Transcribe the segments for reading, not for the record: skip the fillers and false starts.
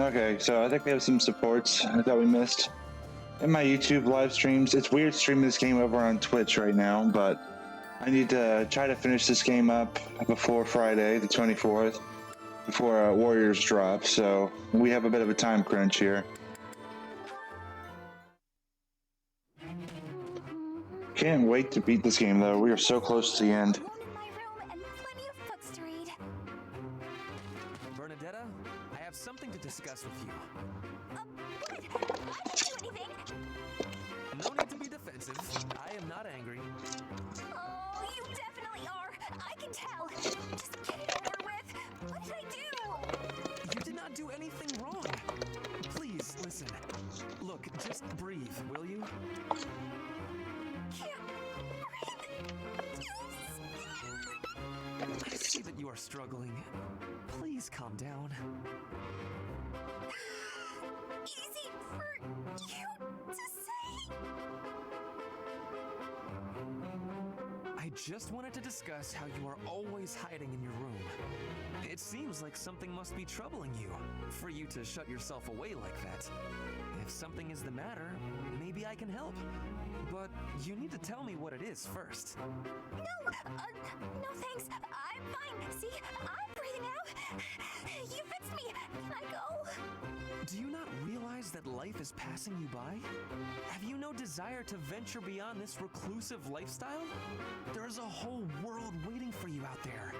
Okay, so I think we have some supports that we missed in my YouTube live streams. It's weird streaming this game over on Twitch right now, but I need to try to finish this game up before Friday, the 24th, before Warriors drop. So we have a bit of a time crunch here. Can't wait to beat this game, though. We are so close to the end. Alone in my room and plenty of books to read. Bernadetta, I have something to discuss with you. What? I didn't do anything. No need to be defensive. I am not angry. Oh, you definitely are. I can tell. Just get it over with. What did I do? You did not do anything wrong. Please, listen. Look, just breathe, will you? Can't breathe. I see that you are struggling. Please calm down. Easy for you to say. I just wanted to discuss how you are always hiding in your room. It seems like something must be troubling you, for you to shut yourself away like that. If something is the matter, maybe I can help. But you need to tell me what it is first. No thanks. I'm fine. See, I'm breathing out. You fixed me. Can I go? Do you not realize that life is passing you by? Have you no desire to venture beyond this reclusive lifestyle? There is a whole world waiting for you out there.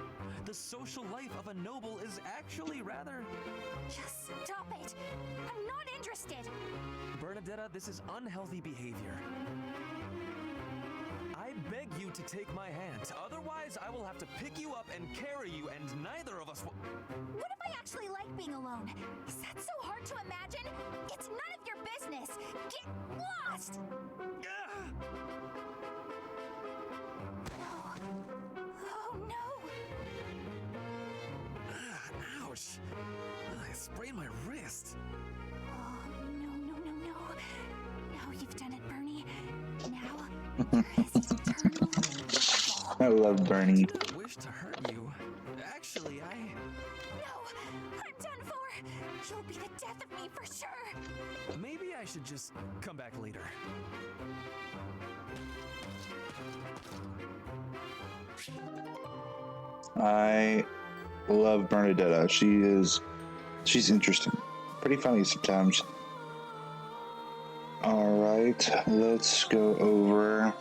The social life of a noble is actually rather... Just stop it. I'm not interested. Bernadetta, this is unhealthy behavior. I beg you to take my hand. Otherwise, I will have to pick you up and carry you, and neither of us will... What if I actually like being alone? Is that so hard to imagine? It's none of your business. Get lost! Oh no! Ouch! I sprained my wrist. Oh no. Now you've done it, Bernie. Now there is eternal evil. I love Bernie. I do not wish to hurt you. Actually, No! I'm done for! You'll be the death of me for sure! maybe I should just come back later. I love Bernadetta. She's interesting. Pretty funny sometimes. Alright, let's go over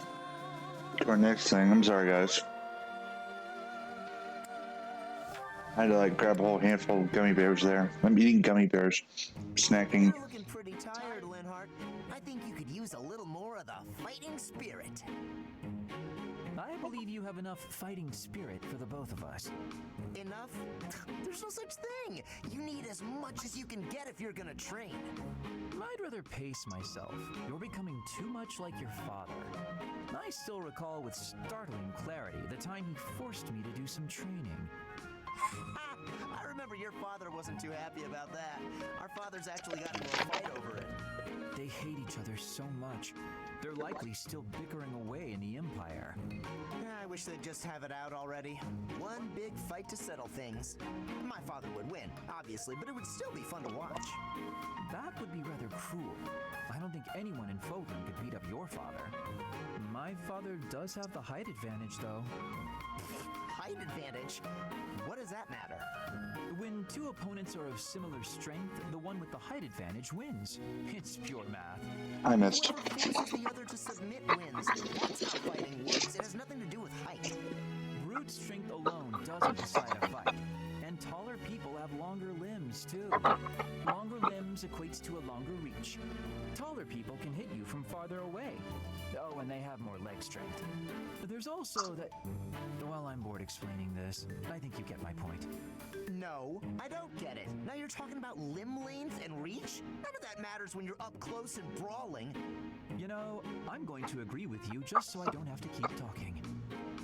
to our next thing. I'm sorry, guys. I had to grab a whole handful of gummy bears there. I'm eating gummy bears, snacking. You're looking pretty tired, Linhart. I think you could use a little more of the fighting spirit. I believe you have enough fighting spirit for the both of us. Enough? There's no such thing. You need as much as you can get if you're gonna train. I'd rather pace myself. You're becoming too much like your father. I still recall with startling clarity the time he forced me to do some training. I remember your father wasn't too happy about that. Our fathers actually got into a fight over it. They hate each other so much. They're likely still bickering away in the Empire. I wish they'd just have it out already. One big fight to settle things. My father would win, obviously, but it would still be fun to watch. That would be rather cruel. I don't think anyone in Fodlan could beat up your father. My father does have the height advantage, though. Height advantage? What does that matter? When two opponents are of similar strength, the one with the height advantage wins. It's pure math. I missed. Whoever forces the other to submit wins. That's how fighting works. It has nothing to do with height. Brute strength alone doesn't decide a fight. And taller people have longer limbs, too. Longer limbs equates to a longer reach. Taller people can hit you from farther away. Oh, and they have more leg strength. There's also that... Well, I'm bored explaining this. I think you get my point. No, I don't get it. Now you're talking about limb length and reach? None of that matters when you're up close and brawling. You know, I'm going to agree with you just so I don't have to keep talking.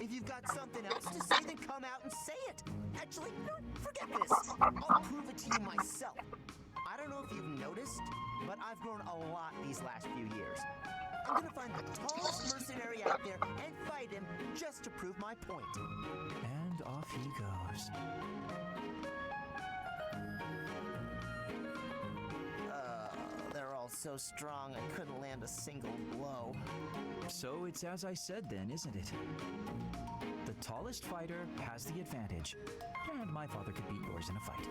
If you've got something else to say, then come out and say it. Actually, no, forget this. I'll prove it to you myself. I don't know if you've noticed, but I've grown a lot these last few years. I'm gonna find the tallest mercenary out there and fight him just to prove my point. And off he goes. so strong I couldn't land a single blow. So it's as I said then, isn't it? The tallest fighter has the advantage, and my father could beat yours in a fight.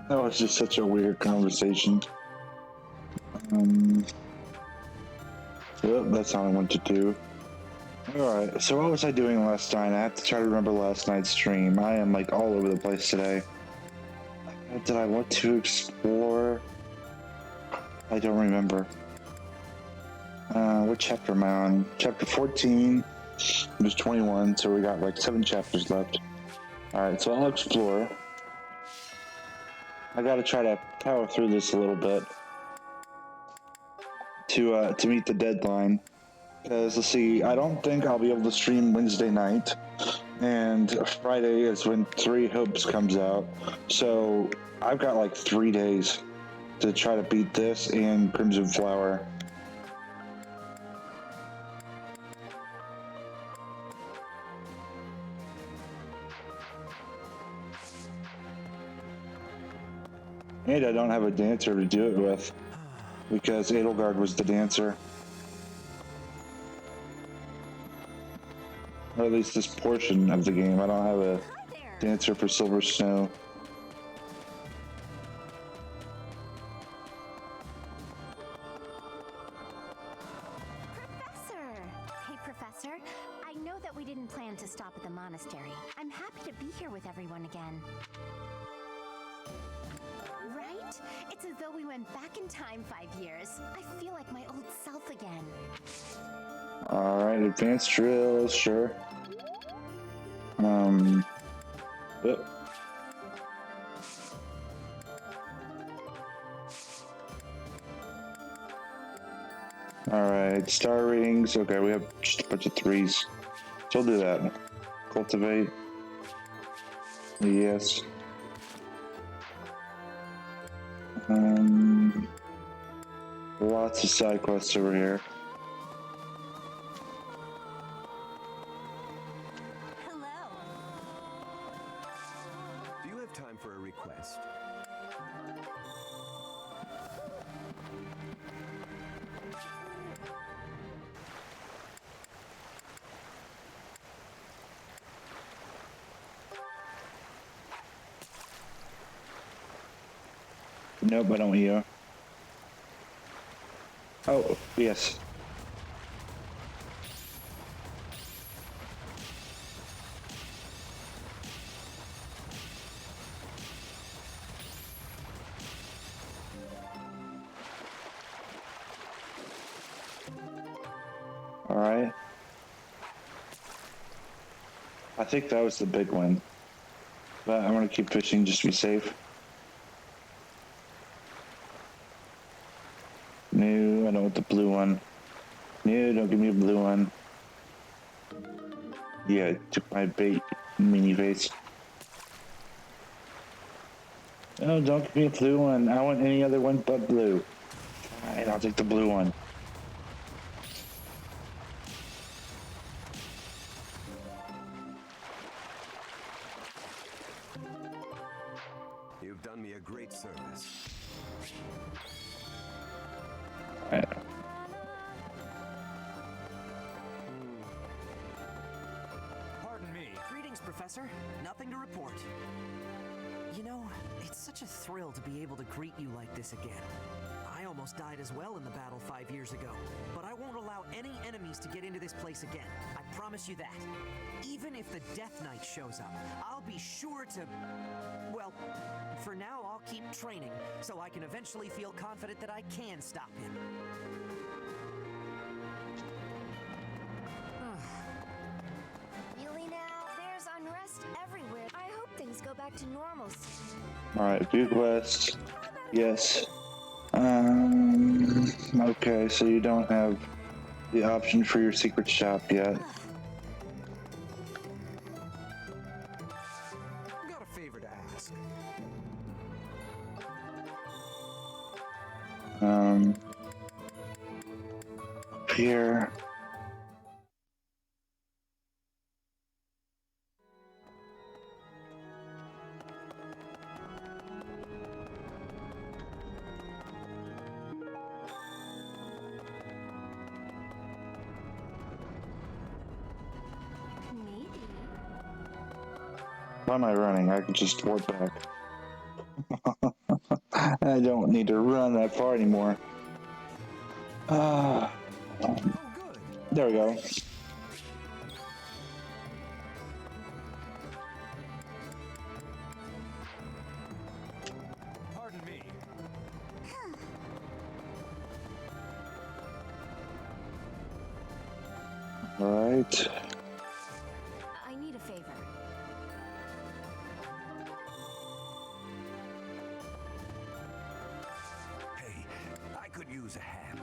That was just such a weird conversation. Yep, that's how I want to do. Alright, so what was I doing last night? I have to try to remember last night's stream. I am like all over the place today. Did I want to explore? I don't remember. What chapter am I on? Chapter 14. There's 21, so we got like 7 chapters left. Alright, so I'll explore. I gotta try to power through this a little bit to meet the deadline. Because let's see, I don't think I'll be able to stream Wednesday night, and Friday is when 3 Hopes comes out. So I've got like 3 days to try to beat this and Crimson Flower. And I don't have a dancer to do it with, because Edelgard was the dancer. Or at least this portion of the game. I don't have a Hi there. dancer for Silver Snow. Professor! Hey, Professor. I know that we didn't plan to stop at the monastery. I'm happy to be here with everyone again. Right? It's as though we went back in time 5 years. I feel like my old self again. Alright, advanced drills, sure. Yep. Alright, star ratings. Okay, we have just a bunch of 3s. So we'll do that. Cultivate. Yes. Lots of side quests over here. Hello. Do you have time for a request? Nope, I don't want you. Oh, yes. Alright. I think that was the big one. But I'm gonna keep fishing just to be safe. No, I don't want the blue one. No, don't give me a blue one. Yeah, it took my bait, mini face. No, don't give me a blue one. I want any other one but blue. Alright, I'll take the blue one. You've done me a great service. Alright. Pardon me. Greetings, Professor. Nothing to report. You know, it's such a thrill to be able to greet you like this again. I almost died as well in the battle 5 years ago, but I won't allow any enemies to get into this place again. I promise you that. Even if the Death Knight shows up, I'll be sure to... Well, for now, I'll keep training, so I can eventually feel confident that I can stop him. Really now? There's unrest everywhere. I hope things go back to normal soon. Alright, view quest. Yes. Okay, so you don't have the option for your secret shop yet. Got a favor to ask. Up here. Why am I running? I can just warp back. I don't need to run that far anymore. Oh, good. There we go. Pardon me. Alright. I need a favor. Hey, I could use a hand.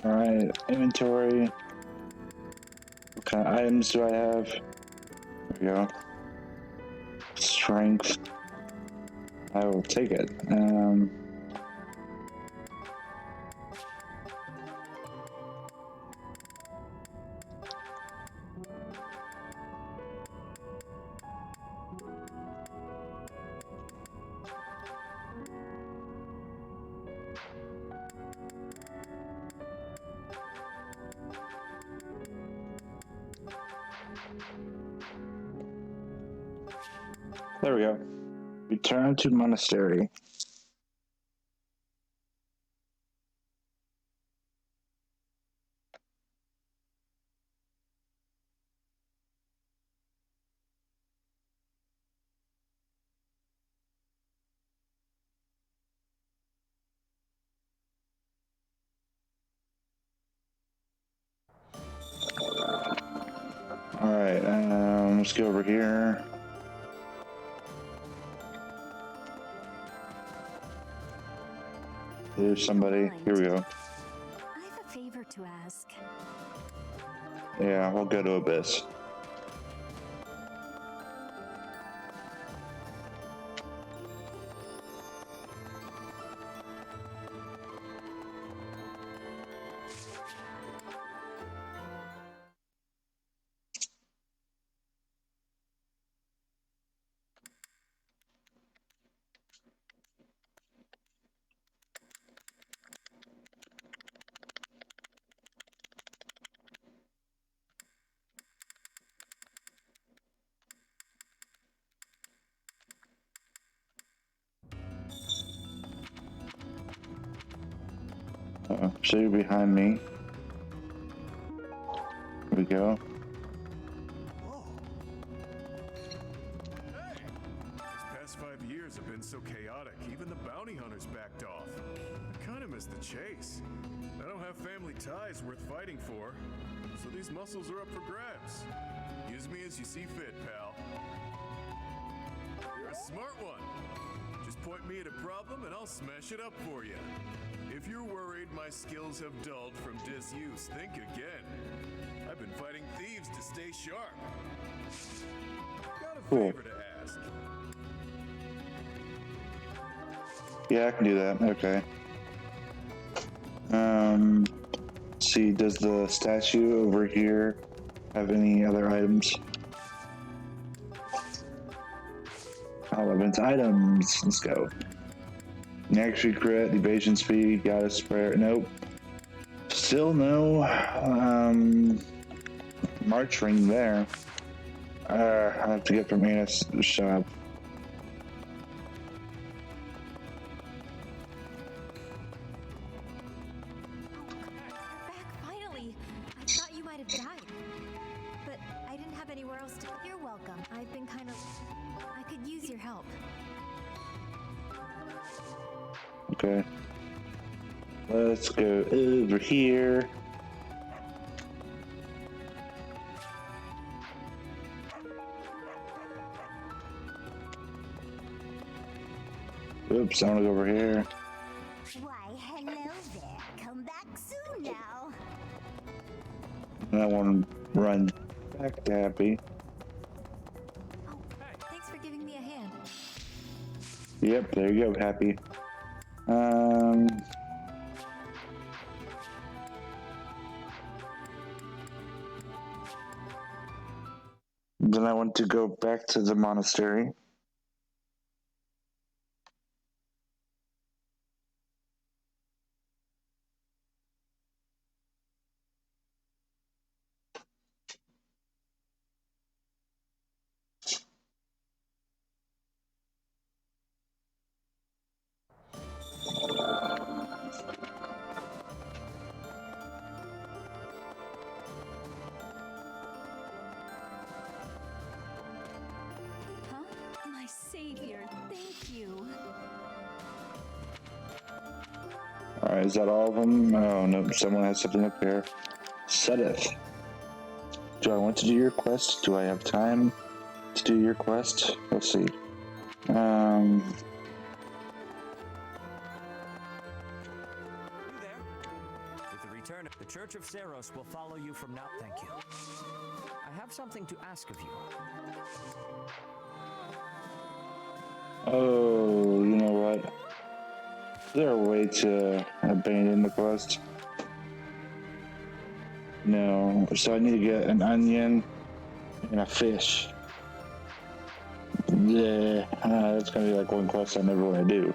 Alright, inventory. What kind of items do I have? There we go. Strength. I will take it. There we go. Return to monastery. Alright, let's go over here. There's somebody. Here we go. I have a favor to ask. Yeah, we'll go to Abyss. So you're behind me. Here we go. Whoa. Hey! These past 5 years have been so chaotic, even the bounty hunters backed off. I kind of miss the chase. I don't have family ties worth fighting for, so these muscles are up for grabs. Use me as you see fit, pal. You're a smart one. Just point me at a problem and I'll smash it up for you. If you're worried my skills have dulled from disuse, think again. I've been fighting thieves to stay sharp. Got a Cool. favor to ask. Yeah, I can do that. Okay. Let's see, does the statue over here have any other items? Relevant items. Let's go. Actually, crit, evasion speed, goddess prayer. Nope. Still no march ring there. I have to get from Anna's shop. You're back finally. I thought you might have died. But I didn't have anywhere else to. You're welcome. I've been kind of. I could use your help. Okay. Let's go over here. Oops, I want to go over here. Why, hello there. Come back soon now. And I want to run back to Happy. Oh, thanks for giving me a hand. Yep, there you go, Happy. Then I want to go back to the monastery. Huh? My savior, thank you. Alright, is that all of them? Oh, no, someone has something up here. Setteth. Do I want to do your quest? Do I have time to do your quest? Let's see. You there? With the return, the Church of Saros will follow you from now. Thank you. I have something to ask of you. Oh, you know what? Is there a way to abandon the quest? No. So I need to get an onion and a fish. Yeah, that's gonna be like one quest I never want to do.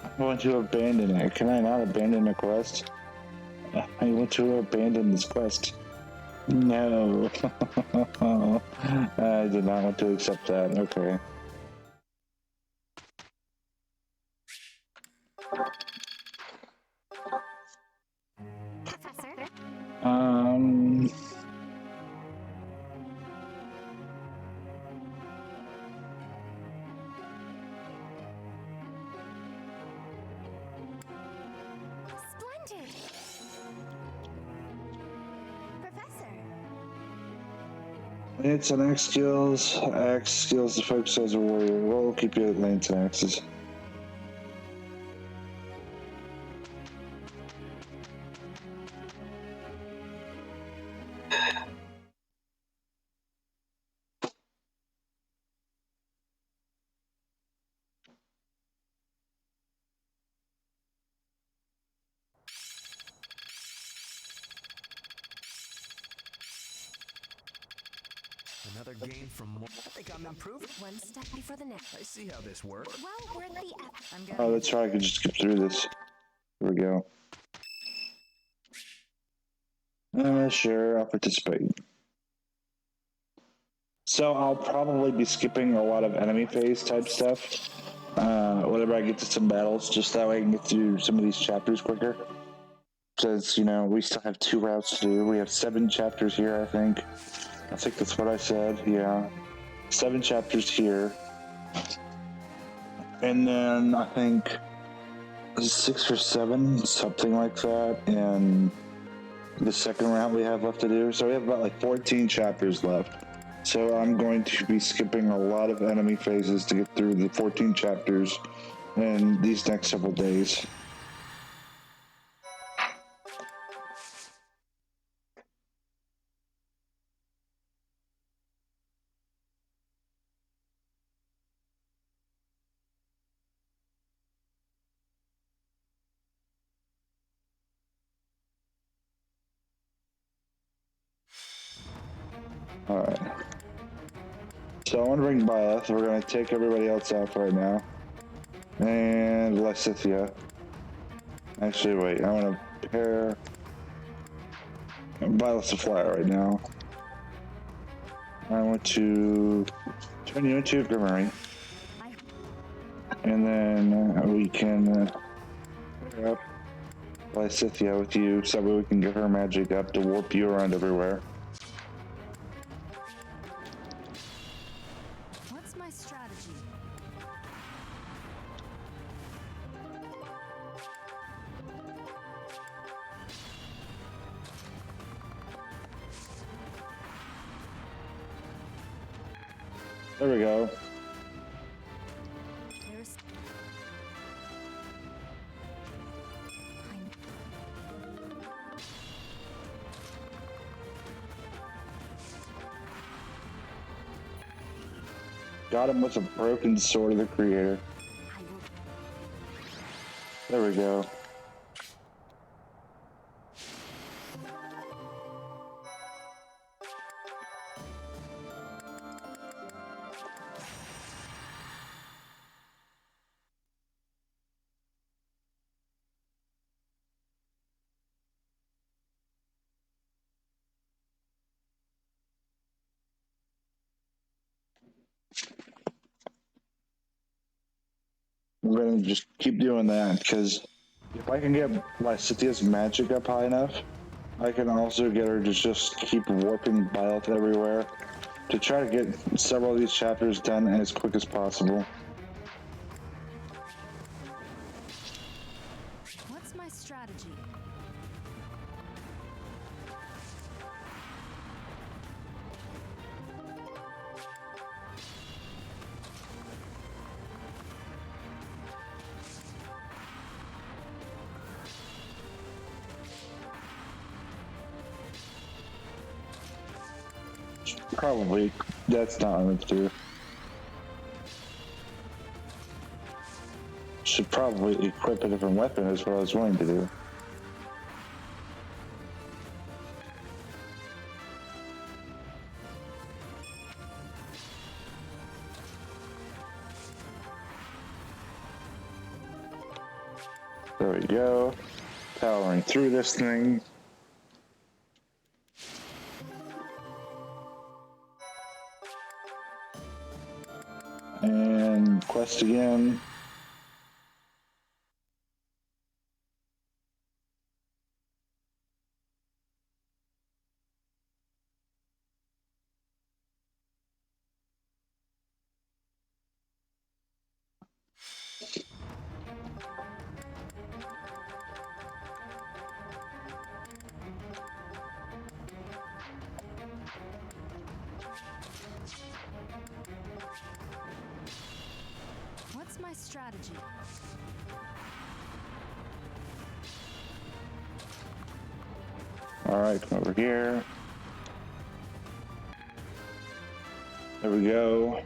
I want to abandon it. Can I not abandon a quest? I want to abandon this quest. No. I did not want to accept that. Okay. Professor? Um. Splendid! Professor! Lance and axe skills. Axe skills to focus as a warrior. We'll keep you at lance and axes. Another gain from more. I think I'm improved. One step before the next. I see how this works. Well, we're at the I'm Oh, going. that's right. I could just skip through this. Here we go. Sure, I'll participate. So I'll probably be skipping a lot of enemy phase type stuff. Whenever I get to some battles, just that way I can get through some of these chapters quicker. Because, you know, we still have 2 routes to do. We have 7 chapters here, I think. I think that's what I said, yeah. 7 chapters here. And then I think 6 or 7, something like that. And the second round we have left to do. So we have about like 14 chapters left. So I'm going to be skipping a lot of enemy phases to get through the 14 chapters in these next several days. Alright. So I want to bring Byleth. We're going to take everybody else out right now. And Lysithia. Actually, wait. I want to pair Byleth's a flyer right now. I want to turn you into a Grimmery. And then we can pair up Lysithia with you so that way we can get her magic up to warp you around everywhere. What's my strategy? There we go. There's Got him with a broken sword of the creator. I will. There we go. I'm gonna just keep doing that because if I can get Lysithia's magic up high enough, I can also get her to just keep warping Byleth everywhere to try to get several of these chapters done as quick as possible. What's my strategy? Probably that's not enough to do. Should probably equip a different weapon is what I was willing to do. There we go. Powering through this thing. And quest again. What's my strategy? Alright, come over here. There we go.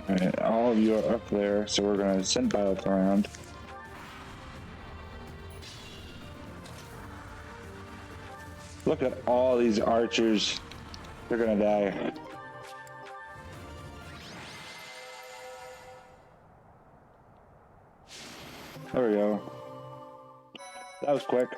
Alright, all of you are up there, so we're gonna send Byleth around. Look at all these archers. They're gonna die. There we go. That was quick.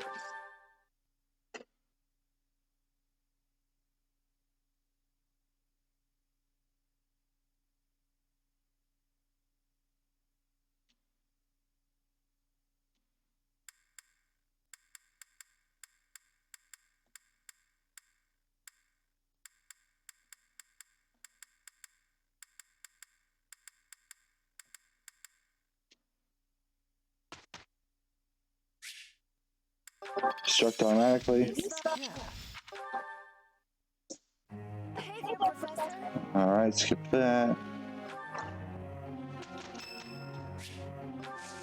Struck automatically. Hey there, Professor. Alright, skip that.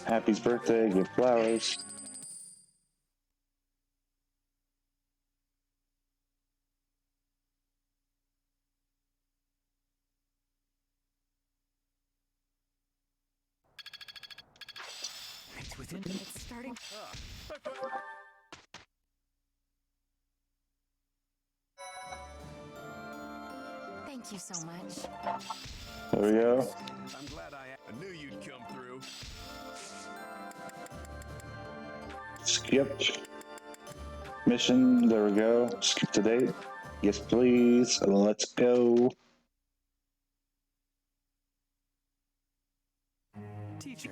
Happy's birthday, give flowers. It's within. It's starting. Thank you so much. There we go. I'm glad I knew you'd come through. Skip. Mission, there we go. Skip the date. Yes, please. Let's go. Teacher.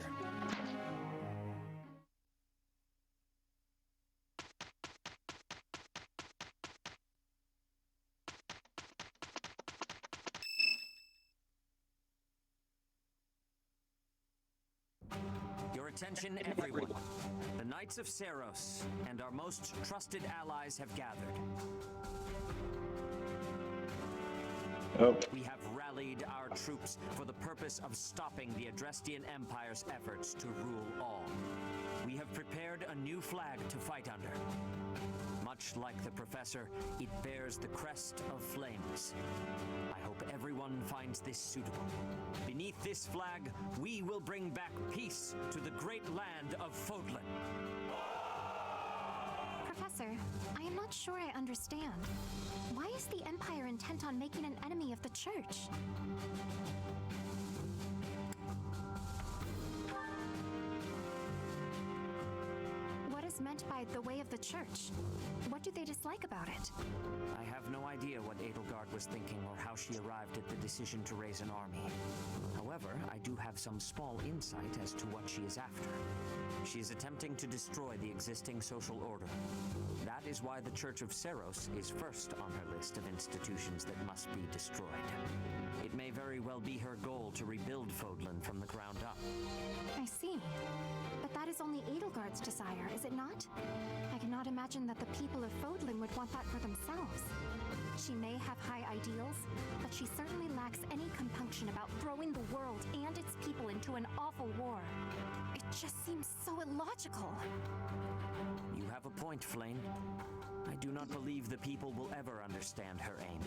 Your attention, everyone. The Knights of Seros and our most trusted allies have gathered. Oh, We have rallied our troops for the purpose of stopping the Adrestian Empire's efforts to rule all. we have prepared a new flag to fight under. Much like the professor, it bears the crest of flames. I hope everyone finds this suitable. Beneath this flag, we will bring back peace to the great land of Fodlan. Professor, I am not sure I understand. Why is the Empire intent on making an enemy of the Church? What is meant by the way of the Church? What do they dislike about it? I have no idea what Edelgard was thinking or how she arrived at the decision to raise an army. However, I do have some small insight as to what she is after. She is attempting to destroy the existing social order. That is why the Church of Seros is first on her list of institutions that must be destroyed. It may very well be her goal to rebuild Fodlan from the ground up. I see. But that is only Edelgard's desire, is it not? I cannot imagine that the people of Fodlan would want that for themselves. She may have high ideals, but she certainly lacks any compunction about throwing the world and its people into an awful war. It just seems so illogical. You have a point, Flame. I do not believe the people will ever understand her aim.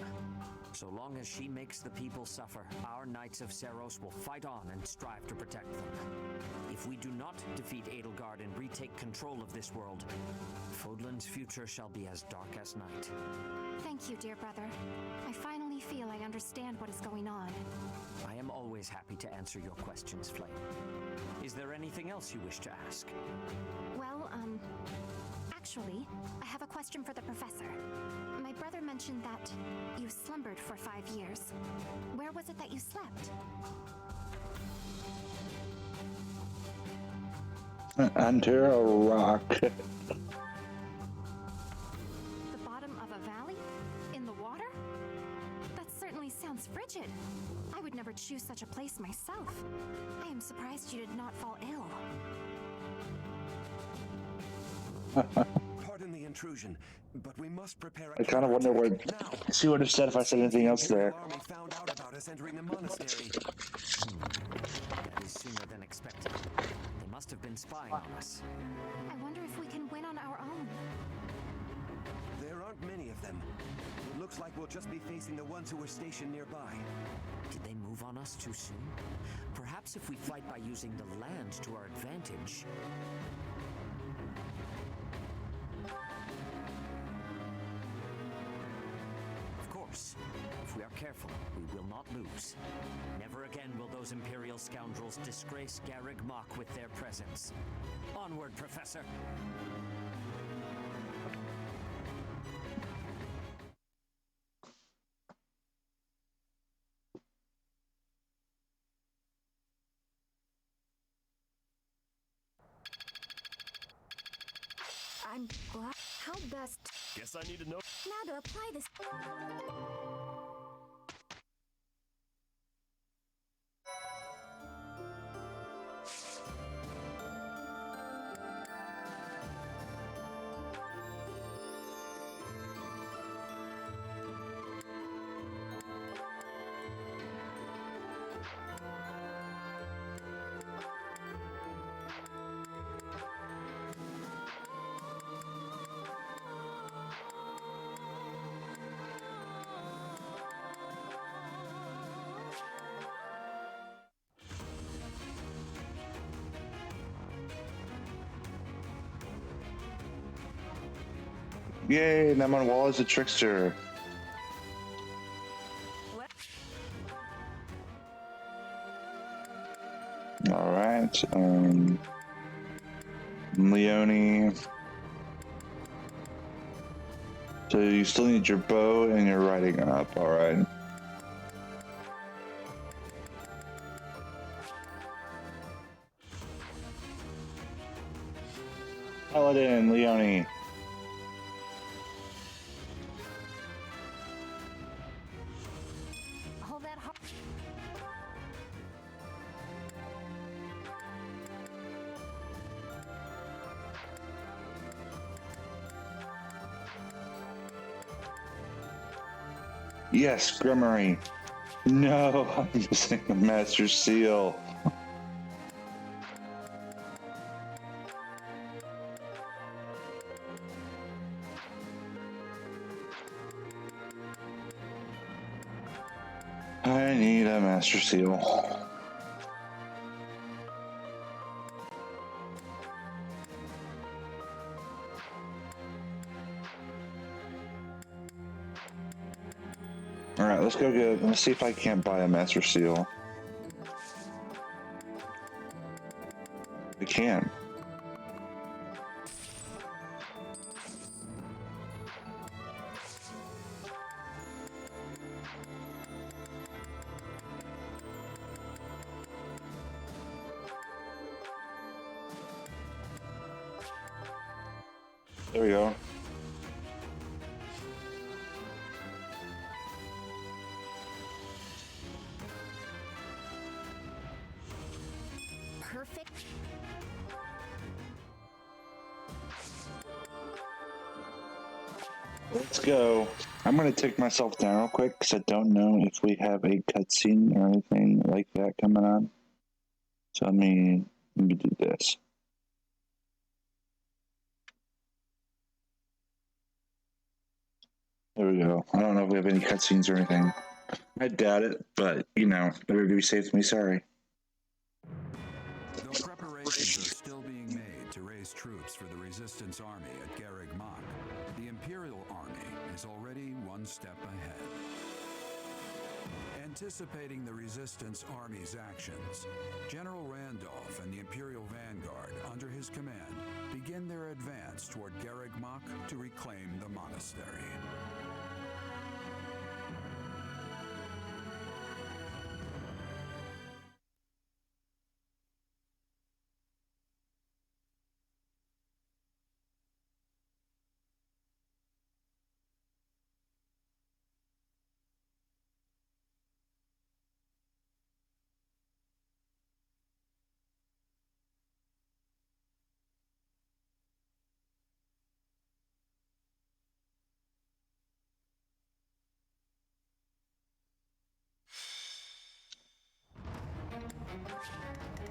So long as she makes the people suffer, our Knights of Seros will fight on and strive to protect them. If we do not defeat Edelgard and retake control of this world, Fodlan's future shall be as dark as night. Thank you, dear brother. I finally feel I understand what is going on. I am always happy to answer your questions, Flame. Is there anything else you wish to ask? Well, actually, I have a question for the professor. My brother mentioned that you slumbered for 5 years. Where was it that you slept? Under a rock. The bottom of a valley? In the water? That certainly sounds frigid. I would never choose such a place myself. I am surprised you did not fall ill. Pardon the intrusion, but we must prepare. I kind of wonder what she would have said if I said anything else there. Army found out about us entering the monastery. That is sooner than expected. They must have been spying on us. I wonder if we can win on our own. There aren't many of them. It looks like we'll just be facing the ones who were stationed nearby. Did they move on us too soon? Perhaps if we fight by using the land to our advantage. Of course, if we are careful, we will not lose. Never again will those Imperial scoundrels disgrace Garreg Mach with their presence. Onward, Professor! I'm glad. How best Guess I need to know. now to apply this. Yay, and I'm on Wall as a trickster. Alright, Leone. So you still need your bow and your riding up, alright. Paladin, Leone. Hold that hard. Yes, Grimory. No, I'm missing the Master Seal. I need a Master Seal. Alright, let's go get. Let's see if I can't buy a Master Seal. I can. There we go. Perfect. Let's go. I'm gonna take myself down real quick because I don't know if we have a cutscene or anything like that coming on. So let me do this. There we go. I don't know if we have any cutscenes or anything. I doubt it, but you know, better to be safe than be sorry. Though preparations are still being made to raise troops for the Resistance Army at Garreg Mach, the Imperial Army is already one step ahead. Anticipating the Resistance Army's actions, General Randolph and the Imperial Vanguard under his command begin their advance toward Garreg Mach to reclaim the monastery.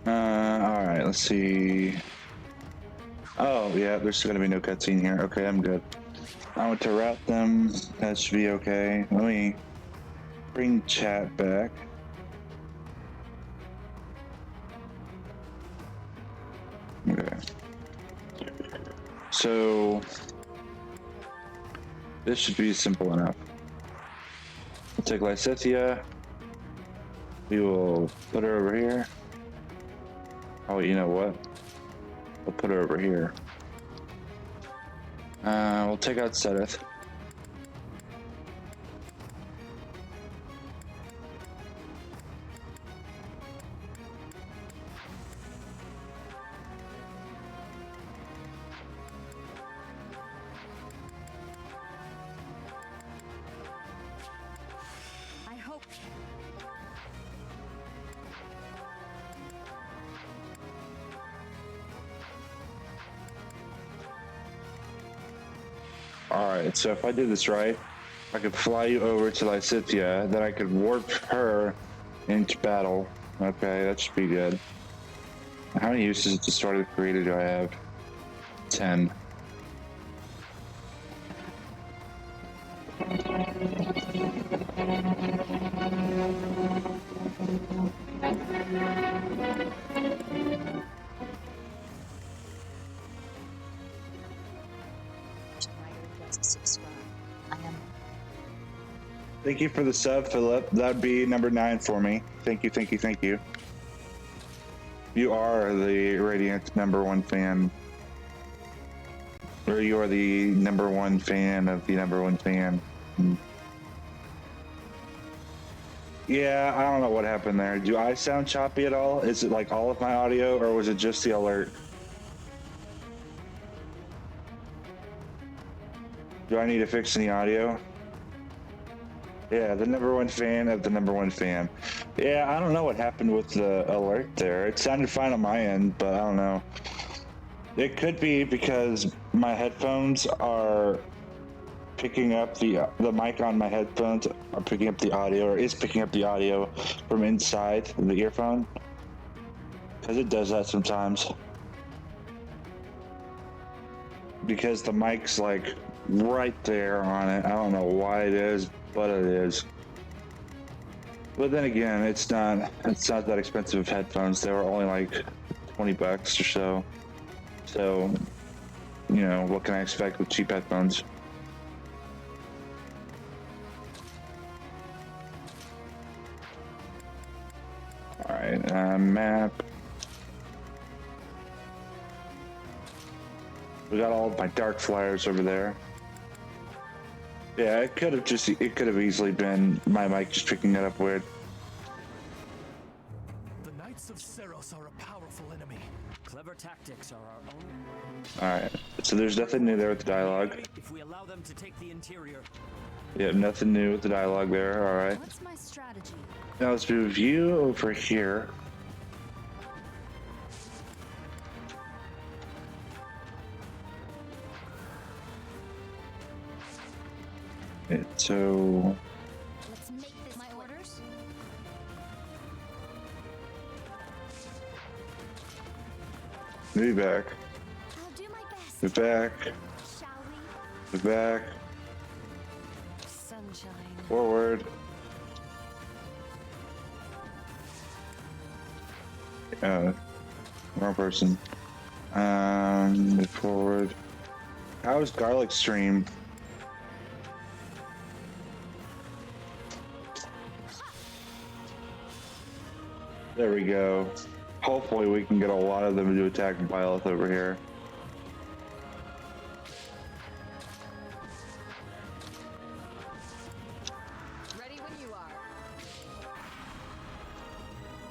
Alright, let's see. Oh, yeah, there's gonna be no cutscene here. Okay, I'm good. I want to route them. That should be okay. Let me bring chat back. Okay. So, this should be simple enough. We'll take Lysithea. We will put her over here. Oh, you know what? We'll put her over here. We'll take out Sedith. I hope. Alright, so if I did this right, I could fly you over to Lysithea, then I could warp her into battle. Okay, that should be good. How many uses to start of the creator do I have? 10. Thank you for the sub, Philip. That'd be number 9 for me. Thank you, thank you, thank you. You are the Radiant #1 fan. Or you are the #1 fan of the #1 fan. Yeah, I don't know what happened there. Do I sound choppy at all? Is it like all of my audio, or was it just the alert? Do I need to fix any audio? Yeah, the #1 fan of the #1 fan. Yeah, I don't know what happened with the alert there. It sounded fine on my end, but I don't know. It could be because my headphones are picking up the mic on my headphones are picking up the audio, or is picking up the audio from inside the earphone, because it does that sometimes. Because the mic's like right there on it. I don't know why it is, but it is. But then again, it's not that expensive of headphones. They were only like $20 or so. So, you know, what can I expect with cheap headphones? All right, map. We got all of my dark flyers over there. Yeah, it could have easily been my mic just picking it up weird. The Knights of Seros are a powerful enemy. Clever tactics are our own. All right, so there's nothing new there with the dialogue. If we allow them to take the interior. Yeah, nothing new with the dialogue there. All right. What's my strategy? Now let's move you over here. So Let's make this my orders. move back, I'll do my best. move back, Shall we? move back, Sunshine. forward. Wrong person. Move forward. How's garlic stream? There we go. Hopefully we can get a lot of them to attack Byleth over here. Ready when you are.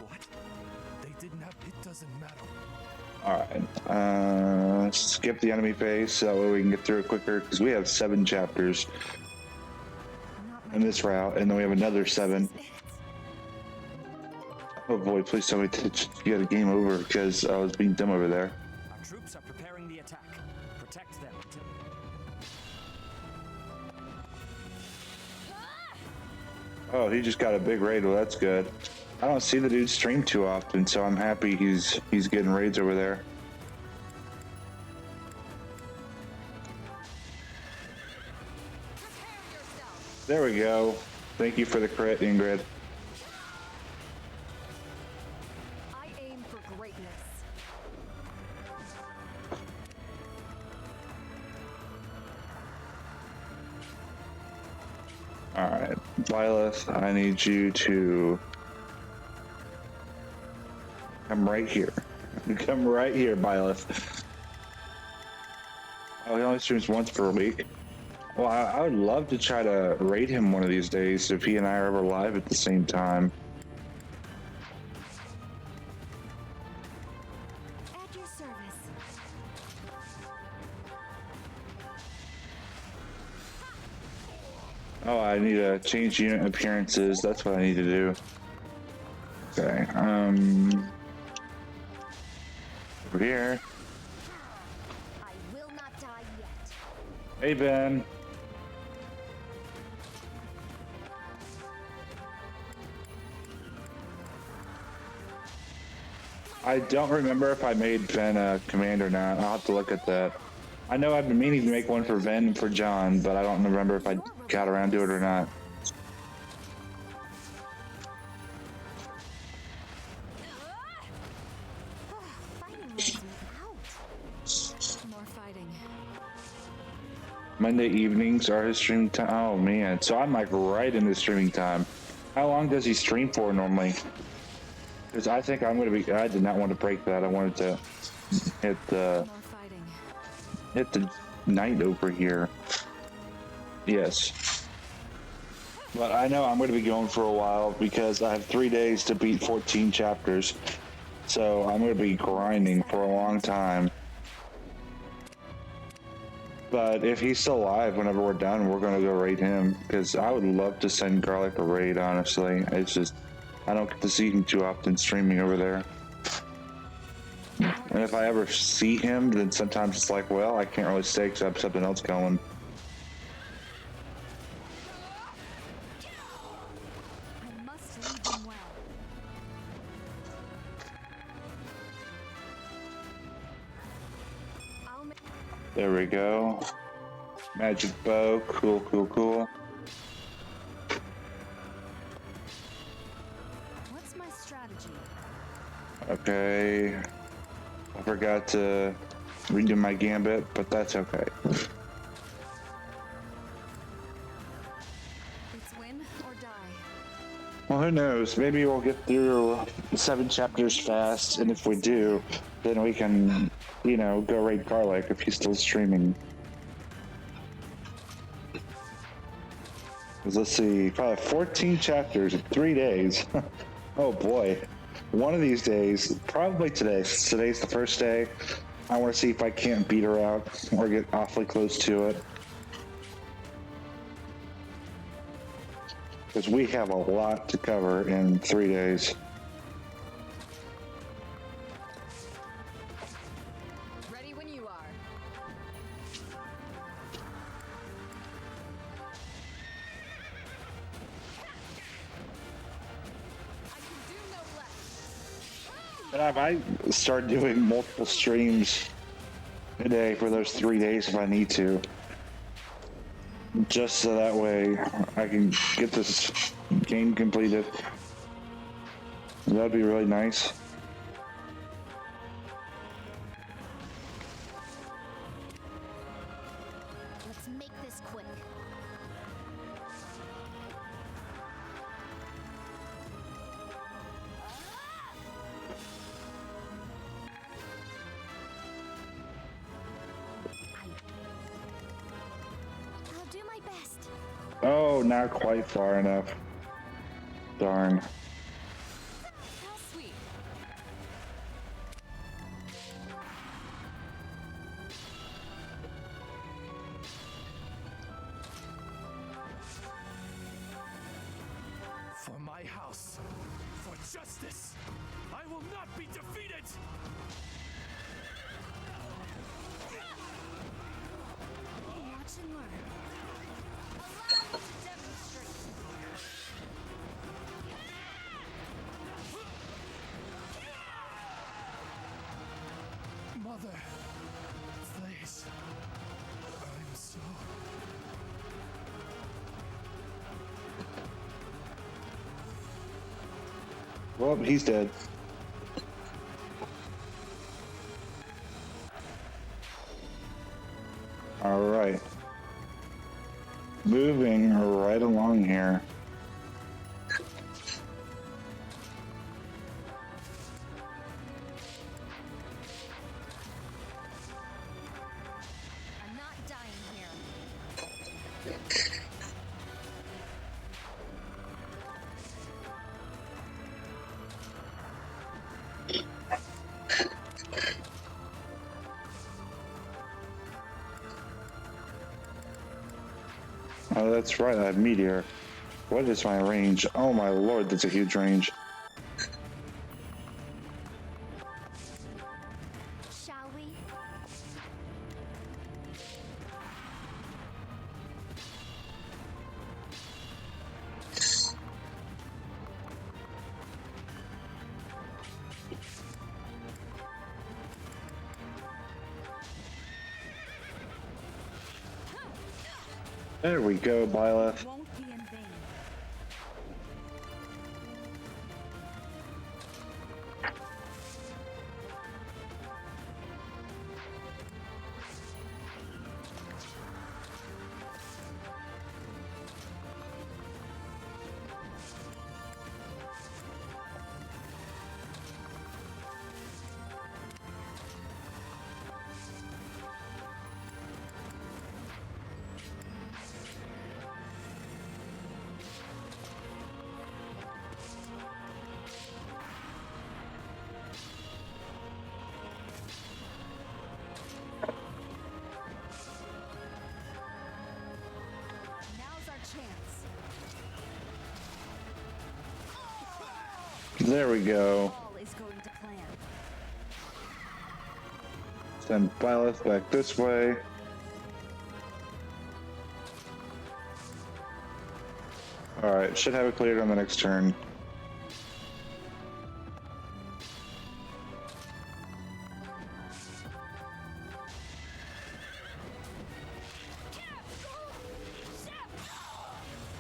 What? They didn't have. It doesn't matter. Alright. Skip the enemy phase so that way we can get through it quicker because we have 7 chapters in this route and then we have another 7. Oh boy, please tell me to get a game over because I was being dumb over there. Our troops are preparing the attack. Protect them until. Oh, he just got a big raid. Well, that's good. I don't see the dude stream too often, so I'm happy he's getting raids over there. There we go. Thank you for the crit, Ingrid. I aim for greatness. Alright, Byleth, I need you to come right here. Come right here, Byleth. Oh, he only streams once per week. Well, I would love to try to raid him one of these days if he and I are ever live at the same time. At your service. Oh, I need to change unit appearances. That's what I need to do. Okay, over here. I will not die yet. Hey, Ben. I don't remember if I made Ben a command or not. I'll have to look at that. I know I've been meaning to make one for Ben and for John, but I don't remember if I got around to it or not. Fighting wears me out. More fighting. Monday evenings are his streaming time. Oh man, so I'm like right in his streaming time. How long does he stream for normally? Because I think I'm gonna be. I did not want to break that. I wanted to hit the night over here. Yes. But I know I'm going to be going for a while because I have 3 days to beat 14 chapters. So I'm going to be grinding for a long time. But if he's still alive whenever we're done, we're going to go raid him. Because I would love to send Garlic a raid, honestly. It's just, I don't get to see him too often streaming over there. And if I ever see him, then sometimes it's like, well, I can't really stay because I have something else going. I must lead them well. I'll make There we go. Magic bow. Cool, cool, cool. Okay. I forgot to redo my gambit, but that's okay. It's win or die. Well, who knows? Maybe we'll get through 7 chapters fast, and if we do, then we can, go raid Garlic if he's still streaming. 'Cause let's see, probably 14 chapters in 3 days. Oh boy. One of these days, probably today. Today's the first day. I want to see if I can't beat her out or get awfully close to it. Because we have a lot to cover in 3 days. Ready when you are. I can do no less. But I might start doing multiple streams a day for those 3 days if I need to. Just so that way I can get this game completed. That'd be really nice. Let's make this quick. I'll do my best. Oh, not quite far enough. Darn. How sweet. For my house, for justice, I will not be defeated! Watch and learn. Allow me to demonstrate. Mother, please. I'm so... Well, he's dead. All right. Moving right along here. I'm not dying here. Oh, that's right. I have meteor. What is my range? Oh my lord, that's a huge range. Shall we? There we go, Byleth. Won't be in vain. Now's our chance. There we go. All is going to plan. Send Byleth back this way. Alright, should have it cleared on the next turn.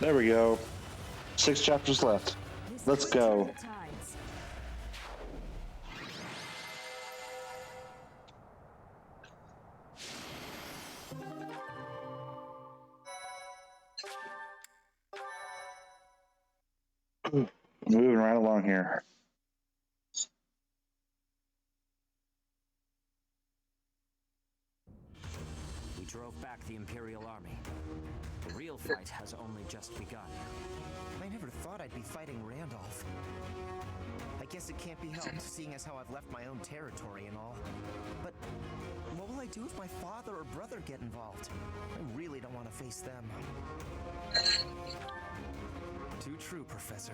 There we go. 6 chapters left. Let's go. Tides. Moving right along here. We drove back the Imperial Army. The real fight has only just begun. I never thought I'd be fighting Randolph. I guess it can't be helped, seeing as how I've left my own territory and all. But what will I do if my father or brother get involved? I really don't want to face them. Too true, Professor.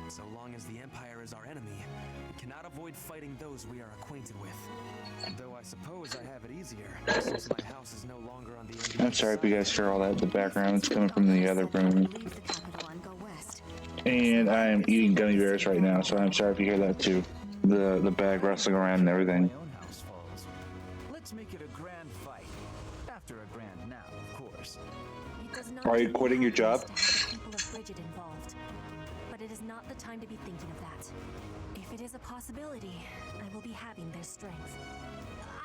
So long as the Empire is our enemy, we cannot avoid fighting those we are acquainted with. Though I suppose I have it easier, since my house is no longer on the Indian I'm sorry if you side. guys hear all that in the background. It's coming from the other room. Leave the capital and go west. And I'm eating gummy bears right now, so I'm sorry if you hear that too. The bag rustling around and everything. My own house falls. Let's make it a grand fight. After a grand nap, of course. It does not Are you take quitting your job? happiness to have the people of Bridget involved. But it is not the time to be thinking of that. If it is a possibility, I will be having their strength.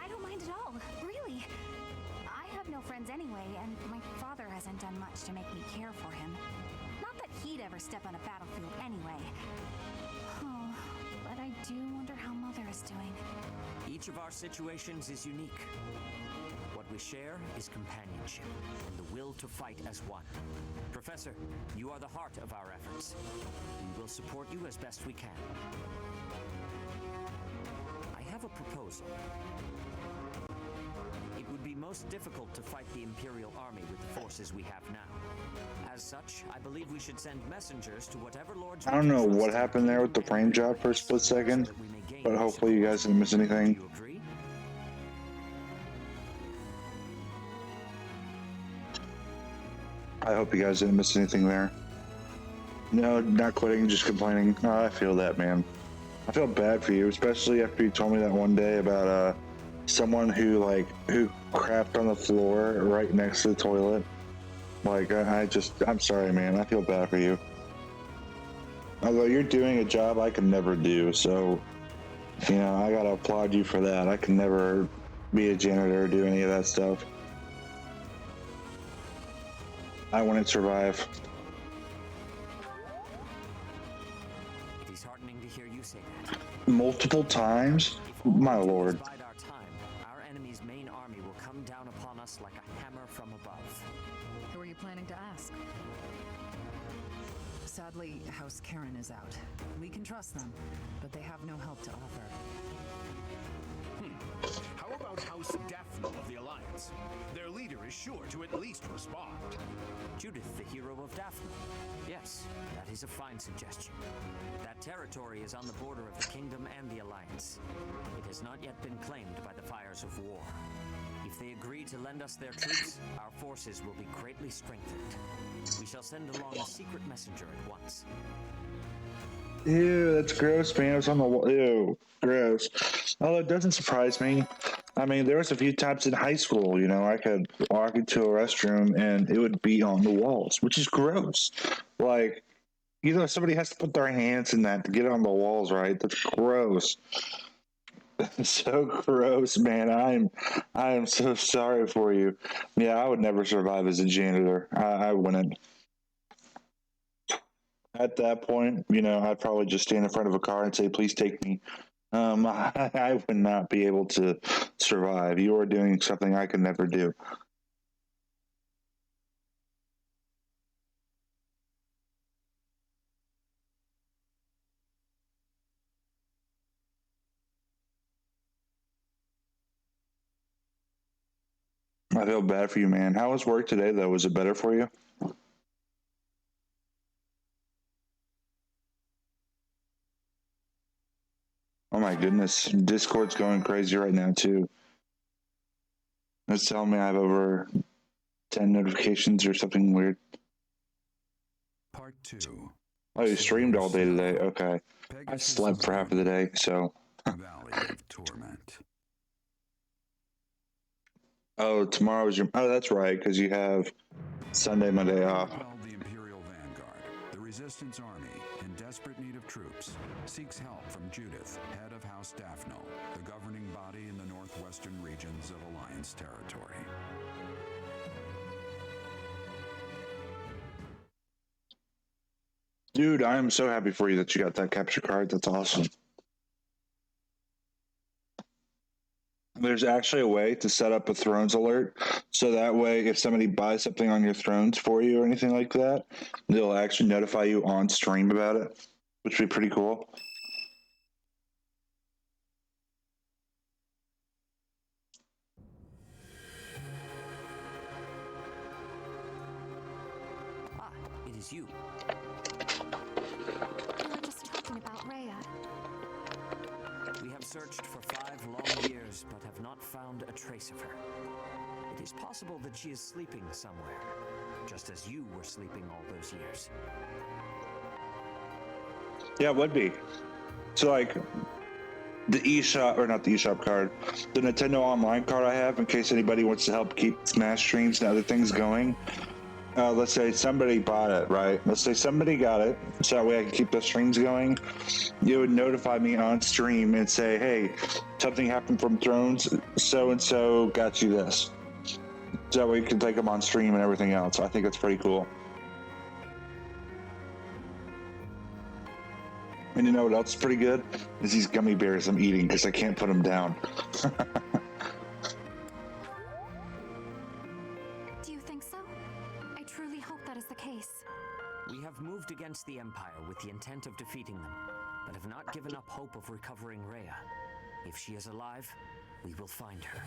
I don't mind at all, really. I have no friends anyway, and my father hasn't done much to make me care for him. Not that he'd ever step on a battlefield anyway. Oh, but I do wonder how Mother is doing. Each of our situations is unique. What we share is companionship and the will to fight as one. Professor, you are the heart of our efforts. We will support you as best we can. I have a proposal. It would be most difficult to fight the Imperial Army with the forces we have now. As such, I believe we should send messengers to whatever lords. I don't know what happened there with the frame drop for a split second, but hopefully you guys didn't miss Do anything. you agree? I hope you guys didn't miss anything there. No, not quitting, just complaining. Oh, I feel that, man. I feel bad for you, especially after you told me that one day about someone who crapped on the floor right next to the toilet. Like, I'm sorry, man. I feel bad for you. Although you're doing a job I can never do, so, you know, I gotta applaud you for that. I can never be a janitor or do any of that stuff. I wouldn't survive. It is heartening to hear you say that. Multiple times? If all My we do is lord. bide our time, our enemy's main army will come down upon us like a hammer from above. Who are you planning to ask? Sadly, House Karen is out. We can trust them, but they have no help to offer. How about House Daphne of the Alliance? Their leader is sure to at least respond. Judith, the hero of Daphne. Yes, that is a fine suggestion. That territory is on the border of the Kingdom and the Alliance. It has not yet been claimed by the fires of war. If they agree to lend us their troops, our forces will be greatly strengthened. We shall send along a secret messenger at once. Ew, that's gross, man. It was on the wall. Ew, gross. Although it doesn't surprise me. I mean, there was a few times in high school, you know, I could walk into a restroom and it would be on the walls, which is gross. Like, you know, somebody has to put their hands in that to get it on the walls, right? That's gross. So gross, man. I am so sorry for you. Yeah, I would never survive as a janitor. I wouldn't. At that point, you know, I'd probably just stand in front of a car and say, "Please take me." I would not be able to survive. You are doing something I could never do. I feel bad for you, man. How was work today, though? Was it better for you? Oh my goodness. Discord's going crazy right now, too. It's telling me I have over 10 notifications or something weird. Part 2. Oh, you streamed all day today. Okay. I Pegasus slept for half of the day, so. Valley of Torment. Oh, tomorrow's your. Oh, that's right, because you have Sunday, Monday off. Well, the Imperial Vanguard, the Resistance Army, in desperate need of troops, seeks help from Judith, head of House Daphne, the governing body in the northwestern regions of Alliance territory. Dude, I am so happy for you that you got that capture card. That's awesome. There's actually a way to set up a Thrones alert, so that way, if somebody buys something on your Thrones for you or anything like that, they'll actually notify you on stream about it, which would be pretty cool. Ah, it is you. We were just talking about Rhea. We have searched for 5 long years, but have not found a trace of her. It is possible that she is sleeping somewhere, just as you were sleeping all those years. Yeah, it would be. So, like, the eShop, or not the eShop card, the Nintendo Online card I have, in case anybody wants to help keep Smash streams and other things going. Let's say somebody bought it, right? Let's say somebody got it, so that way I can keep the streams going. You would notify me on stream and say, hey, something happened from Thrones, so-and-so got you this. So that way you can take them on stream and everything else. I think that's pretty cool. And you know what else is pretty good? Is these gummy bears I'm eating because I can't put them down. Do you think so? I truly hope that is the case. We have moved against the Empire with the intent of defeating them, but have not given up hope of recovering Rhea. If she is alive, we will find her.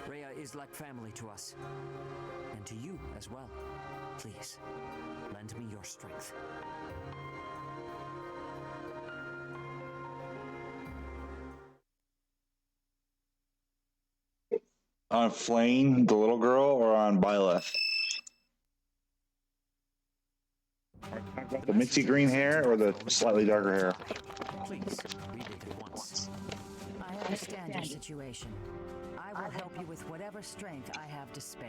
Rhea is like family to us, and to you as well. Please, lend me your strength. On Flame, the little girl, or on Byleth? The minty green hair or the slightly darker hair? Please, read it at once. I understand your situation. I will help you with whatever strength I have to spare.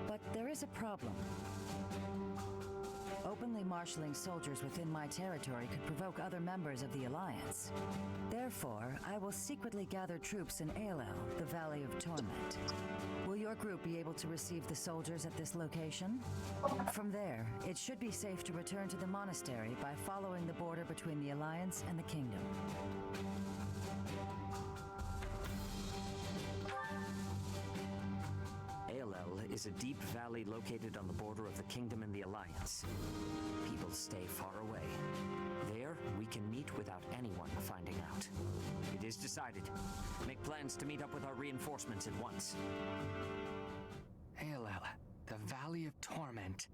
But there is a problem. Openly marshaling soldiers within my territory could provoke other members of the Alliance. Therefore, I will secretly gather troops in Aelel, the Valley of Torment. Will your group be able to receive the soldiers at this location? From there, it should be safe to return to the monastery by following the border between the Alliance and the Kingdom. Aelel is a deep valley located on the border of the Kingdom and the Alliance. People stay far away. There, we can meet without anyone finding out. It is decided. Make plans to meet up with our reinforcements at once. Aelel, the Valley of Torment.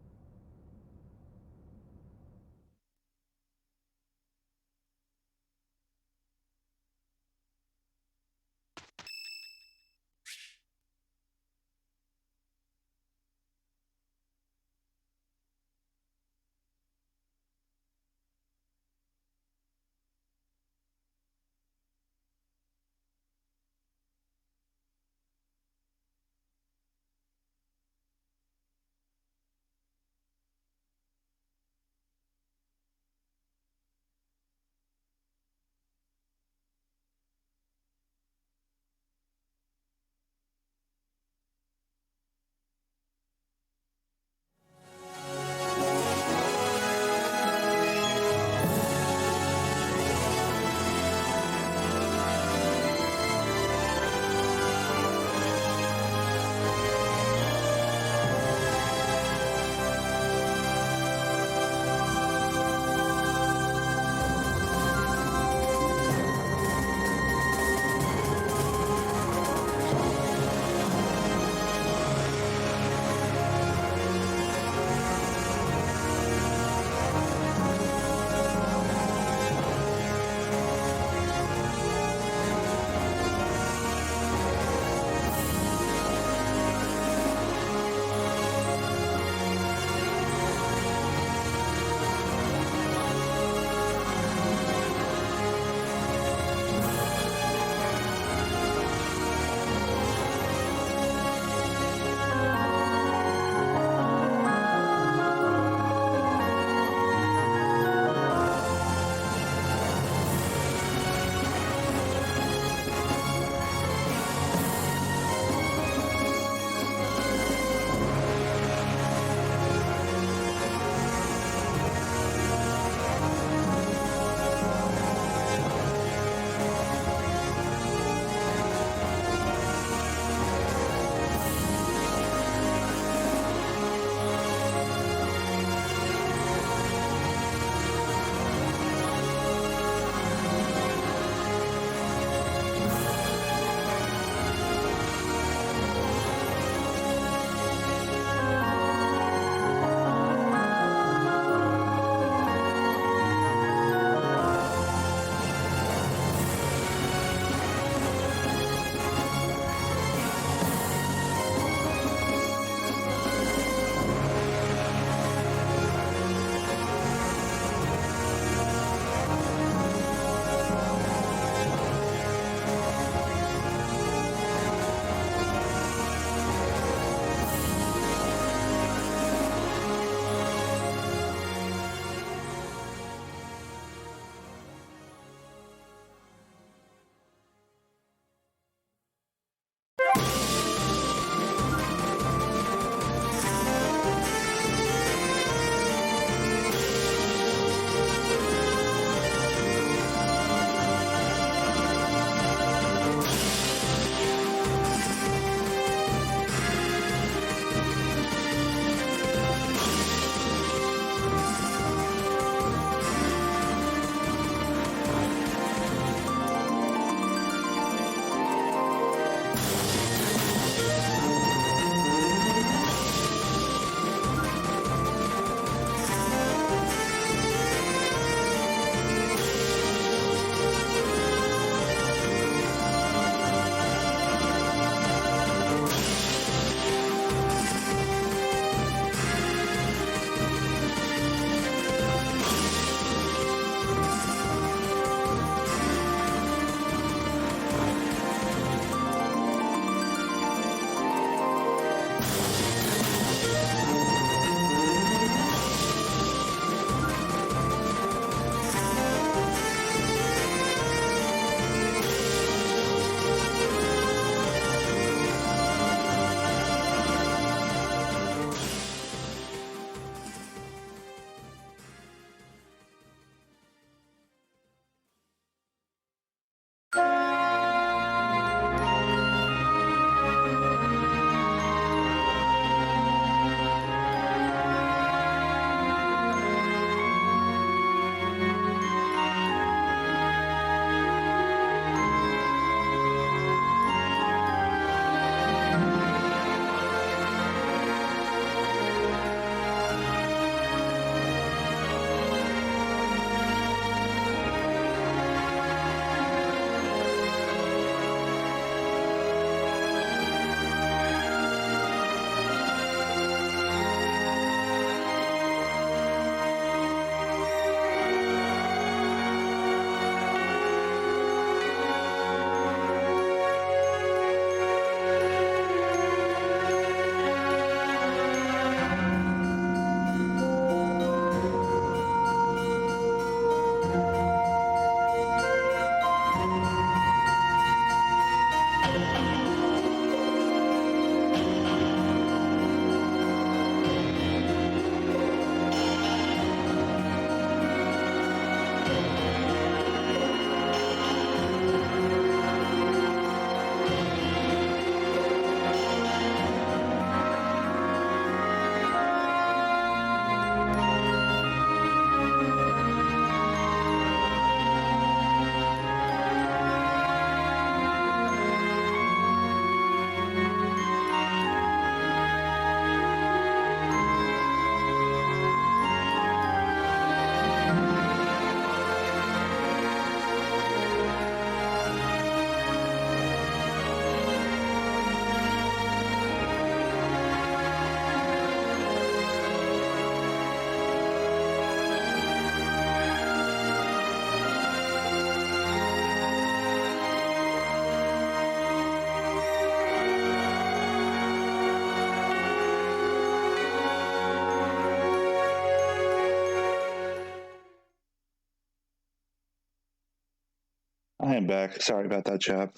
am back. Sorry about that, chap.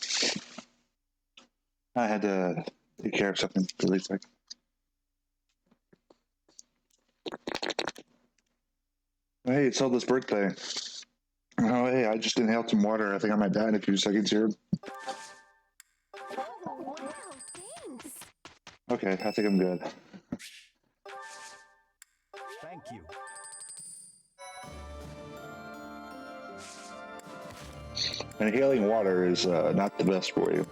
I had to take care of something really quick. Hey, it's Hilda's birthday. Oh, hey, I just inhaled some water. I think I might die in a few seconds here. Oh, wow, thanks. Okay, I think I'm good. Thank you. Inhaling water is not the best for you.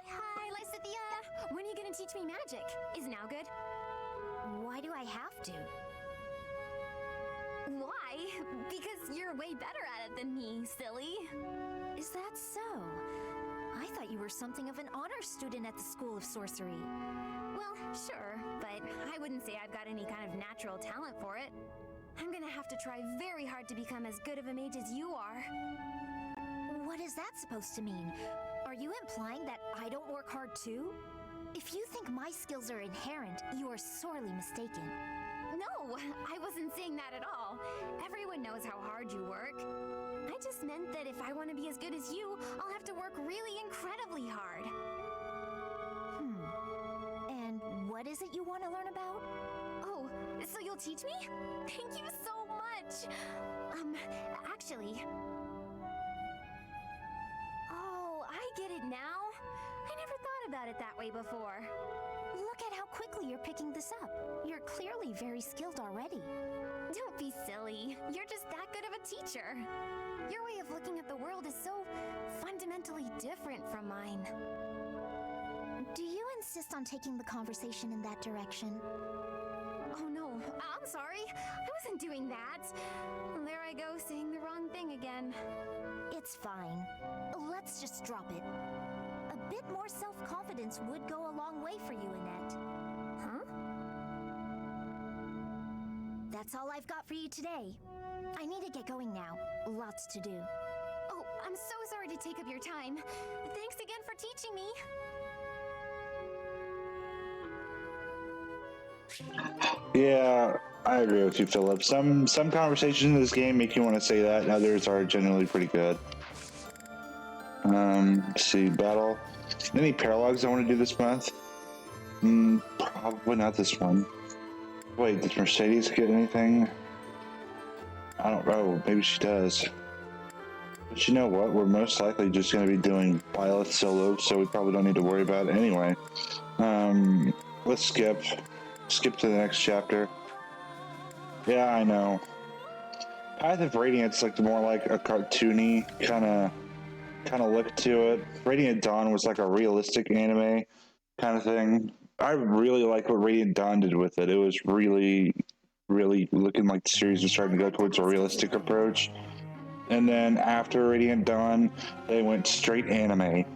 Hi, Lysithia. When are you gonna teach me magic? Is now good? Why do I have to? Why? Because you're way better at it than me, silly. Is that so? I thought you were something of an honor student at the School of Sorcery. Well, sure, but I wouldn't say I've got any kind of natural talent for it. I'm gonna have to try very hard to become as good of a mage as you are. What is that supposed to mean? Are you implying that I don't work hard too? If you think my skills are inherent, you are sorely mistaken. No, I wasn't saying that at all. Everyone knows how hard you work. I just meant that if I want to be as good as you, I'll have to work really incredibly hard. And what is it you want to learn about? Oh, so you'll teach me? Thank you so much. Actually... Oh, I get it now. I never thought about it that way before. Look at how quickly you're picking this up. You're clearly very skilled already. Don't be silly. You're just that good of a teacher. Your way of looking at the world is so fundamentally different from mine. Do you insist on taking the conversation in that direction? Oh no, I'm sorry. I wasn't doing that. There I go, saying the wrong thing again. It's fine. Let's just drop it. A bit more self-confidence would go a long way for you, Annette. Huh? That's all I've got for you today. I need to get going now. Lots to do. Oh, I'm so sorry to take up your time. Thanks again for teaching me. Yeah, I agree with you, Philip. Some conversations in this game make you want to say that, and others are generally pretty good. Let's see, battle. Any paralogs I want to do this month? Probably not this one. Wait, did Mercedes get anything? I don't know. Maybe she does. But you know what? We're most likely just going to be doing Byleth solo, so we probably don't need to worry about it anyway. Let's skip to the next chapter. Yeah, I know. Path of Radiant's like more like a cartoony kind of look to it. Radiant Dawn was like a realistic anime kind of thing. I really like what Radiant Dawn did with it. It was really looking like the series was starting to go towards a realistic approach. And then after Radiant Dawn, they went straight anime.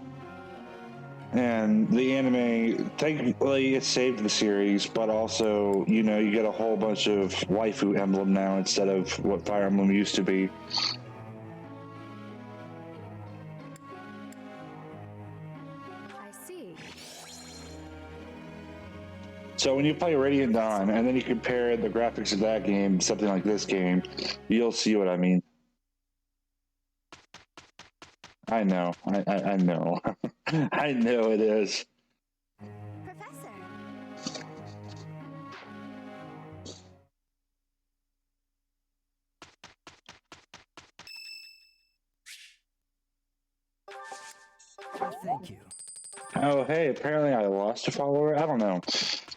And the anime, technically, it saved the series, but also, you know, you get a whole bunch of waifu Emblem now instead of what Fire Emblem used to be. I see. So when you play Radiant Dawn, and then you compare the graphics of that game to something like this game, you'll see what I mean. I know. I know. I know it is. Professor. Thank you. Oh, hey, apparently I lost a follower. I don't know.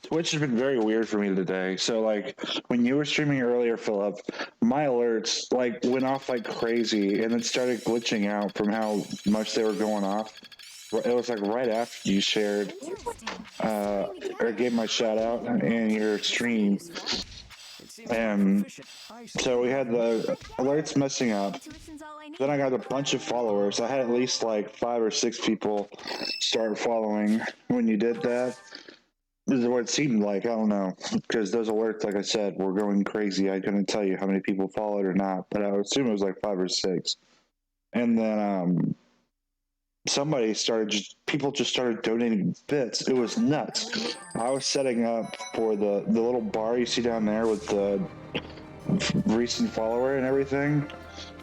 Twitch has been very weird for me today. So, like, when you were streaming earlier, Philip, my alerts, like, went off like crazy and then started glitching out from how much they were going off. It was, like, right after you shared, or gave my shout out in your stream. And so we had the alerts messing up. Then I got a bunch of followers. I had at least like 5 or 6 people start following when you did that. This is what it seemed like. I don't know. Because those alerts, like I said, were going crazy. I couldn't tell you how many people followed or not, but I would assume it was like 5 or 6. And then people just started donating bits. It was nuts. I was setting up for the little bar you see down there with the recent follower and everything.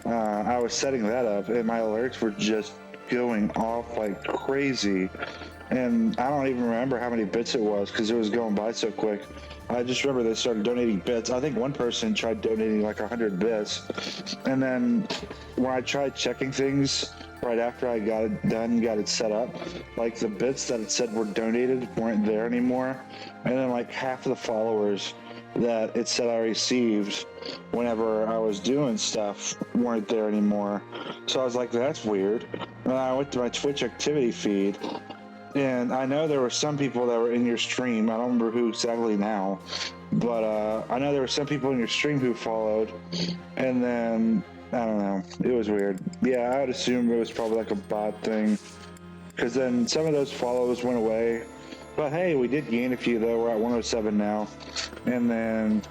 I was setting that up, and my alerts were just going off like crazy. And I don't even remember how many bits it was because it was going by so quick. I just remember they started donating bits. I think one person tried donating like 100 bits. And then when I tried checking things right after I got it done, got it set up, like the bits that it said were donated weren't there anymore. And then like half of the followers that it said I received whenever I was doing stuff weren't there anymore. So I was like, that's weird. And I went to my Twitch activity feed, and I know there were some people that were in your stream. I don't remember who exactly now, but I know there were some people in your stream who followed, and then I don't know. It was weird. Yeah, I would assume it was probably like a bot thing, because then some of those follows went away. But hey, we did gain a few though. We're at 107 now, and then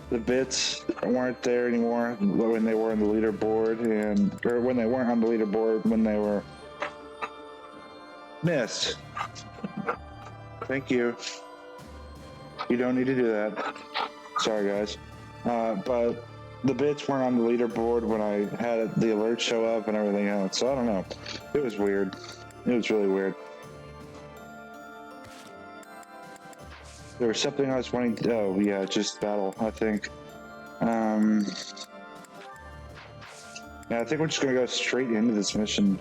the bits weren't there anymore when they were on the leaderboard, or when they weren't on the leaderboard when they were missed. Thank you. You don't need to do that. Sorry, guys. But the bits weren't on the leaderboard when I had the alert show up and everything else. So I don't know. It was weird. It was really weird. There was something I was wanting to... Oh, yeah, just battle, I think. Yeah, I think we're just going to go straight into this mission.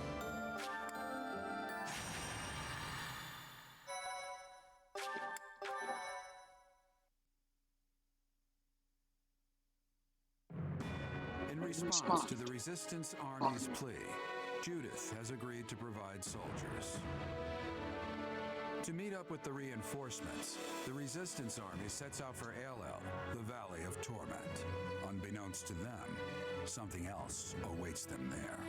In response to the Resistance Army's plea, Judith has agreed to provide soldiers. To meet up with the reinforcements, the Resistance Army sets out for Aelel, the Valley of Torment. Unbeknownst to them, something else awaits them there.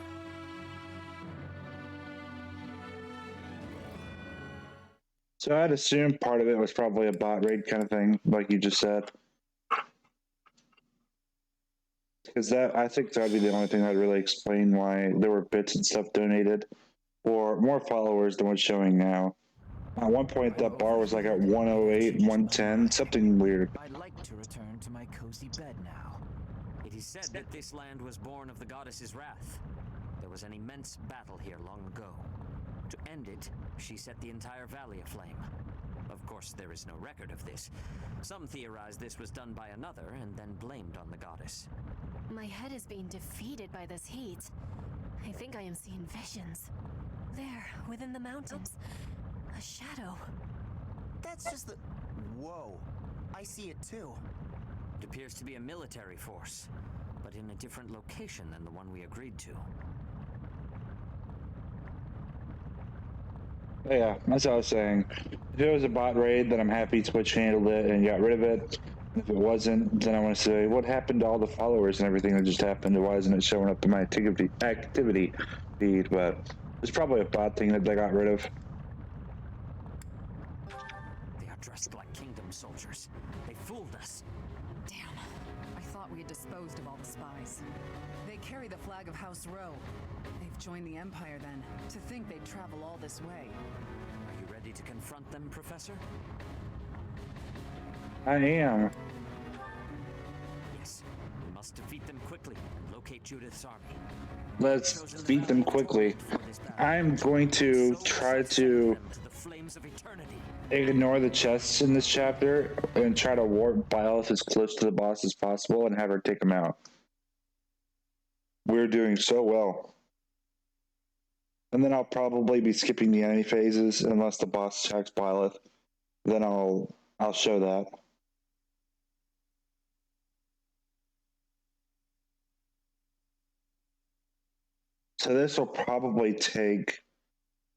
So I'd assume part of it was probably a bot raid kind of thing, like you just said. Because I think that'd be the only thing that'd really explain why there were bits and stuff donated, or more followers than what's showing now. At one point, that bar was like at 108, 110, something weird. I'd like to return to my cozy bed now. It is said that this land was born of the goddess's wrath. There was an immense battle here long ago. To end it, she set the entire valley aflame. Of course, there is no record of this. Some theorize this was done by another and then blamed on the goddess. My head is being defeated by this heat. I think I am seeing visions. There, within the mountains, a shadow. That's just the... Whoa. I see it too. It appears to be a military force, but in a different location than the one we agreed to. Yeah, that's what I was saying. If it was a bot raid, then I'm happy Twitch handled it and got rid of it. If it wasn't, then I want to say, what happened to all the followers and everything that just happened? Why isn't it showing up in my activity feed? But it's probably a bot thing that they got rid of. They are dressed like kingdom soldiers. They fooled us. Damn. I thought we had disposed of all the spies. They carry the flag of House Rowe. They've joined the Empire then. To think they'd travel all this way. Are you ready to confront them, Professor? I am. Yes. We must defeat them quickly and locate Judith's army. Let's beat them quickly. I'm going to try to ignore the chests in this chapter and try to warp Byleth as close to the boss as possible and have her take him out. We're doing so well. And then I'll probably be skipping the enemy phases unless the boss attacks Byleth. Then I'll show that. So this will probably take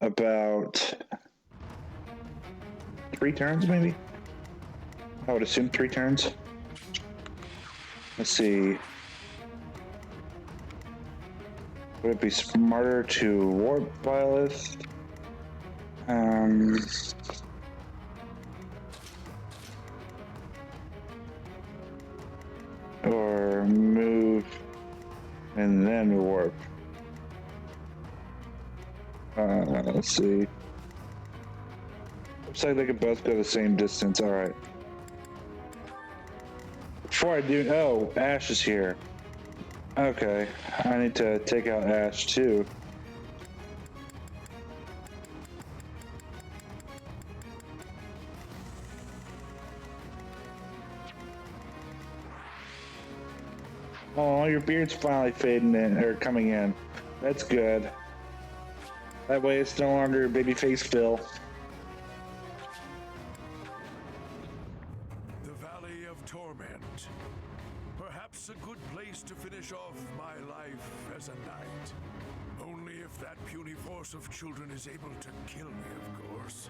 about 3 turns, maybe? I would assume 3 turns. Let's see. Would it be smarter to warp Byleth? Or move and then warp? Let's see. Looks like they could both go the same distance. All right. Before I do, oh, Ash is here. Okay, I need to take out Ash too. Oh, your beard's finally fading in, or coming in. That's good. That way it's no longer babyface Phil. The Valley of Torment. Perhaps a good place to finish off my life as a knight. Only if that puny force of children is able to kill me, of course.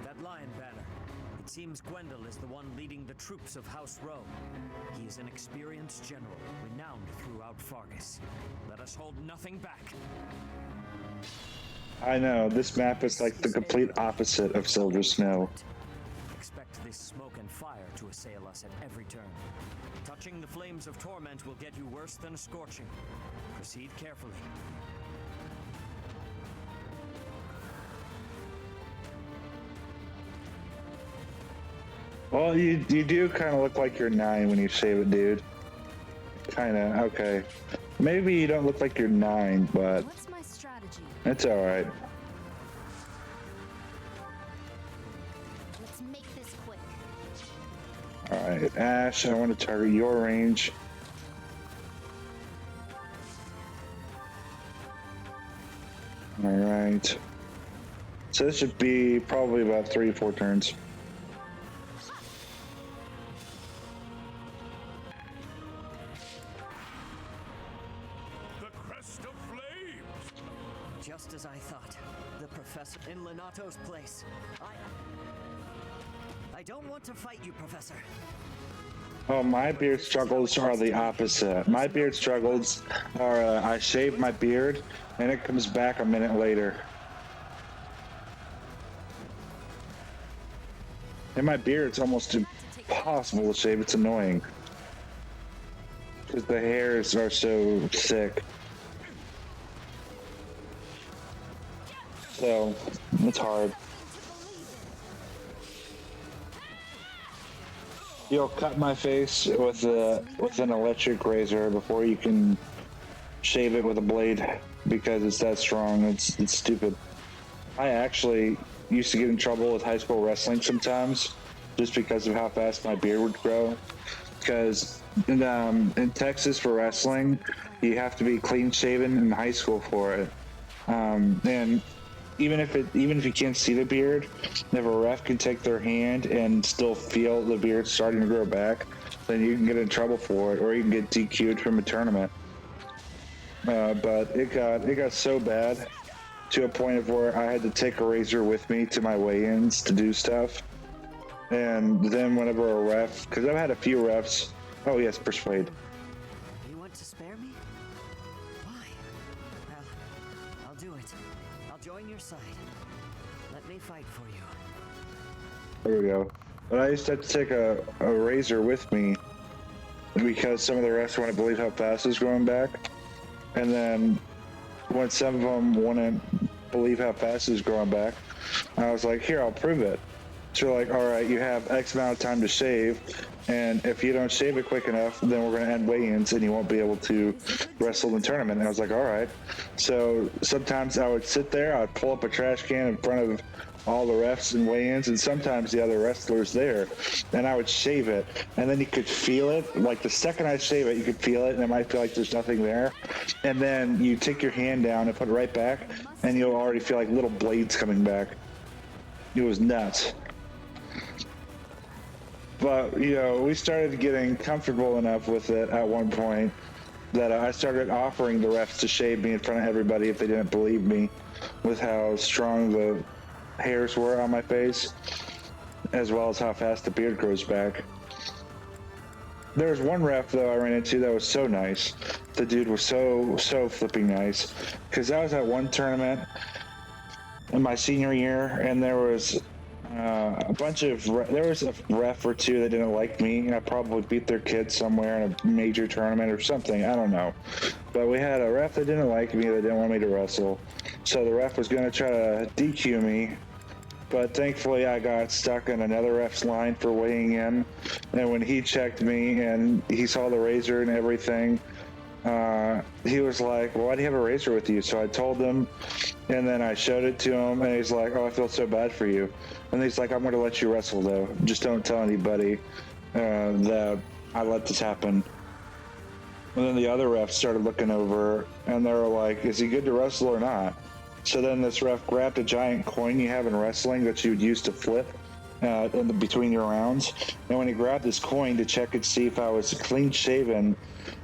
That lion banner. It seems Gwendol is the one leading the troops of House Rowe. He is an experienced general, renowned throughout Fargus. Let us hold nothing back. I know, this map is like the complete opposite of Silver Snow. Expect this smoke and fire to assail us at every turn. Touching the flames of torment will get you worse than a scorching. Proceed carefully. Well, you do kind of look like you're 9 when you shave it, dude. Kind of, okay. Maybe you don't look like you're 9, but What's my strategy? it's alright. Let's make this quick. Alright, Ash, I want to target your range. Alright. So this should be probably about 3 or 4 turns. Just as I thought. The professor in Lenato's place. I don't want to fight you, Professor. Oh, my beard struggles are the opposite. My beard struggles are I shave my beard and it comes back a minute later. And my beard, it's almost impossible to shave. It's annoying. Because the hairs are so thick. So, it's hard. You'll cut my face with an electric razor before you can shave it with a blade because it's that strong. It's stupid. I actually used to get in trouble with high school wrestling sometimes just because of how fast my beard would grow. Because in Texas for wrestling, you have to be clean shaven in high school for it. And even if you can't see the beard, if a ref can take their hand and still feel the beard starting to grow back, then you can get in trouble for it, or you can get DQ'd from a tournament. But it got so bad to a point of where I had to take a razor with me to my weigh-ins to do stuff. And then whenever a ref, because I've had a few refs. Oh yes, persuade. You want to spare me? Why? Well, I'll do it. I'll join your side. Let me fight for you. There we go. But I used to have to take a razor with me because some of the refs wouldn't believe how fast it's growing back. And then when some of them wouldn't believe how fast it's growing back, I was like, here, I'll prove it. So like, all right, you have X amount of time to shave, and if you don't shave it quick enough, then we're going to end weigh-ins and you won't be able to wrestle in the tournament. And I was like, all right. So sometimes I would sit there, I'd pull up a trash can in front of all the refs and weigh-ins, and sometimes the other wrestlers there, and I would shave it, and then you could feel it. Like the second I shave it, you could feel it, and it might feel like there's nothing there. And then you take your hand down and put it right back, and you'll already feel like little blades coming back. It was nuts. But, you know, we started getting comfortable enough with it at one point that I started offering the refs to shave me in front of everybody if they didn't believe me with how strong the hairs were on my face, as well as how fast the beard grows back. There was one ref, though, I ran into that was so nice. The dude was so flipping nice. Because I was at one tournament in my senior year, and there was there was a ref or two that didn't like me. I probably beat their kid somewhere in a major tournament or something. I don't know. But we had a ref that didn't like me, that didn't want me to wrestle. So the ref was going to try to DQ me, but thankfully I got stuck in another ref's line for weighing in. And when he checked me and he saw the razor and everything, he was like, well, why do you have a razor with you? So I told him, and then I showed it to him, and he's like, oh, I feel so bad for you. And he's like, I'm going to let you wrestle, though. Just don't tell anybody that I let this happen. And then the other refs started looking over, and they were like, is he good to wrestle or not? So then this ref grabbed a giant coin you have in wrestling that you would use to flip between your rounds. And when he grabbed this coin to check and see if I was clean shaven,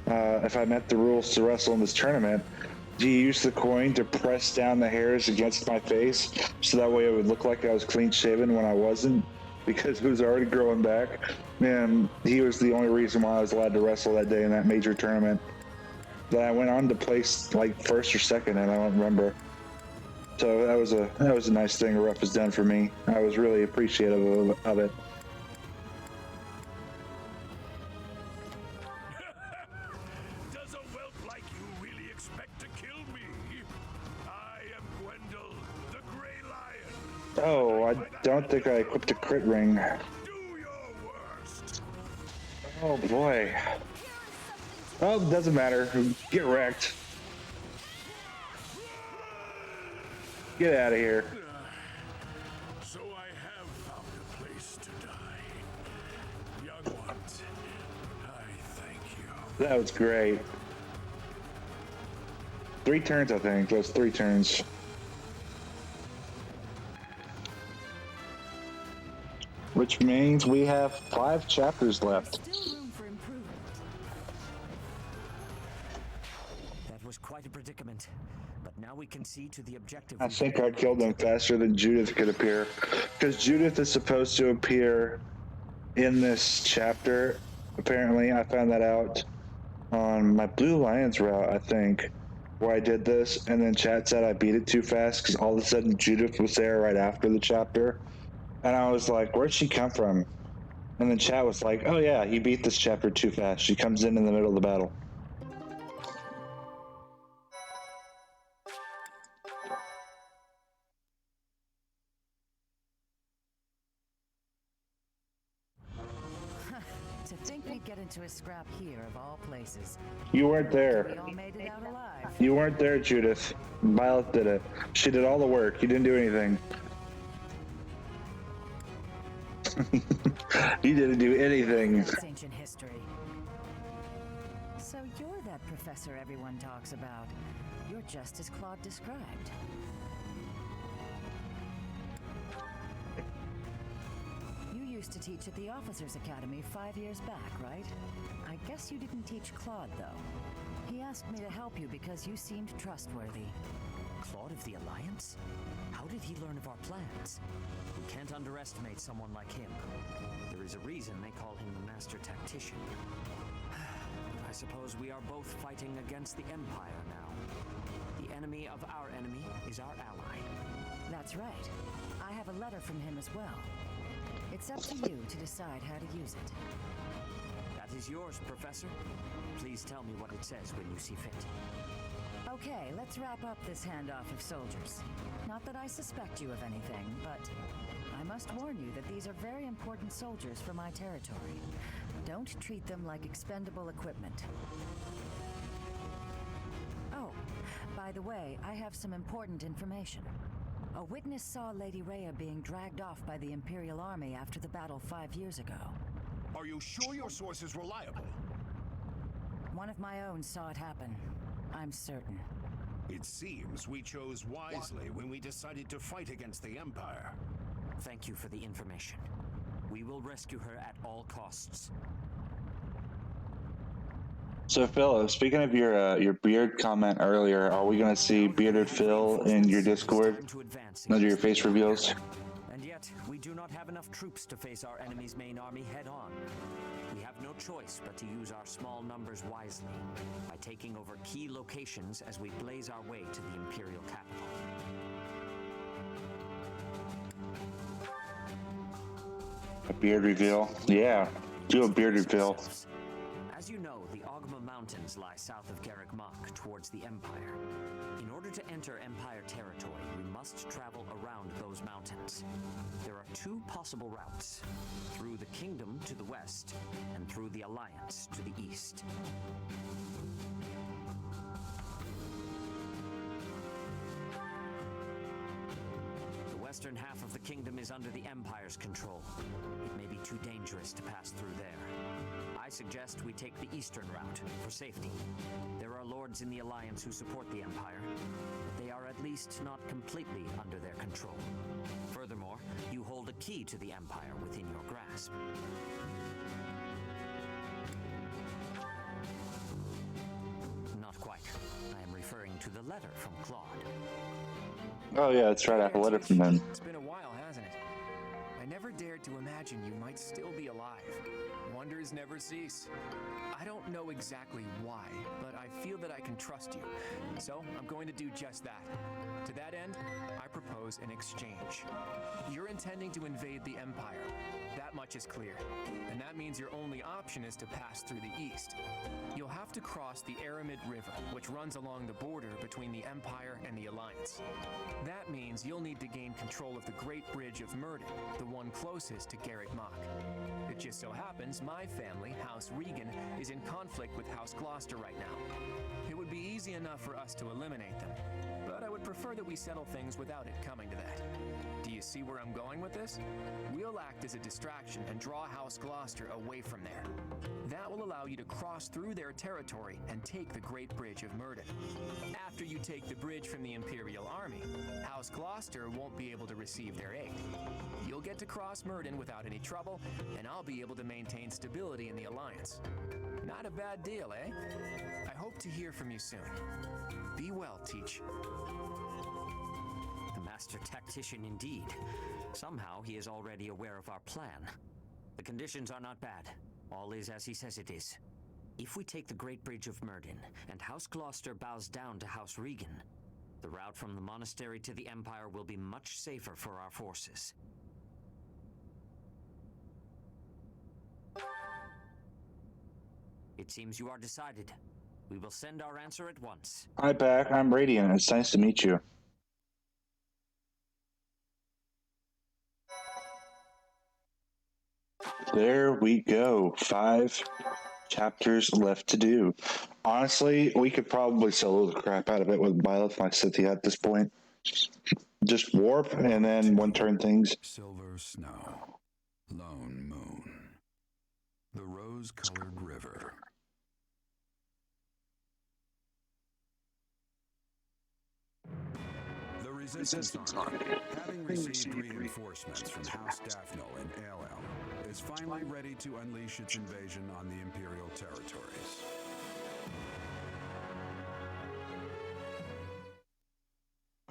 if I met the rules to wrestle in this tournament, he used the coin to press down the hairs against my face, so that way it would look like I was clean shaven when I wasn't, because it was already growing back. And he was the only reason why I was allowed to wrestle that day in that major tournament. That I went on to place like first or second, and I don't remember. So that was a nice thing a ref has done for me. I was really appreciative of it. Does a whelp like you really expect to kill me? I am Gwendol, the Grey Lion. Oh, I don't think I equipped a crit ring. Do your worst. Oh boy. Oh, doesn't matter. Get wrecked. Get out of here. So I have found a place to die. Young ones, I thank you. That was great. 3 turns, I think. Those 3 turns. Which means we have 5 chapters left. Still room for improvement. That was quite a predicament. But now we can see to the objective. I think I killed him faster than Judith could appear. Because Judith is supposed to appear in this chapter. Apparently, I found that out on my Blue Lions route, I think, where I did this. And then chat said I beat it too fast because all of a sudden Judith was there right after the chapter. And I was like, where'd she come from? And then chat was like, oh yeah, you beat this chapter too fast. She comes in the middle of the battle. To think we'd get into a scrap here of all places. You weren't We there. all made it out alive. You weren't there, Judith. Violet did it. She did all the work. You didn't do anything. You didn't do anything. It's ancient history. So you're that professor everyone talks about. You're just as Claude described. You used to teach at the Officers Academy 5 years back, right? I guess you didn't teach Claude, though. He asked me to help you because you seemed trustworthy. Claude of the Alliance? How did he learn of our plans? We can't underestimate someone like him. There is a reason they call him the Master Tactician. I suppose we are both fighting against the Empire now. The enemy of our enemy is our ally. That's right. I have a letter from him as well. It's up to you to decide how to use it. That is yours, Professor. Please tell me what it says when you see fit. Okay, let's wrap up this handoff of soldiers. Not that I suspect you of anything, but I must warn you that these are very important soldiers for my territory. Don't treat them like expendable equipment. Oh, by the way, I have some important information. A witness saw Lady Rhea being dragged off by the Imperial Army after the battle 5 years ago. Are you sure your source is reliable? One of my own saw it happen. I'm certain. It seems we chose wisely when we decided to fight against the Empire. Thank you for the information. We will rescue her at all costs. So Phil, speaking of your beard comment earlier, are we gonna see bearded Phil in your Discord under your face reveals? And yet, we do not have enough troops to face our enemy's main army head-on. We have no choice but to use our small numbers wisely, by taking over key locations as we blaze our way to the Imperial capital. A beard reveal? Yeah, do a beard reveal. As you know, the Ogma Mountains lie lie south of Garrick Mach towards the Empire. In order to enter Empire territory, we must travel around those mountains. There are two possible routes: through the Kingdom to the west, and through the Alliance to the east. The western half of the kingdom is under the Empire's control. It may be too dangerous to pass through there. I suggest we take the eastern route for safety. There are lords in the Alliance who support the Empire, but they are at least not completely under their control. Furthermore, you hold a key to the Empire within your grasp. Not quite. I am referring to the letter from Claude. Oh yeah, that's right. I have a letter from them. It's been a while, hasn't it? I never dared to imagine you might still be alive. Wonders never cease. I don't know exactly why, but I feel that I can trust you. So I'm going to do just that. To that end, I propose an exchange. You're intending to invade the Empire. That much is clear. And that means your only option is to pass through the east. You'll have to cross the Aramid River, which runs along the border between the Empire and the Alliance. That means you'll need to gain control of the Great Bridge of Murden, the one closest to Garrick Mach. It just so happens my family, House Regan, is in conflict with House Gloucester right now. It would be easy enough for us to eliminate them, but I would prefer that we settle things without it coming to that. Do you see where I'm going with this? We'll act as a distraction and draw House Gloucester away from there. That will allow you to cross through their territory and take the Great Bridge of Murden. After you take the bridge from the Imperial Army, House Gloucester won't be able to receive their aid. You'll get to cross Murden without any trouble, and I'll be able to maintain stability in the Alliance. Not a bad deal, eh? I hope to hear from you soon. Be well, Teach. The master tactician indeed. Somehow he is already aware of our plan. The conditions are not bad. All is as he says it is. If we take the Great Bridge of Murden, and House Gloucester bows down to House Regan, the route from the monastery to the Empire will be much safer for our forces. It seems you are decided. We will send our answer at once. Hi, back. I'm Radiant. It's nice to meet you. There we go. 5 chapters left to do. Honestly, we could probably solo the crap out of it with Byleth City at this point. Just warp and then one-turn things. Silver snow, lone moon, the rose-colored river. The Resistance Army, having received reinforcements from House Daphnel in Aelel, is finally ready to unleash its invasion on the Imperial territories.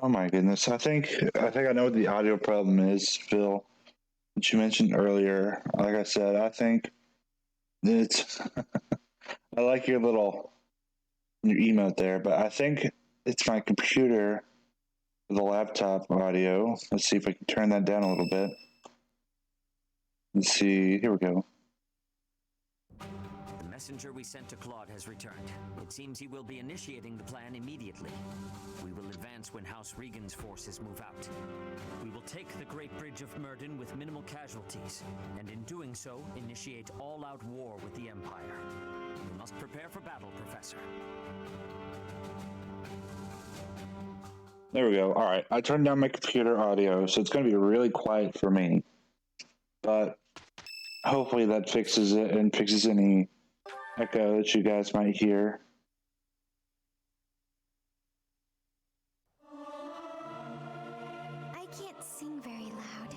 Oh my goodness. I think I know what the audio problem is, Phil. That you mentioned earlier. Like I said, I think it's I like your emote there, but I think it's my computer, the laptop audio. Let's see if I can turn that down a little bit. Let's see. Here we go. The messenger we sent to Claude has returned. It seems he will be initiating the plan immediately. We will advance when House Regan's forces move out. We will take the Great Bridge of Murden with minimal casualties, and in doing so, initiate all-out war with the Empire. We must prepare for battle, Professor. There we go. All right. I turned down my computer audio, so it's going to be really quiet for me. But hopefully that fixes it and fixes any echo that you guys might hear. I can't sing very loud.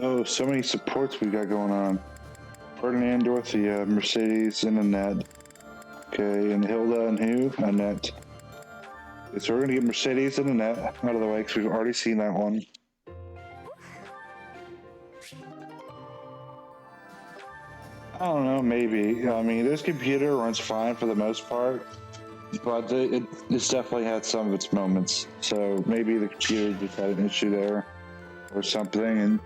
Oh, so many supports we got going on. Ferdinand, Dorothea, Mercedes, and Annette. Okay, and Hilda and who? Annette. Okay, so we're going to get Mercedes and Annette out of the way because we've already seen that one. I don't know, maybe. I mean, this computer runs fine for the most part, but it's definitely had some of its moments. So maybe the computer just had an issue there or something. And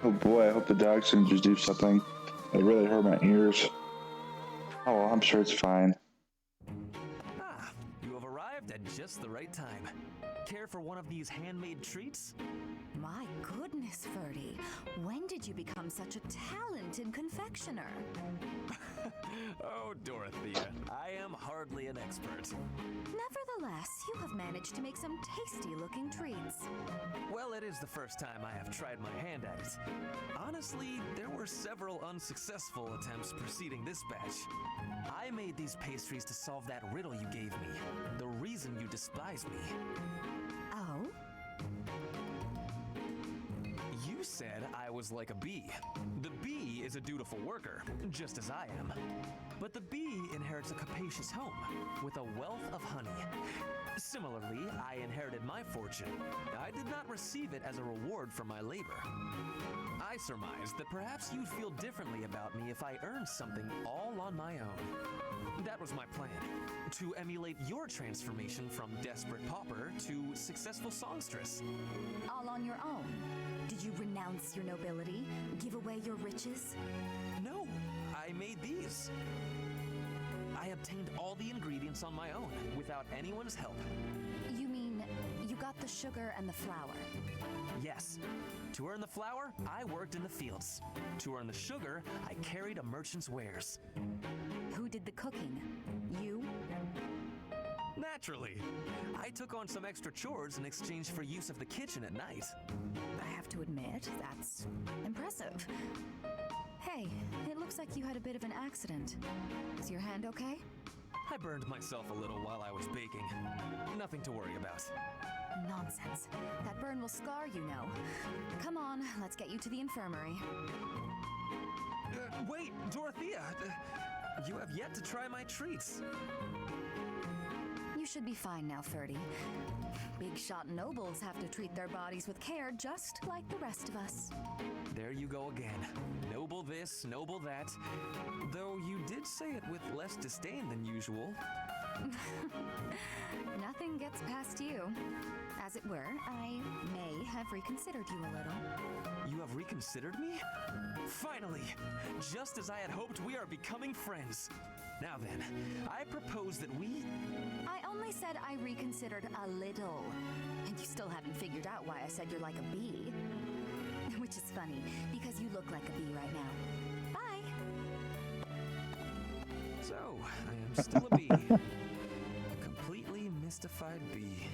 oh boy, I hope the dogs can just do something. It really hurt my ears. Oh, well, I'm sure it's fine. Ah, you have arrived at just the right time. Care for one of these handmade treats? My goodness, Ferdy. When did you become such a talented confectioner? Oh, Dorothea, I am hardly an expert. Nevertheless, you have managed to make some tasty-looking treats. Well, it is the first time I have tried my hand at it. Honestly, there were several unsuccessful attempts preceding this batch. I made these pastries to solve that riddle you gave me. The reason you despise me. Oh? You said I was like a bee. The bee is a dutiful worker, just as I am. But the bee inherits a capacious home with a wealth of honey. Similarly, I inherited my fortune. I did not receive it as a reward for my labor. I surmised that perhaps you'd feel differently about me if I earned something all on my own. That was my plan, to emulate your transformation from desperate pauper to successful songstress. All on your own? Did you renounce your nobility? Give away your riches? No, I made these. I obtained all the ingredients on my own, without anyone's help. You mean you got the sugar and the flour? Yes. To earn the flour, I worked in the fields. To earn the sugar, I carried a merchant's wares. Who did the cooking? You? Naturally. I took on some extra chores in exchange for use of the kitchen at night. I have to admit, that's impressive. Hey, it looks like you had a bit of an accident. Is your hand okay? I burned myself a little while I was baking. Nothing to worry about. Nonsense. That burn will scar you, know. Come on, let's get you to the infirmary. Wait, Dorothea! You have yet to try my treats. You should be fine now, Ferdy. Big shot nobles have to treat their bodies with care just like the rest of us. There you go again. Noble this, noble that. Though you did say it with less disdain than usual. Nothing gets past you. As it were, I may have reconsidered you a little. You have reconsidered me? Finally! Just as I had hoped, we are becoming friends. Now then, I propose that we... I only said I reconsidered a little. And you still haven't figured out why I said you're like a bee. Which is funny, because you look like a bee right now. Bye! So, I am still a bee. A completely mystified bee.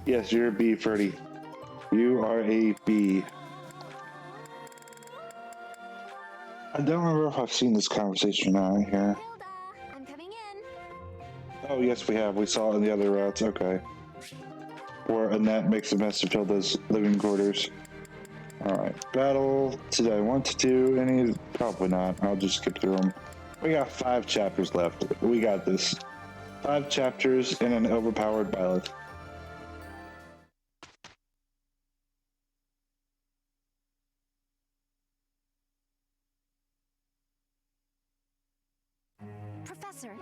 Yes, you're a bee, Ferdy. You are a bee. I don't remember if I've seen this conversation out here. Hilda, I'm coming in. Oh, yes, we have. We saw it in the other routes. Okay. Where Annette makes a mess of Hilda's living quarters. Alright. Battle. Did I want to do any? Probably not. I'll just skip through them. We got 5 chapters left. We got this. 5 chapters in an overpowered ballad. Professor.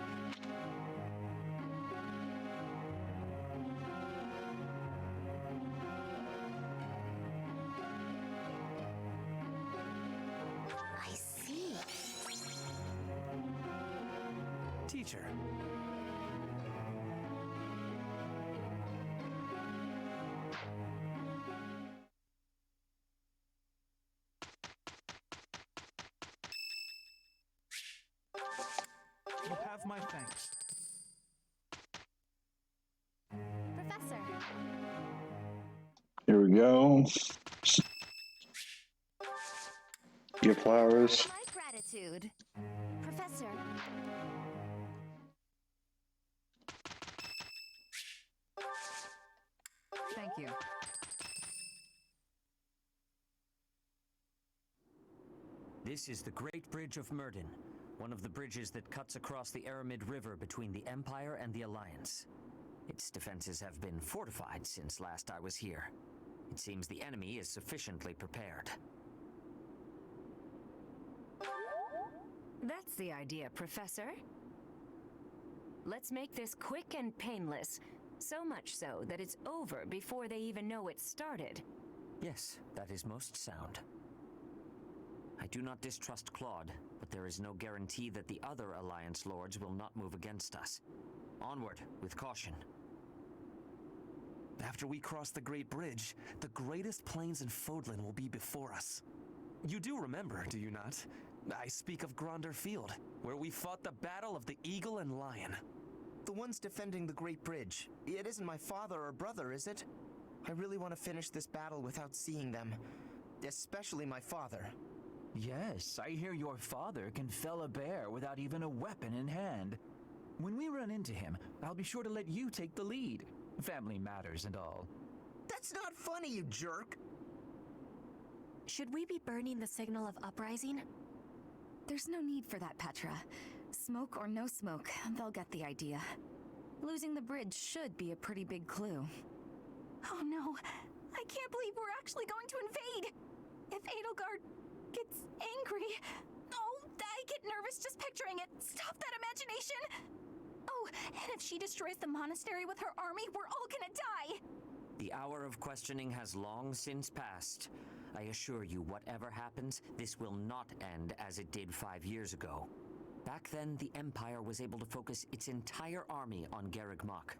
I see. Teacher. You have my thanks. Professor. Here we go. Get flowers. My gratitude. Professor. Thank you. This is the Great Bridge of Myrden, one of the bridges that cuts across the Aramid River between the Empire and the Alliance. Its defenses have been fortified since last I was here. It seems the enemy is sufficiently prepared. That's the idea, Professor. Let's make this quick and painless. So much so that it's over before they even know it started. Yes, that is most sound. I do not distrust Claude, but there is no guarantee that the other Alliance Lords will not move against us. Onward, with caution. After we cross the Great Bridge, the greatest plains in Fodlan will be before us. You do remember, do you not? I speak of Gronder Field, where we fought the Battle of the Eagle and Lion. The ones defending the Great Bridge. It isn't my father or brother, is it? I really want to finish this battle without seeing them. Especially my father. Yes, I hear your father can fell a bear without even a weapon in hand. When we run into him, I'll be sure to let you take the lead. Family matters and all. That's not funny, you jerk! Should we be burning the signal of uprising? There's no need for that, Petra. Smoke or no smoke, they'll get the idea. Losing the bridge should be a pretty big clue. Oh no, I can't believe we're actually going to invade! If Edelgard gets angry... Oh, I get nervous just picturing it. Stop that imagination! Oh, and if she destroys the monastery with her army, we're all gonna die! The hour of questioning has long since passed. I assure you, whatever happens, this will not end as it did 5 years ago. Back then, the Empire was able to focus its entire army on Garreg Mach.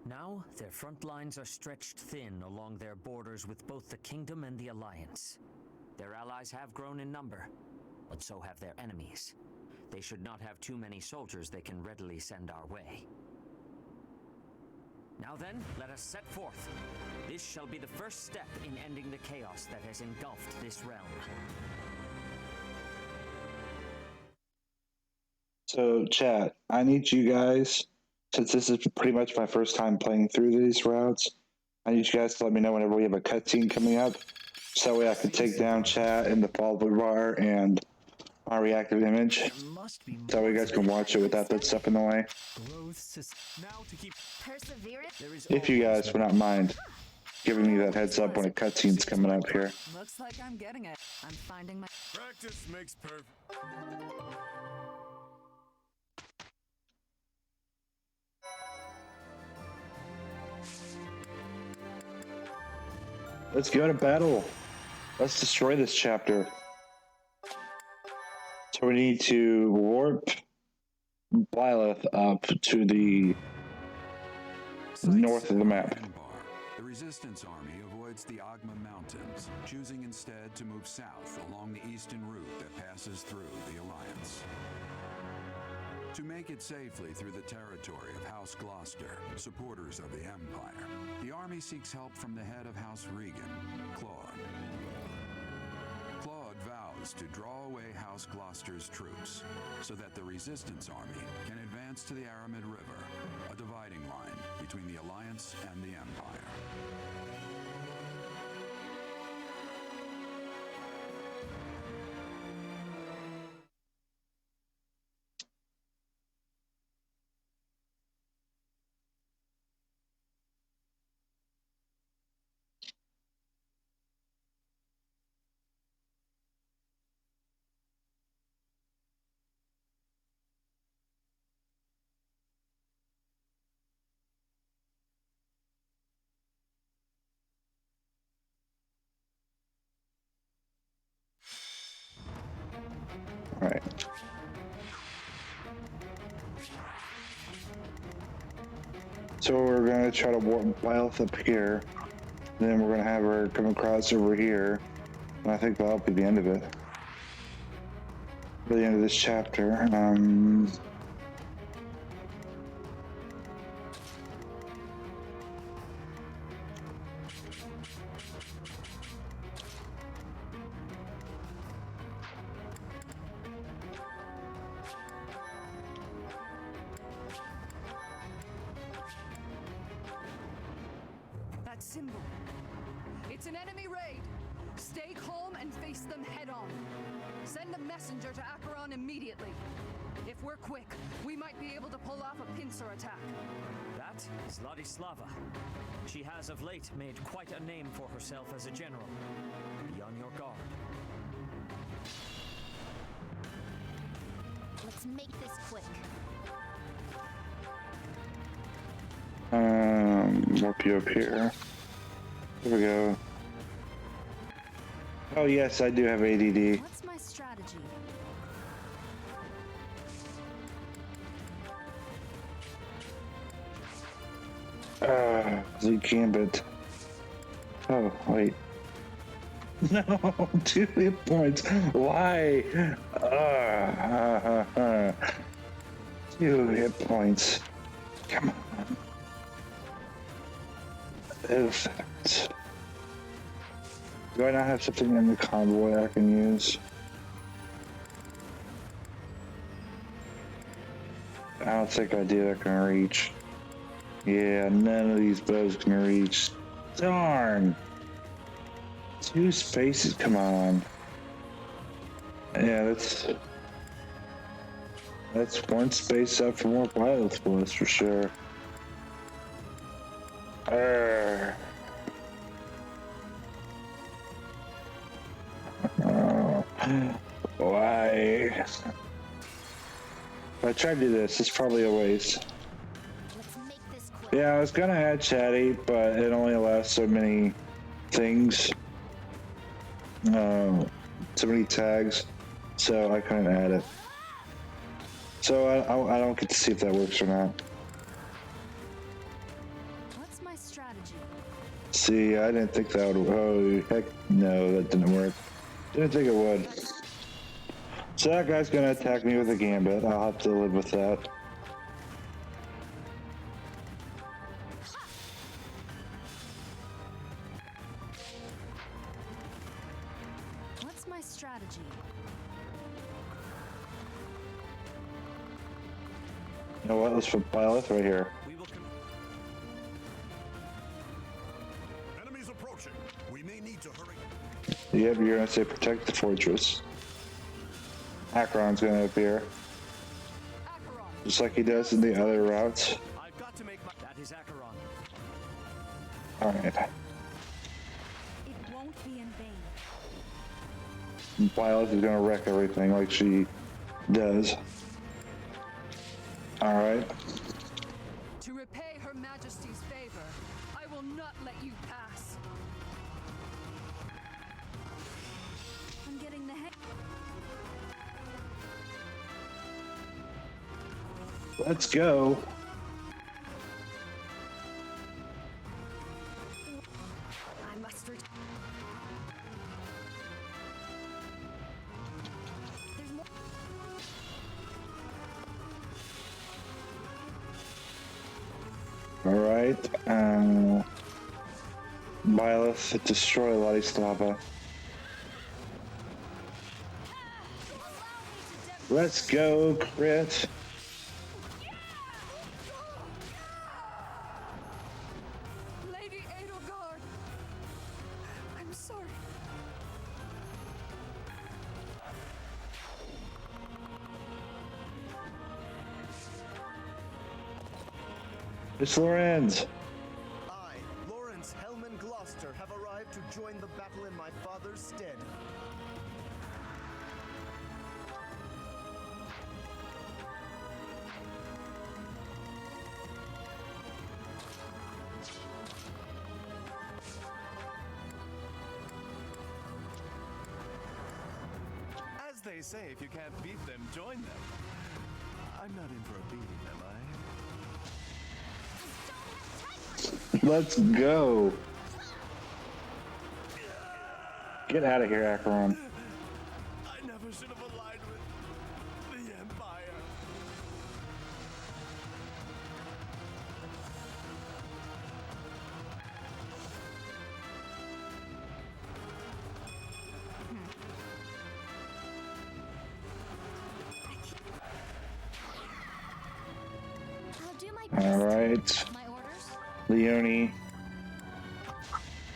Now, their front lines are stretched thin along their borders with both the Kingdom and the Alliance. Their allies have grown in number, but so have their enemies. They should not have too many soldiers they can readily send our way. Now then, let us set forth. This shall be the first step in ending the chaos that has engulfed this realm. So, chat, I need you guys, since this is pretty much my first time playing through these routes, I need you guys to let me know whenever we have a cutscene coming up, so that way I can take down chat in the follow bar and our reactive image, so you guys can watch it without that stuff in the way. If you guys would not mind giving me that heads up when a cutscene's coming up here. Looks like I'm getting it. I'm finding my... Practice makes perfect. Let's go to battle. Let's destroy this chapter. So we need to warp Byleth up to the north of the map. The Resistance Army avoids the Ogma Mountains, choosing instead to move south along the eastern route that passes through the Alliance. To make it safely through the territory of House Gloucester, supporters of the Empire, the army seeks help from the head of House Regan, Claude. Claude vows to draw away House Gloucester's troops so that the Resistance Army can advance to the Aramid River, a dividing line between the Alliance and the Empire. All right. So we're gonna try to warp Byleth up here. Then we're gonna have her come across over here. And I think that'll be the end of it. By the end of this chapter. That symbol. It's an enemy raid. Stay calm and face them head on. Send a messenger to Acheron immediately. If we're quick, we might be able to pull off a pincer attack. That is Ladislava. She has of late made quite a name for herself as a general. Be on your guard. Let's make this quick. Warp you up here. Here we go. Oh yes, I do have ADD. What's my strategy? The gambit. Oh, wait. No, 2 hit points. Why? 2 hit points. Come on. Effect. Do I not have something in the convoy I can use? I don't think I do. I can reach. Yeah, none of these bows can reach. Darn! 2 spaces, come on. Yeah, that's 1 space up for more pilots for us for sure. Why? If I try to do this, it's probably a waste. Yeah, I was gonna add chatty, but it only allows so many things. So many tags, so I couldn't add it. So I don't get to see if that works or not. What's my strategy? See, I didn't think that would. Oh heck, no, that didn't work. Didn't think it would. So that guy's gonna attack me with a gambit. I'll have to live with that. What's my strategy? You know what? Let's put Byleth right here. Enemies approaching. We may need to hurry. Yep, you're gonna say protect the fortress. Acheron's gonna appear. Just like he does in the other routes. I've got to make my... That is Acheron. Alright. It won't be in vain. Byleth is gonna wreck everything like she does. Alright. To repay Her Majesty's favor, I will not let you pass. I'm getting the hang. Let's go. I must reach. There's more. Alright. Byleth, destroy Ladislava. Let's go, crit. Lady Edelgard! I'm sorry. It's Lorenz. I, Lawrence Hellman Gloucester, have arrived to join the battle in my father's stead. As they say, if you can't beat them, join them. I'm not in for a beating, am I? Let's go. Get out of here, Acheron. I never should have aligned with the Empire. I'll do my best. Alright. My orders? Leone.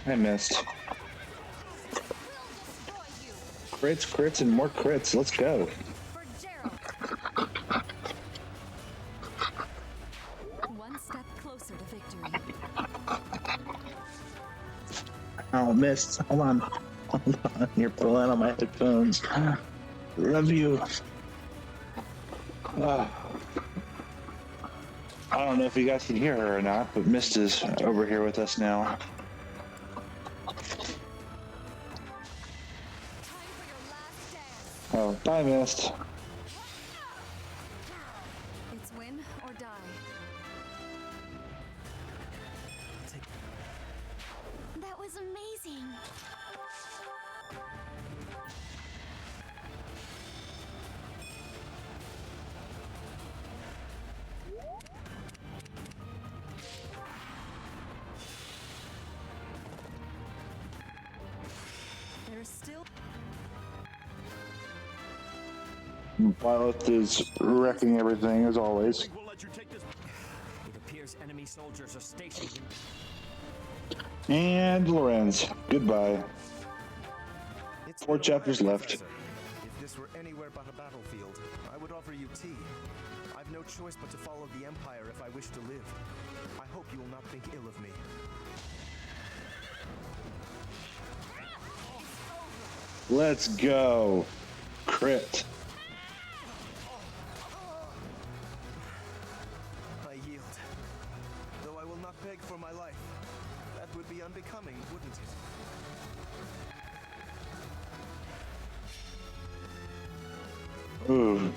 I missed. Crits, crits, and more crits. Let's go. For Gerald. Oh, missed. Hold on. Hold on. You're pulling on my headphones. Love you. I don't know if you guys can hear her or not, but Mist is over here with us now. Oh, bye, Mist. It's win or die. That was amazing. There's still. Violet is wrecking everything as always. It appears enemy soldiers are stationed in... And Lorenz, goodbye. It's 4 been a chapters while, left. Professor. If this were anywhere but a battlefield, I would offer you tea. I've no choice but to follow the Empire if I wish to live. I hope you will not think ill of me. Let's go. Crit. I yield. Though I will not beg for my life. That would be unbecoming, wouldn't it? Ooh.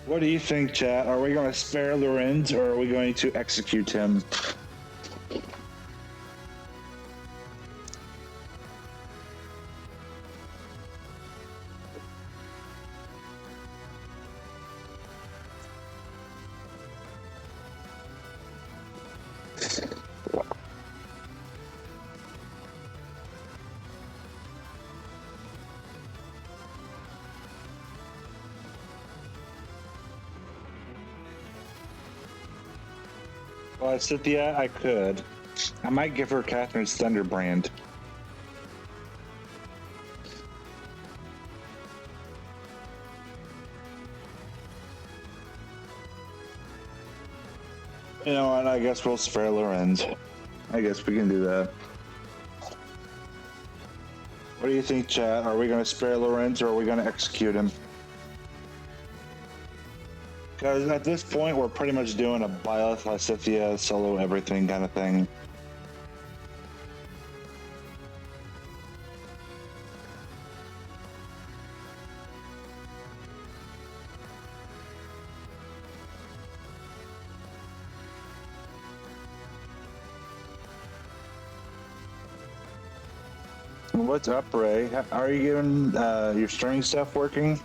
What do you think, chat? Are we going to spare Lorenz or are we going to execute him? Well, Cynthia, I could. I might give her Catherine's Thunderbrand. You know what? I guess we'll spare Lorenz. I guess we can do that. What do you think, chat? Are we going to spare Lorenz or are we going to execute him? Because at this point, we're pretty much doing a Byleth, Lysithea, solo everything kind of thing. What's up, Ray? How are you getting your string stuff working?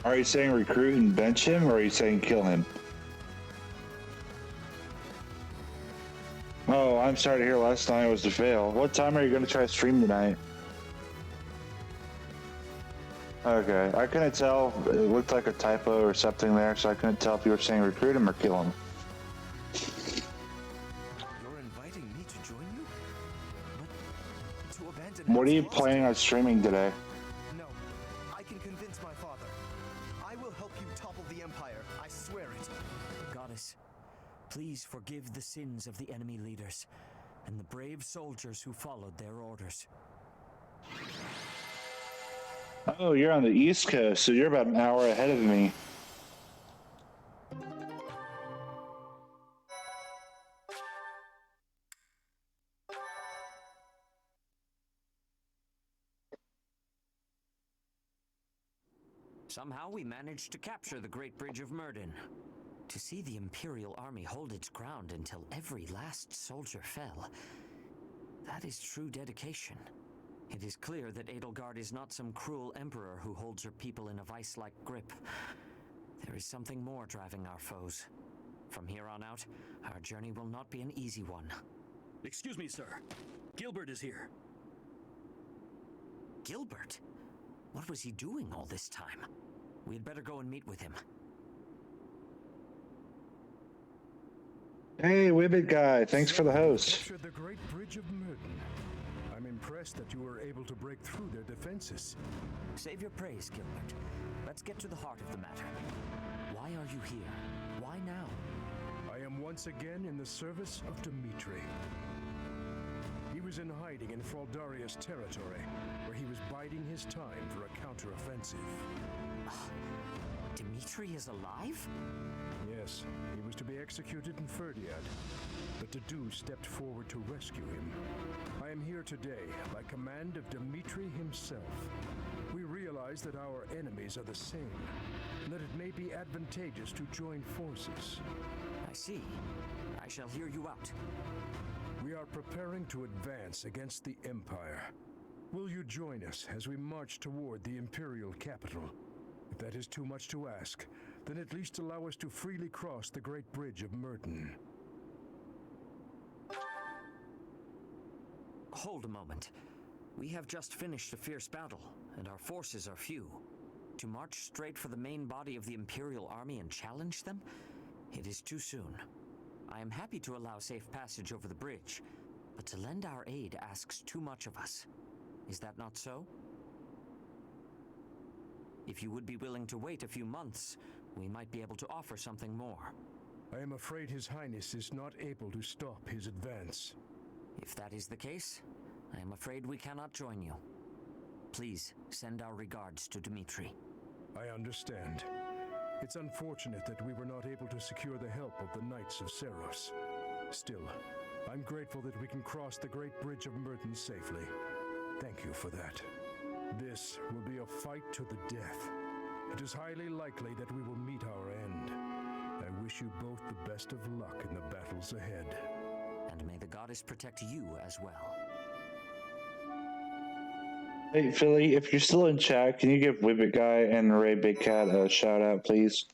Are you saying recruit and bench him, or are you saying kill him? Oh, I'm sorry to hear last night was to fail. What time are you going to try to stream tonight? Okay, I couldn't tell. It looked like a typo or something there, so I couldn't tell if you were saying recruit him or kill him. You're inviting me to join you? But to abandon What are you House planning on streaming today? No, I can convince my father. I will help you topple the Empire. I swear it. Goddess, please forgive the sins of the enemy leaders and the brave soldiers who followed their orders. Oh, you're on the East Coast, so you're about an hour ahead of me. Somehow we managed to capture the Great Bridge of Myrden. To see the Imperial Army hold its ground until every last soldier fell, that is true dedication. It is clear that Edelgard is not some cruel emperor who holds her people in a vice-like grip. There is something more driving our foes. From here on out, our journey will not be an easy one. Excuse me, sir. Gilbert is here. Gilbert? What was he doing all this time? We had better go and meet with him. Hey, Wibbit guy, thanks for the host. Captured the Great Bridge of Murden. I'm impressed that you were able to break through their defenses. Save your praise, Gilbert. Let's get to the heart of the matter. Why are you here? Why now? I am once again in the service of Dimitri. He was in hiding in Fraldaria's territory, where he was biding his time for a counteroffensive. Dimitri is alive? Yes, he was to be executed in Ferdiad, but Dedu stepped forward to rescue him. I am here today by command of Dimitri himself. We realize that our enemies are the same, and that it may be advantageous to join forces. I see. I shall hear you out. We are preparing to advance against the Empire. Will you join us as we march toward the Imperial capital? If that is too much to ask, then at least allow us to freely cross the Great Bridge of Murden. Hold a moment. We have just finished a fierce battle, and our forces are few. To march straight for the main body of the Imperial army and challenge them? It is too soon. I am happy to allow safe passage over the bridge, but to lend our aid asks too much of us. Is that not so? If you would be willing to wait a few months, we might be able to offer something more. I am afraid His Highness is not able to stop his advance. If that is the case, I am afraid we cannot join you. Please send our regards to Dimitri. I understand. It's unfortunate that we were not able to secure the help of the Knights of Seros. Still, I'm grateful that we can cross the Great Bridge of Murden safely. Thank you for that. This will be a fight to the death. It is highly likely that we will meet our end. I wish you both the best of luck in the battles ahead. And may the goddess protect you as well. Hey, Philly, if you're still in chat, can you give Wibbit Guy and Ray Big Cat a shout out, please?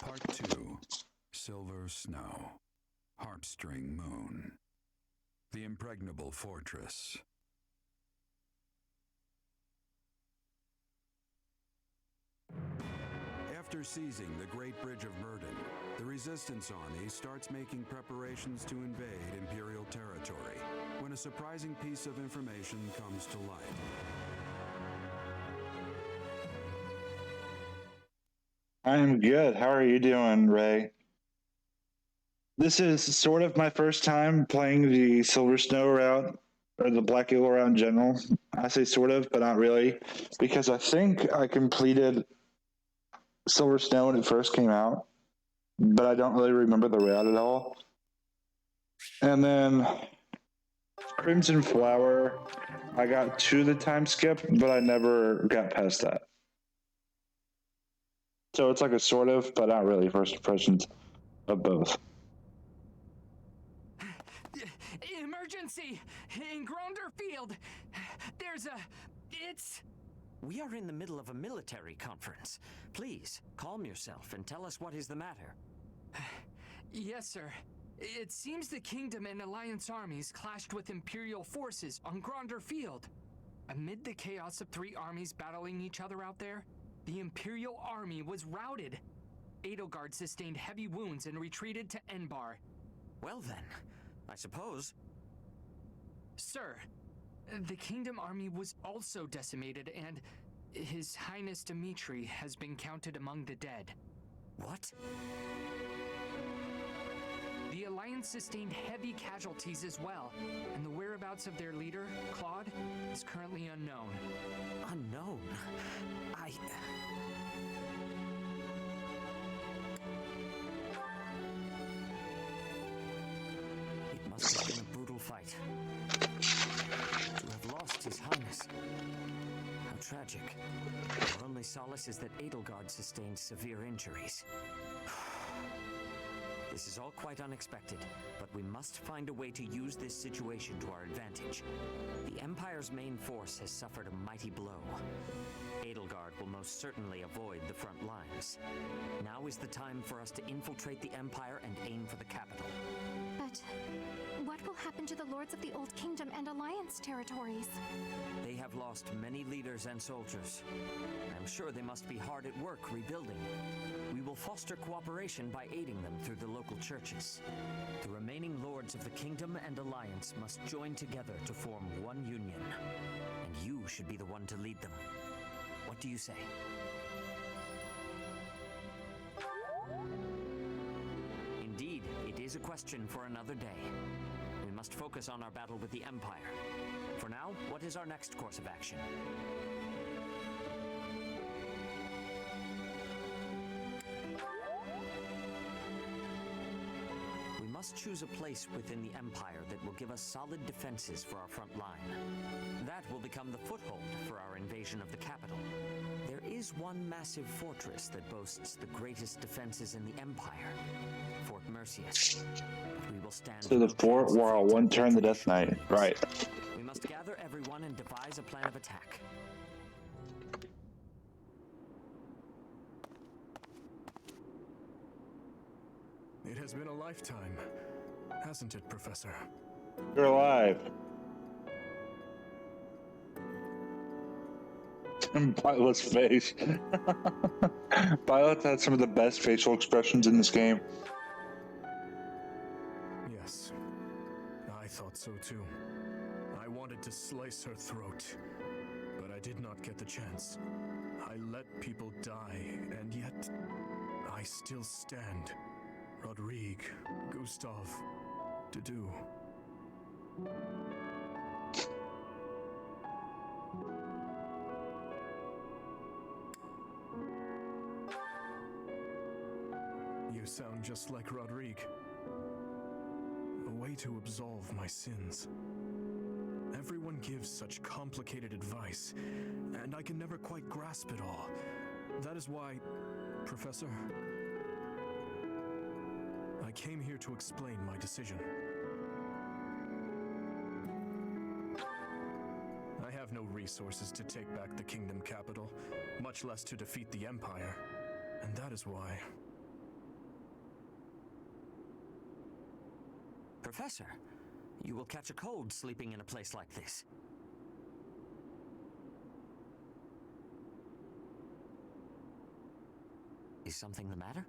Part 2. Silver Snow. Harpstring Moon. The Impregnable Fortress. After seizing the Great Bridge of Murden, the Resistance Army starts making preparations to invade Imperial territory, when a surprising piece of information comes to light. I'm good. How are you doing, Ray? This is sort of my first time playing the Silver Snow route, or the Black Eagle route in general. I say sort of, but not really, because I think I completed Silver Snow when it first came out, but I don't really remember the route at all. And then Crimson Flower, I got to the time skip, but I never got past that. So it's like a sort of, but not really first impressions of both. Emergency! In Gronder Field! It's... We are in the middle of a military conference. Please, calm yourself and tell us what is the matter. Yes, sir. It seems the Kingdom and Alliance armies clashed with Imperial forces on Gronder Field. Amid the chaos of three armies battling each other out there, the Imperial army was routed. Edelgard sustained heavy wounds and retreated to Enbar. Well then, I suppose... Sir, the Kingdom army was also decimated, and His Highness Dimitri has been counted among the dead. What? The Alliance sustained heavy casualties as well, and the whereabouts of their leader, Claude, is currently unknown. Unknown? It must have been a brutal fight. To have lost His Highness. How tragic. Our only solace is that Edelgard sustained severe injuries. This is all quite unexpected, but we must find a way to use this situation to our advantage. The Empire's main force has suffered a mighty blow. Edelgard will most certainly avoid the front lines. Now is the time for us to infiltrate the Empire and aim for the capital. But what will happen to the lords of the Old Kingdom and Alliance territories? They have lost many leaders and soldiers. I'm sure they must be hard at work rebuilding. We will foster cooperation by aiding them through the local churches. The remaining lords of the Kingdom and Alliance must join together to form one union. And you should be the one to lead them. What do you say? Indeed, it is a question for another day. We must focus on our battle with the Empire. For now, what is our next course of action? We must choose a place within the Empire that will give us solid defenses for our front line. That will become the foothold for our invasion of the capital. There is one massive fortress that boasts the greatest defenses in the Empire, Fort Mercius. But we will stand So the fort where I'll one turn the Death Knight. Right. We must gather everyone and devise a plan of attack. It has been a lifetime, hasn't it, Professor? You're alive. Violet's face. Violet had some of the best facial expressions in this game. Yes, I thought so too. I wanted to slice her throat, but I did not get the chance. I let people die, and yet I still stand. Rodrigue, Gustav, Dudu. You sound just like Rodrigue. A way to absolve my sins. Everyone gives such complicated advice, and I can never quite grasp it all. That is why, Professor, I came here to explain my decision. I have no resources to take back the kingdom capital, much less to defeat the Empire, and that is why... Professor, you will catch a cold sleeping in a place like this. Is something the matter?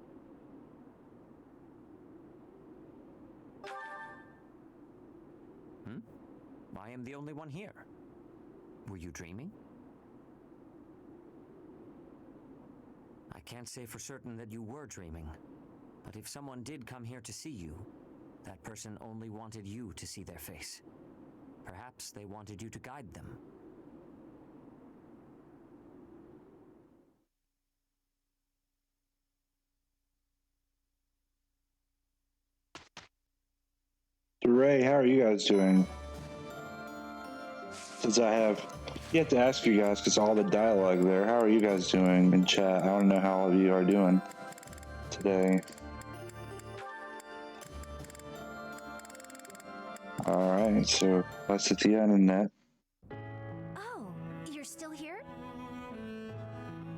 I am the only one here. Were you dreaming? I can't say for certain that you were dreaming, but if someone did come here to see you, that person only wanted you to see their face. Perhaps they wanted you to guide them. Ray, how are you guys doing? Since I have yet to ask you guys, because all the dialogue there, how are you guys doing in chat? I don't know how all of you are doing today. Alright, so that's at the end in that. Oh, you're still here?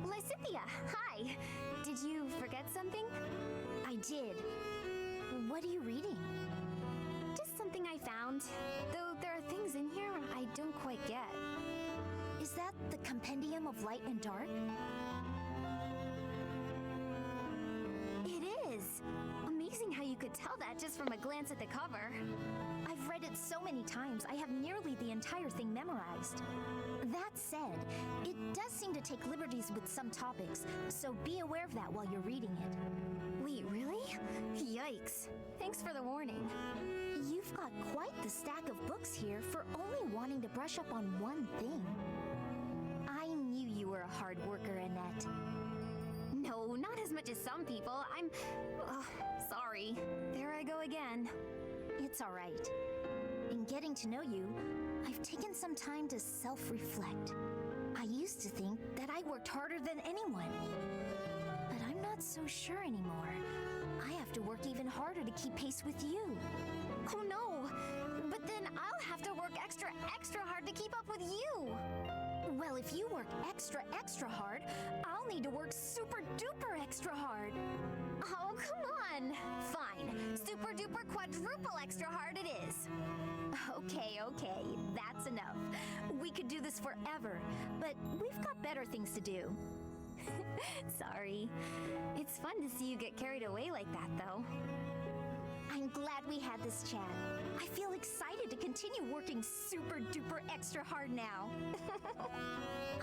Lysithia, hi! Did you forget something? I did. What are you reading? Just something I found. Though there are things in here I don't quite get. Is that the Compendium of Light and Dark? It is! Amazing how you could tell that just from a glance at the cover. I've read it so many times, I have nearly the entire thing memorized. That said, it does seem to take liberties with some topics, so be aware of that while you're reading it. Wait, really? Yikes. Thanks for the warning. You've got quite the stack of books here for only wanting to brush up on one thing. I knew you were a hard worker, Annette. No, not as much as some people. I'm... sorry. There I go again. It's all right. In getting to know you, I've taken some time to self-reflect. I used to think that I worked harder than anyone. But I'm not so sure anymore. I have to work even harder to keep pace with you. Oh no! But then I'll have to work extra hard to keep up with you! Well, if you work extra hard, I'll need to work super duper extra hard. Oh, come on! Fine. Super duper quadruple extra hard it is. Okay, that's enough. We could do this forever, but we've got better things to do. Sorry. It's fun to see you get carried away like that, though. I'm glad we had this chat. I feel excited to continue working super duper extra hard now.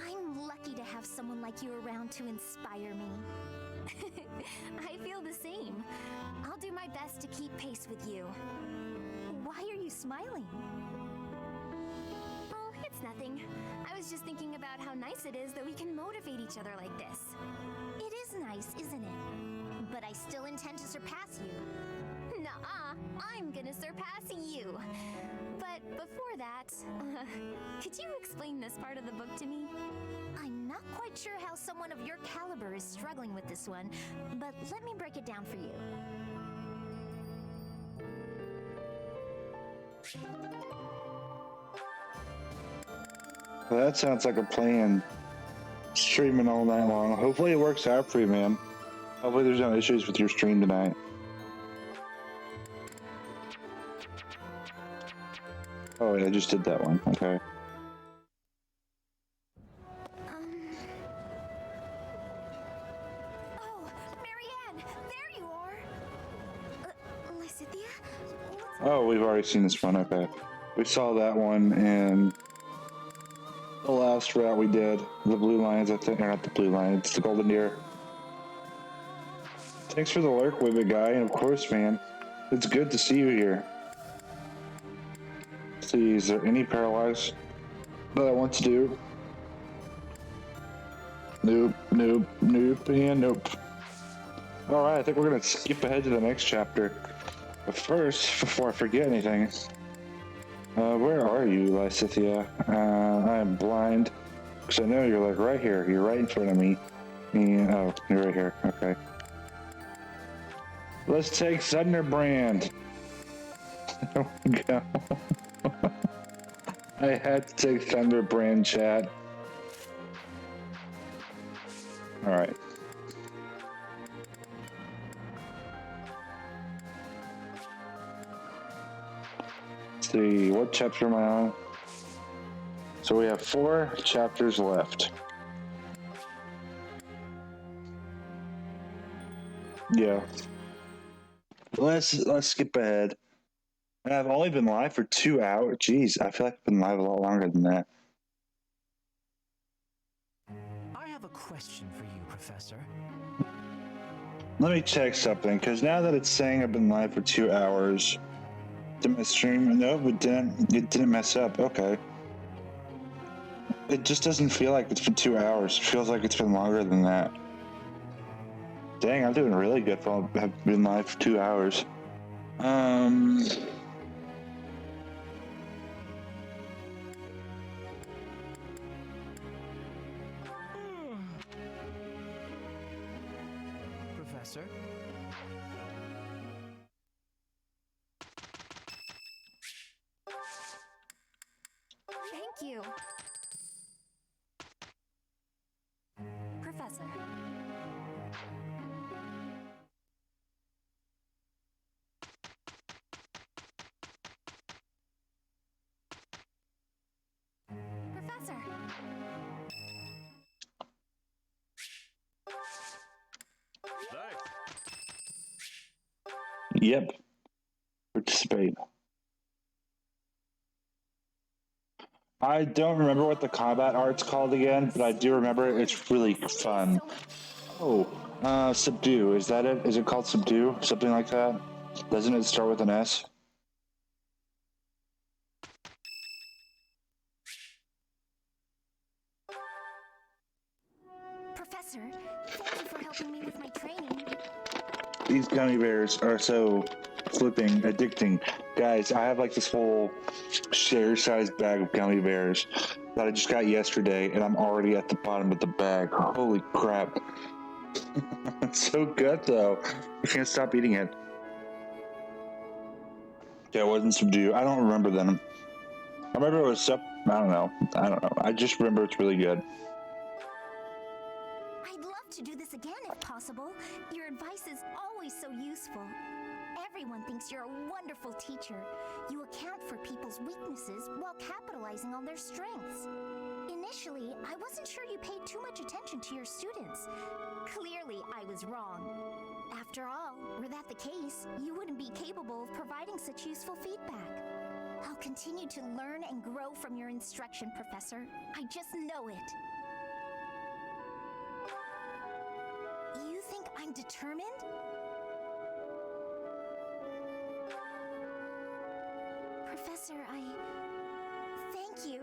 I'm lucky to have someone like you around to inspire me. I feel the same. I'll do my best to keep pace with you. Why are you smiling? Oh, it's nothing. I was just thinking about how nice it is that we can motivate each other like this. It is nice, isn't it? But I still intend to surpass you. Nuh-uh, I'm gonna surpass you. But before that, could you explain this part of the book to me? I'm not quite sure how someone of your caliber is struggling with this one, but let me break it down for you. Well, that sounds like a plan. Streaming all night long. Hopefully it works out for you, man. Hopefully there's no issues with your stream tonight. Oh, wait, I just did that one. Okay. Oh, Marianne, there you are. Lysithea? Oh, we've already seen this one. Okay. We saw that one in the last route we did. The Blue Lions, I think. Or not the Blue Lions, it's the Golden Deer. Thanks for the lurk, Wibbit guy. And of course, man, it's good to see you here. See, is there any paralyze that I want to do? Nope, and nope. Alright, I think we're going to skip ahead to the next chapter. But first, before I forget anything, where are you, Lysithea? I am blind, because I know you're like right here. You're right in front of me. And, oh, you're right here. Okay. Let's take Thunderbrand. There we go. I had to take Thunderbrand, chat. Alright. Let's see, what chapter am I on? So we have 4 chapters left. Yeah. Let's skip ahead. And I've only been live for 2 hours. Jeez, I feel like I've been live a lot longer than that. I have a question for you, Professor. Let me check something, because now that it's saying I've been live for 2 hours, did my stream? No, it didn't mess up. Okay. It just doesn't feel like it's been 2 hours. It feels like it's been longer than that. Dang, I'm doing really good for having been live for 2 hours. Professor? Thank you. Professor. Professor. Yep. Participate. I don't remember what the combat art's called again, but I do remember it's really fun. Oh, subdue. Is that it? Is it called subdue? Something like that? Doesn't it start with an S? Professor, thank you for helping me with my training. These gummy bears are so flipping addicting. Guys, I have like this whole share-sized bag of gummy bears that I just got yesterday, and I'm already at the bottom of the bag. Holy crap. It's so good, though. I can't stop eating it. Yeah, it wasn't Subdue. I don't remember them. I remember it was I don't know. I just remember it's really good. I'd love to do this again if possible. Your advice is always so useful. Everyone thinks you're a wonderful teacher. You account for people's weaknesses while capitalizing on their strengths. Initially, I wasn't sure you paid too much attention to your students. Clearly, I was wrong. After all, were that the case, you wouldn't be capable of providing such useful feedback. I'll continue to learn and grow from your instruction, Professor. I just know it. You think I'm determined? Professor, thank you.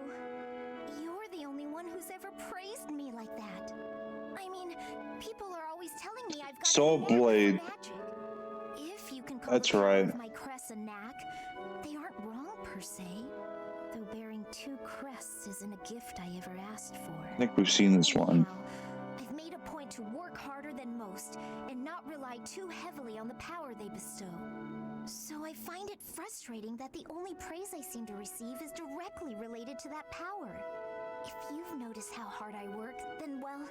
You're the only one who's ever praised me like that. I mean, people are always telling me I've got Soul Blade. magic. If you can call That's the power right. of my crests a knack, they aren't wrong per se. Though bearing 2 crests isn't a gift I ever asked for. I think we've seen this one. Anyhow, I've made a point to work harder than most and not rely too heavily on the power they bestow. So I find it frustrating that the only praise I seem to receive is directly related to that power. If you've noticed how hard I work, then well,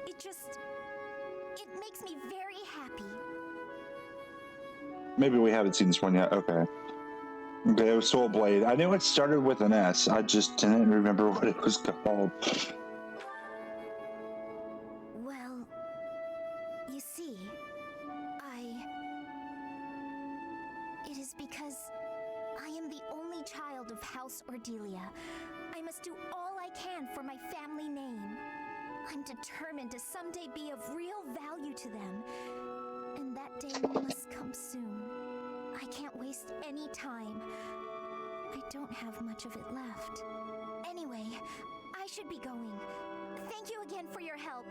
it makes me very happy. Maybe we haven't seen this one yet. Okay. Okay, it was Soul Blade. I knew it started with an S. I just didn't remember what it was called. Well, you see, it is because I am the only child of House Ordelia. I must do all I can for my family name. I'm determined to someday be of real value to them. And that day must come soon. I can't waste any time. I don't have much of it left. Anyway, I should be going. Thank you again for your help.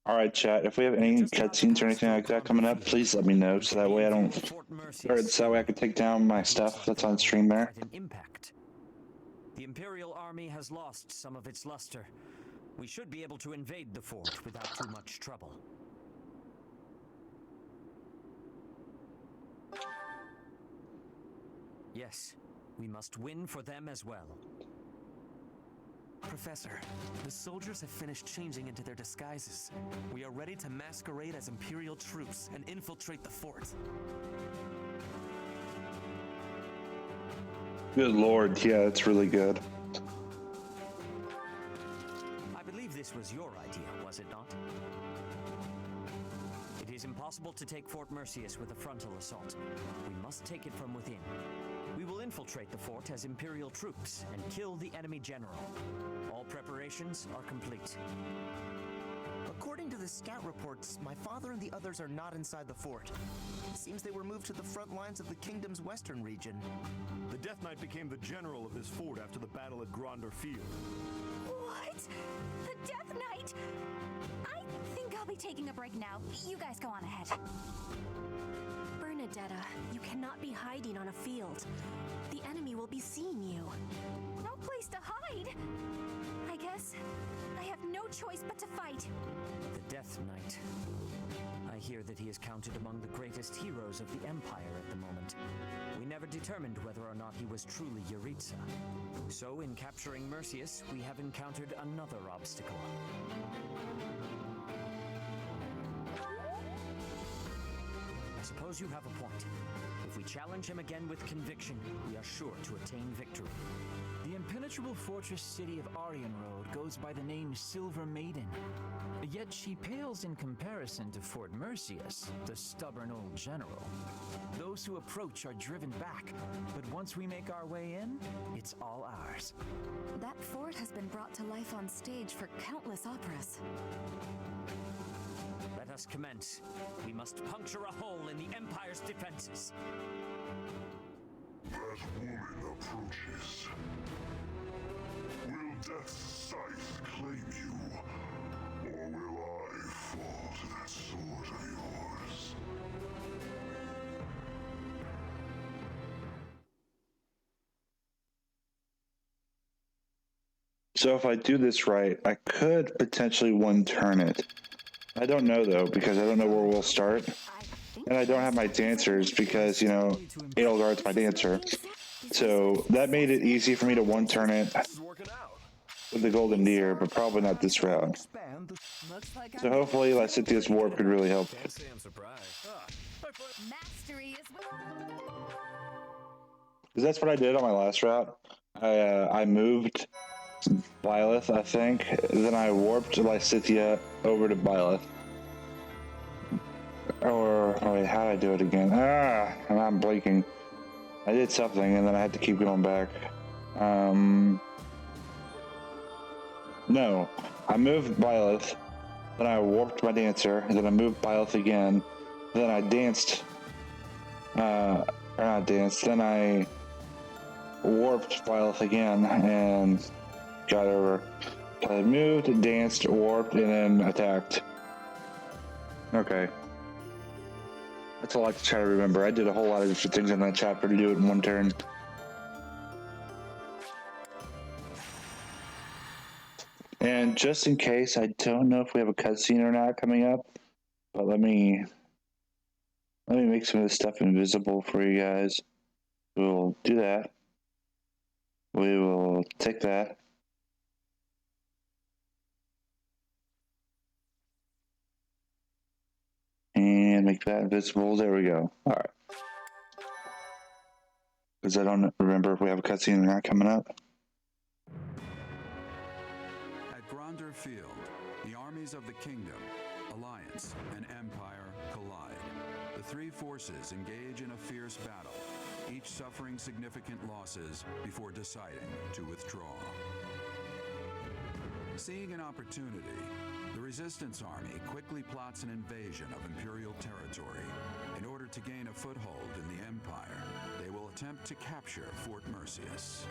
All right, chat. If we have any cutscenes or anything like that coming up, please let me know so that way I don't. Or so that way I can take down my stuff that's on stream there. Impact. The Imperial army has lost some of its luster. We should be able to invade the fort without too much trouble. Yes, we must win for them as well. Professor, the soldiers have finished changing into their disguises. We are ready to masquerade as Imperial troops and infiltrate the fort. Good lord, yeah, that's really good. I believe this was your idea, was it not? It is impossible to take Fort Merceus with a frontal assault. We must take it from within. We will infiltrate the fort as Imperial troops and kill the enemy general. All preparations are complete. According to the scout reports, my father and the others are not inside the fort. Seems they were moved to the front lines of the kingdom's western region. The Death Knight became the general of this fort after the battle at Gronder Field. What? The Death Knight? I think I'll be taking a break now. You guys go on ahead. Bernadetta, you cannot be hiding on a field. The enemy will be seeing you. No place to hide. I guess I have no choice but to fight. The Death Knight. I hear that he is counted among the greatest heroes of the Empire at the moment. We never determined whether or not he was truly Yuritsa. So in capturing Merceus, we have encountered another obstacle. I suppose you have a point. If we challenge him again with conviction, we are sure to attain victory. The impenetrable fortress city of Arianrode goes by the name Silver Maiden. Yet she pales in comparison to Fort Merceus, the stubborn old general. Those who approach are driven back, but once we make our way in, it's all ours. That fort has been brought to life on stage for countless operas. Let us commence. We must puncture a hole in the Empire's defenses. That woman approaches. Will Death's scythe claim you? Or will I fall to that sword of yours? So if I do this right, I could potentially one-turn it. I don't know, though, because I don't know where we'll start. And I don't have my dancers because, you know, Edelgard's my dancer. So that made it easy for me to one-turn it with the Golden Deer, but probably not this round. So hopefully Lysithia's Warp could really help. Can't say I'm surprised. Mastery is Because that's what I did on my last route. I moved Byleth, I think. Then I warped Lysithia over to Byleth. Or, oh wait, how did I do it again? And I'm blanking. I did something and then I had to keep going back. No, I moved Byleth, then I warped my dancer, and then I moved Byleth again, then I danced, or not danced, then I warped Byleth again and got over. I moved, danced, warped, and then attacked. Okay. That's a lot to try to remember. I did a whole lot of different things in that chapter to do it in one turn. And just in case, I don't know if we have a cutscene or not coming up, but let me make some of this stuff invisible for you guys. We'll do that. We will take that. And make that invisible. There we go. All right. Because I don't remember if we have a cutscene or not coming up. At Gronder Field, the armies of the Kingdom, Alliance, and Empire collide. The three forces engage in a fierce battle, each suffering significant losses before deciding to withdraw. Seeing an opportunity, the Resistance Army quickly plots an invasion of Imperial territory. In order to gain a foothold in the Empire, they will attempt to capture Fort Mercius.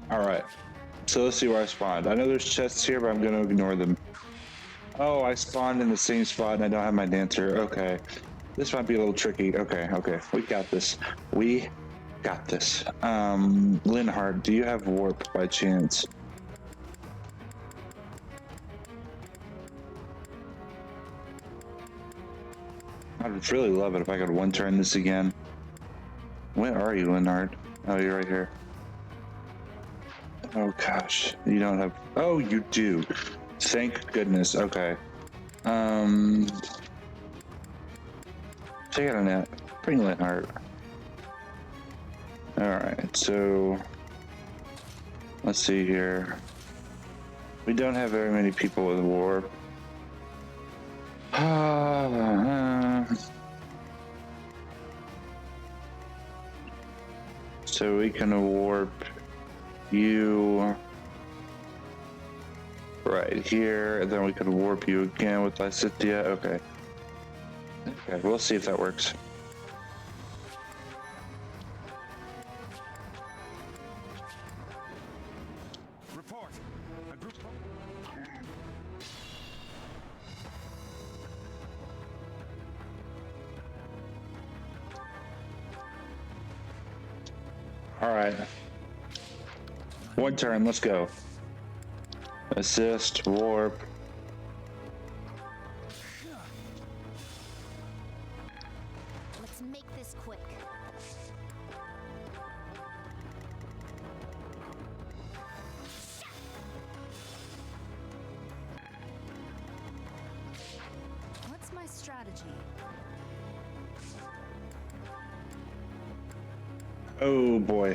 All right. So let's see where I spawned. I know there's chests here, but I'm going to ignore them. Oh, I spawned in the same spot and I don't have my dancer. Okay. This might be a little tricky. Okay. We got this. We got this. Linhardt, do you have warp by chance? I'd really love it if I could one-turn this again. Where are you, Linhardt? Oh, you're right here. Oh gosh, you don't have. Oh, you do. Thank goodness. Okay. Check out a net. Bring Linhardt. All right. So let's see here. We don't have very many people with warp. So we can warp you right here, and then we can warp you again with Lysithia. Okay, we'll see if that works. Report. A group. All right. One turn, let's go. Assist, warp. Let's make this quick. What's my strategy? Oh boy.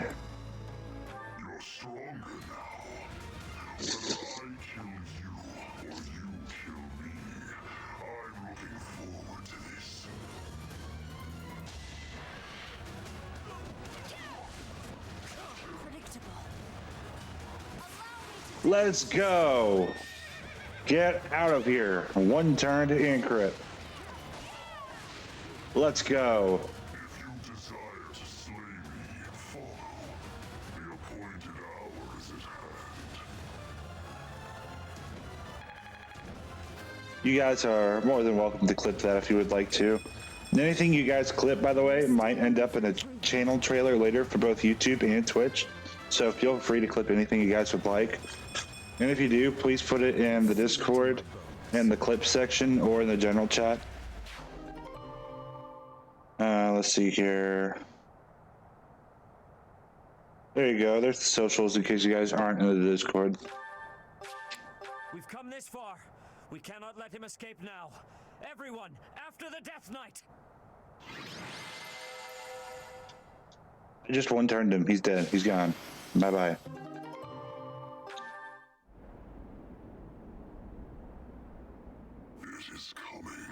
You're stronger now. Whether I kill you or you kill me, I'm looking forward to this. Let's go. Get out of here. One turn to encrypt. Let's go. If you desire to slay me, follow. The appointed hour is at hand. You guys are more than welcome to clip that if you would like to. Anything you guys clip, by the way, might end up in a channel trailer later for both YouTube and Twitch. So feel free to clip anything you guys would like. And if you do, please put it in the Discord, in the clip section, or in the general chat. Let's see here. There you go. There's the socials in case you guys aren't in the Discord. We've come this far. We cannot let him escape now. Everyone, after the Death Knight! I just one-turned him. He's dead. He's gone. Bye-bye. It is coming.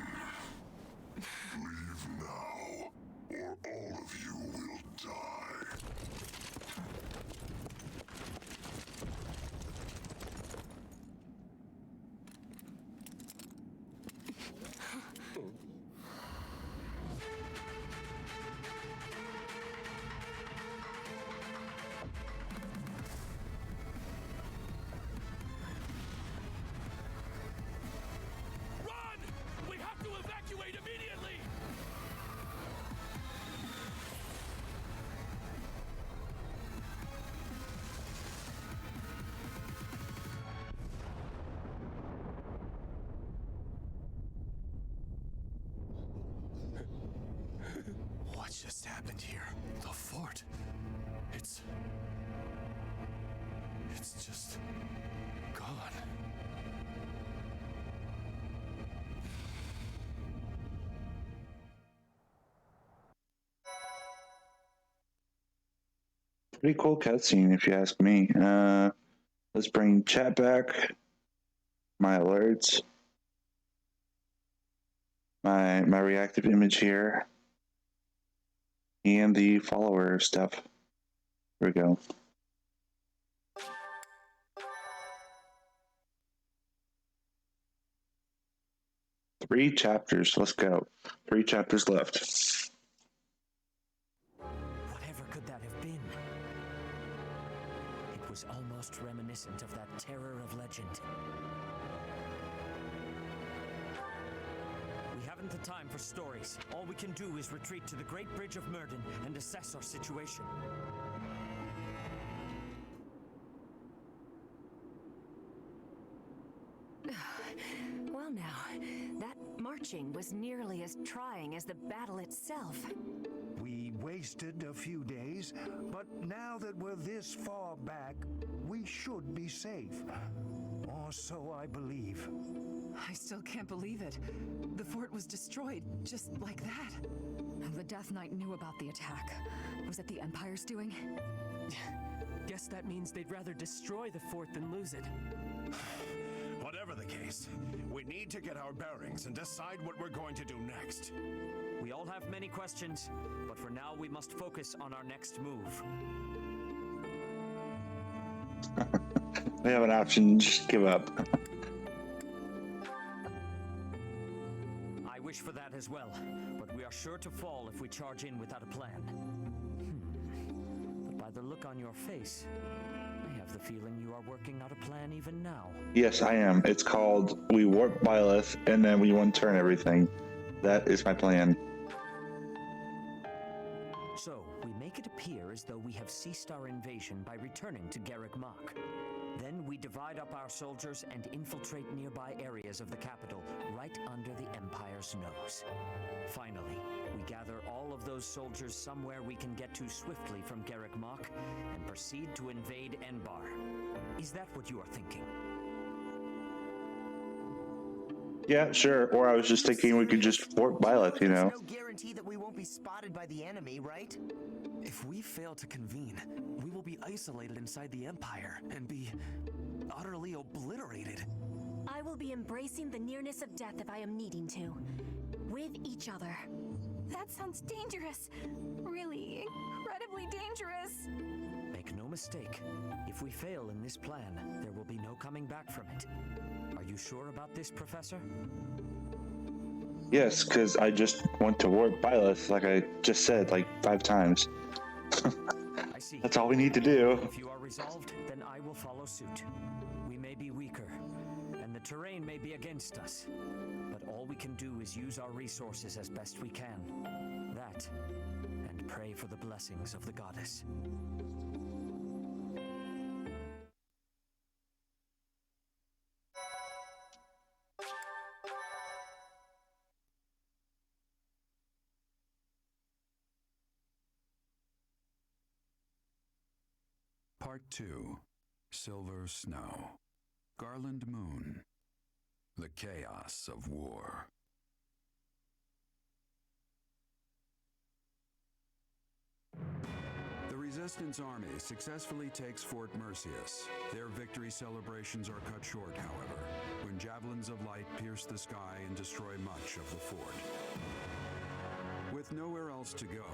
Leave now, or all of you will die. We have to evacuate immediately! What just happened here? The fort. It's just gone. Pretty cool cutscene, if you ask me. Let's bring chat back. My alerts. My reactive image here. And the follower stuff. Here we go. Three chapters. Let's go. 3 chapters left. Whatever could that have been? It was almost reminiscent of that terror of legend. We haven't the time for stories. All we can do is retreat to the Great Bridge of Murden and assess our situation. Well now, that marching was nearly as trying as the battle itself. We wasted a few days, but now that we're this far back, we should be safe. Or so I believe. I still can't believe it. The fort was destroyed, just like that. The Death Knight knew about the attack. Was it the Empire's doing? Guess that means they'd rather destroy the fort than lose it. Whatever the case, we need to get our bearings and decide what we're going to do next. We all have many questions, but for now we must focus on our next move. We have an option, just give up. I wish for that as well, but we are sure to fall if we charge in without a plan. But by the look on your face, I have the feeling you are working out a plan even now. Yes, I am. It's called We Warp Byleth, and then we one-turn everything. That is my plan. So, we make it appear as though we have ceased our invasion by returning to Garrick Mach. Then we divide up our soldiers and infiltrate nearby areas of the capital, right under the Empire's nose. Finally, we gather all of those soldiers somewhere we can get to swiftly from Garrick Mach and proceed to invade Enbar. Is that what you are thinking? Yeah, sure. Or I was just thinking we could just warp Byleth, you know. There's no guarantee that we won't be spotted by the enemy, right? If we fail to convene, we will be isolated inside the Empire and be utterly obliterated. I will be embracing the nearness of death if I am needing to. With each other. That sounds dangerous. Really incredibly dangerous. Make no mistake, if we fail in this plan, there will be no coming back from it. Are you sure about this, Professor? Yes, because I just went to warp Byleth, like I just said, like 5 times. I see. That's all we need to do. If you are resolved, then I will follow suit. We may be weaker, and the terrain may be against us, but all we can do is use our resources as best we can. That, and pray for the blessings of the goddess. Part 2. Silver Snow. Garland Moon. The Chaos of War. The Resistance Army successfully takes Fort Mercius. Their victory celebrations are cut short, however, when javelins of light pierce the sky and destroy much of the fort. With nowhere else to go,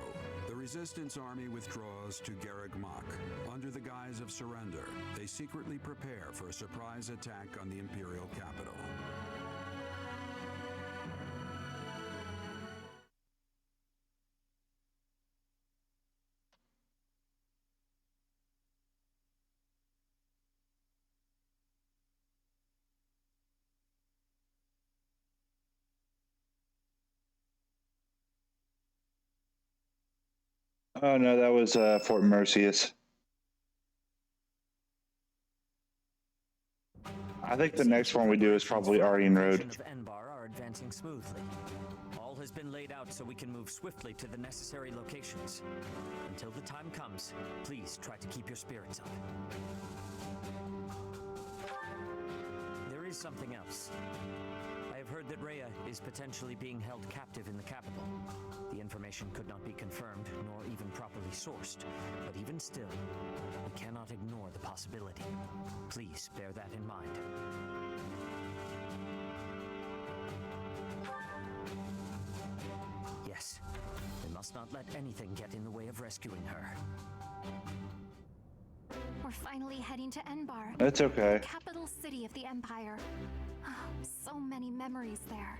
the Resistance Army withdraws to Garreg Mach. Under the guise of surrender, they secretly prepare for a surprise attack on the Imperial capital. Oh no, that was Fort Mercius. I think the next one we do is probably Arden Road. Of Enbar are advancing smoothly. All has been laid out so we can move swiftly to the necessary locations. Until the time comes, please try to keep your spirits up. There is something else. I have heard that Rhea is potentially being held captive in the capital. The information could not be confirmed, nor even properly sourced, but even still, we cannot ignore the possibility. Please bear that in mind. Yes, we must not let anything get in the way of rescuing her. We're finally heading to Enbar. That's okay. The capital city of the Empire. Oh, so many memories there.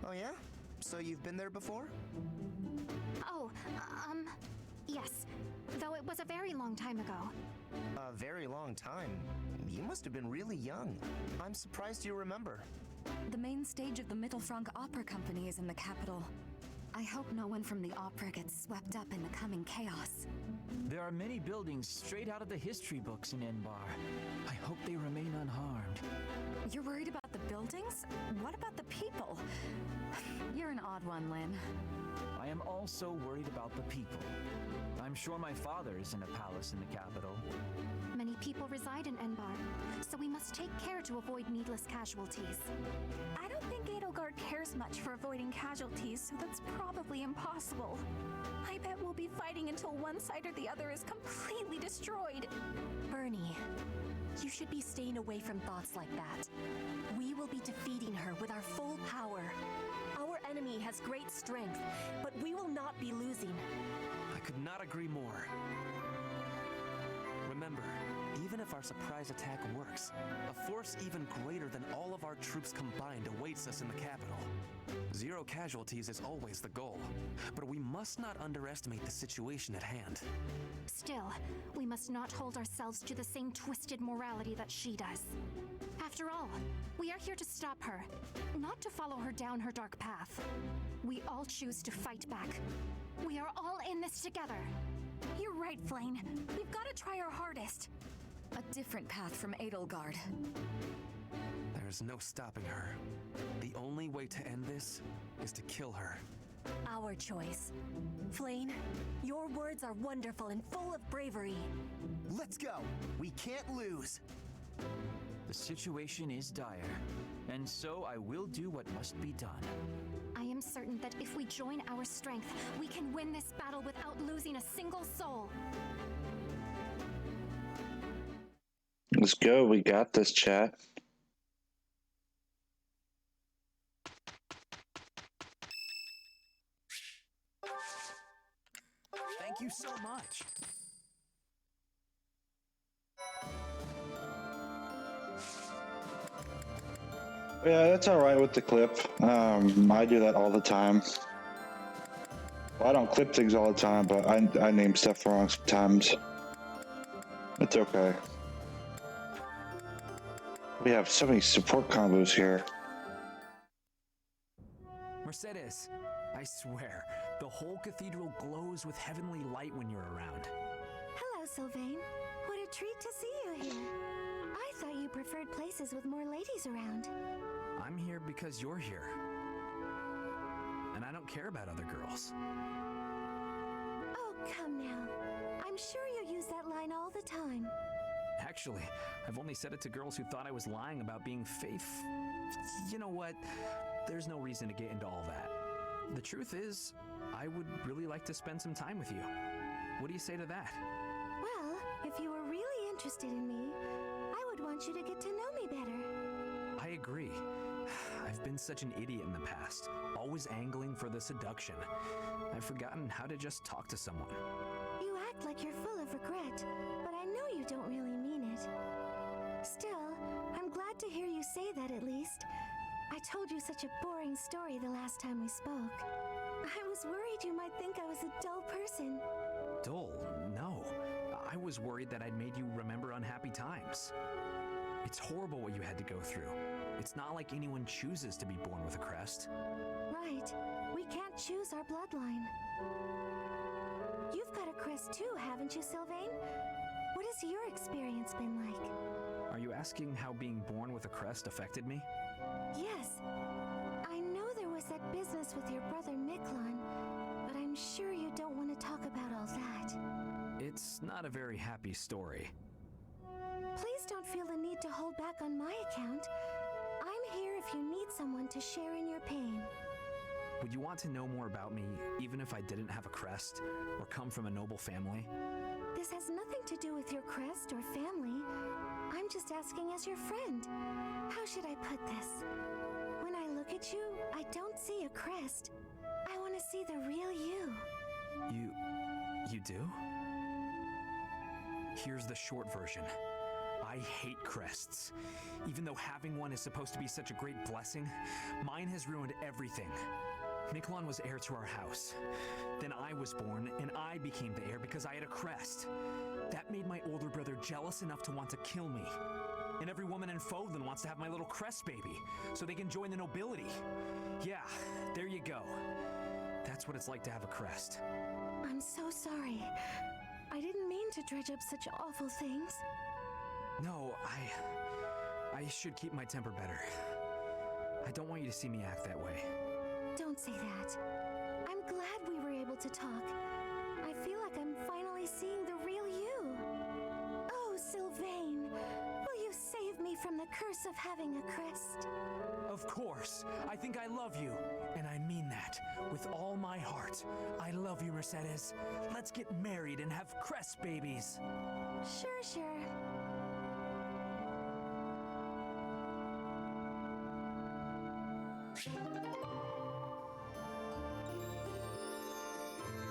Oh yeah? So you've been there before? Oh, yes. Though it was a very long time ago. A very long time? You must have been really young. I'm surprised you remember. The main stage of the Mittelfrank Opera Company is in the capital. I hope no one from the opera gets swept up in the coming chaos. There are many buildings straight out of the history books in Enbar. I hope they remain unharmed. You're worried about the buildings? What about the people? You're an odd one, Lynn. I am also worried about the people. I'm sure my father is in a palace in the capital. Many people reside in Enbar, so we must take care to avoid needless casualties. I don't think Edelgard cares much for avoiding casualties, so that's probably impossible. I bet we'll be fighting until one side or the other is completely destroyed. Bernie, you should be staying away from thoughts like that. We will be defeating her with our full power. Our enemy has great strength, but we will not be losing. I could not agree more. Remember, even if our surprise attack works, a force even greater than all of our troops combined awaits us in the capital. 0 casualties is always the goal, but we must not underestimate the situation at hand. Still, we must not hold ourselves to the same twisted morality that she does. After all, we are here to stop her, not to follow her down her dark path. We all choose to fight back. We are all in this together. You're right, Flane. We've got to try our hardest. A different path from Edelgard. There's no stopping her. The only way to end this is to kill her. Our choice. Flane, your words are wonderful and full of bravery. Let's go! We can't lose! The situation is dire, and so I will do what must be done. I am certain that if we join our strength, we can win this battle without losing a single soul. Let's go. We got this, chat. Thank you so much. Yeah, that's all right with the clip. I do that all the time. Well, I don't clip things all the time, but I name stuff wrong sometimes. It's okay. We have so many support combos here. Mercedes, I swear, the whole cathedral glows with heavenly light when you're around. Hello, Sylvain. What a treat to see you here. I thought you preferred places with more ladies around. I'm here because you're here. And I don't care about other girls. Oh, come now. I'm sure you use that line all the time. Actually, I've only said it to girls who thought I was lying about being You know what? There's no reason to get into all that. The truth is, I would really like to spend some time with you. What do you say to that? Well, if you were really interested in me, I would want you to get to know me better. I agree. I've been such an idiot in the past, always angling for the seduction. I've forgotten how to just talk to someone. You act like you're full of regret, but I know you don't really mean it. Still, I'm glad to hear you say that at least. I told you such a boring story the last time we spoke. I was worried you might think I was a dull person. Dull? No. I was worried that I'd made you remember unhappy times. It's horrible what you had to go through. It's not like anyone chooses to be born with a crest. Right. We can't choose our bloodline. You've got a crest too, haven't you, Sylvain? What has your experience been like? Are you asking how being born with a crest affected me? Yes. I know there was that business with your brother Miklon, but I'm sure you don't want to talk about all that. It's not a very happy story. Please don't feel the need to hold back on my account. I'm here if you need someone to share in your pain. Would you want to know more about me, even if I didn't have a crest, or come from a noble family? This has nothing to do with your crest or family. I'm just asking as your friend. How should I put this? When I look at you, I don't see a crest. I want to see the real you. You do? Here's the short version. I hate crests. Even though having one is supposed to be such a great blessing, mine has ruined everything. Miklon was heir to our house. Then I was born, and I became the heir because I had a crest. That made my older brother jealous enough to want to kill me. And every woman in Fodlan wants to have my little crest baby, so they can join the nobility. Yeah, there you go. That's what it's like to have a crest. I'm so sorry. I didn't mean to dredge up such awful things. No, I should keep my temper better. I don't want you to see me act that way. Don't say that. I'm glad we were able to talk. I feel like I'm finally seeing the real you. Oh, Sylvain, will you save me from the curse of having a crest? Of course. I think I love you. And I mean that. With all my heart. I love you, Mercedes. Let's get married and have crest babies. Sure.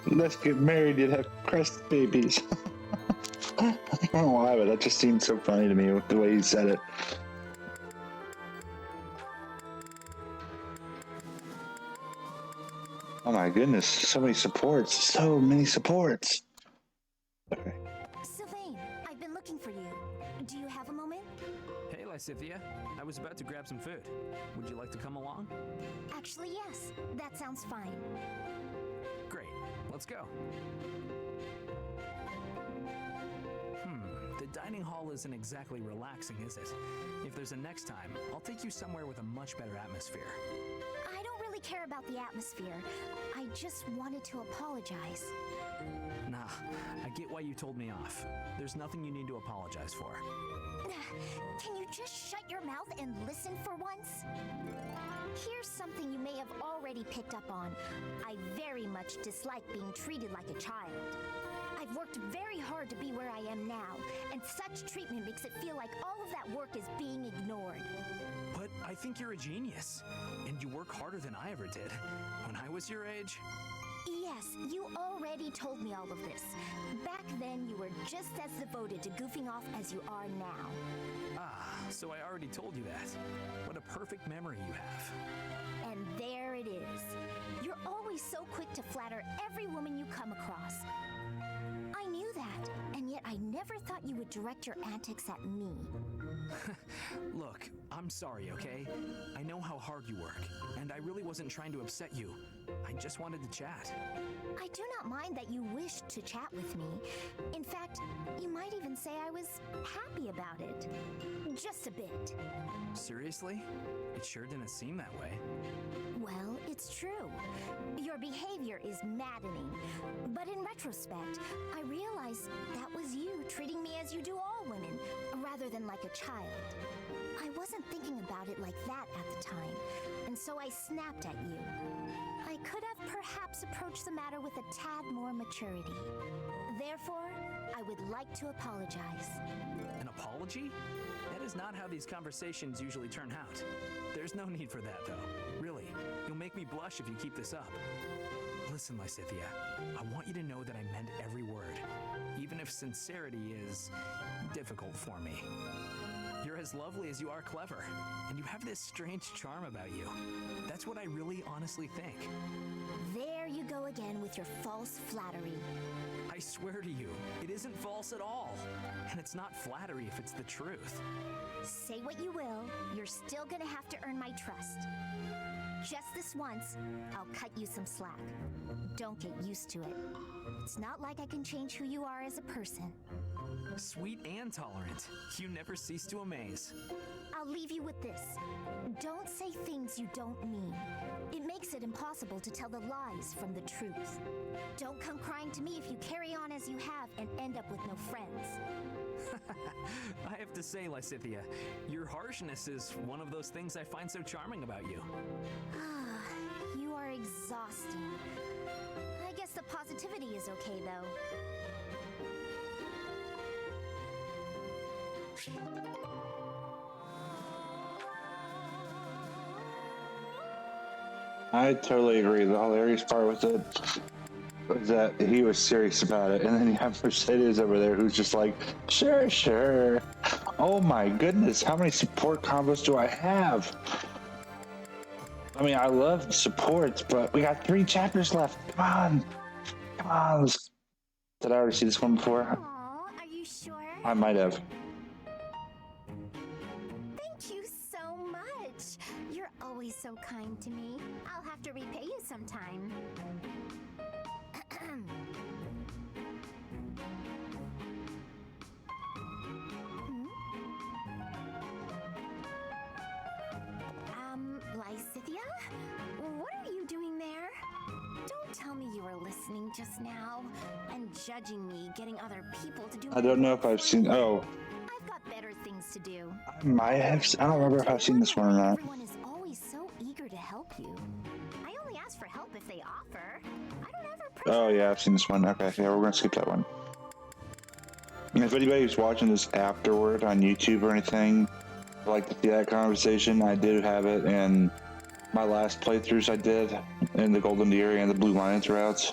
Let's get married and have crest babies. I don't know why, but that just seemed so funny to me with the way he said it. Oh my goodness, so many supports. So many supports. Okay. Sylvain, I've been looking for you. Do you have a moment? Hey, Lysithia. I was about to grab some food. Would you like to come along? Actually, yes. That sounds fine. Great. Let's go. The dining hall isn't exactly relaxing, is it? If there's a next time, I'll take you somewhere with a much better atmosphere. I don't really care about the atmosphere. I just wanted to apologize. Nah, I get why you told me off. There's nothing you need to apologize for. Can you just shut your mouth and listen for once? Here's something you may have already picked up on. I very much dislike being treated like a child. I've worked very hard to be where I am now, and such treatment makes it feel like all of that work is being ignored. But I think you're a genius, and you work harder than I ever did. When I was your age... Yes, you already told me all of this. Back then, you were just as devoted to goofing off as you are now. Ah, So I already told you that. What a perfect memory you have. And there it is. You're always so quick to flatter every woman you come across. I knew that, and yet I never thought you would direct your antics at me. Look, I'm sorry, okay? I know how hard you work, and I really wasn't trying to upset you. I just wanted to chat. I do not mind that you wished to chat with me. In fact, you might even say I was happy about it. Just a bit. Seriously? It sure didn't seem that way. Well, it's true. Your behavior is maddening. But in retrospect, I realize that was you treating me as you do all women, rather than like a child. I wasn't thinking about it like that at the time, and so I snapped at you. I could have perhaps approached the matter with a tad more maturity. Therefore, I would like to apologize. An apology? That is not how these conversations usually turn out. There's no need for that, though. Really, you'll make me blush if you keep this up. Listen, Lysithea, I want you to know that I meant every word, even if sincerity is difficult for me. You're as lovely as you are clever, and you have this strange charm about you. That's what I really honestly think. There you go again with your false flattery. I swear to you, it isn't false at all. And it's not flattery if it's the truth. Say what you will, you're still gonna have to earn my trust. Just this once, I'll cut you some slack. Don't get used to it. It's not like I can change who you are as a person. Sweet and tolerant. You never cease to amaze. I'll leave you with this. Don't say things you don't mean. It makes it impossible to tell the lies from the truth. Don't come crying to me if you carry on as you have and end up with no friends. I have to say, Lysithea, your harshness is one of those things I find so charming about you. You are exhausting. I guess the positivity is okay, though. I totally agree. The hilarious part with it was that he was serious about it, and then you have Mercedes over there who's just like, sure, sure. Oh my goodness, how many support combos do I have? I mean, I love supports, but we got 3 chapters left. Come on. Come on. Did I already see this one before? Aw, are you sure? I might have. Thank you so much. You're always so kind to me. I'll have to repay you sometime. Lysithea? What are you doing there? Don't tell me you were listening just now and judging me getting other people to do I don't know if I've seen. Oh, I've got better things to do. I might have. I don't remember if I've seen this one or not. Everyone is always so eager to help you. I only ask for help if they offer. I don't ever pressure. Oh yeah, I've seen this one. Okay, yeah, we're gonna skip that one. And if anybody's watching this afterward on YouTube or anything, I'd like to see that conversation. I did have it in my last playthroughs I did in the Golden Deer and the Blue Lions routes.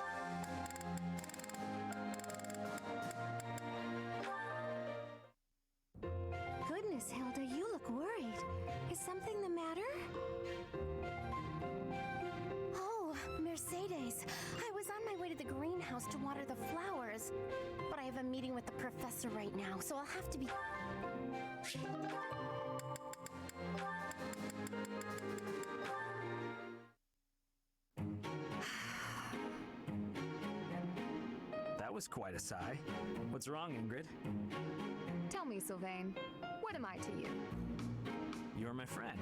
Goodness, Hilda, you look worried. Is something the matter? Oh, Mercedes. I was on my way to the greenhouse to water the flowers. But I have a meeting with the professor right now, so I'll have to be... That was quite a sigh. What's wrong, Ingrid? Tell me, Sylvain, what am I to you? You're my friend.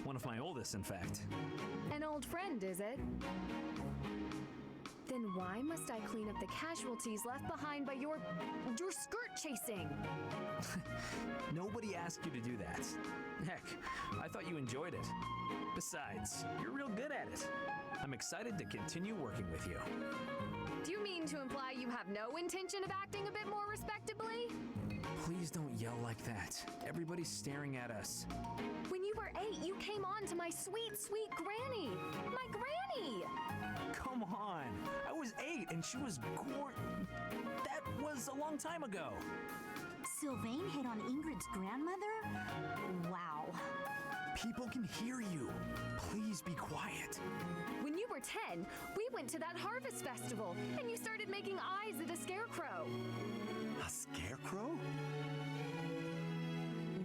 One of my oldest, in fact. An old friend, is it? Then why must I clean up the casualties left behind by your skirt chasing? Nobody asked you to do that. Heck, I thought you enjoyed it. Besides, you're real good at it. I'm excited to continue working with you. Do you mean to imply you have no intention of acting a bit more respectably? Please don't yell like that. Everybody's staring at us. When you were 8, you came on to my sweet, sweet granny. My granny! Come on. I was 8 and she was That was a long time ago. Sylvain hit on Ingrid's grandmother? Wow. People can hear you. Please be quiet. When you were 10, we went to that harvest festival, and you started making eyes at a scarecrow. A scarecrow?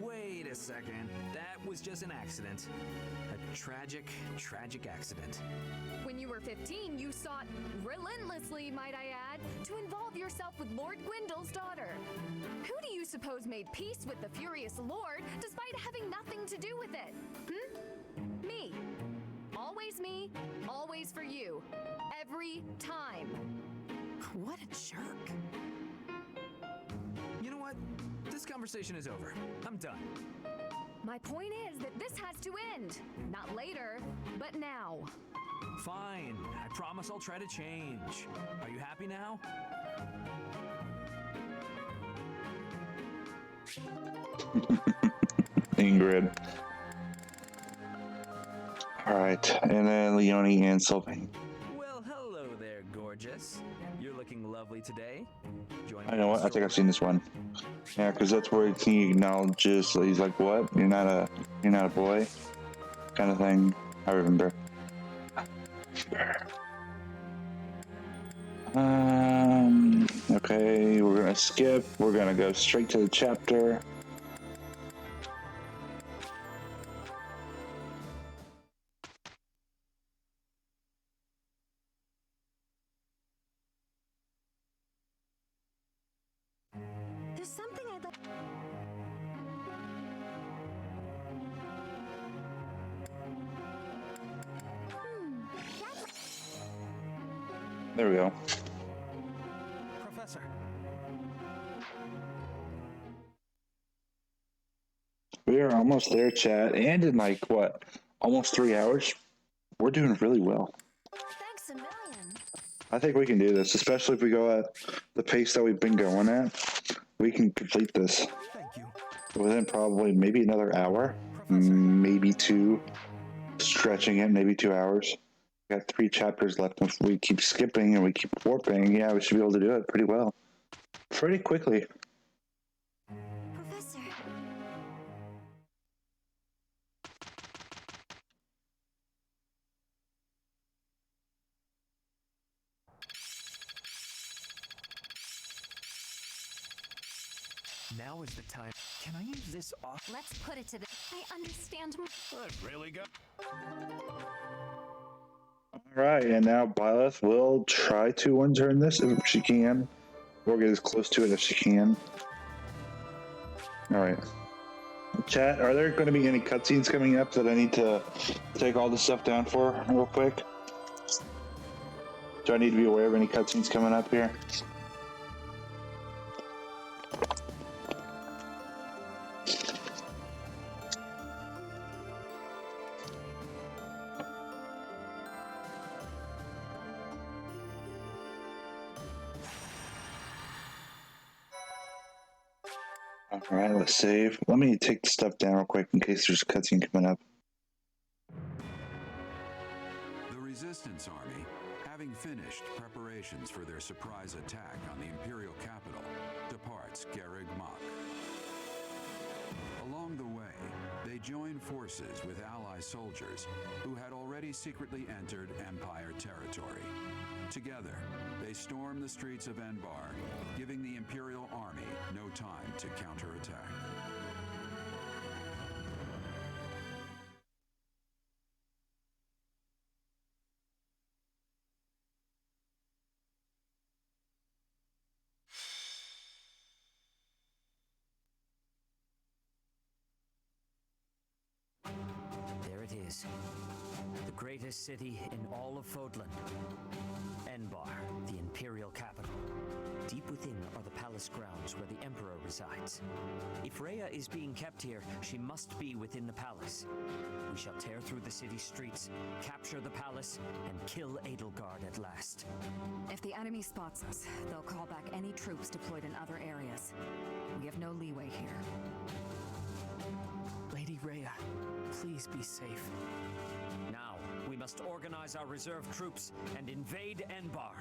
Wait a second. That was just an accident. A tragic, tragic accident. When you were 15, you sought, relentlessly might I add, to involve yourself with Lord Gwyndel's daughter. Who do you suppose made peace with the furious Lord despite having nothing to do with it? Me. Always me, always for you. Every time. What a jerk. You know what? This conversation is over. I'm done. My point is that this has to end. Not later, but now. Fine. I promise I'll try to change. Are you happy now? Ingrid. Alright, and then Leonie and Sylvain. Well, hello there, gorgeous. You're looking lovely today. I know what? I think I've seen this one. Yeah, because that's where he acknowledges. He's like, "What? You're not a boy," kind of thing. I remember. Okay, we're gonna skip. We're gonna go straight to the chapter. There's something I'd like. There we go. Professor. We are almost there, chat, and in like what, almost 3 hours. We're doing really well. Thanks a million. I think we can do this, especially if we go at the pace that we've been going at. We can complete this within probably maybe another hour, maybe 2. Stretching it, maybe 2 hours. We got 3 chapters left. If we keep skipping and we keep warping, yeah, we should be able to do it pretty well, pretty quickly. Professor. Now is the time. Can I use this off? Let's put it to the. I understand. I've really got. All right, and now Byleth will try to unturn this if she can, or get as close to it as she can. All right. Chat, are there going to be any cutscenes coming up that I need to take all this stuff down for real quick? Do I need to be aware of any cutscenes coming up here? Alright, let's save. Let me take the stuff down real quick in case there's a cutscene coming up. The Resistance Army, having finished preparations for their surprise attack on the Imperial capital, departs Garreg Mach. Along the way, they join forces with ally soldiers who had already secretly entered Empire territory. Together, they storm the streets of Enbar, giving the Imperial Army no time to counterattack. There it is. The greatest city in all of Fodlan. Enbar, the Imperial capital. Deep Deep within are the palace grounds where the Emperor resides. If Rhea is being kept here, she must be within the palace. We shall tear through the city streets, capture the palace, and kill Edelgard at last. If the enemy spots us, they'll call back any troops deployed in other areas. We have no leeway here. Lady Rhea, please be safe. Now, we must organize our reserve troops and invade Enbar.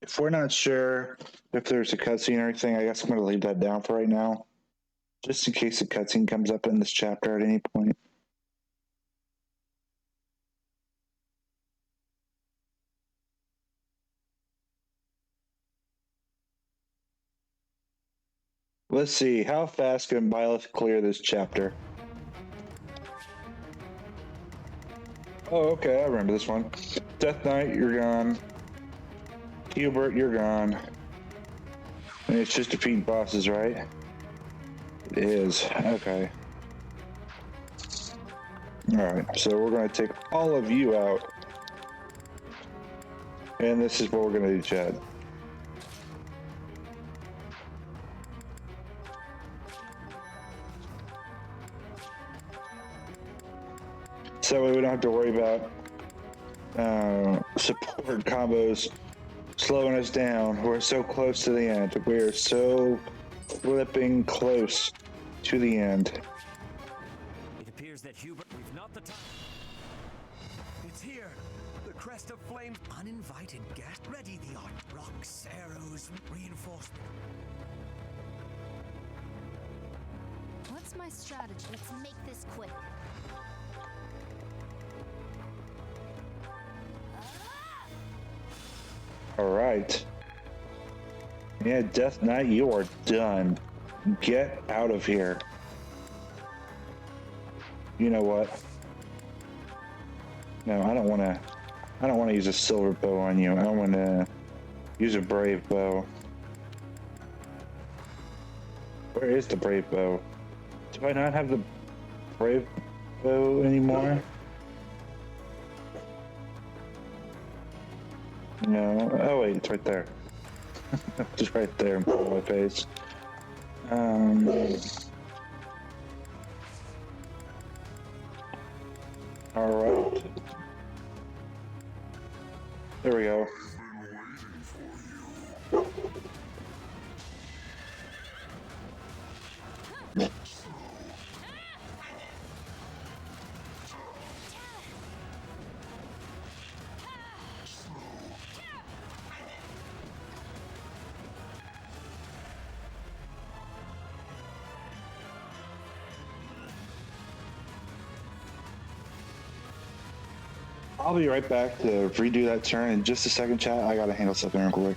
If we're not sure if there's a cutscene or anything, I guess I'm going to leave that down for right now, just in case a cutscene comes up in this chapter at any point. Let's see, how fast can Byleth clear this chapter? Oh, okay, I remember this one. Death Knight, you're gone. Hubert, you're gone. And it's just defeat bosses, right? It is. Okay. Alright, so we're going to take all of you out. And this is what we're going to do, Chad. So we don't have to worry about support combos slowing us down. We're so close to the end. We are so flipping close to the end. It appears that Hubert, we've not the time. It's here. The crest of flames. Uninvited guest. Ready the art. Rocks, arrows, reinforcement. What's my strategy? Let's make this quick. Alright. Yeah, Death Knight, you are done. Get out of here. You know what? No, I don't want to use a silver bow on you. I want to use a brave bow. Where is the brave bow? Do I not have the brave bow anymore? No. Oh wait, it's right there. Just right there in front of my face. Alright. There we go. I'll be right back to redo that turn in just a second, chat. I gotta handle something real quick.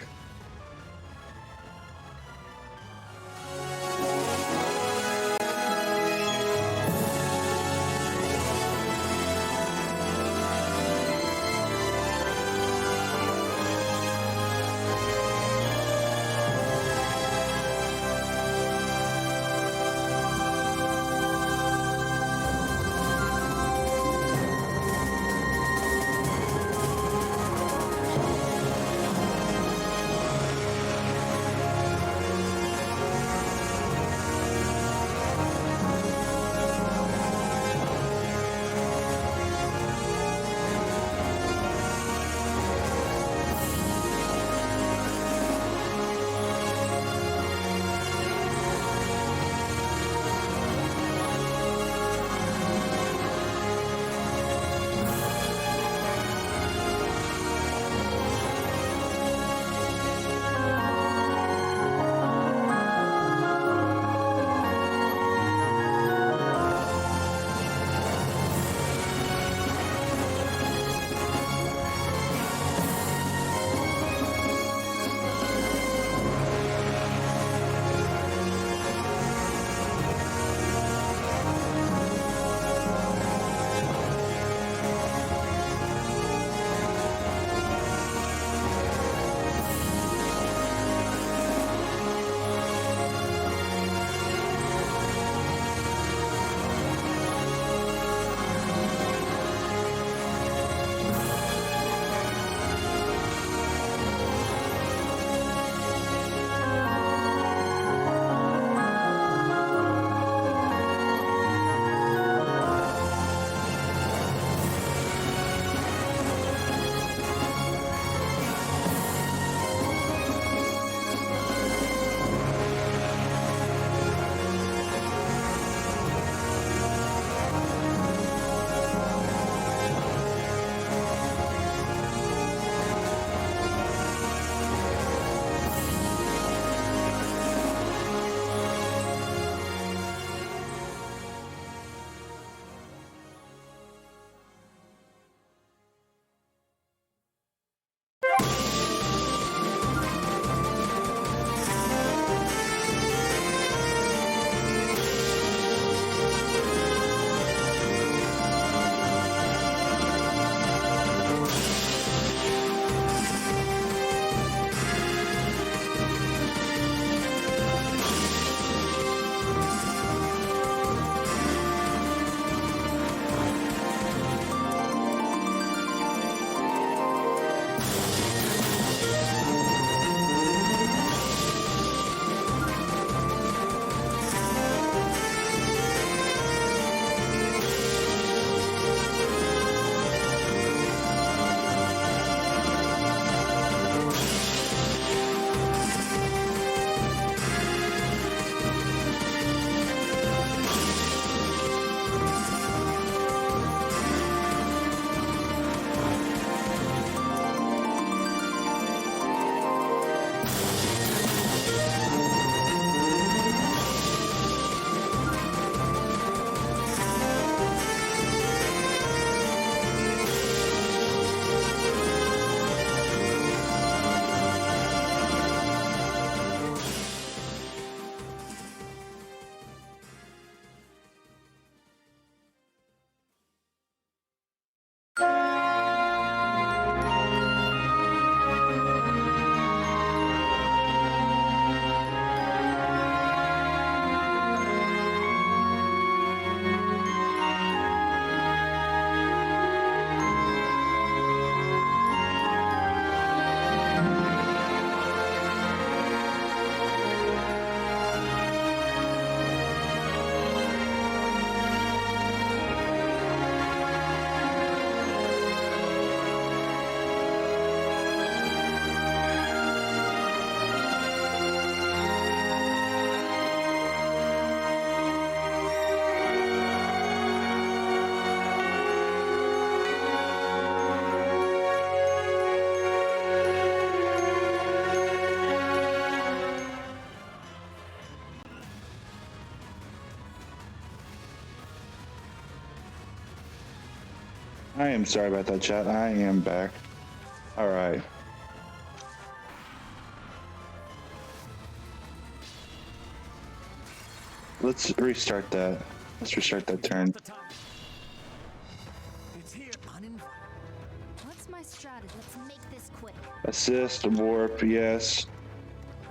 I am sorry about that, chat. I am back. All right. Let's restart that. Let's restart that turn. What's my strategy? Let's make this quick. Assist, warp, yes.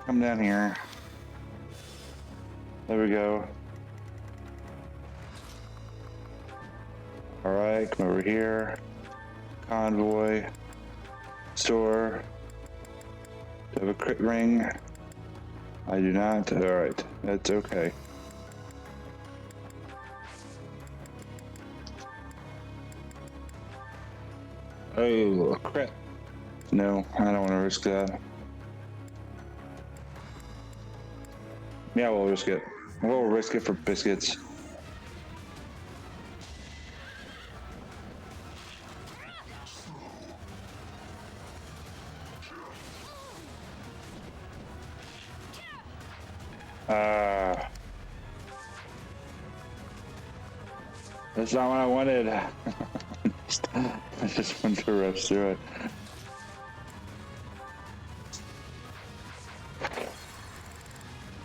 Come down here. There we go. All right, come over here. Convoy. Store. Do I have a crit ring? I do not. All right, that's okay. Oh, a crit. No, I don't want to risk that. Yeah, we'll risk it. We'll risk it for biscuits. That's not what I wanted. I just wanted to rush through it.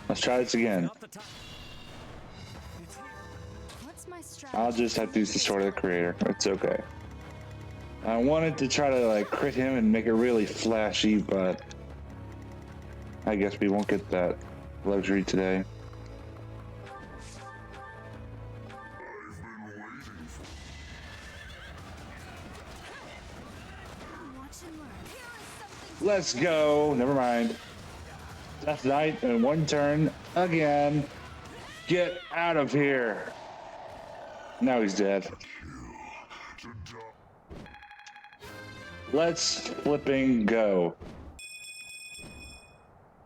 Let's try this again. What's my strategy? I'll just have to use the Sword of the Creator. It's okay. I wanted to try to like crit him and make it really flashy, but I guess we won't get that luxury today. Let's go. Never mind. Death Knight in one turn again. Get out of here. Now he's dead. Let's flipping go.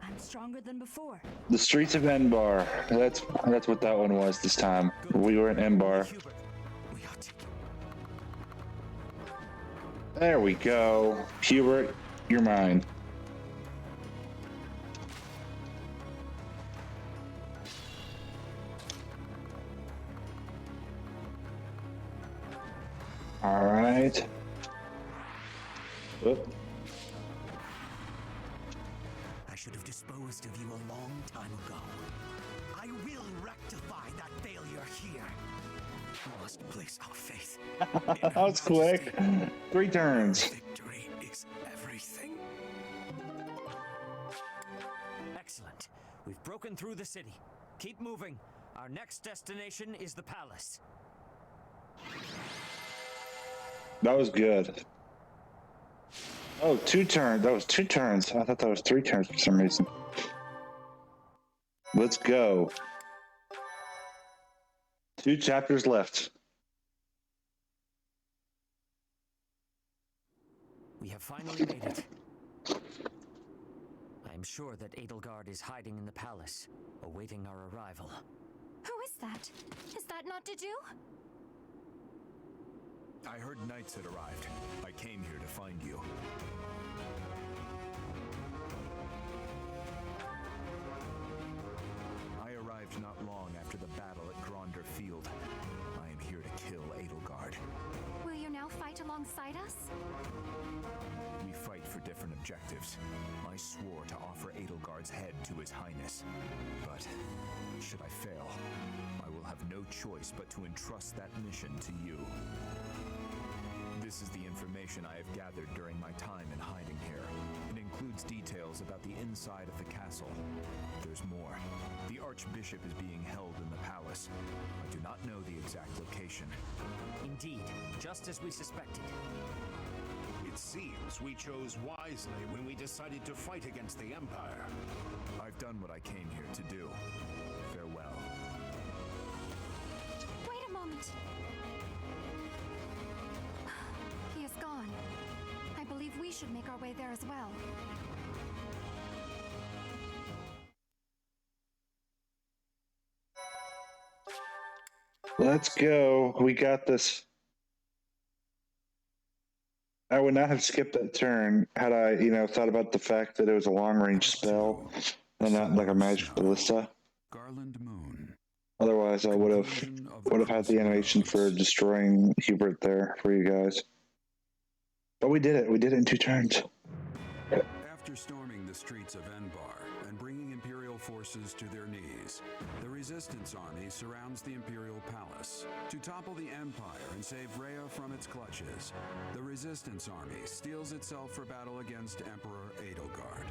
I'm stronger than before. The streets of Enbar. That's what that one was this time. We were in Enbar. There we go. Hubert, you're mine. All right. Oop. I should have disposed of you a long time ago. I will rectify that failure here. We must place our faith. That was quick. 3 turns. Victory is everything. Excellent. We've broken through the city. Keep moving. Our next destination is the palace. That was good. Oh, 2 turns. That was 2 turns. I thought that was 3 turns for some reason. Let's go. 2 chapters left. We have finally made it. I am sure that Edelgard is hiding in the palace, awaiting our arrival. Who is that? Is that not Dedu? I heard knights had arrived. I came here to find you. I arrived not long after the battle at Gronder Field. I am here to kill Edelgard. Will you now fight alongside us? We fight for different objectives. I swore to offer Edelgard's head to His Highness. But, should I fail, I will have no choice but to entrust that mission to you. This is the information I have gathered during my time in hiding here. It includes details about the inside of the castle. There's more. The Archbishop is being held in the palace. I do not know the exact location. Indeed, just as we suspected. It seems we chose wisely when we decided to fight against the Empire. I've done what I came here to do. Farewell. Wait a moment. He is gone. I believe we should make our way there as well. Let's go. We got this. I would not have skipped that turn had I, thought about the fact that it was a long-range spell and not like a magic ballista. Garland Moon. Otherwise, I would have had the animation for destroying Hubert there for you guys. But we did it. We did it in 2 turns. After storming the streets of Enbar and bringing Imperial forces to their knees, the Resistance Army surrounds the Imperial Palace. To topple the Empire and save Rhea from its clutches, the Resistance Army steels itself for battle against Emperor Edelgard.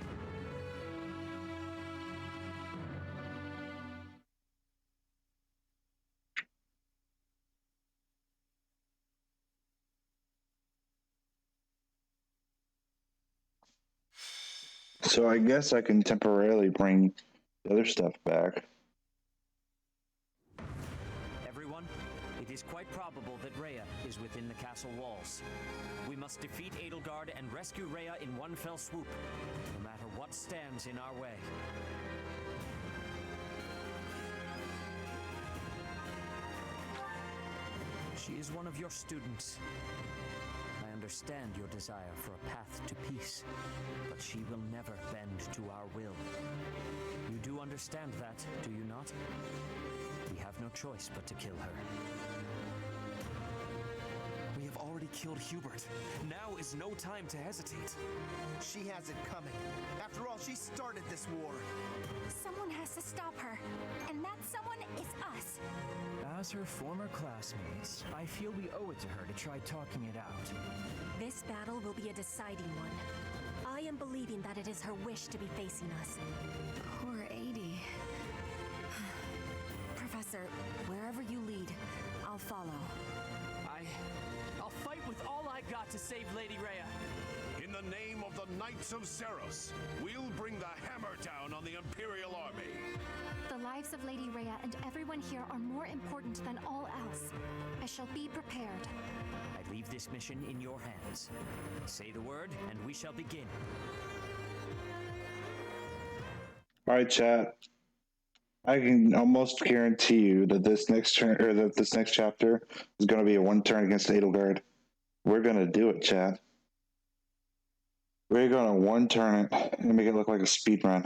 So I guess I can temporarily bring the other stuff back. Everyone, it is quite probable that Rhea is within the castle walls. We must defeat Edelgard and rescue Rhea in one fell swoop, no matter what stands in our way. She is one of your students. I understand your desire for a path to peace, but she will never bend to our will. You do understand that, do you not? We have no choice but to kill her. We have already killed Hubert. Now is no time to hesitate. She has it coming. After all, she started this war. Someone has to stop her, and that someone is us. As her former classmates, I feel we owe it to her to try talking it out. This battle will be a deciding one. I am believing that it is her wish to be facing us. Poor 80. Professor, wherever you lead, I'll follow. I'll fight with all I got to save Lady Rhea. In the name of the Knights of Seros, we'll bring the hammer down on the Imperial Army. The lives of Lady Rhea and everyone here are more important than all else. I shall be prepared. I leave this mission in your hands. Say the word, and we shall begin. All right, chat. I can almost guarantee you that this next turn, or that this next chapter, is going to be a 1 turn against Edelgard. We're going to do it, chat. We're going to 1 turn it and make it look like a speed run.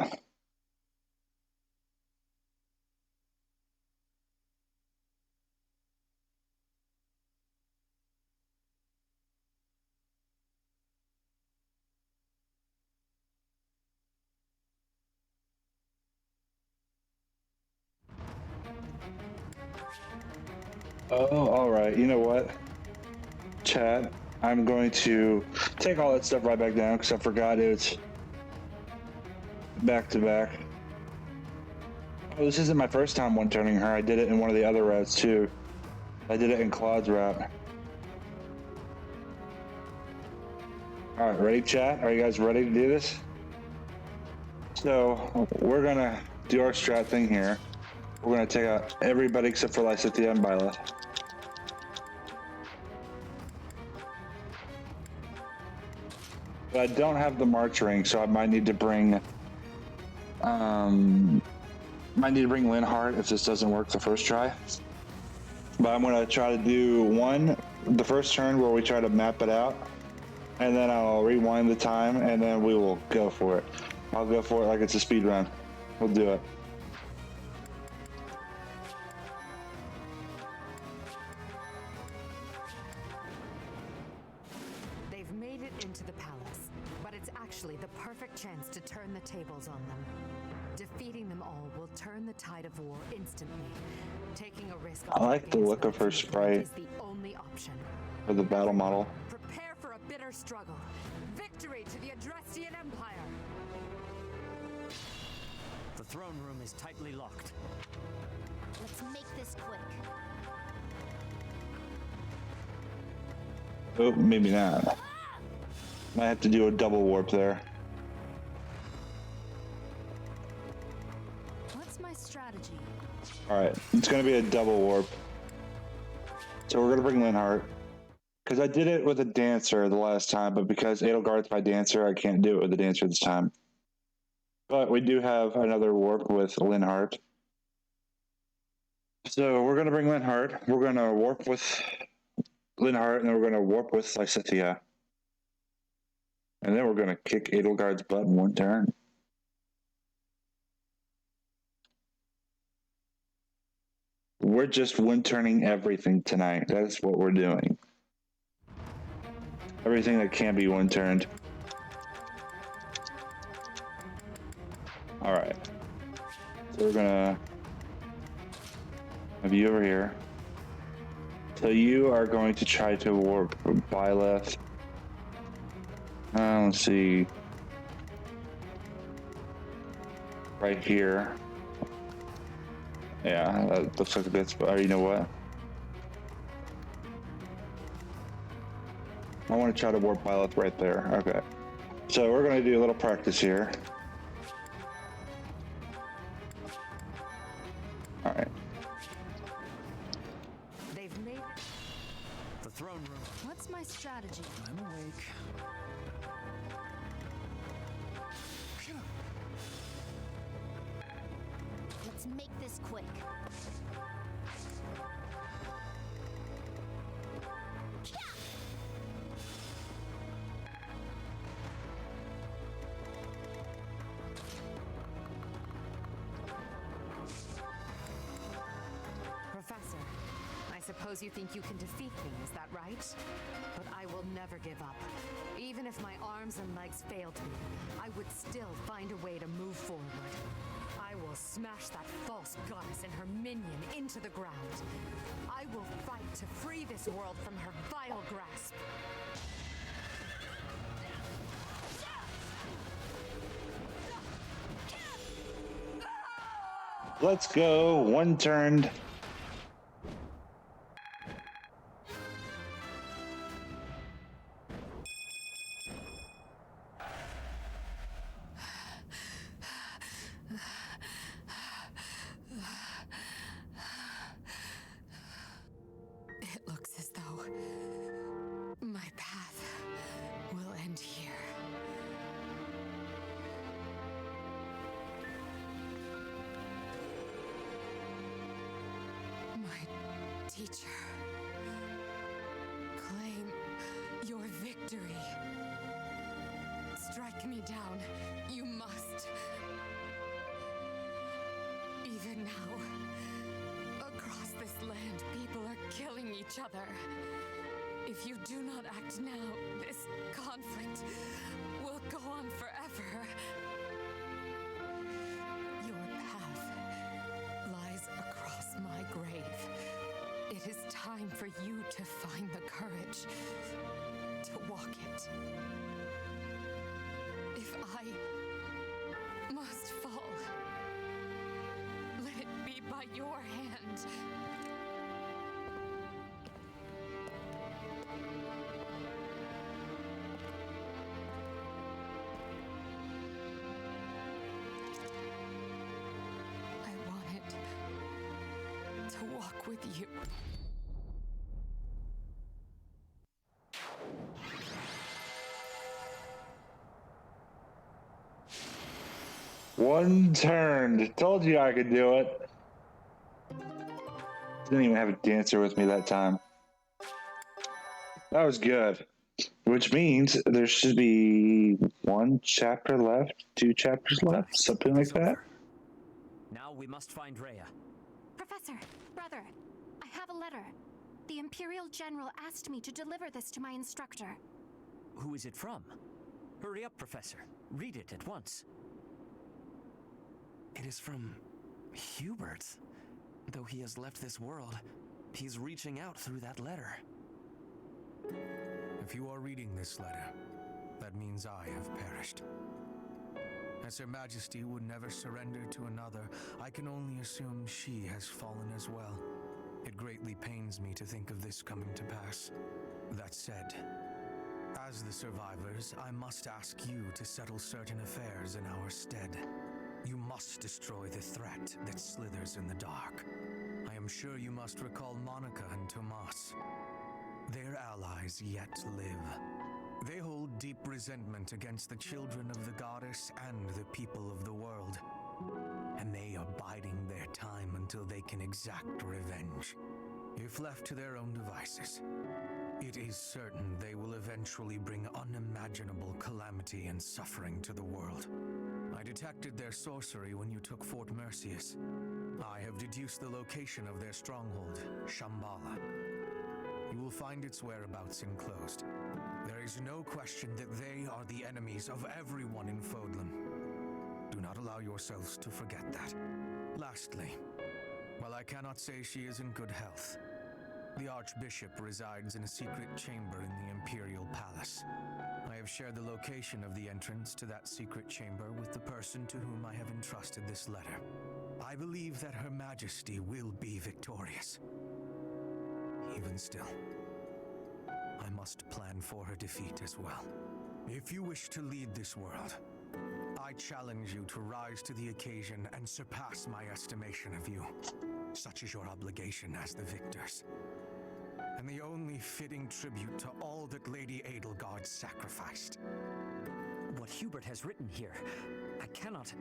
Oh, all right. You know what, chat? I'm going to take all that stuff right back down because I forgot it's back to back. Oh, this isn't my first time 1-turning her. I did it in one of the other routes too. I did it in Claude's route. All right, ready, chat? Are you guys ready to do this? So we're gonna do our strat thing here. We're gonna take out everybody except for Lysithea and Byleth. But I don't have the March ring, so I might need to bring Linhardt if this doesn't work the first try. But I'm gonna try to do the first turn where we try to map it out, and then I'll rewind the time, and then we will go for it. I'll go for it like it's a speed run. We'll do it. They've made it into the palace, but it's actually the perfect chance to turn the tables on them. Defeating them all will turn the tide of war instantly. Taking a risk I like the look of her sprite is the only option. for the battle model. Prepare for a bitter struggle. Victory to the Adrestian Empire! The throne room is tightly locked. Let's make this quick. Oh, maybe not. Might have to do a double warp there. What's my strategy? Alright, it's going to be a double warp. So we're going to bring Linhardt. Because I did it with a Dancer the last time, but because Edelgard's my Dancer, I can't do it with a Dancer this time. But we do have another warp with Linhardt. So we're going to bring Linhardt. We're going to warp with Linhardt, and then we're going to warp with Lysithea. And then we're going to kick Edelgard's butt in 1 turn. We're just 1-turning everything tonight. That's what we're doing. Everything that can be one turned. Alright. So we're gonna have you over here. So you are going to try to warp Byleth. Let's see. Right here. Yeah, that looks like a good spot. You know what? I want to try to warp Byleth right there. Okay. So we're going to do a little practice here. All right. They've made The throne room. What's my strategy? I'm awake. Let's make this quick. Professor, I suppose you think you can defeat me, is that right? But I will never give up. Even if my arms and legs failed me, I would still find a way to move forward. I will smash that false goddess and her minion into the ground. I will fight to free this world from her vile grasp. Let's go. One turned. It looks as though my path will end here. My teacher, claim your victory. Strike me down, you must. Even now, across this land, people are killing each other. If you do not act now, this conflict will go on forever. Your path lies across my grave. It is time for you to find the courage to walk it. If I must fall, let it be by your hand. I wanted to walk with you. One turned. Told you I could do it. Didn't even have a dancer with me that time. That was good. Which means there should be one chapter left, 2 chapters left, something like that. Now we must find Rhea. Professor, brother, I have a letter. The Imperial General asked me to deliver this to my instructor. Who is it from? Hurry up, Professor. Read it at once. It is from Hubert. Though he has left this world, he's reaching out through that letter. If you are reading this letter, that means I have perished. As Her Majesty would never surrender to another, I can only assume she has fallen as well. It greatly pains me to think of this coming to pass. That said, as the survivors, I must ask you to settle certain affairs in our stead. You must destroy the threat that slithers in the dark. I am sure you must recall Monica and Tomas. Their allies yet live. They hold deep resentment against the children of the goddess and the people of the world. And they are biding their time until they can exact revenge. If left to their own devices, it is certain they will eventually bring unimaginable calamity and suffering to the world. I detected their sorcery when you took Fort Mercius. I have deduced the location of their stronghold, Shambhala. You will find its whereabouts enclosed. There is no question that they are the enemies of everyone in Fodlan. Do not allow yourselves to forget that. Lastly, while I cannot say she is in good health, the Archbishop resides in a secret chamber in the Imperial Palace. I have shared the location of the entrance to that secret chamber with the person to whom I have entrusted this letter. I believe that Her Majesty will be victorious. Even still, I must plan for her defeat as well. If you wish to lead this world, I challenge you to rise to the occasion and surpass my estimation of you. Such is your obligation as the victors, and the only fitting tribute to all that Lady Edelgard sacrificed. What Hubert has written here, I cannot...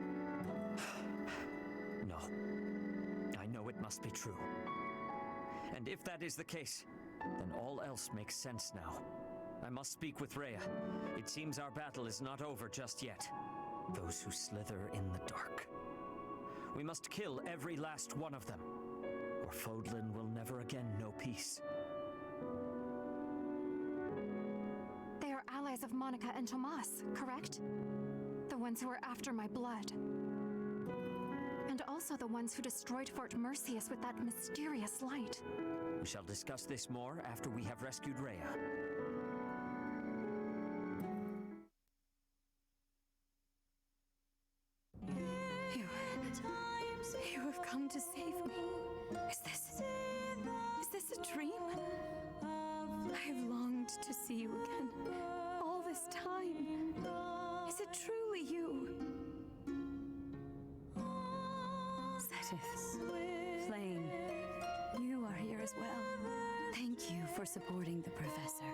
No. I know it must be true. And if that is the case, then all else makes sense now. I must speak with Rhea. It seems our battle is not over just yet. Those who slither in the dark. We must kill every last one of them, or Fodlan will never again know peace. They are allies of Monica and Tomas, correct? The ones who are after my blood. And also the ones who destroyed Fort Mercius with that mysterious light. We shall discuss this more after we have rescued Rhea. You have come to save me. Is this a dream? I have longed to see you again all this time. Is it truly you? Sethith, Flame, you are here as well. Thank you for supporting the Professor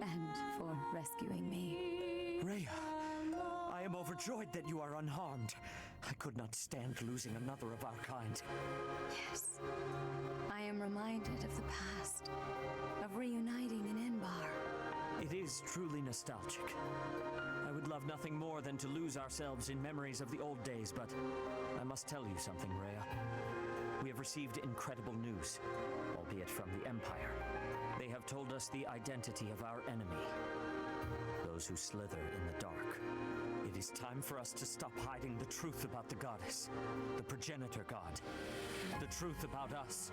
and for rescuing me. Rhea, I am overjoyed that you are unharmed. I could not stand losing another of our kind. Yes, I am reminded of the past, of reuniting in Enbar. It is truly nostalgic. I would love nothing more than to lose ourselves in memories of the old days, but I must tell you something, Rhea. We have received incredible news, albeit from the Empire. They have told us the identity of our enemy, those who slither in the dark. It is time for us to stop hiding the truth about the goddess, the progenitor god, the truth about us.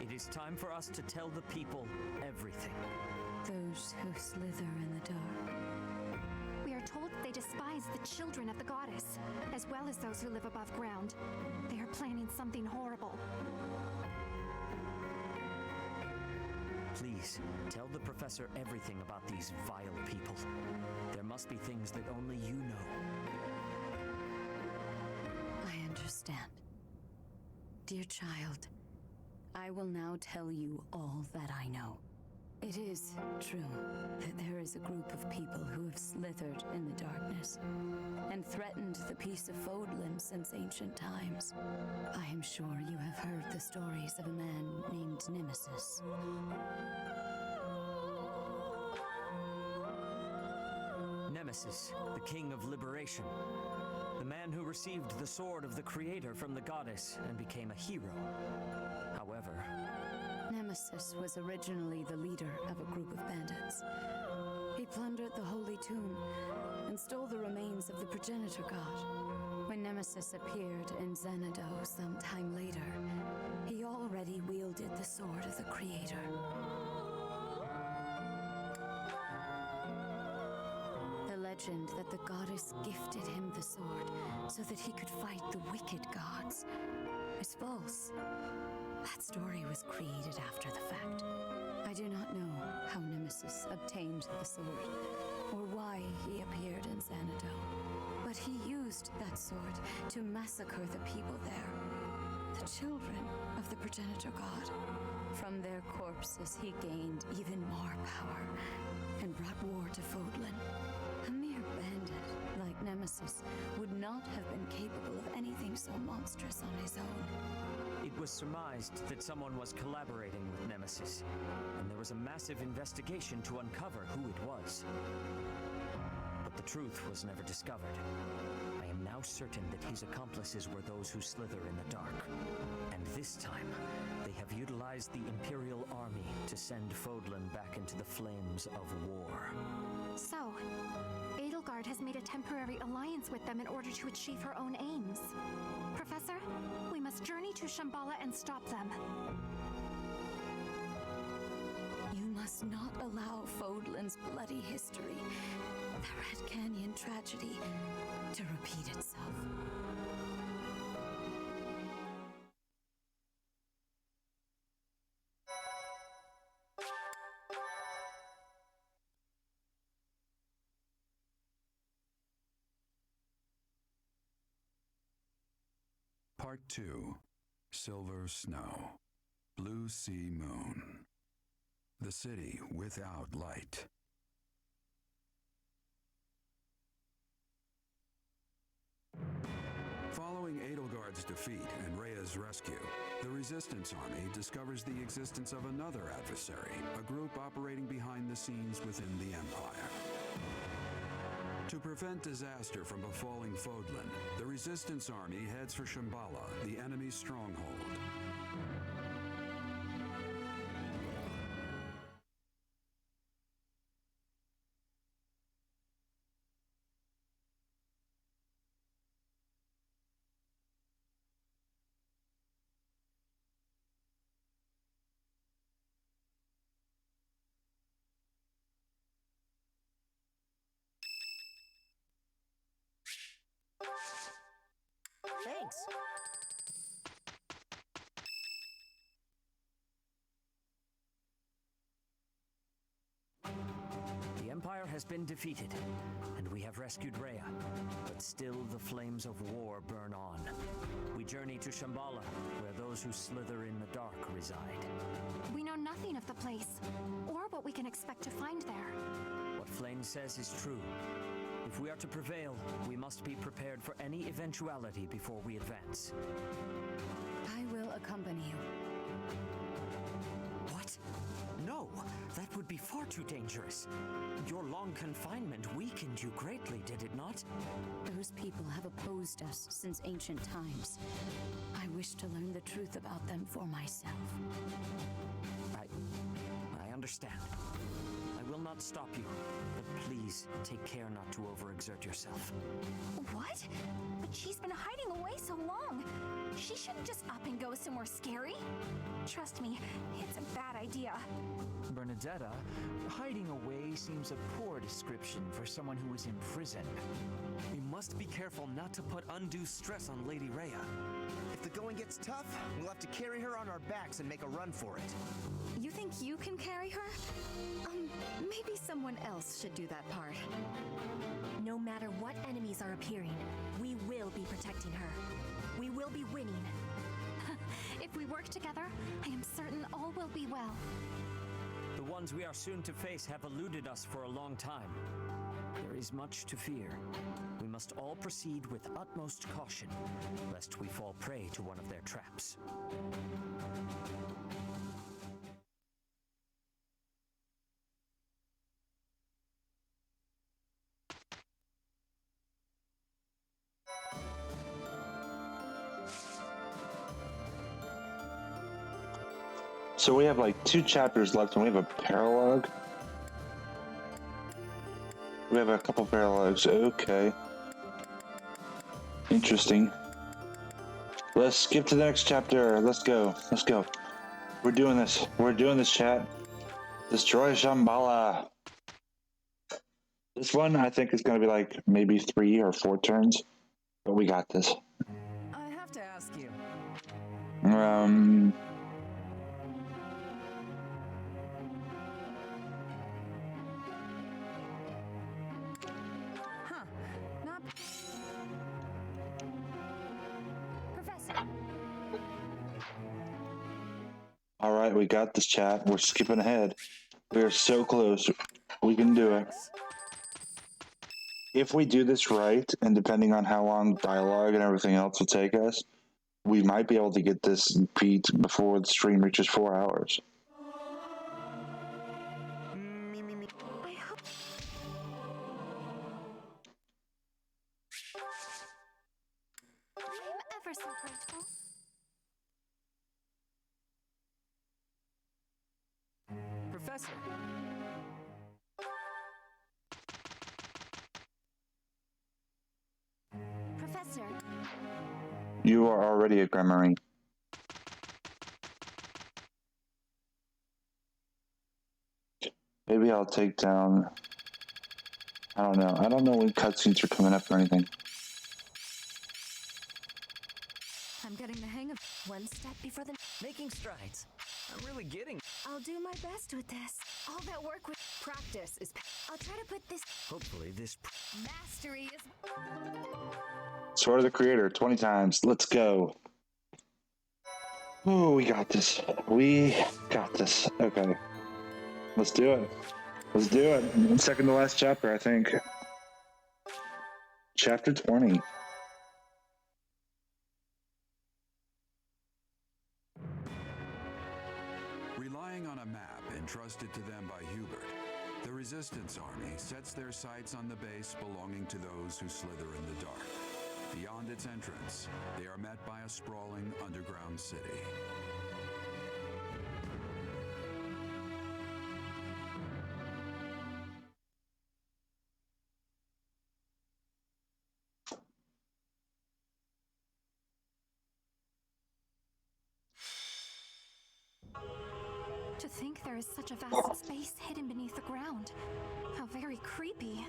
It is time for us to tell the people everything. Those who slither in the dark. We are told they despise the children of the goddess, as well as those who live above ground. They are planning something horrible. Please, tell the Professor everything about these vile people. There must be things that only you know. I understand. Dear child, I will now tell you all that I know. It is true that there is a group of people who have slithered in the darkness and threatened the peace of Fodlan since ancient times. I am sure you have heard the stories of a man named Nemesis. Nemesis, the king of liberation. The man who received the sword of the creator from the goddess and became a hero. However, Nemesis was originally the leader of a group of bandits. He plundered the holy tomb and stole the remains of the progenitor god. When Nemesis appeared in Xanadu some time later, he already wielded the sword of the creator. The legend that the goddess gifted him the sword so that he could fight the wicked gods is false. That story was created after the fact. I do not know how Nemesis obtained the sword, or why he appeared in Xanadu, but he used that sword to massacre the people there, the children of the progenitor god. From their corpses he gained even more power, and brought war to Fodlan. A mere bandit like Nemesis would not have been capable of anything so monstrous on his own. it was surmised that someone was collaborating with Nemesis, and there was a massive investigation to uncover who it was. But the truth was never discovered. I am now certain that his accomplices were those who slither in the dark. And this time, they have utilized the Imperial Army to send Fodlan back into the flames of war. So, Edelgard has made a temporary alliance with them in order to achieve her own aims. Professor, we must journey to Shambhala and stop them. You must not allow Fodlan's bloody history, the Red Canyon tragedy, to repeat itself. Part 2. Silver Snow. Blue Sea Moon. The city without light. Following Edelgard's defeat and Rhea's rescue, the Resistance Army discovers the existence of another adversary, a group operating behind the scenes within the Empire. To prevent disaster from befalling Fodlan, the Resistance Army heads for Shambhala, the enemy's stronghold. Thanks. The Empire has been defeated, and we have rescued Rhea. But still the flames of war burn on. We journey to Shambhala, where those who slither in the dark reside. We know nothing of the place, or what we can expect to find there. What Flame says is true. If we are to prevail, we must be prepared for any eventuality before we advance. I will accompany you. What? No, that would be far too dangerous. Your long confinement weakened you greatly, did it not? Those people have opposed us since ancient times. I wish to learn the truth about them for myself. I understand. I will not stop you, but please take care not to overexert yourself. What? But she's been hiding away so long. She shouldn't just up and go somewhere scary. Trust me, it's a bad idea. Bernadetta, hiding away seems a poor description for someone who is in prison. We must be careful not to put undue stress on Lady Rhea. If the going gets tough, we'll have to carry her on our backs and make a run for it. You think you can carry her? Maybe someone else should do that part. No matter what enemies are appearing, we will be protecting her. We will be winning. If we work together, I am certain all will be well. The ones we are soon to face have eluded us for a long time. There is much to fear. We must all proceed with utmost caution, lest we fall prey to one of their traps. So we have like 2 chapters left and we have a paralogue. We have a couple paralogues. Okay. Interesting. Let's skip to the next chapter. Let's go. Let's go. We're doing this. We're doing this, chat. Destroy Shambhala. This one I think is going to be like maybe 3 or 4 turns. But we got this. I have to ask you. Professor. All right, we got this, chat. We're skipping ahead. We are so close. We can do it. If we do this right, and depending on how long dialogue and everything else will take us, we might be able to get this beat before the stream reaches 4 hours. I am ever so grateful. Professor! Professor, You are already a Grimoire. Maybe I'll take down... I don't know. I don't know when cutscenes are coming up or anything. I'm getting the hang of one step before the... Making strides. I'm really getting... I'll do my best with this. All that work with practice is... I'll try to put this... Hopefully this... Mastery is... Sword of the Creator, 20 times. Let's go. Oh, we got this. We got this. Okay. Let's do it. Let's do it. Second to last chapter, I think. Chapter 20. Relying on a map entrusted to them by Hubert, the Resistance Army sets their sights on the base belonging to those who slither in the dark. Beyond its entrance, they are met by a sprawling underground city. to think there is such a vast space hidden beneath the ground. How very creepy.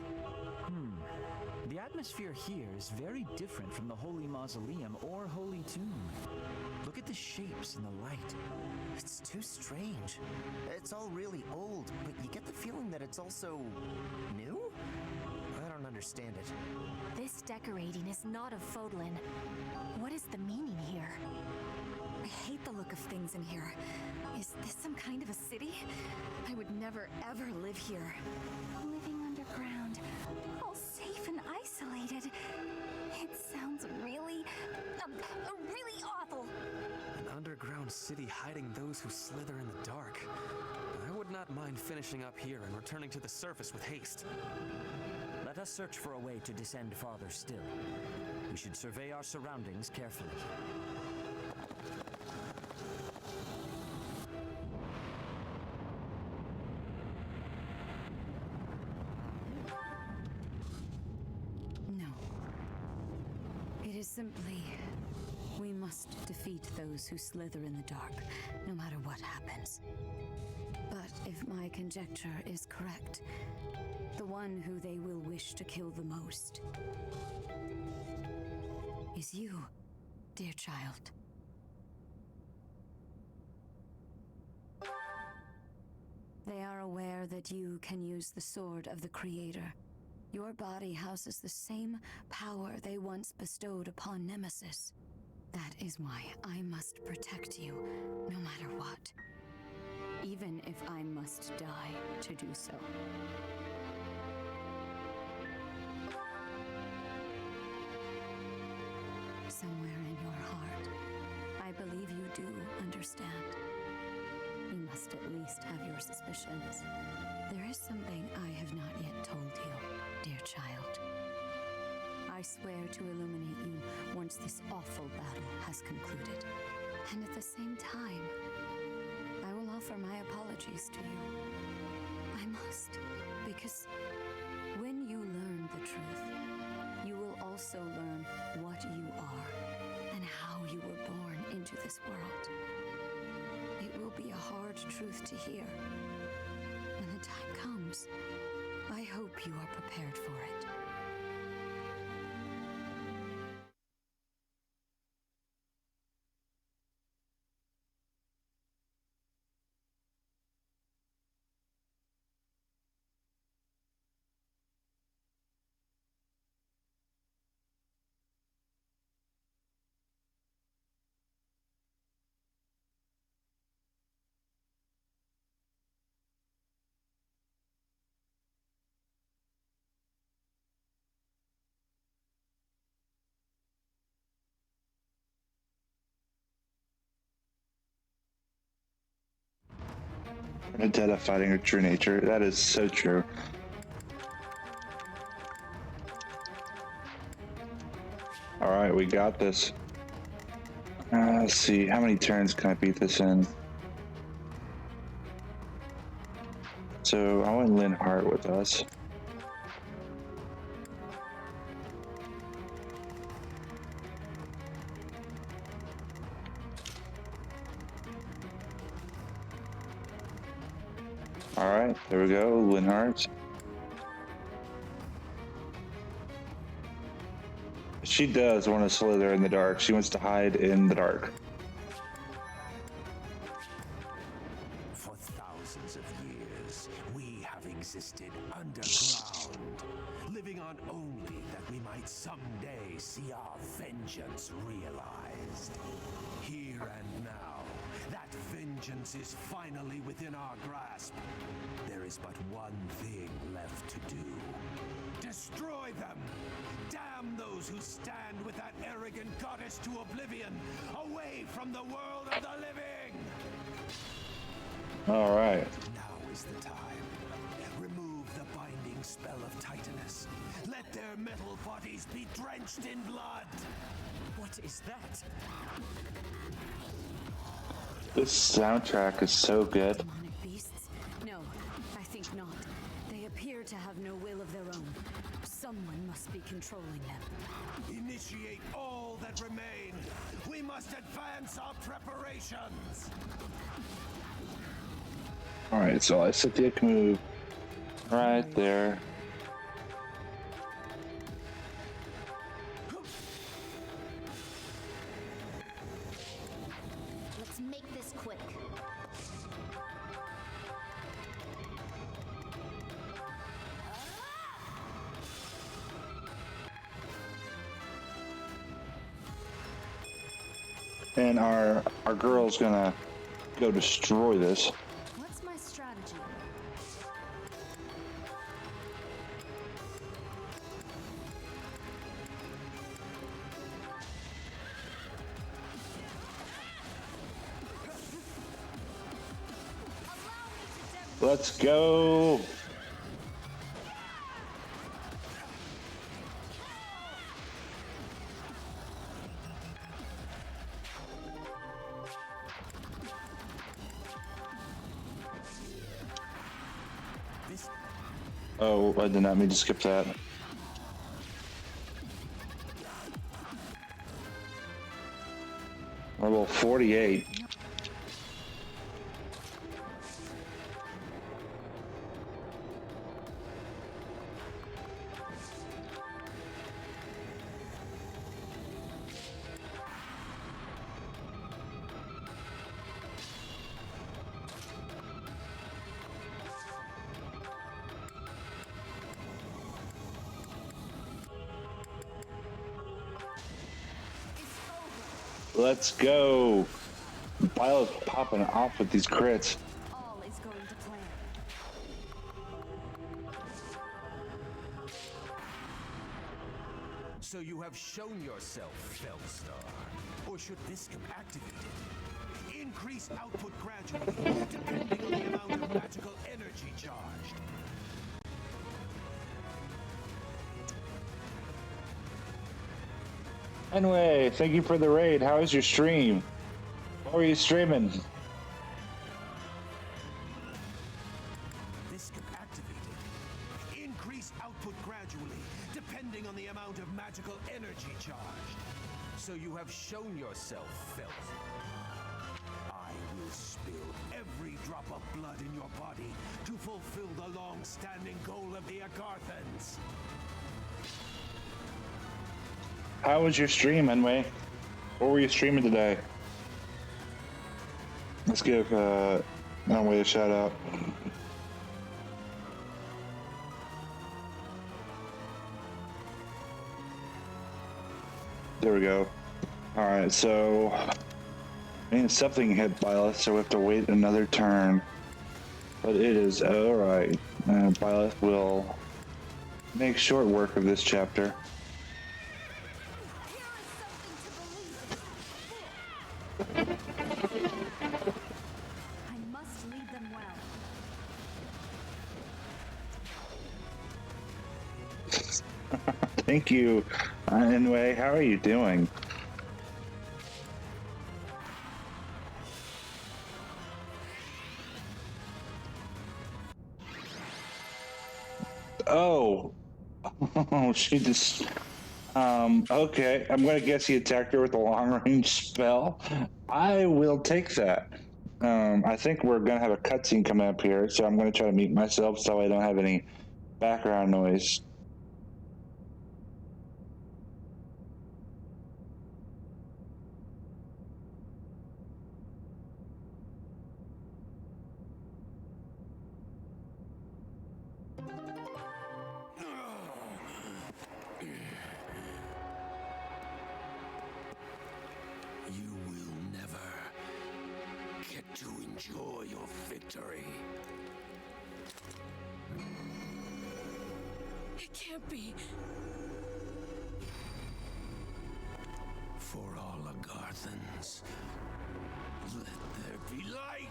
The atmosphere here is very different from the Holy Mausoleum or Holy Tomb. Look at the shapes and the light. It's too strange. It's all really old, but you get the feeling that it's also new? I don't understand it. This decorating is not of Fodlan. What is the meaning here? I hate the look of things in here. Is this some kind of a city? I would never ever live here. Living underground, all safe and isolated. It sounds really awful. An underground city hiding those who slither in the dark. I would not mind finishing up here and returning to the surface with haste. Let us search for a way to descend farther still. We should survey our surroundings carefully. No. It is simply... we must defeat those who slither in the dark, no matter what happens. But if my conjecture is correct, the one who they will wish to kill the most is you, dear child. They are aware that you can use the sword of the Creator. Your body houses the same power they once bestowed upon Nemesis. That is why I must protect you, no matter what. Even if I must die to do so. Somewhere in your heart, I believe you do understand. You must at least have your suspicions. There is something I have not yet told you, dear child. I swear to illuminate you once this awful battle has concluded. And at the same time, I will offer my apologies to you. I must, because when you learn the truth, you will also learn what you are and how you were born into this world. It will be a hard truth to hear. When the time comes, I hope you are prepared for it. Vendetta fighting her true nature. That is so true. All Alright, we got this. Let's see, how many turns can I beat this in? So I want Lynn Hart with us. Alright, there we go, Lynn Hart. She does want to slither in the dark. She wants to hide in the dark. For thousands of years, we have existed underground, living on only that we might someday see our vengeance realized. Here and now, that vengeance is finally within our grasp. There is but one thing left to do. Destroy them! Damn those who stand with that arrogant goddess to oblivion, away from the world of the living! Alright. Now is the time. Remove the binding spell of Titanus. Let their metal bodies be drenched in blood! What is that? This soundtrack is so good. Demonic beasts? No, I think not. They appear to have no will of their own. Someone must be controlling them. Initiate all that remain. We must advance our preparations. Alright, so I set the move right there. Let's make this quick. And our girl's gonna go destroy this. What's my strategy? Let's go. Oh, I did not mean to skip that. Level 48. Let's go. Violet's popping off with these crits. All is going to plan. So you have shown yourself, Fellstar. Or should this come activated? Increase output gradually, depending on the amount of magical energy charged. Anyway, thank you for the raid. How was your stream? What were you streaming? This can activated. Increase output gradually, depending on the amount of magical energy charged. So you have shown yourself, Felt. I will spill every drop of blood in your body to fulfill the long-standing goal of the Agarthans. How was your stream, anyway? What were you streaming today? Let's give Anway a shout out. There we go. Alright, so I mean something hit Violet, so we have to wait another turn. But it is alright. Violet will make short work of this chapter. I must lead them well. Thank you. Anyway, how are you doing? Oh, she just. Okay. I'm gonna guess he attacked her with a long range spell. I will take that. I think we're gonna have a cutscene coming up here, so I'm gonna try to mute myself so I don't have any background noise. You will never get to enjoy your victory. It can't be. For all Agarthans, let there be light!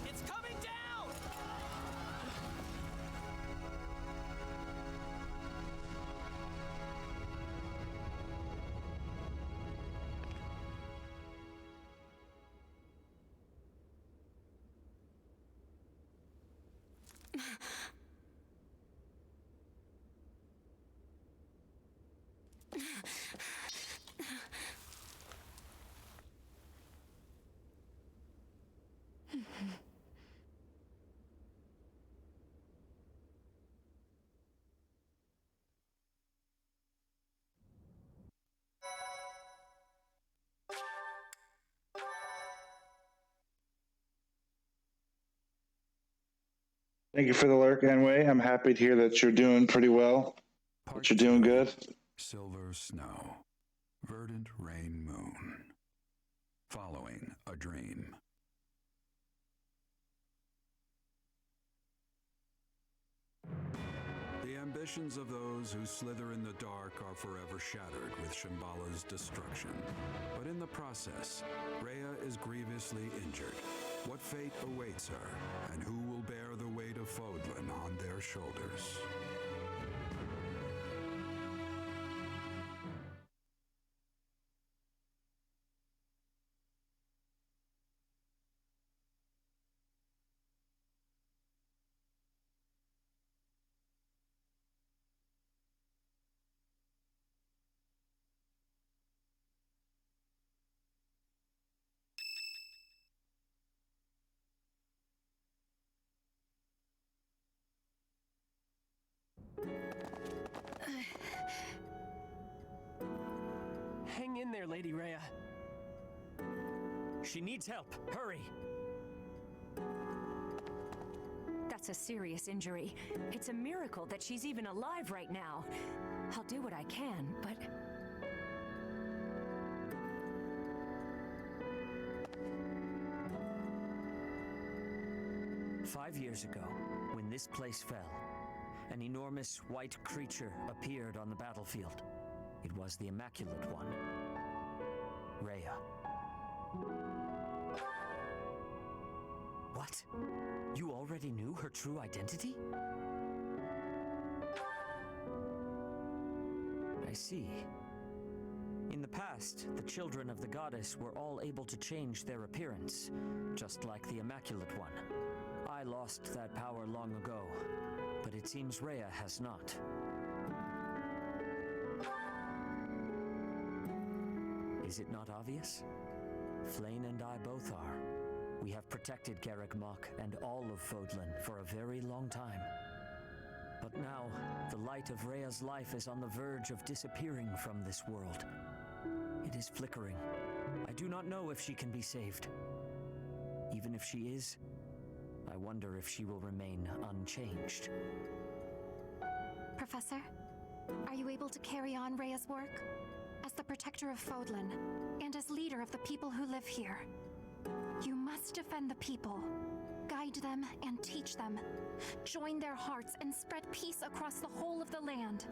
It's coming down! Thank you for the lurk, anyway. I'm happy to hear that you're doing pretty well. That you're doing good. Silver snow. Verdant rain moon. Following a dream. The ambitions of those who slither in the dark are forever shattered with Shambhala's destruction. But in the process, Rhea is grievously injured. What fate awaits her, and who will bear the weight of Fodlan on their shoulders? Hang in there, Lady Rhea. She needs help. Hurry! That's a serious injury. It's a miracle that she's even alive right now. I'll do what I can, but... 5 years ago, when this place fell, an enormous white creature appeared on the battlefield. It was the Immaculate One, Rhea. What? You already knew her true identity? I see. In the past, the children of the goddess were all able to change their appearance, just like the Immaculate One. I lost that power long ago, but it seems Rhea has not. Is it not obvious? Flayn and I both are. We have protected Garreg Mach and all of Fodlan for a very long time. But now, the light of Rhea's life is on the verge of disappearing from this world. It is flickering. I do not know if she can be saved. Even if she is, I wonder if she will remain unchanged. Professor, are you able to carry on Rhea's work? As the protector of Fodlan, and as leader of the people who live here, you must defend the people, guide them and teach them, join their hearts and spread peace across the whole of the land.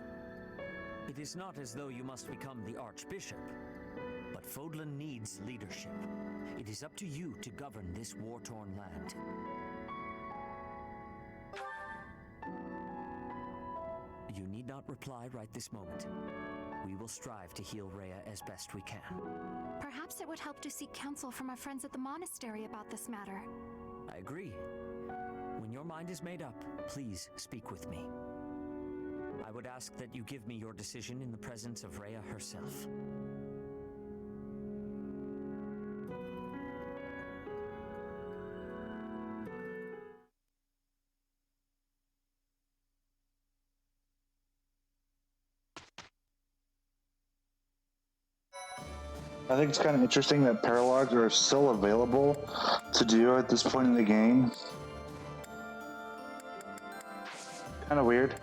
It is not as though you must become the Archbishop, but Fodlan needs leadership. It is up to you to govern this war-torn land. You need not reply right this moment. We will strive to heal Rhea as best we can. Perhaps it would help to seek counsel from our friends at the monastery about this matter. I agree. When your mind is made up, please speak with me. I would ask that you give me your decision in the presence of Rhea herself. I think it's kind of interesting that paralogs are still available to do at this point in the game. Kind of weird.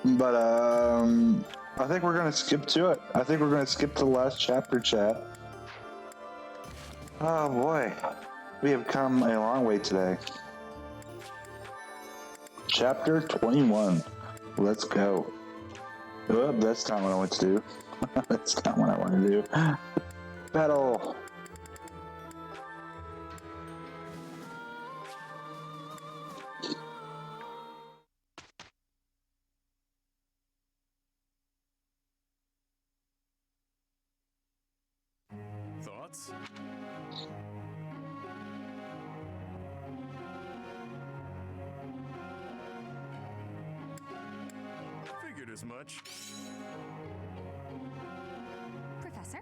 But, I think we're going to skip to it. I think we're going to skip to the last chapter, chat. Oh boy. We have come a long way today. Chapter 21. Let's go. Oh, that's not what I want to do. That's not what I want to do. Battle! Thoughts? Figured as much. Professor?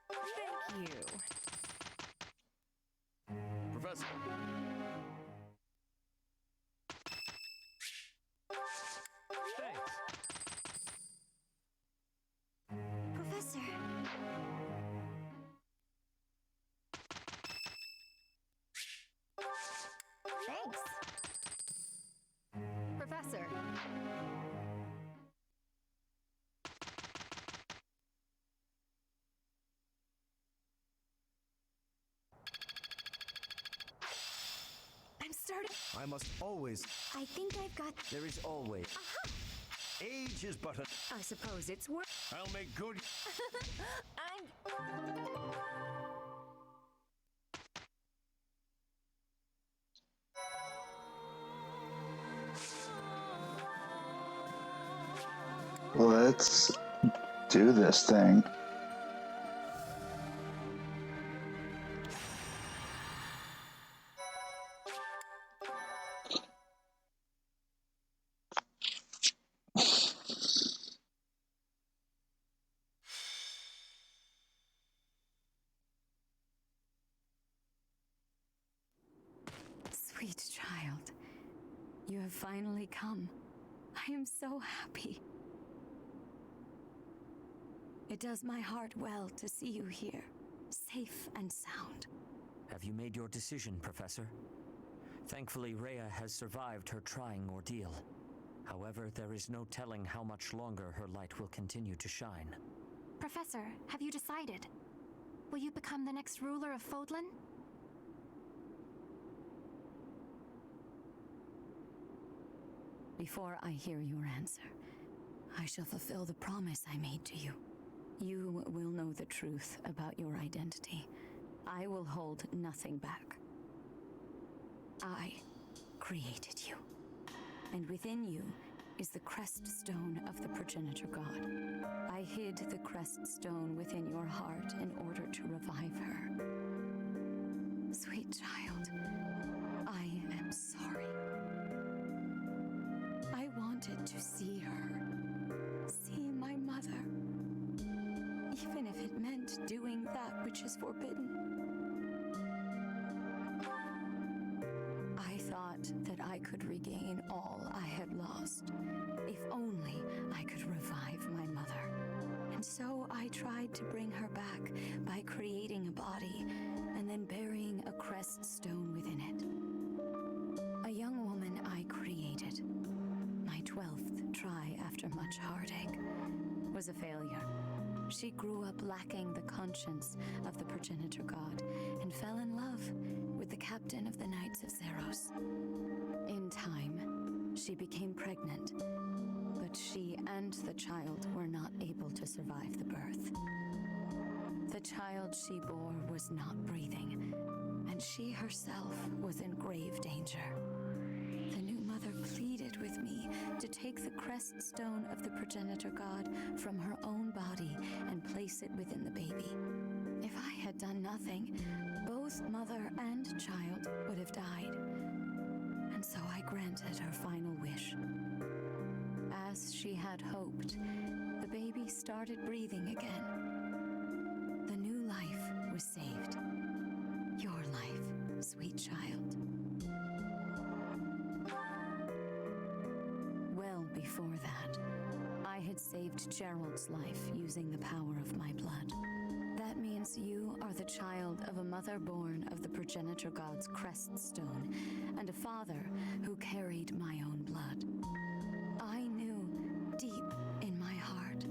Thank you. Professor. Professor. Thanks. Professor. I'm starting. I must always. I think I've got. There is always. Age is but a. I suppose it's worth. I'll make good. Let's do this thing. Sweet child, you have finally come. I am so happy. It does my heart well to see you here, safe and sound. Have you made your decision, Professor? Thankfully, Rhea has survived her trying ordeal. However, there is no telling how much longer her light will continue to shine. Professor, have you decided? Will you become the next ruler of Fodlan? Before I hear your answer, I shall fulfill the promise I made to you. You will know the truth about your identity. I will hold nothing back. I created you. And within you is the crest stone of the progenitor god. I hid the crest stone within your heart in order to revive her. Sweet child, I am sorry. I wanted to see her, see my mother, even if it meant doing that which is forbidden. I thought that I could regain all I had lost, if only I could revive my mother. And so I tried to bring her back by creating a body and then burying a crest stone within it. A young woman I created. My 12th try after much heartache was a failure. She grew up lacking the conscience of the progenitor god and fell in love with the captain of the Knights of Zeros. In time, she became pregnant, but she and the child were not able to survive the birth. The child she bore was not breathing, and she herself was in grave danger. The new mother pleaded with me to take the crest stone of the progenitor god from her own body and place it within the baby. If I had done nothing, both mother and child would have died. And so I granted her final wish. As she had hoped, the baby started breathing again. The new life was saved. Your life, sweet child. Well before that, I had saved Gerald's life using the power of my blood. That means you are the child of a mother born of the progenitor god's crest stone and a father who carried my own blood. I knew deep in my heart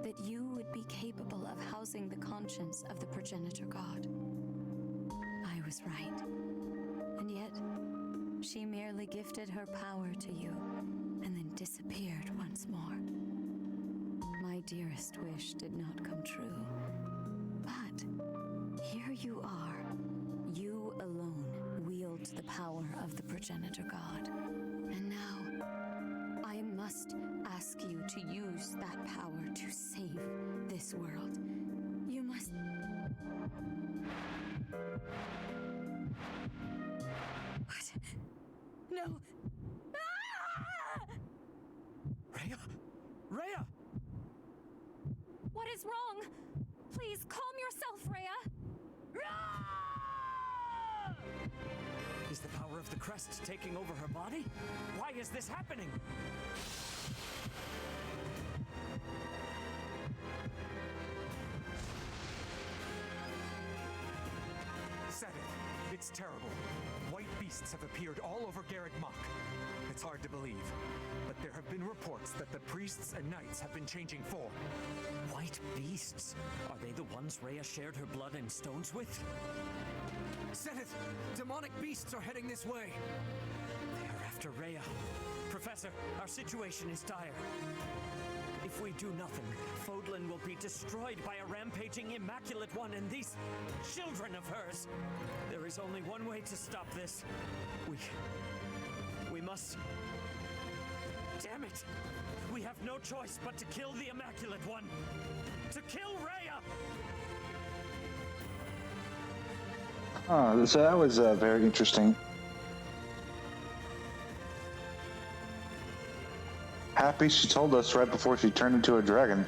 that you would be capable of housing the conscience of the progenitor god. I was right. And yet, she merely gifted her power to you and then disappeared once more. My dearest wish did not come true. But here you are. You alone wield the power of the progenitor god. And now, I must ask you to use that power to save this world. You must... What? No! Ah! Rhea? Rhea! What is wrong? Please calm yourself, Rhea. Is the power of the crest taking over her body? Why is this happening? Said it. It's terrible. White beasts have appeared all over Garreg Mach. It's hard to believe, but there have been reports that the priests and knights have been changing form. White beasts? Are they the ones Rhea shared her blood and stones with? Zenith! Demonic beasts are heading this way! They are after Rhea. Professor, our situation is dire. If we do nothing, Fodlan will be destroyed by a rampaging Immaculate One and these children of hers. There is only one way to stop this. We must... Damn it! We have no choice but to kill the Immaculate One! To kill Rhea! So that was very interesting. Happy she told us right before she turned into a dragon.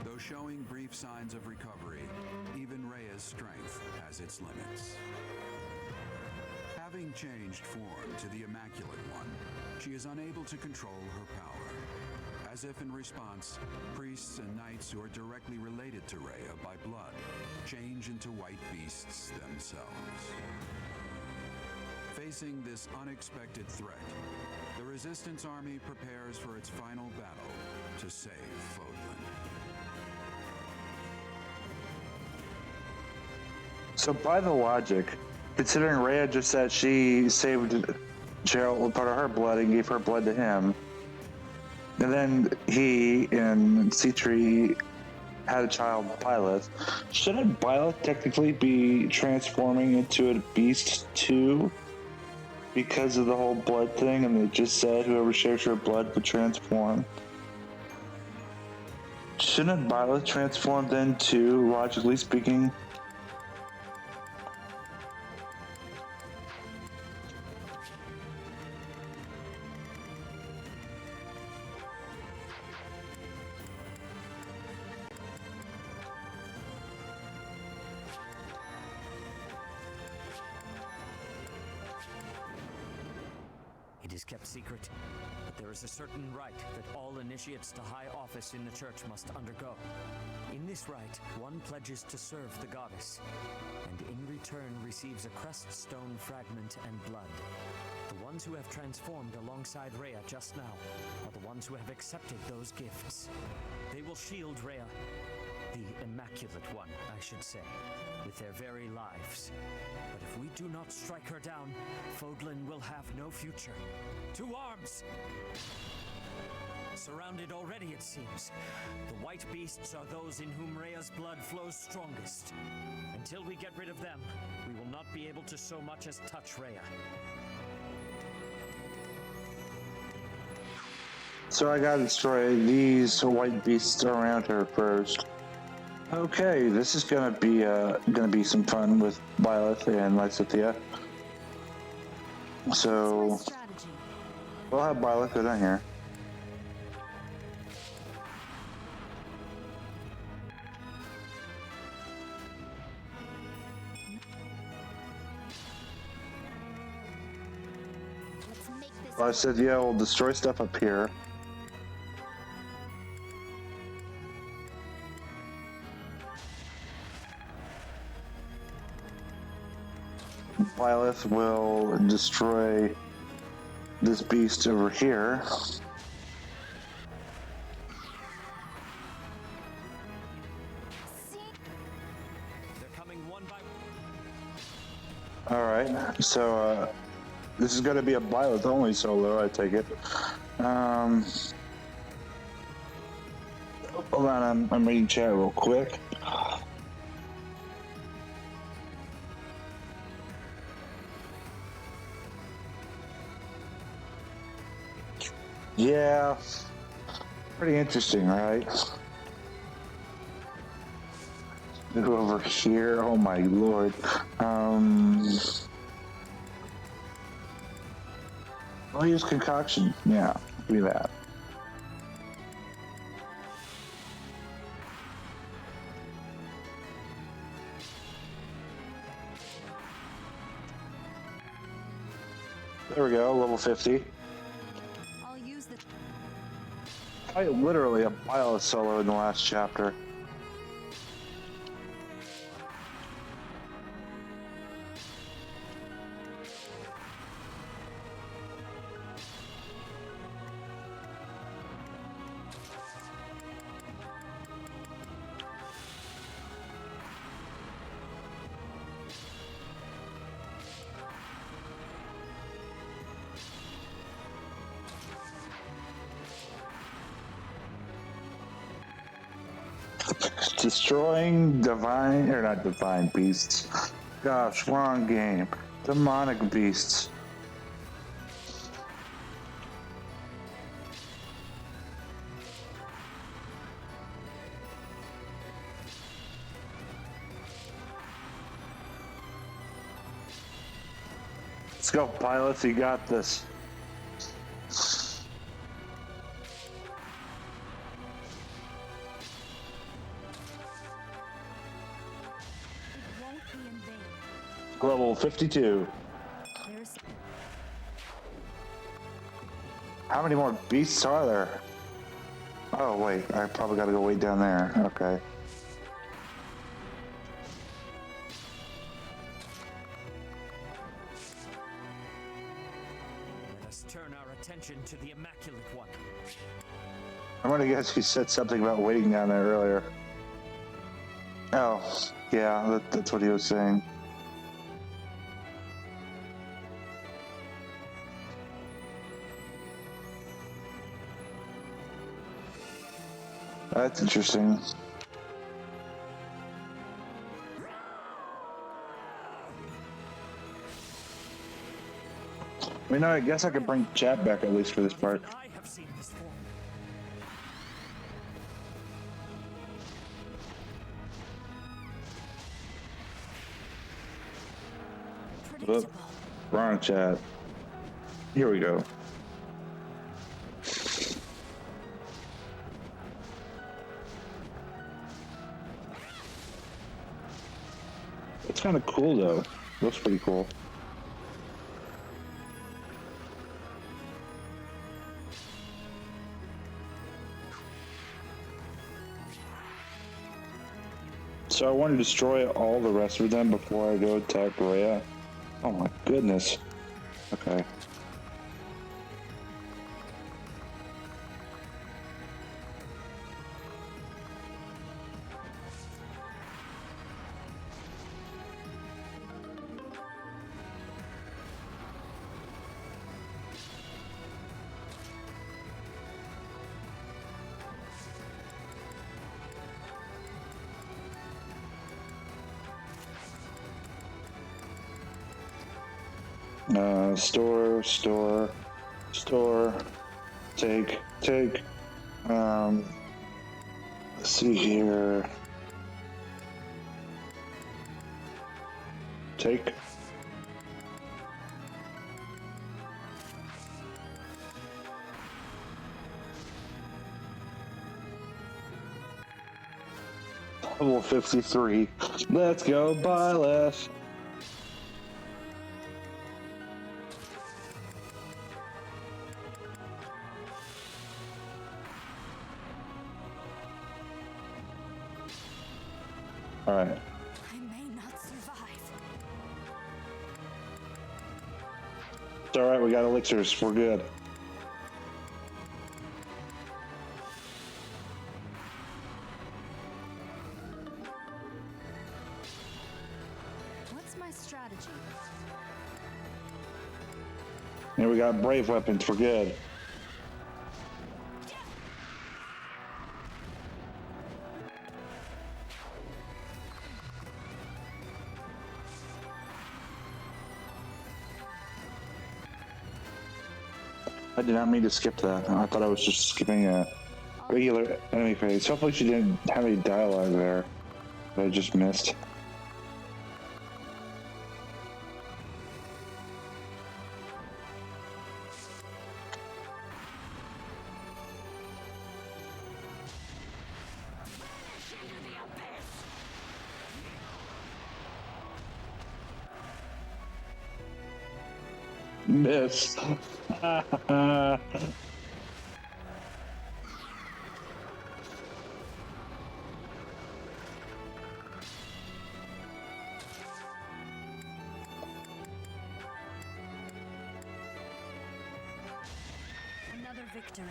Though showing brief signs of recovery, even Rhea's strength has its limits. Having changed form to the Immaculate One, she is unable to control her power. As if in response, priests and knights who are directly related to Rhea by blood change into white beasts themselves. Facing this unexpected threat, the Resistance Army prepares for its final battle to save Fodlan. So by the logic, considering Rhea just said she saved Gerald with part of her blood and gave her blood to him, and then he and Citri had a child, Byleth. Shouldn't Byleth technically be transforming into a beast too? Because of the whole blood thing, and they just said whoever shares her blood would transform. Shouldn't Byleth transform then too, logically speaking? It is kept secret, but there is a certain rite that all initiates to high office in the church must undergo. In this rite, one pledges to serve the goddess, and in return receives a crest stone fragment and blood. The ones who have transformed alongside Rhea just now are the ones who have accepted those gifts. They will shield Rhea, the Immaculate One, I should say, with their very lives. But if we do not strike her down, Fodlan will have no future. To arms! Surrounded already, it seems. The white beasts are those in whom Rhea's blood flows strongest. Until we get rid of them, we will not be able to so much as touch Rhea. So I gotta destroy these white beasts around her first. Okay, this is gonna be some fun with Byleth and Lysithea. So we'll have Byleth go down here. Lysithea will destroy stuff up here. Byleth will destroy this beast over here. They're coming one by Alright, so this is going to be a Byleth only solo, I take it. Hold on, I'm reading chat real quick. Yeah, pretty interesting, right? Go over here. Oh my lord. I'll use concoction. Yeah, do that. There we go, level 50. I'll use the... I literally a Byleth solo in the last chapter. Destroying divine, or not divine beasts. Gosh, wrong game. Demonic beasts. Let's go, pilots, you got this. Level 52. How many more beasts are there? Oh wait, I probably gotta go way down there. Okay. Let us turn our attention to the Immaculate One. I'm gonna guess he said something about waiting down there earlier. Oh, yeah, that's what he was saying. That's interesting. I mean, I guess I could bring chat back at least for this part. I have seen this form. Oop, wrong chat. Here we go. It's kind of cool though. Looks pretty cool. So I want to destroy all the rest of them before I go attack Rhea. Oh my goodness. Okay. Store, take, let's see here, take, level 53, let's go, Byleth. All right. I may not survive. It's all right. We got elixirs. We're good. What's my strategy? And we got brave weapons. We're good. I did not mean to skip that. I thought I was just skipping a regular enemy phase. Hopefully she didn't have any dialogue there that I just missed. Miss. Another victory.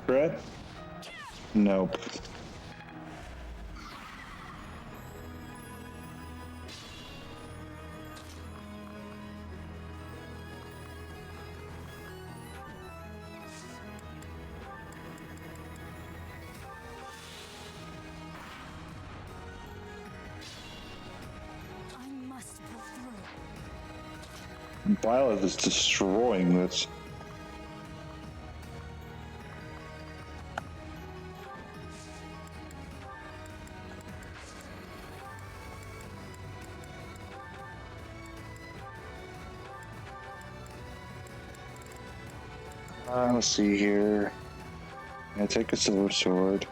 Brett? Nope. I must pull through. Byleth is destroying this. Let's see here. Yeah, take a silver sword.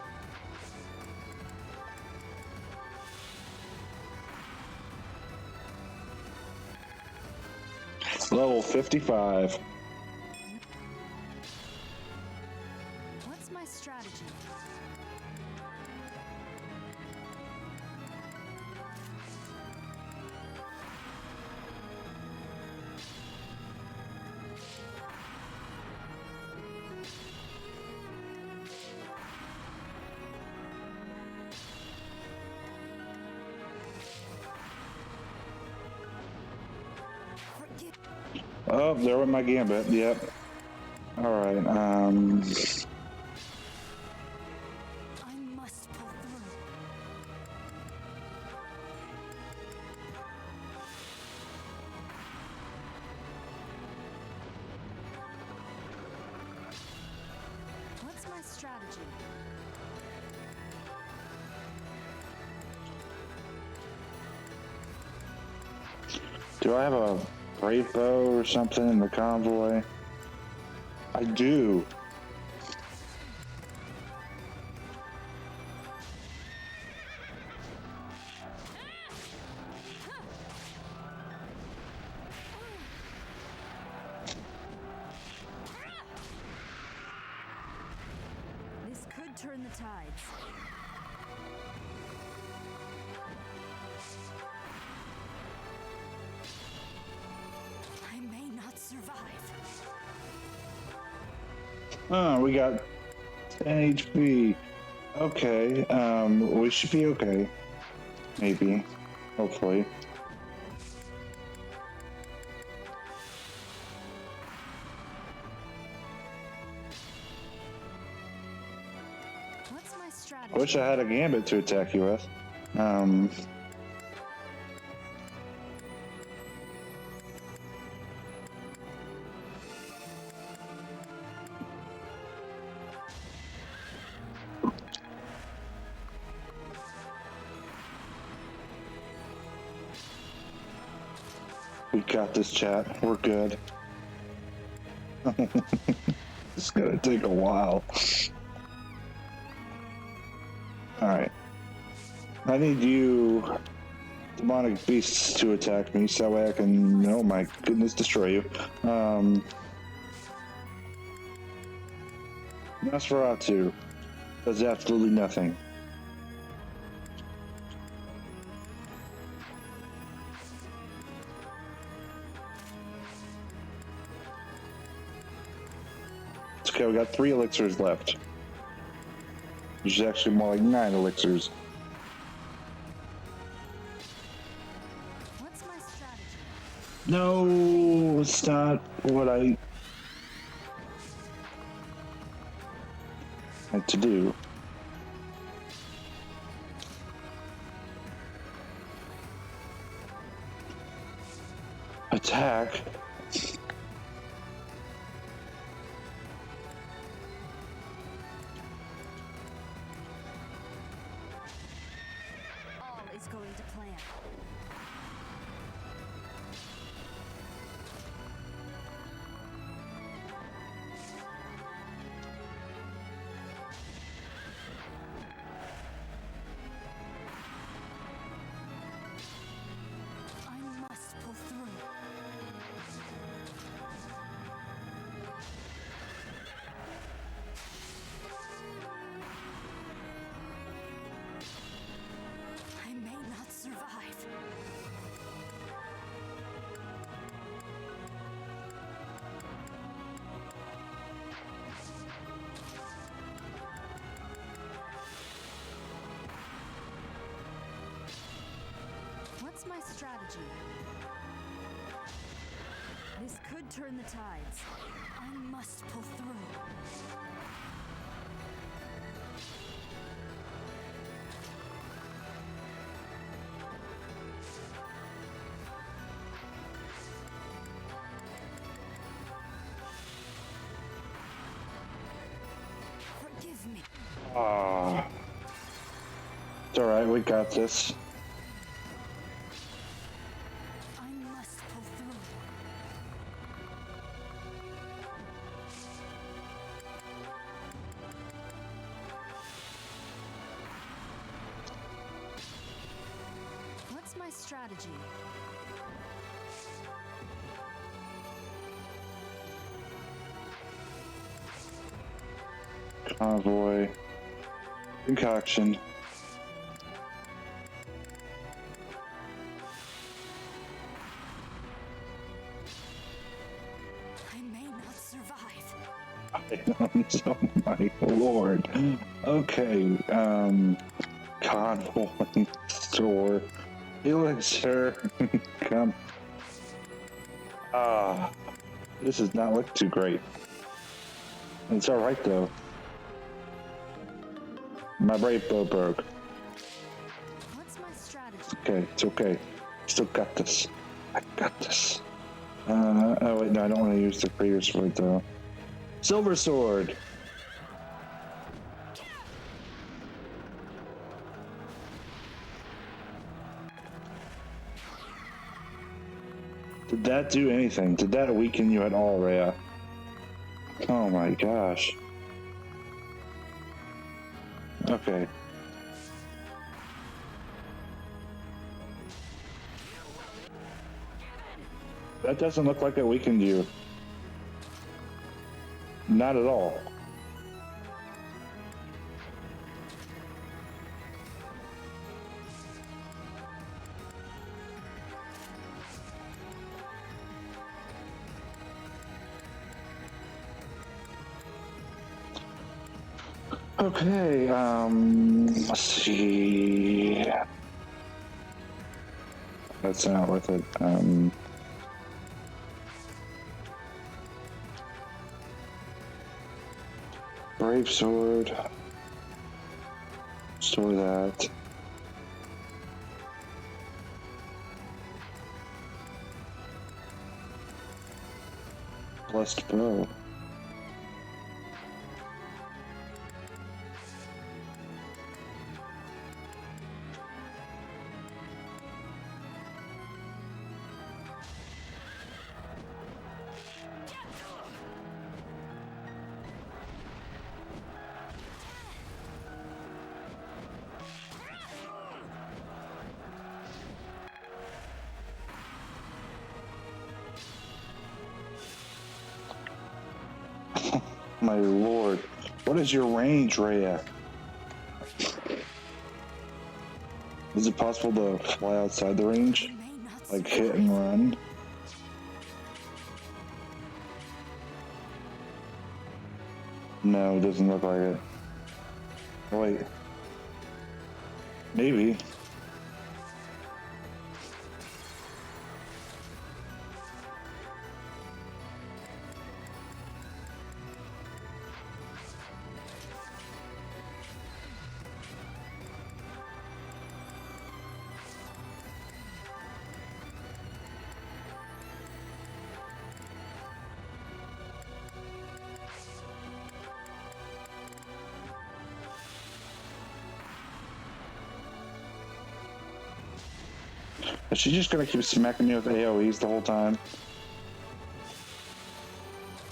Level 55. What's my strategy? Oh, there went my gambit. Yep. All right. I must pull through. What's my strategy? Do I have a brave bow or something in the convoy? I do. This could turn the tides. I may not survive. Oh, we got 10 HP. Okay, we should be okay. Maybe. Hopefully. What's my strategy? I wish I had a gambit to attack you with. We got this, chat. We're good. It's gonna take a while. Alright. I need you, demonic beasts, to attack me so that way I can, oh my goodness, destroy you. Nosferatu does absolutely nothing. It's okay, we got 3 elixirs left. Which is actually more like 9 elixirs. What's my strategy? No, it's not what I had to do. Attack. All is going to plan. I must pull through. I may not survive. What's my strategy? This could turn the tides. I must pull through. Forgive me. Ah. It's alright, we got this. I must pull through. What's my strategy? Convoy. Concoction. I may not survive. Items, oh my lord. Okay, convoy, store, elixir, come. Ah, This does not look too great. It's alright though. My brave bow broke. What's my strategy? It's okay, it's okay. Still got this. I got this. Oh wait, no, I don't want to use the greater sword though. Silver sword! Did that do anything? Did that weaken you at all, Rhea? Oh my gosh. Okay. That doesn't look like it weakened you. Not at all. Okay, let's see. That's not worth it. Brave sword. Store that. Blessed bow. My lord. What is your range, Rhea? Is it possible to fly outside the range? Like hit and run? No, it doesn't look like it. Oh, wait. Maybe. Is she just gonna keep smacking me with AoEs the whole time?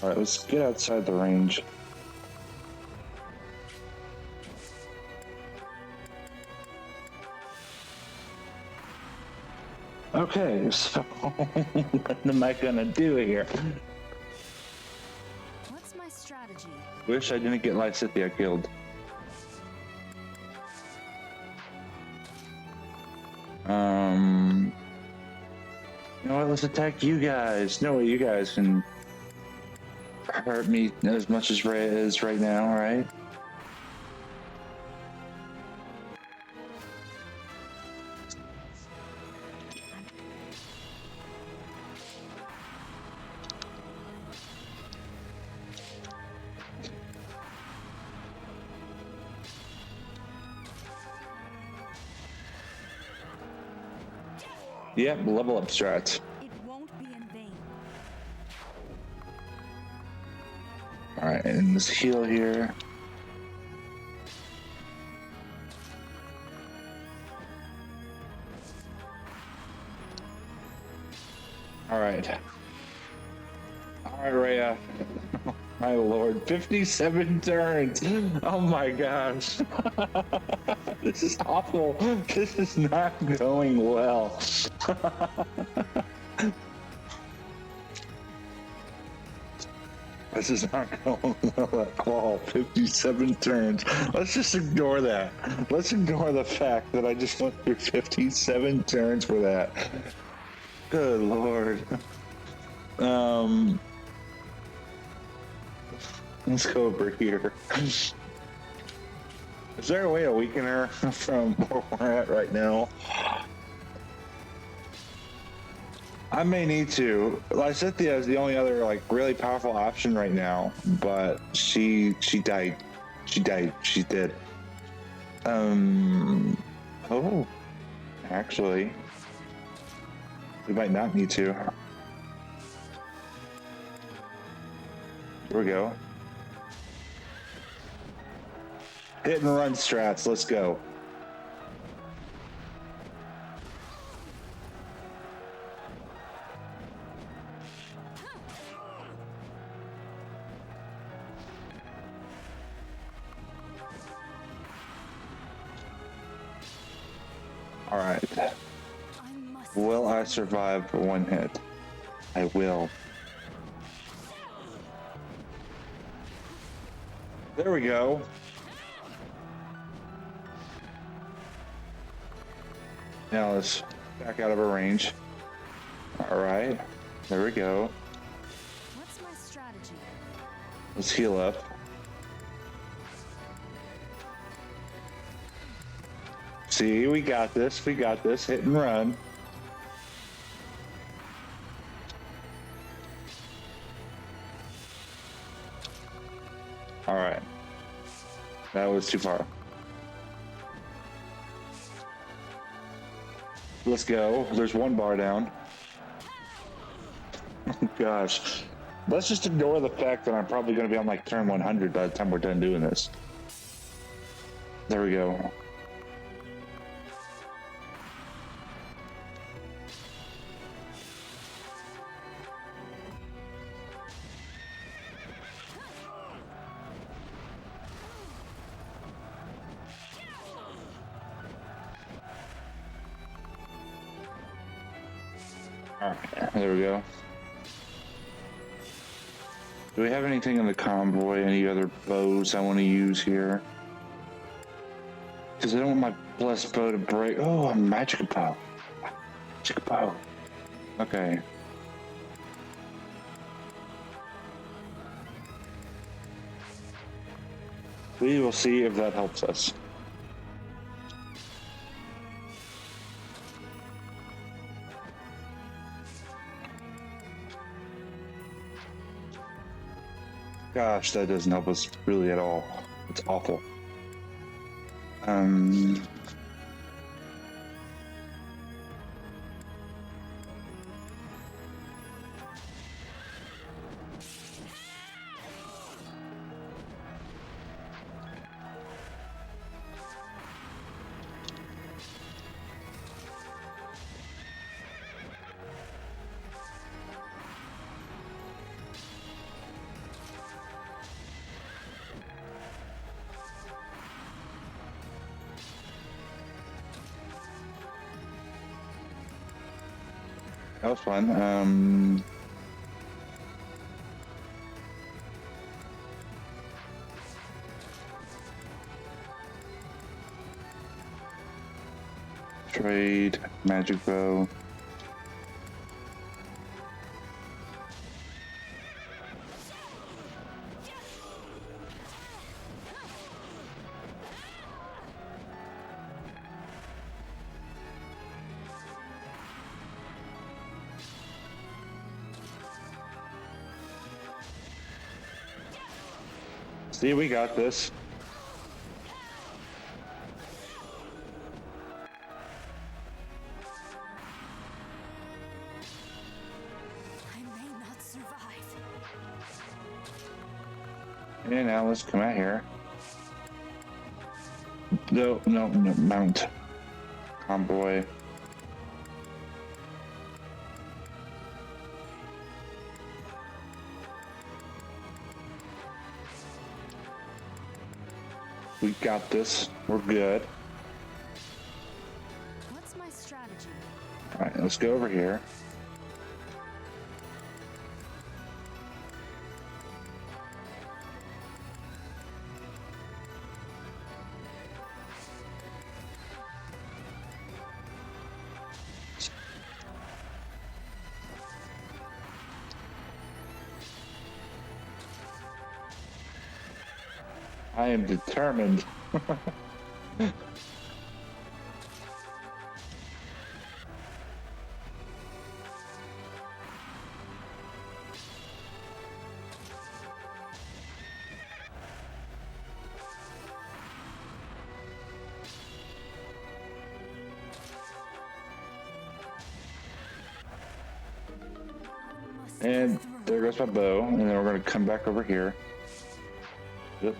Alright, let's get outside the range. Okay, so what am I gonna do here? What's my strategy? Wish I didn't get Lysithea killed. You know what, let's attack you guys. No way you guys can hurt me as much as Rhea is right now, right? Yep, level up strats. It won't be in vain. Alright, and this heal here. Alright. Alright, Rhea. My lord, 57 turns! Oh my gosh. This is awful. This is not going well. This is not going well at all. 57 turns. Let's just ignore that. Let's ignore the fact that I just went through 57 turns for that. Good lord. Let's go over here. Is there a way to weaken her from where we're at right now? I may need to. Lysithea is the only other like really powerful option right now, but she died. She died. She's dead. Oh, actually, we might not need to. Here we go. Hit and run strats. Let's go. All right. Will I survive one hit? I will. There we go. Now let's back out of our range. All right. There we go. What's my strategy? Let's heal up. See, we got this. We got this. Hit and run. All right. That was too far. Let's go. There's one bar down. Gosh. Let's just ignore the fact that I'm probably going to be on like turn 100 by the time we're done doing this. There we go. Alright, there we go. Do we have anything in the convoy? Any other bows I want to use here? Because I don't want my blessed bow to break. Oh, a magic bow. Magic bow. Okay. We will see if that helps us. Gosh, that doesn't help us really at all. It's awful. That was fun. Trade, magic bow. See, we got this. I may not survive. And now let's come out here. No, mount. Convoy. We got this. We're good. What's my strategy? All right, let's go over here. I am determined. And there goes my bow. And then we're going to come back over here. Yep.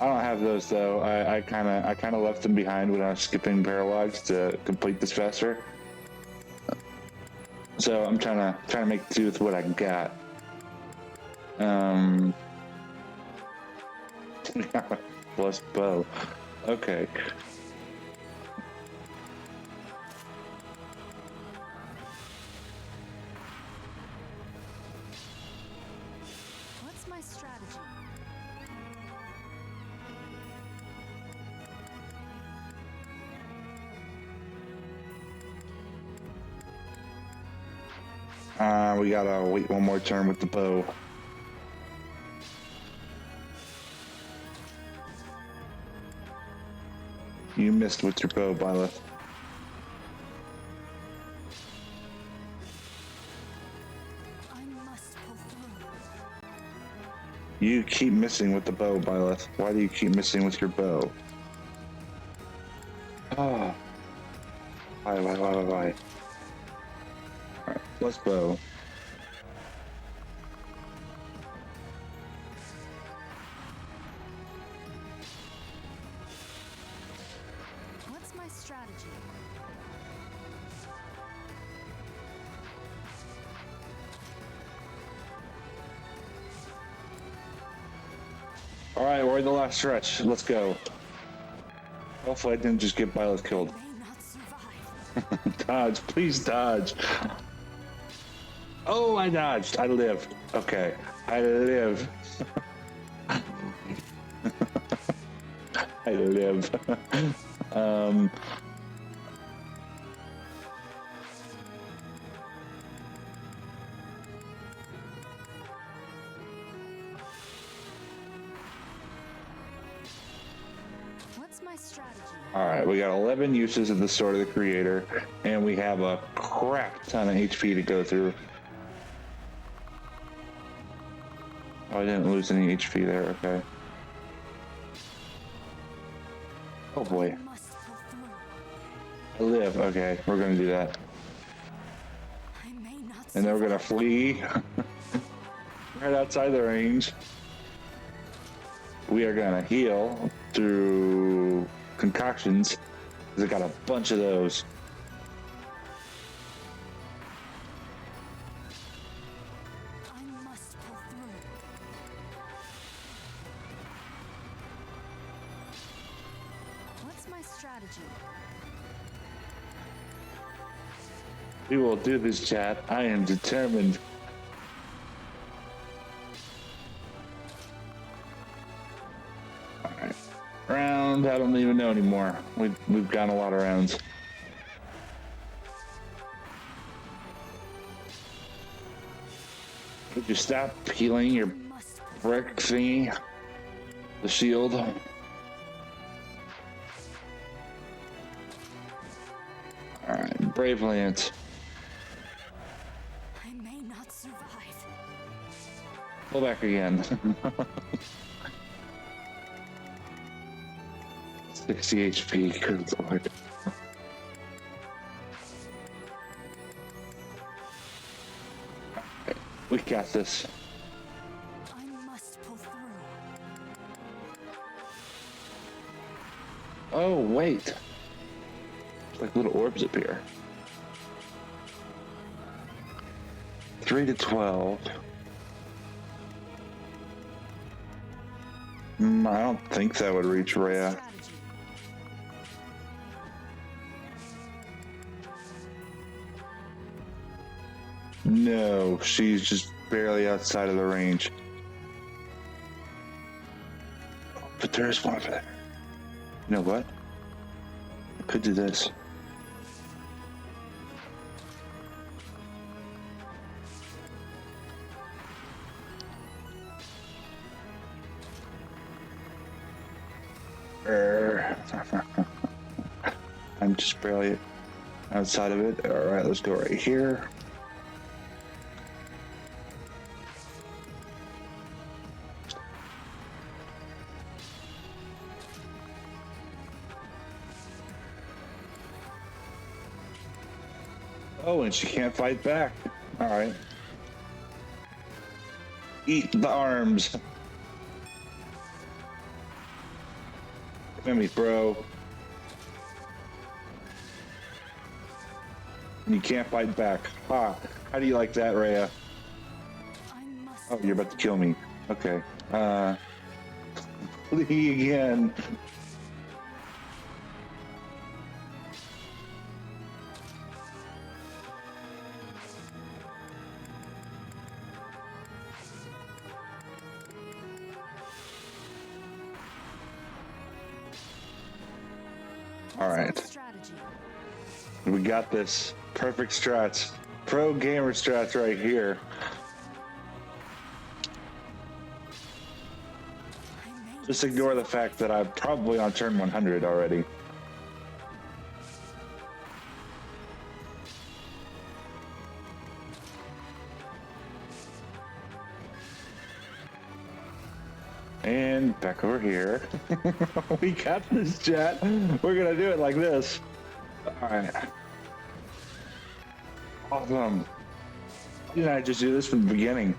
I don't have those though. I kind of left them behind when I was skipping paralogs to complete this faster. So I'm trying to make do with what I got. Plus bow. Okay. What's my strategy? We gotta wait one more turn with the bow. You missed with your bow, Byleth. You keep missing with the bow, Byleth. Why do you keep missing with your bow? Oh. Why? Alright, plus bow. What's my strategy? Alright, we're in the last stretch. Let's go. Hopefully I didn't just get Byleth killed. Dodge, please dodge. Oh, I dodged. I live. Okay, I live. I live. What's my strategy? All right, we got 11 uses of the Sword of the Creator, and we have a crap ton of HP to go through. Oh, I didn't lose any HP there. Okay. Oh boy. I live. Okay, we're gonna do that. And then we're gonna flee right outside the range. We are gonna heal through concoctions. Because I got a bunch of those. What's my strategy? We will do this, chat. I am determined. Alright. Round, I don't even know anymore. We've gone a lot of rounds. Would you stop healing your brick thingy? The shield? Alright, Brave Lance. I may not survive. Pull back again. 60 HP, good lord. Right, we got this. I must pull through. Oh, wait. Like little orbs appear. 3 to 12. I don't think that would reach Rhea. No, she's just barely outside of the range. But there is one over there. You know what? I could do this. I'm just barely outside of it. All right, let's go right here. Oh, and she can't fight back. All right. Eat the arms. Come at me, bro. You can't fight back. Ha. How do you like that, Rhea? Oh, you're about to kill me. Okay. Flee again. All right. We got this. Perfect strats. Pro gamer strats right here. Just ignore the fact that I'm probably on turn 100 already. And back over here. We got this, chat. We're gonna do it like this. All right. Awesome. Why didn't I just do this from the beginning?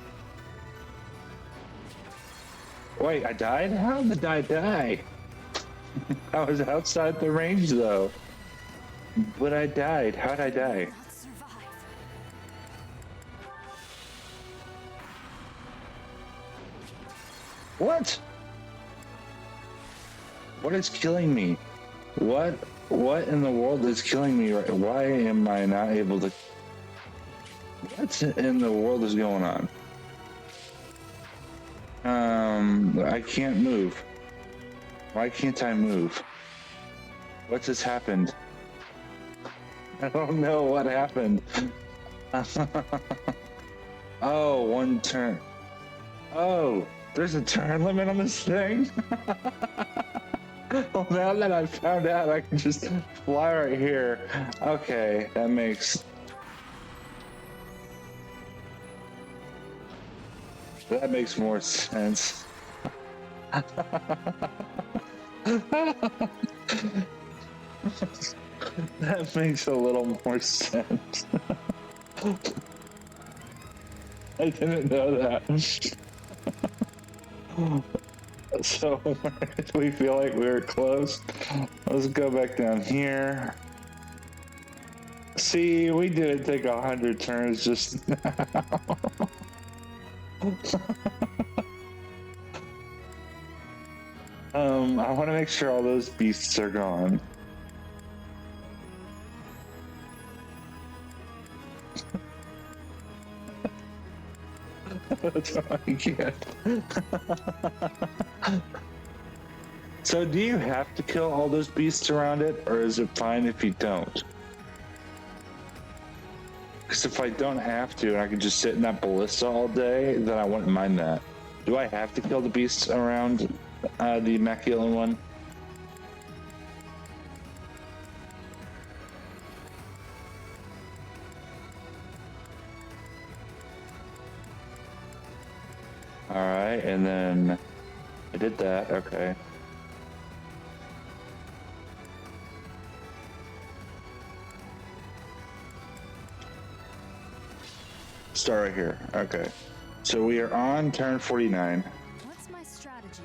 Wait, I died? How did I die? I was outside the range though. But I died. How'd I die? What? What is killing me? What in the world is killing me? Why am I not able to? What in the world is going on? I can't move. Why can't I move? What just happened? I don't know what happened. Oh, one turn. Oh, there's a turn limit on this thing? Well, now that I've found out, I can just fly right here. Okay, that makes more sense. That makes a little more sense. I didn't know that. So, we feel like we were close. Let's go back down here. See, we didn't take 100 turns just now. I want to make sure all those beasts are gone. That's all I get. So do you have to kill all those beasts around it, or is it fine if you don't? Because if I don't have to, and I can just sit in that ballista all day, then I wouldn't mind that. Do I have to kill the beasts around the Immaculate one? Alright, and then I did that, okay. Start right here, okay. So we are on turn 49. What's my strategy?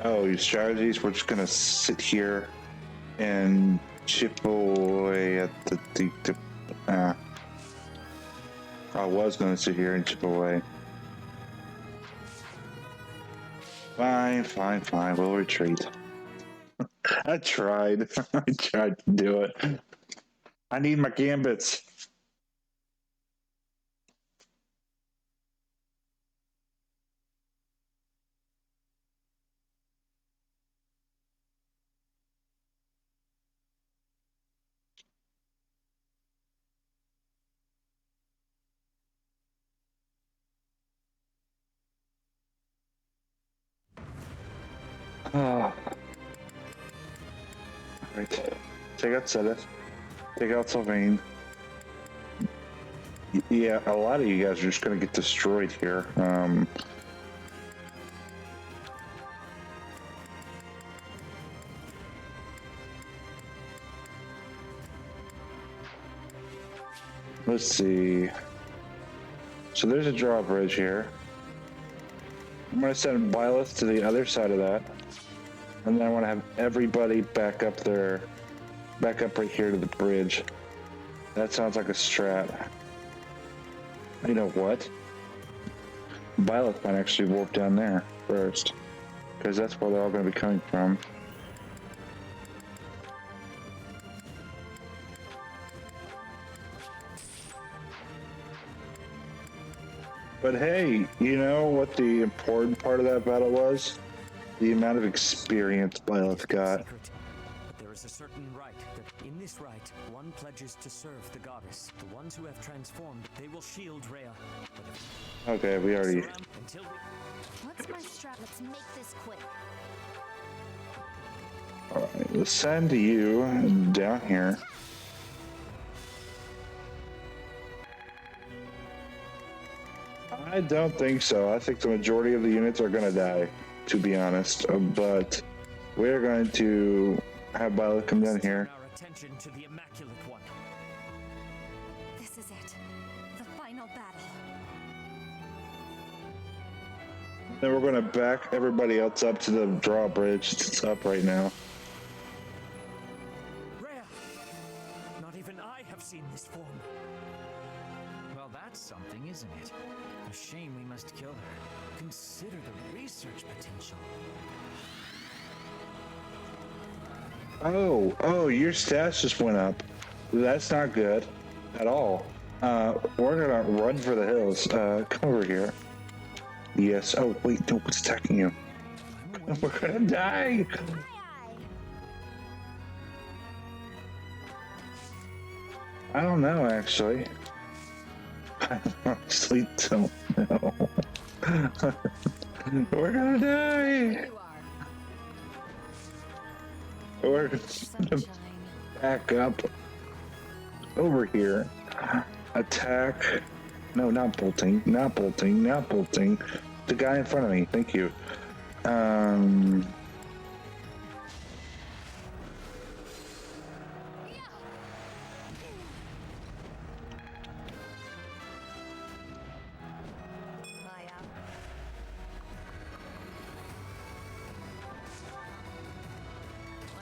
Oh, your strategies, we're just gonna sit here and chip away at I was gonna sit here and chip away. Fine, we'll retreat. I tried. I tried to do it. I need my gambits. Oh. Alright. Take out Sedith. Take out Sylvain. Yeah, a lot of you guys are just gonna get destroyed here. Let's see. So there's a drawbridge here. I'm going to send Byleth to the other side of that. And then I want to have everybody back up there. Back up right here to the bridge. That sounds like a strat. You know what? Byleth might actually warp down there first. Because that's where they're all going to be coming from. But hey, you know what the important part of that battle was? The amount of experience Byleth got. But there is a certain rite that in this rite, one pledges to serve the goddess. The ones who have transformed, they will shield Rhea. Okay, we already... What's my strat? Let's make this quick. Alright, let's send you down here. I don't think so. I think the majority of the units are going to die, to be honest. But we're going to have Byleth come down here. Our attention to the Immaculate One. This is it. The final battle. Then we're going to back everybody else up to the drawbridge. It's up right now. Rhea! Not even I have seen this form. Well, that's something, isn't it? A shame we must kill her. Consider the research potential. Oh, your stats just went up. That's not good at all. We're gonna run for the hills. Come over here. Yes. Oh, wait, no, what's attacking you? We're gonna die. I don't know, actually. I honestly don't know. We're gonna die. We're gonna back up over here. Attack. No, not bolting. Not bolting. Not bolting. The guy in front of me. Thank you. Why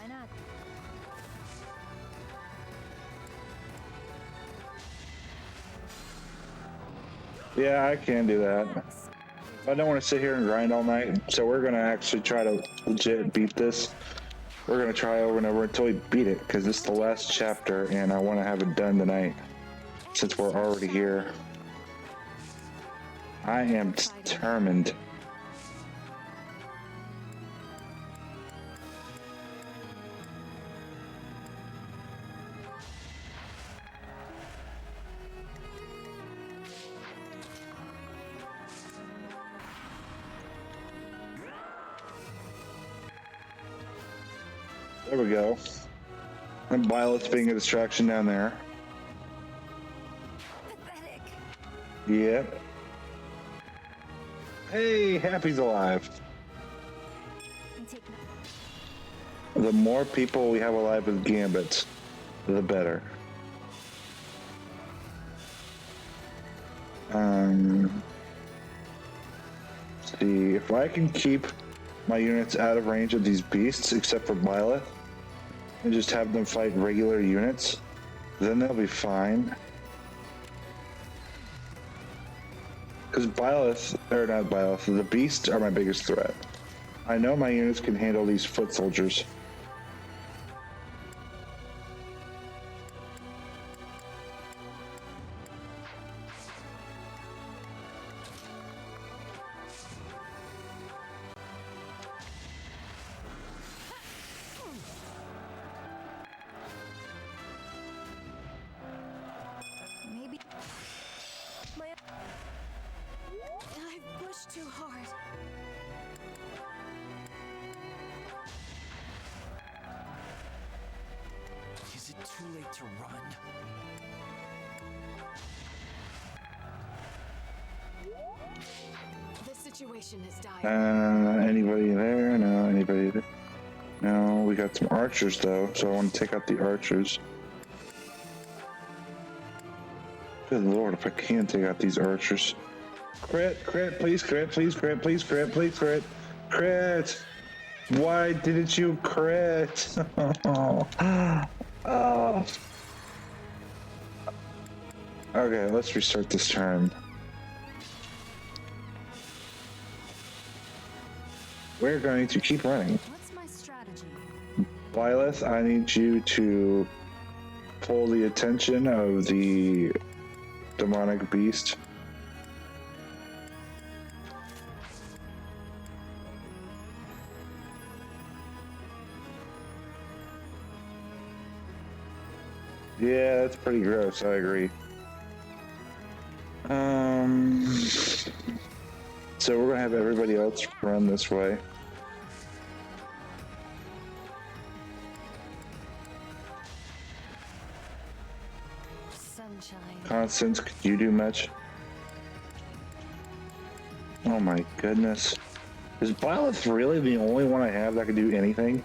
not? Yeah, I can do that. I don't want to sit here and grind all night, so we're gonna actually try to legit beat this. We're gonna try over and over until we beat it, because this is the last chapter, and I want to have it done tonight, since we're already here. I am determined. There we go. And Violet's being a distraction down there. Pathetic. Yep. Hey, Happy's alive. The more people we have alive with Gambits, the better. Let's see, if I can keep my units out of range of these beasts, except for Byleth, and just have them fight regular units, then they'll be fine. Because Byleth, or not Byleth, the beasts are my biggest threat. I know my units can handle these foot soldiers. Maybe I've pushed too hard. Is it too late to run? The situation is dire. Anybody there? No, anybody there? No, we got some archers though, so I want to take out the archers. Good lord, if I can take out these archers. Crit, please crit, please crit, please crit, please crit. Crit! Why didn't you crit? Oh. Okay, let's restart this turn. We're going to keep running. What's my strategy? Lilith, I need you to pull the attention of the demonic beast. Yeah, that's pretty gross, I agree. So we're gonna have everybody else run this way. Sunshine. Constance, could you do much? Oh my goodness. Is Byleth really the only one I have that can do anything?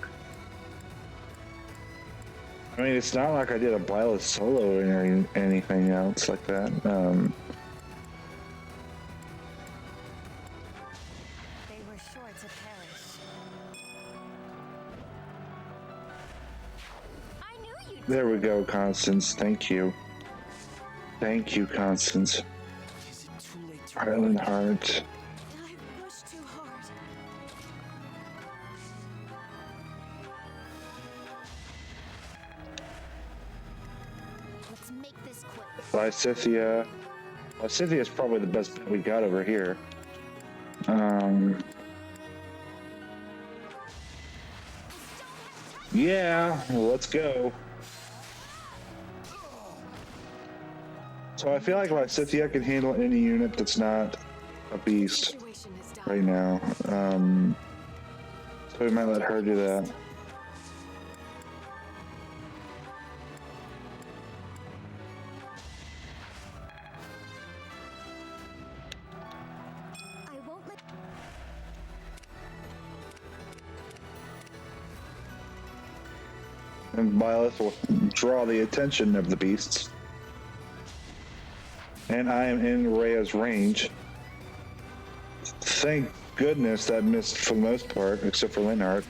I mean, it's not like I did a Byleth solo or anything else like that. They were sure to perish. I knew you'd. There we go, Constance. Thank you. Thank you, Constance. Island Heart. I pushed too hard. Let's make this quick. Lysithia. Lysithia is probably the best bet we got over here. Yeah, let's go. So I feel like Lysithia can handle any unit that's not a beast right now. So we might let her do that. I won't let. And Byleth will draw the attention of the beasts. And I am in Rhea's range. Thank goodness that missed for the most part, except for Linhardt.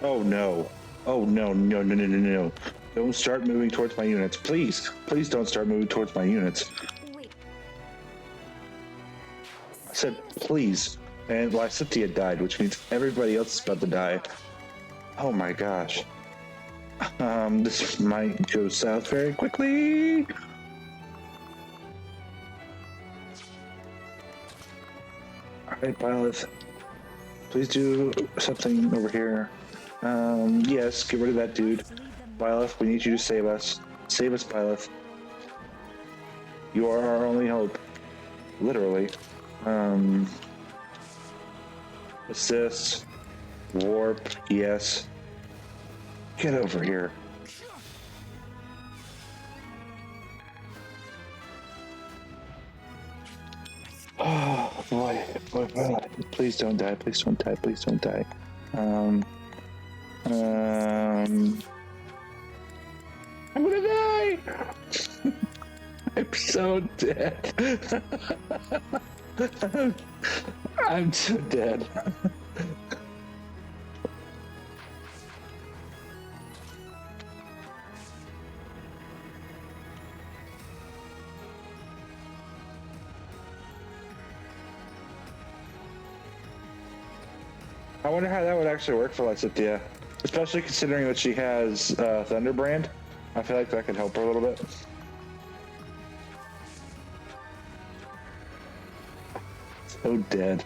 Oh no. Oh no, no, no, no, no, no. Don't start moving towards my units. Please, please don't start moving towards my units. Wait. I said please. And Lysithia died, which means everybody else is about to die. Oh my gosh. This might go south very quickly. Alright, Byleth. Please do something over here. Yes, get rid of that dude. Byleth, we need you to save us. Save us, Byleth. You are our only hope. Literally. Assist. Warp. Yes. Get over here. Oh, boy. Please don't die. Please don't die. Please don't die. I'm gonna die! I'm so dead. I'm so dead. I wonder how that would actually work for Lysithia. Especially considering that she has Thunderbrand. I feel like that could help her a little bit. So dead.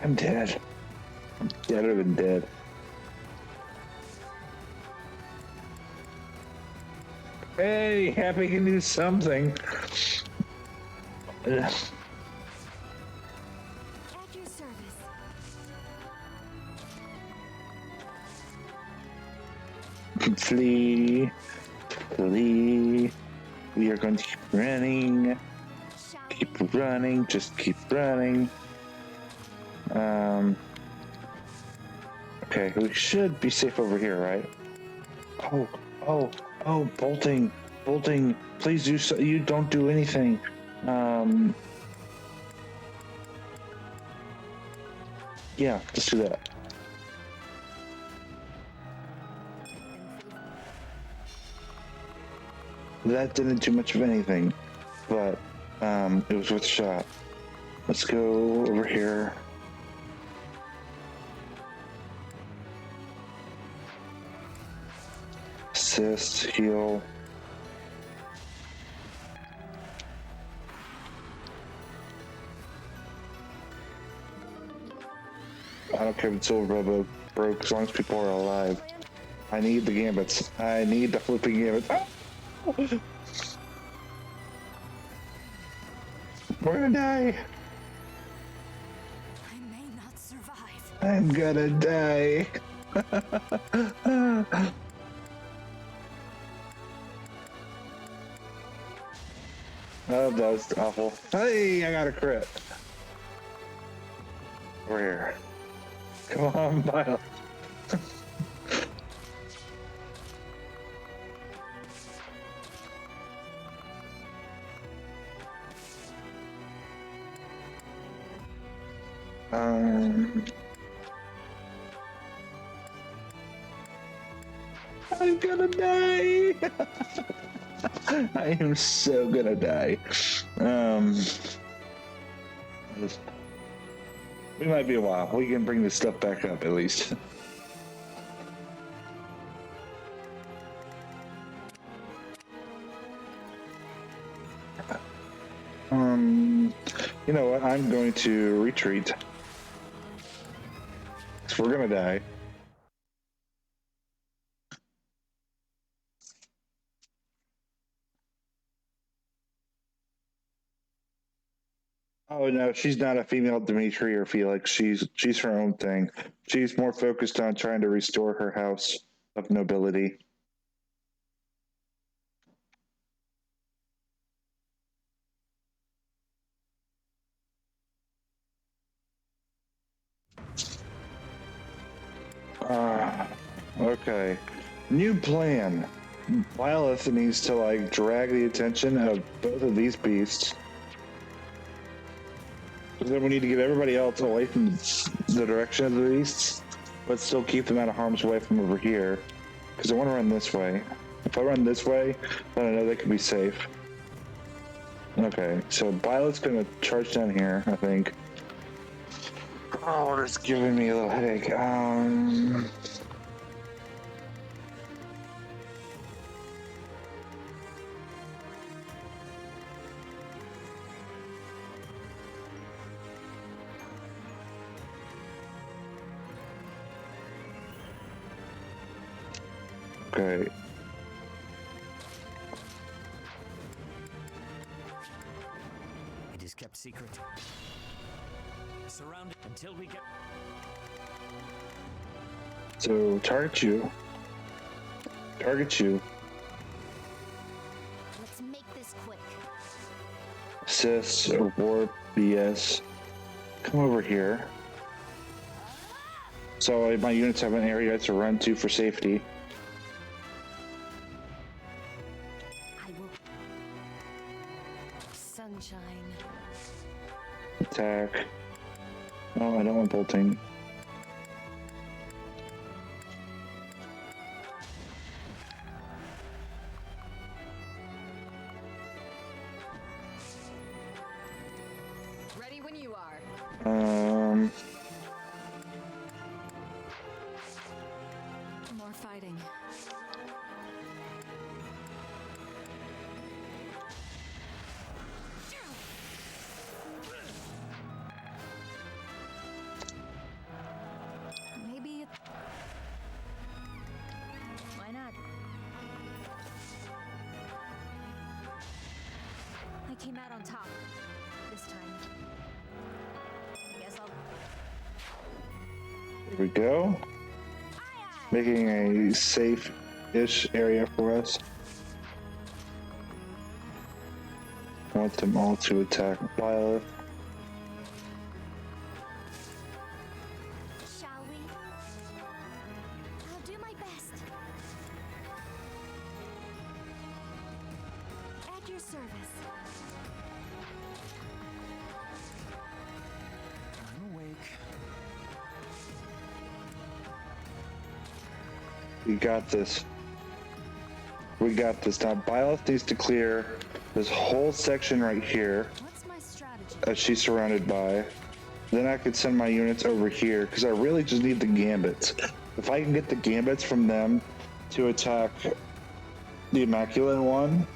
I'm dead. I'm deader than dead. Hey, Happy can do something. Ugh. Flee. Flee. We are going to keep running. Keep running. Just keep running. Okay, we should be safe over here, right? Oh, bolting. Bolting. Please do so. You don't do anything. Yeah, let's do that. That didn't do much of anything, but it was worth a shot. Let's go over here. Assist, heal. I don't care if it's over broke as long as people are alive. I need the gambits. I need the flipping gambits. Ah! We're gonna die. I may not survive. I'm gonna die. Oh, that was awful. Hey, I got a crit. Where? Come on, Miles. I'm gonna die. I am so gonna die. We might be a while. We can bring this stuff back up at least. You know what? I'm going to retreat. 'Cause we're gonna die. Oh no, she's not a female Dimitri or Felix. She's her own thing. She's more focused on trying to restore her house of nobility. Okay. New plan. Lilith needs to like drag the attention of both of these beasts. Then we need to get everybody else away from the direction of the beasts, but still keep them out of harm's way from over here. Because I want to run this way. If I run this way, then I know they can be safe. Okay, so Violet's gonna charge down here, I think. Oh, it's giving me a little headache. Okay. It is kept secret. Surrounded until we get. So target you. Target you. Let's make this quick. Sis or warp BS. Come over here. So my units have an area to run to for safety. Sunshine. Attack. Oh, I don't want bolting. Ready when you are. More fighting. Maybe. Why not? I came out on top this time. Guess I'll. There we go. Making a safe ish area for us. I want them all to attack Violet. Shall we? I'll do my best. At your service. I'm awake. We got this. We got this. Now, Violet needs to clear this whole section right here What's my strategy? that she's surrounded by. Then I could send my units over here because I really just need the gambits. If I can get the gambits from them to attack the Immaculate One,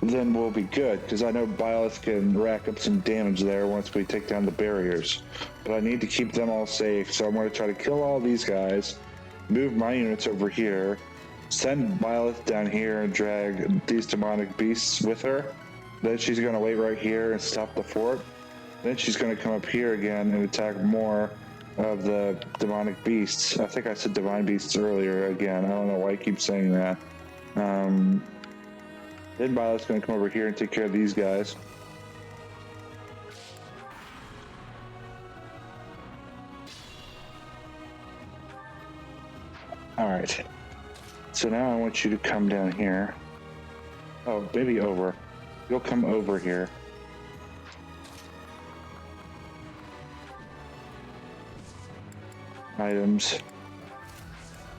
then we'll be good because I know Violet can rack up some damage there once we take down the barriers. But I need to keep them all safe, so I'm going to try to kill all these guys, move my units over here, send Violet down here and drag these demonic beasts with her. Then she's going to wait right here and stop the fort. Then she's going to come up here again and attack more of the demonic beasts. I think I said divine beasts earlier again. I don't know why I keep saying that. Then Violet's going to come over here and take care of these guys. Alright. So now I want you to come down here. Oh, maybe over. You'll come over here. Items.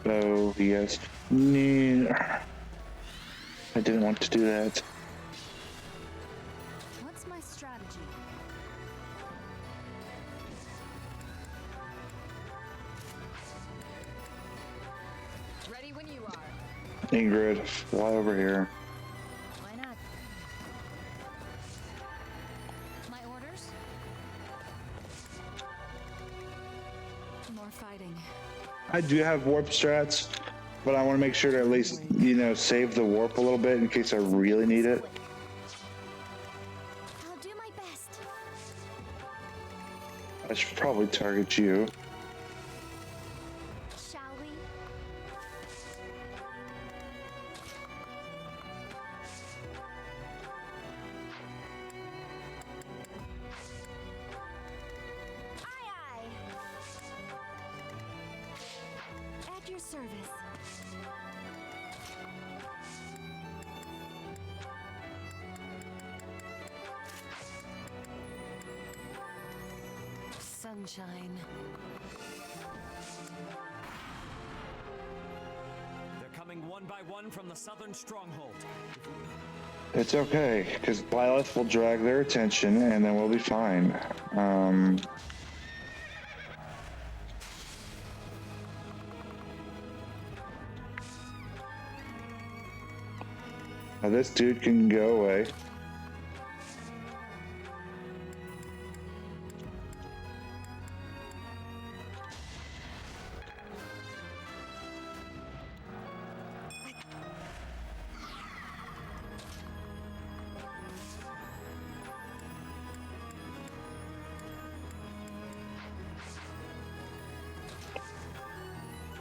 Oh, yes. I didn't want to do that. What's my strategy? Ready when you are. Ingrid, fly over here. Why not? My orders? More fighting. I do have warp strats, but I want to make sure to at least, save the warp a little bit in case I really need it. I'll do my best. I should probably target you. Shall we? Aye, aye. At your service. Sunshine. They're coming one by one from the southern stronghold. It's okay, because Byleth will drag their attention and then we'll be fine. Now this dude can go away.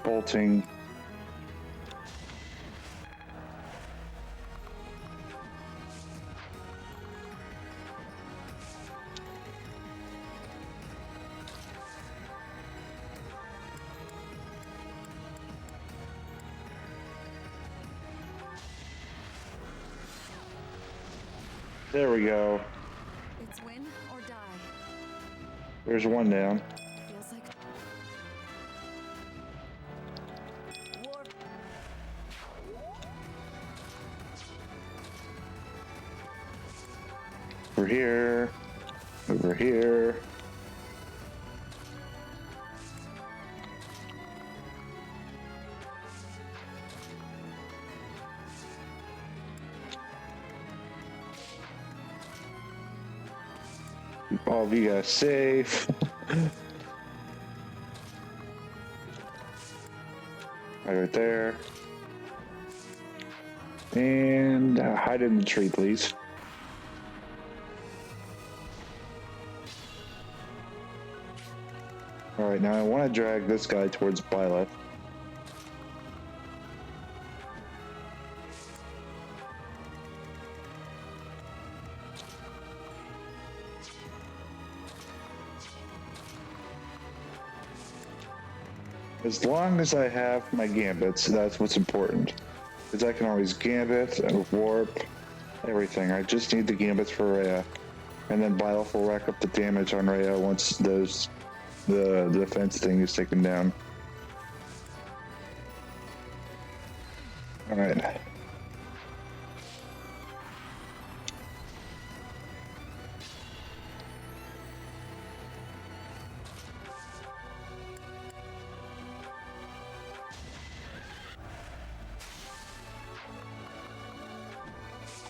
Bolting. There we go. It's win or die. There's one down. Feels like Over here. Over here. Keep all of you guys safe. Right there. And hide in the tree, please. Alright, now I want to drag this guy towards Byleth. As long as I have my gambits, that's what's important. Because I can always gambit and warp, everything. I just need the gambits for Rhea. And then Byleth will rack up the damage on Rhea once the defense thing is taken down. Alright.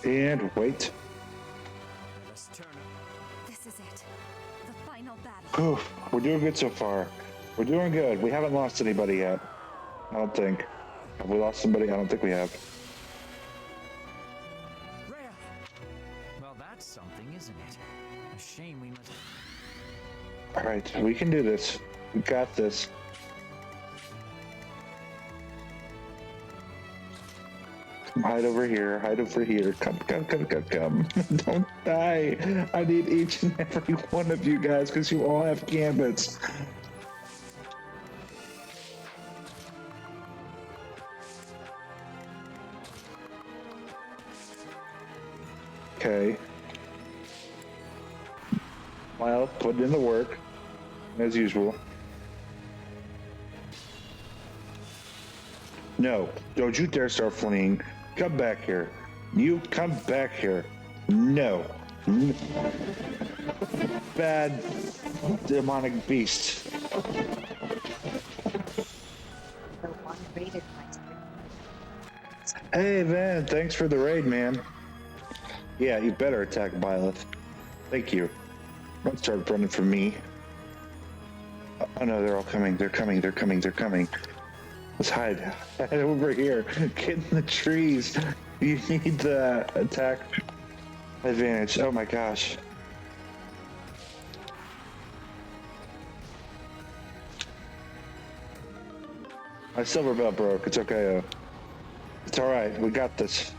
And wait. This is it. The final battle. Whew, we're doing good so far. We're doing good. We haven't lost anybody yet. I don't think. Have we lost somebody? I don't think we have. Rhea! Well, that's something, isn't it? A shame we must... Alright, we can do this. We got this. Come hide over here. Hide over here. Come. Don't die. I need each and every one of you guys because you all have gambits. Okay. Well, put in the work, as usual. No, don't you dare start fleeing. Come back here. You come back here. No. Bad demonic beast. Hey, Van, thanks for the raid, man. Yeah, you better attack Byleth. Thank you. Don't start running from me. Oh no, they're all coming. They're coming. Let's hide. Hide over here. Get in the trees. You need the attack advantage. Oh my gosh. My silver belt broke. It's okay. It's alright. We got this.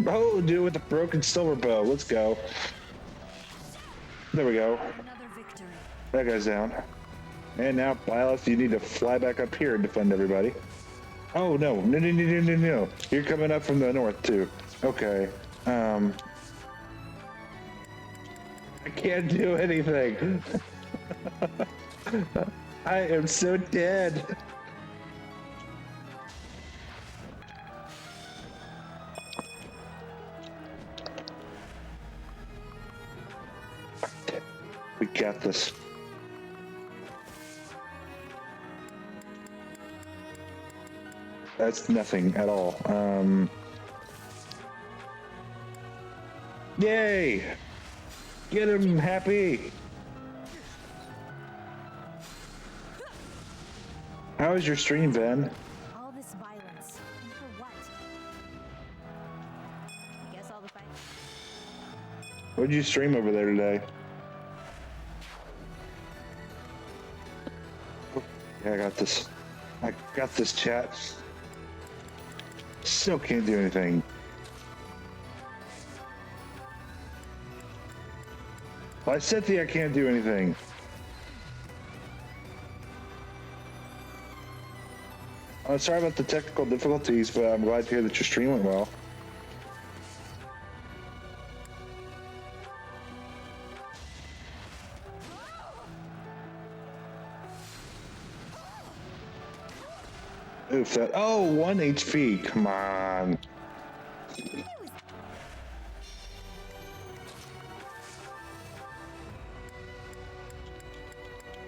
Oh, dude, with the broken silver bow. Let's go. There we go. That guy's down. And now, Byleth, you need to fly back up here and defend everybody. Oh, no. No. You're coming up from the north, too. Okay. I can't do anything. I am so dead. We got this. That's nothing at all. Yay! Get him happy! How is your stream, Van? All this violence. And for what? I guess all the fight. What did you stream over there today? Yeah, I got this. I got this, chat. Still can't do anything. By Cynthia, I can't do anything. I'm sorry about the technical difficulties, but I'm glad to hear that your stream went well. Oof, that. Oh, 1 HP. Come on.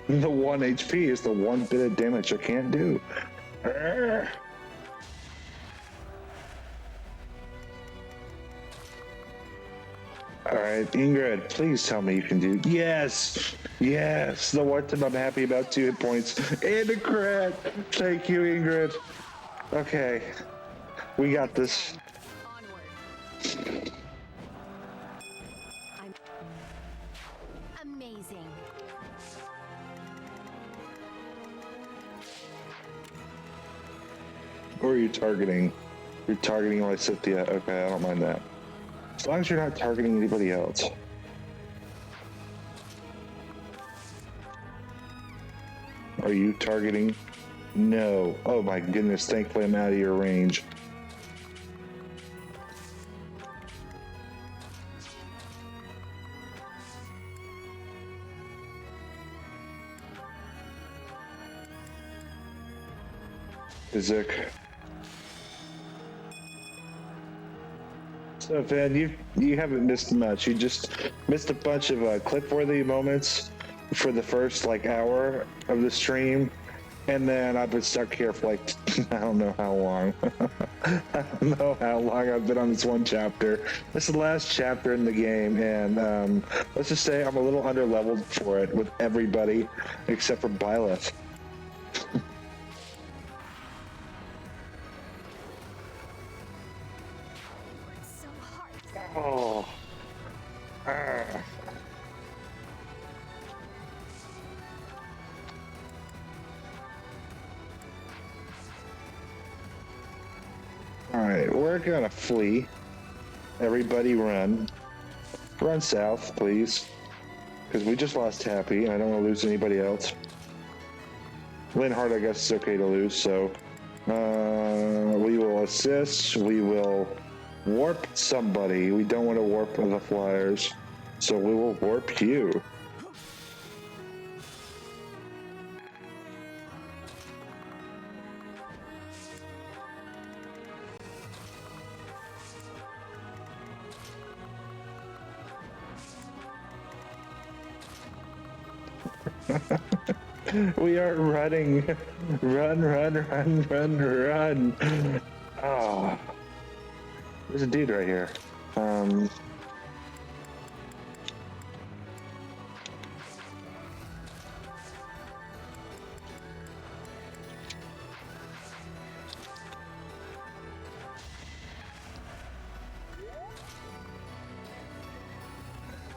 The 1 HP is the one bit of damage I can't do. Alright, Ingrid, please tell me you can do. Yes! Yes! The one thing I'm happy about, 2 hit points. And a crit! Thank you, Ingrid. Okay. We got this. Amazing. Who are you targeting? You're targeting Lysithia. Okay, I don't mind that. As long as you're not targeting anybody else. Are you targeting? No. Oh my goodness, thankfully I'm out of your range. Isaac. So Van, you haven't missed much. You just missed a bunch of clip-worthy moments for the first like hour of the stream, and then I've been stuck here for like I don't know how long. I don't know how long I've been on this one chapter. This is the last chapter in the game, and let's just say I'm a little under-leveled for it with everybody except for Byleth. Oh. Alright, we're gonna flee. Everybody run. Run south, please. Because we just lost Happy, and I don't want to lose anybody else. Linhardt, I guess, is okay to lose, so... we will assist. We will warp somebody. We don't want to warp the Flyers. So we will warp you. We are running. Run, run, run, run, run. Oh. There's a dude right here.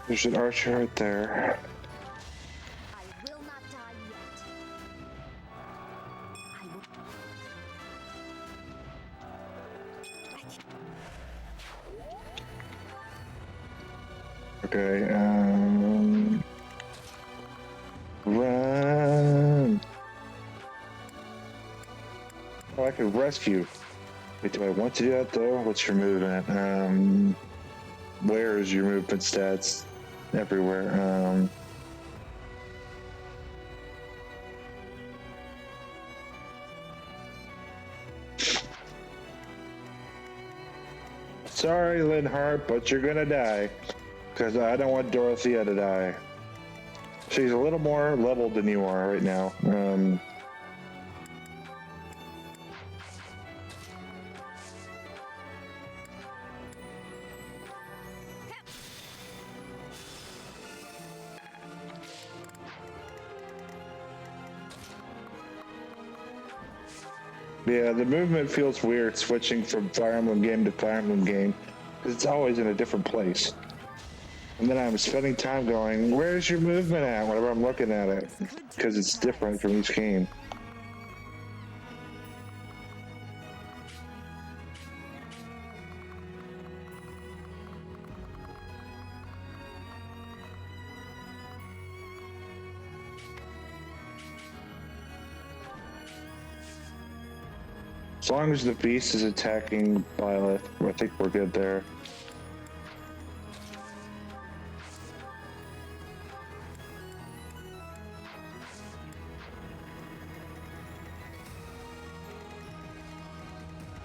There's an archer right there. I will not die yet. Okay, run. Oh, I could rescue. Wait, do I want to do that though? What's your movement? Where is your movement stats? Everywhere. Sorry, Linhardt, but you're gonna die. Because I don't want Dorothea to die. She's a little more leveled than you are right now. Yeah, the movement feels weird switching from Fire Emblem game to Fire Emblem game. Because it's always in a different place. And then I'm spending time going, where's your movement at? Whenever I'm looking at it. Because it's different from each game. As long as the beast is attacking Byleth, I think we're good there.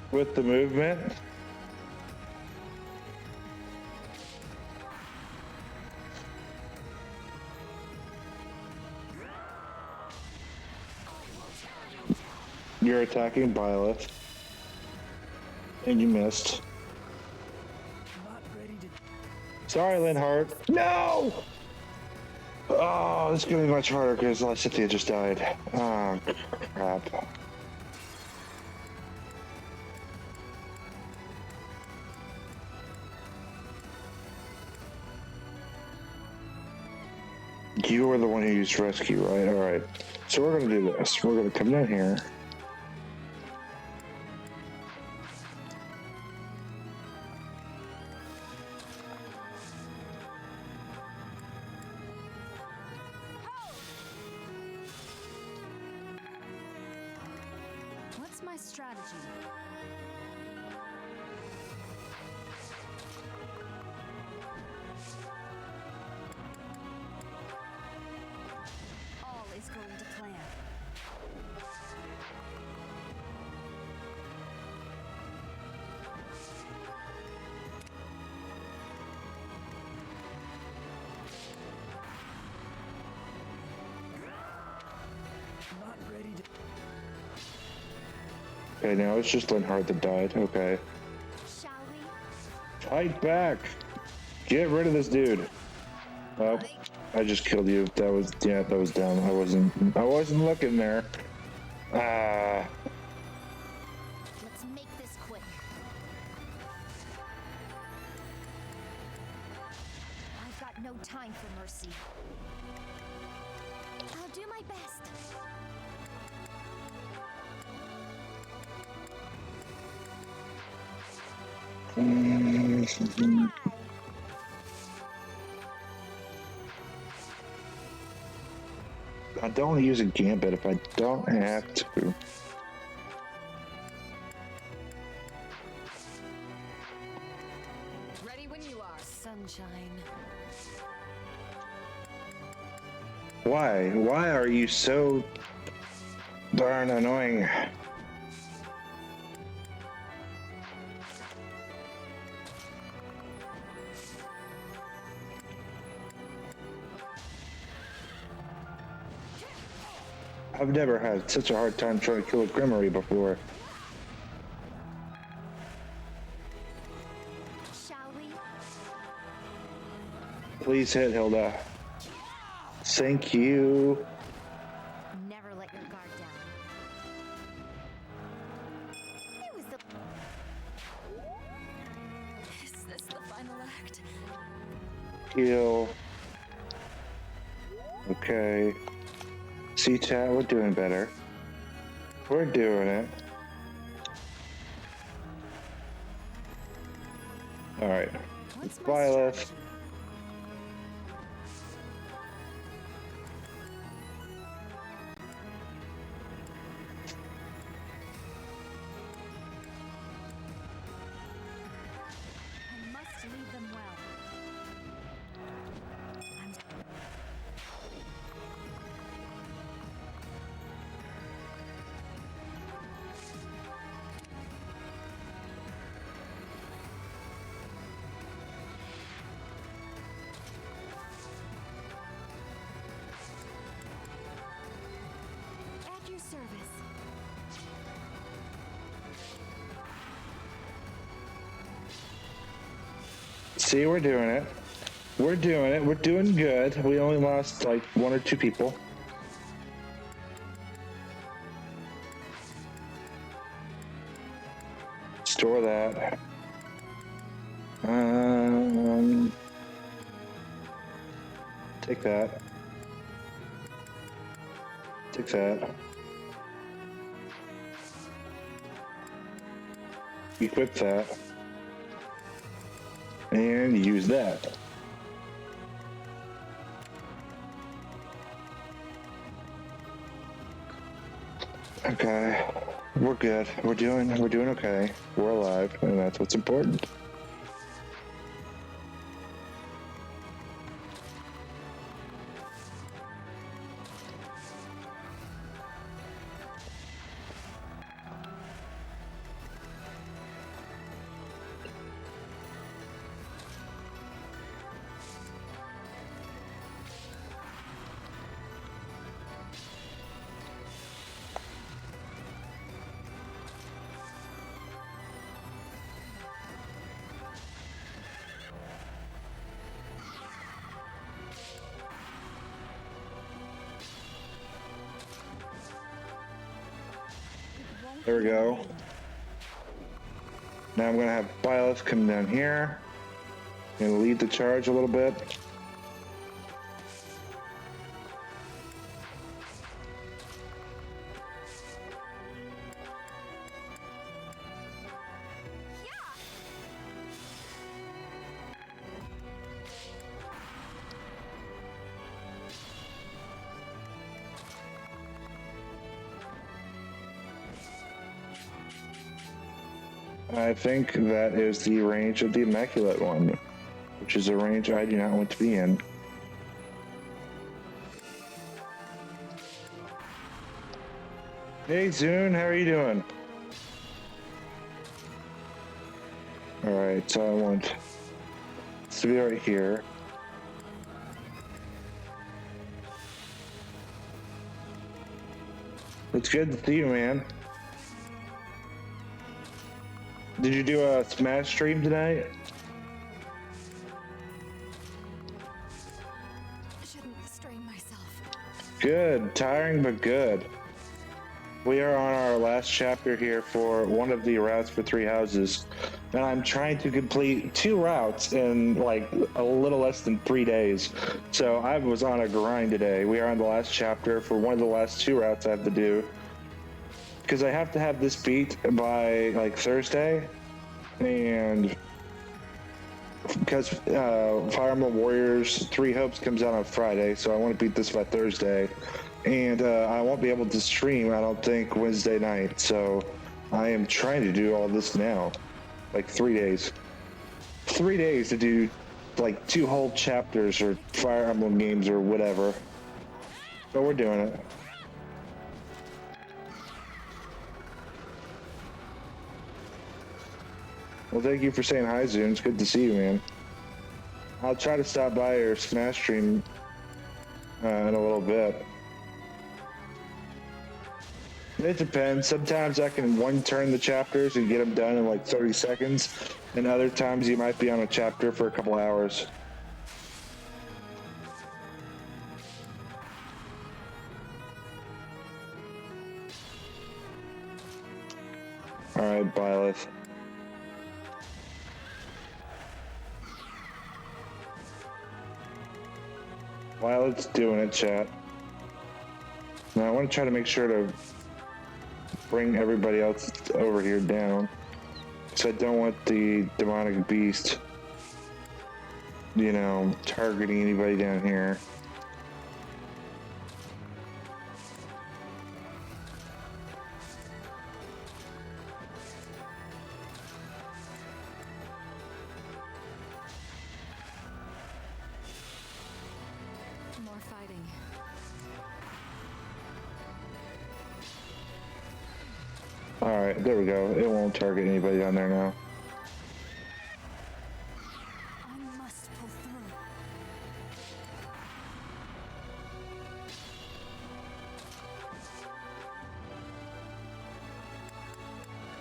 With the movement. You're attacking Byleth. And you missed. Sorry, Linhardt. No! Oh, this is gonna be much harder because Cynthia just died. Oh, crap. You were the one who used rescue, right? Alright. So we're gonna do this. We're gonna come down here. my strategy? All is going to plan. Not ready to. Okay, now it's just Linhardt that died. Okay. Shall we? Fight back! Get rid of this dude. Oh, I just killed you. That was that was dumb. I wasn't looking there. Ah. Let's make this quick. I've got no time for mercy. I'll do my best. I don't use a gambit if I don't have to. Ready when you are. Sunshine. Why? Why are you so darn annoying? I've never had such a hard time trying to kill a Grimory before. Shall we? Please hit, Hilda. Thank you. Never let your guard down. It was the... Is this the final act? Heal. Okay. See, chat, we're doing better. We're doing it. Alright. Violet. I must lead them well. At your service. See, we're doing it. We're doing it. We're doing good. We only lost like 1 or 2 people. Store that. Take that. Take that. Equip that. And use that. Okay. We're good. We're doing okay. We're alive, and that's what's important. There we go. Now I'm gonna have Byleth come down here and lead the charge a little bit. I think that is the range of the Immaculate One, which is a range I do not want to be in. Hey Zune, how are you doing? Alright, so I want this to be right here. It's good to see you, man. Did you do a Smash stream tonight? Shouldn't strain myself. Good. Tiring, but good. We are on our last chapter here for one of the routes for 3 houses. And I'm trying to complete 2 routes in like a little less than 3 days. So I was on a grind today. We are on the last chapter for one of the last 2 routes I have to do. Because I have to have this beat by like Thursday. And because Fire Emblem Warriors 3 Hopes comes out on Friday, so I want to beat this by Thursday. And I won't be able to stream, I don't think, Wednesday night. So I am trying to do all this now. Like 3 days. 3 days to do like 2 whole chapters or Fire Emblem games or whatever. But we're doing it. Well, thank you for saying hi, Zoom. It's good to see you, man. I'll try to stop by your Smash stream in a little bit. It depends. Sometimes I can one-turn the chapters and get them done in like 30 seconds. And other times you might be on a chapter for a couple hours. All right, Byleth. Violet's doing it, chat. Now I want to try to make sure to bring everybody else over here down. So I don't want the demonic beast, you know, targeting anybody down here. More fighting. Alright, there we go. It won't target anybody down there now. I must pull through.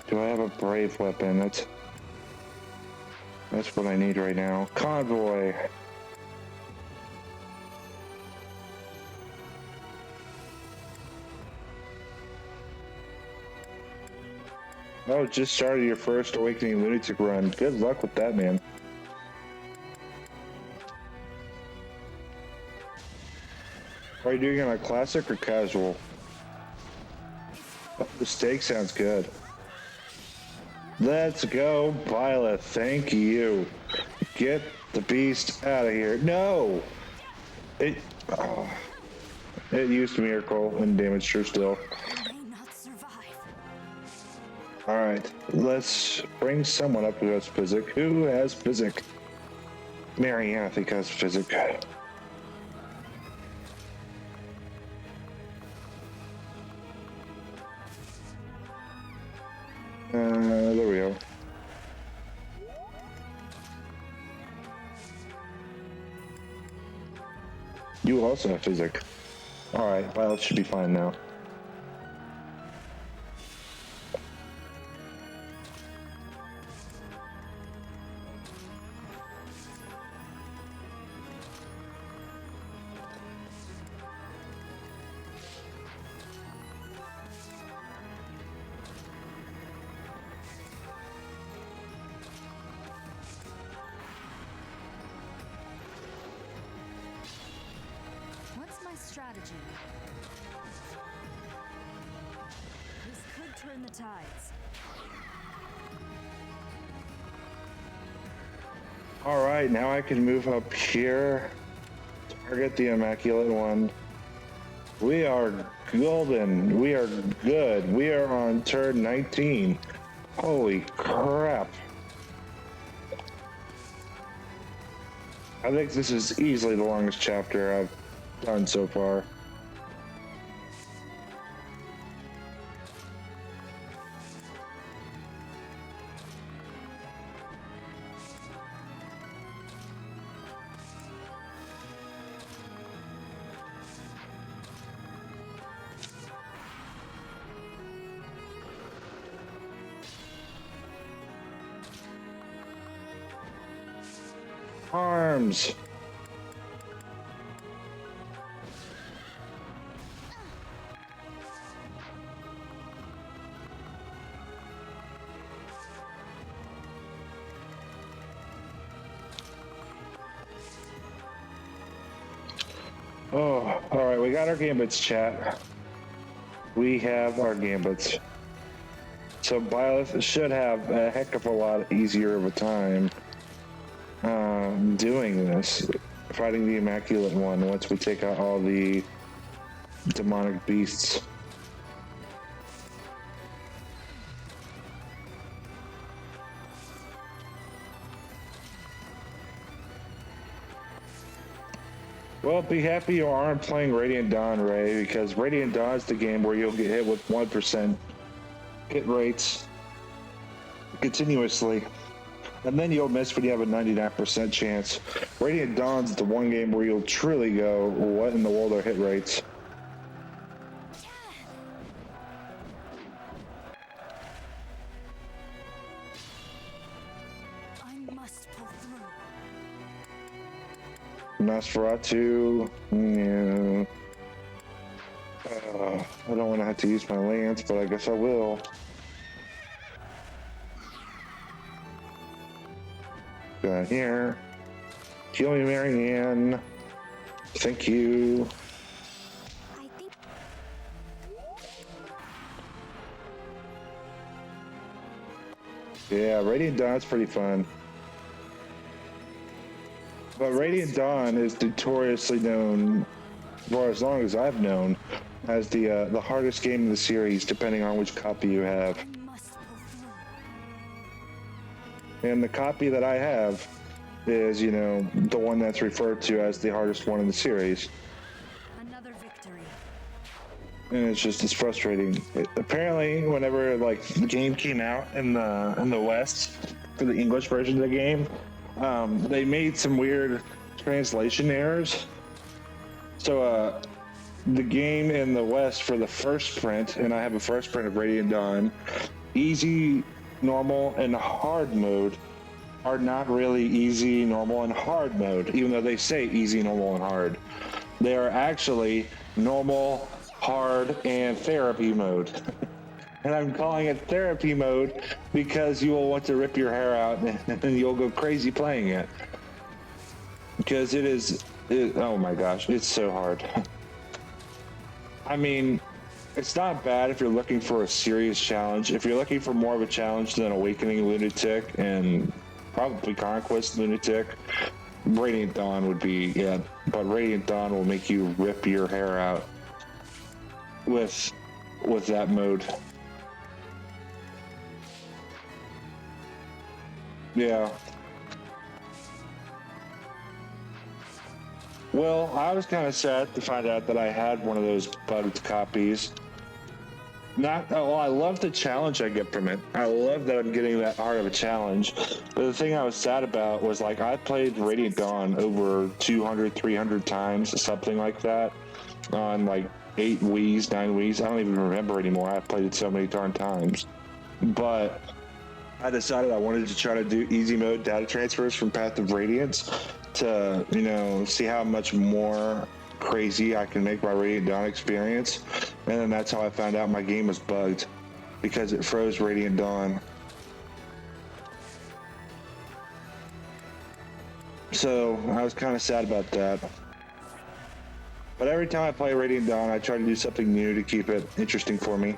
Do I have a brave weapon? That's what I need right now. Convoy. Oh, just started your first Awakening Lunatic run. Good luck with that, man. Are you doing it on classic or casual? Oh, the steak sounds good. Let's go, Byleth. Thank you. Get the beast out of here. No! It used Miracle and damaged her still. Alright, let's bring someone up who has Physic. Who has Physic? Marianne, I think, has Physic. There we go. You also have Physic. Alright, Violet should be fine now. Strategy. This could turn the tides. Alright, now I can move up here. Target the Immaculate One. We are golden. We are good. We are on turn 19. Holy crap. I think this is easily the longest chapter I've done so far. Arms. Oh, all right, we got our gambits, chat. We have our gambits. So Byleth should have a heck of a lot easier of a time doing this, fighting the Immaculate One once we take out all the demonic beasts. Well, be happy you aren't playing Radiant Dawn, Ray, because Radiant Dawn is the game where you'll get hit with 1% hit rates continuously. And then you'll miss when you have a 99% chance. Radiant Dawn's the one game where you'll truly go, what in the world are hit rates? I must pull through. Nosferatu, yeah. I don't want to have to use my lance, but I guess I will. Go here. Kill me, Marianne. Thank you. Yeah, Radiant Dawn's pretty fun. But Radiant Dawn is notoriously known, for as long as I've known, as the hardest game in the series, depending on which copy you have. And the copy that I have is, you know, the one that's referred to as the hardest one in the series. Another victory. And it's frustrating. Apparently, whenever like the game came out in the West for the English version of the game, they made some weird translation errors. So the game in the West for the first print, and I have a first print of Radiant Dawn, easy, normal, and hard mode are not really easy, normal, and hard mode, even though they say easy, normal, and hard. They are actually normal, hard, and therapy mode. And I'm calling it therapy mode because you will want to rip your hair out and you'll go crazy playing it. Because oh my gosh, it's so hard. I mean, it's not bad if you're looking for a serious challenge. If you're looking for more of a challenge than Awakening Lunatic and probably Conquest Lunatic, Radiant Dawn would be, yeah. But Radiant Dawn will make you rip your hair out with that mode. Yeah. Well, I was kind of sad to find out that I had one of those bugged copies. I love the challenge I get from it. I love that I'm getting that hard of a challenge. But the thing I was sad about was, like, I played Radiant Dawn over 200, 300 times, something like that, on like 8 Wii's, 9 Wii's. I don't even remember anymore. I've played it so many darn times. But I decided I wanted to try to do easy mode data transfers from Path of Radiance to, you know, see how much more crazy I can make my Radiant Dawn experience. And then that's how I found out my game was bugged, because it froze Radiant Dawn. So I was kind of sad about that. But every time I play Radiant Dawn, I try to do something new to keep it interesting for me.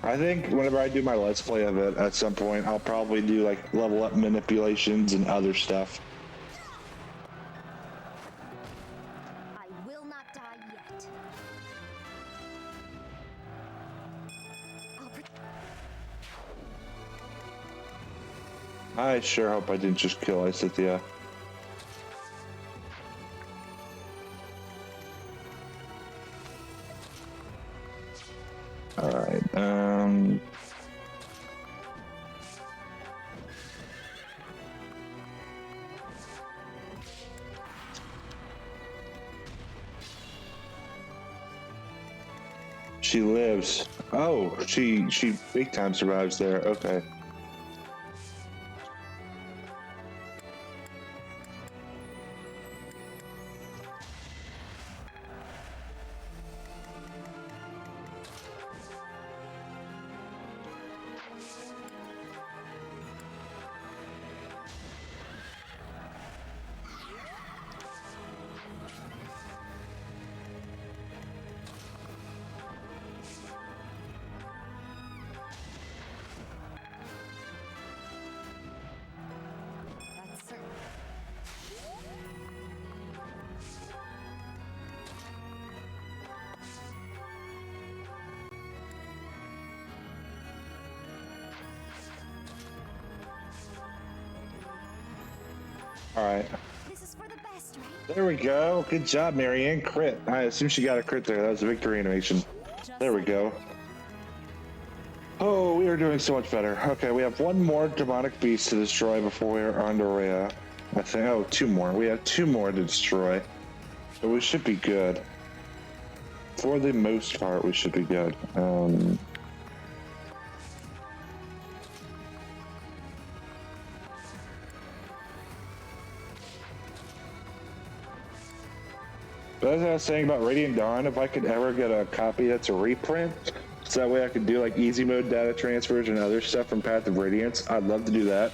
I think whenever I do my Let's Play of it, at some point, I'll probably do like level up manipulations and other stuff. I will not die yet. I sure hope I didn't just kill Isithia. Alright, she lives. Oh, she big time survives there. Okay. All right. This is for the best, right? There we go. Good job, Marianne. Crit. I assume she got a crit there. That was a victory animation. There we go. Oh, we are doing so much better. Okay, we have one more demonic beast to destroy before we are on to Rhea. I think, oh, two more. We have two more to destroy. So we should be good. For the most part, we should be good. But as I was saying about Radiant Dawn, if I could ever get a copy that's a reprint, so that way I could do like easy mode data transfers and other stuff from Path of Radiance, I'd love to do that.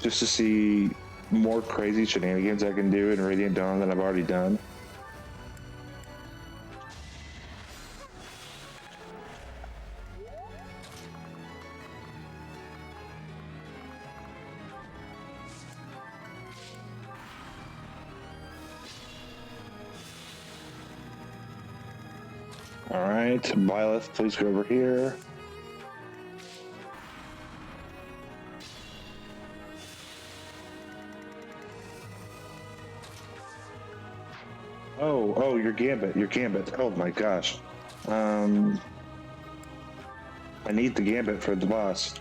Just to see more crazy shenanigans I can do in Radiant Dawn than I've already done. All right, Byleth, please go over here. Oh, your Gambit, Oh my gosh. I need the Gambit for the boss.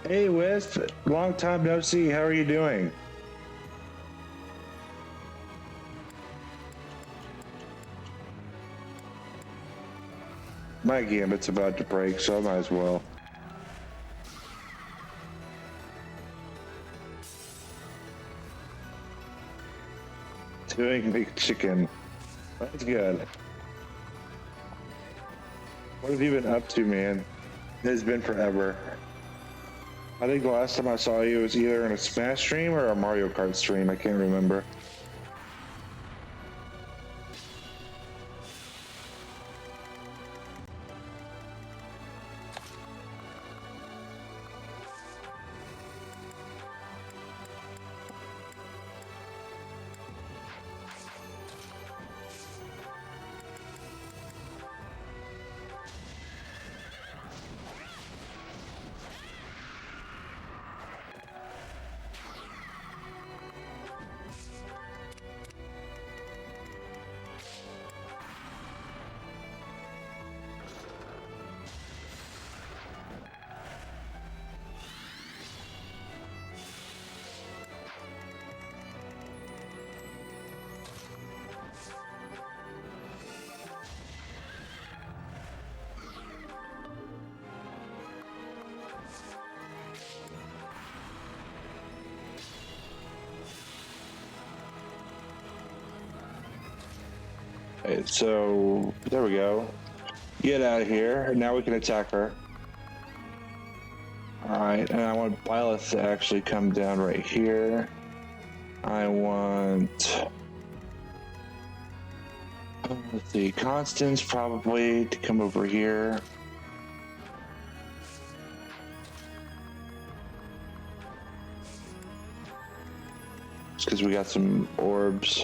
Hey, Wisp, long time no see. How are you doing? My Gambit's about to break, so I might as well. Doing McChicken. That's good. What have you been up to, man? It's been forever. I think the last time I saw you was either in a Smash stream or a Mario Kart stream. I can't remember. Okay, so there we go. Get out of here. Now we can attack her. Alright, and I want Byleth to actually come down right here. I want... let's see, Constance probably to come over here. Just because we got some orbs.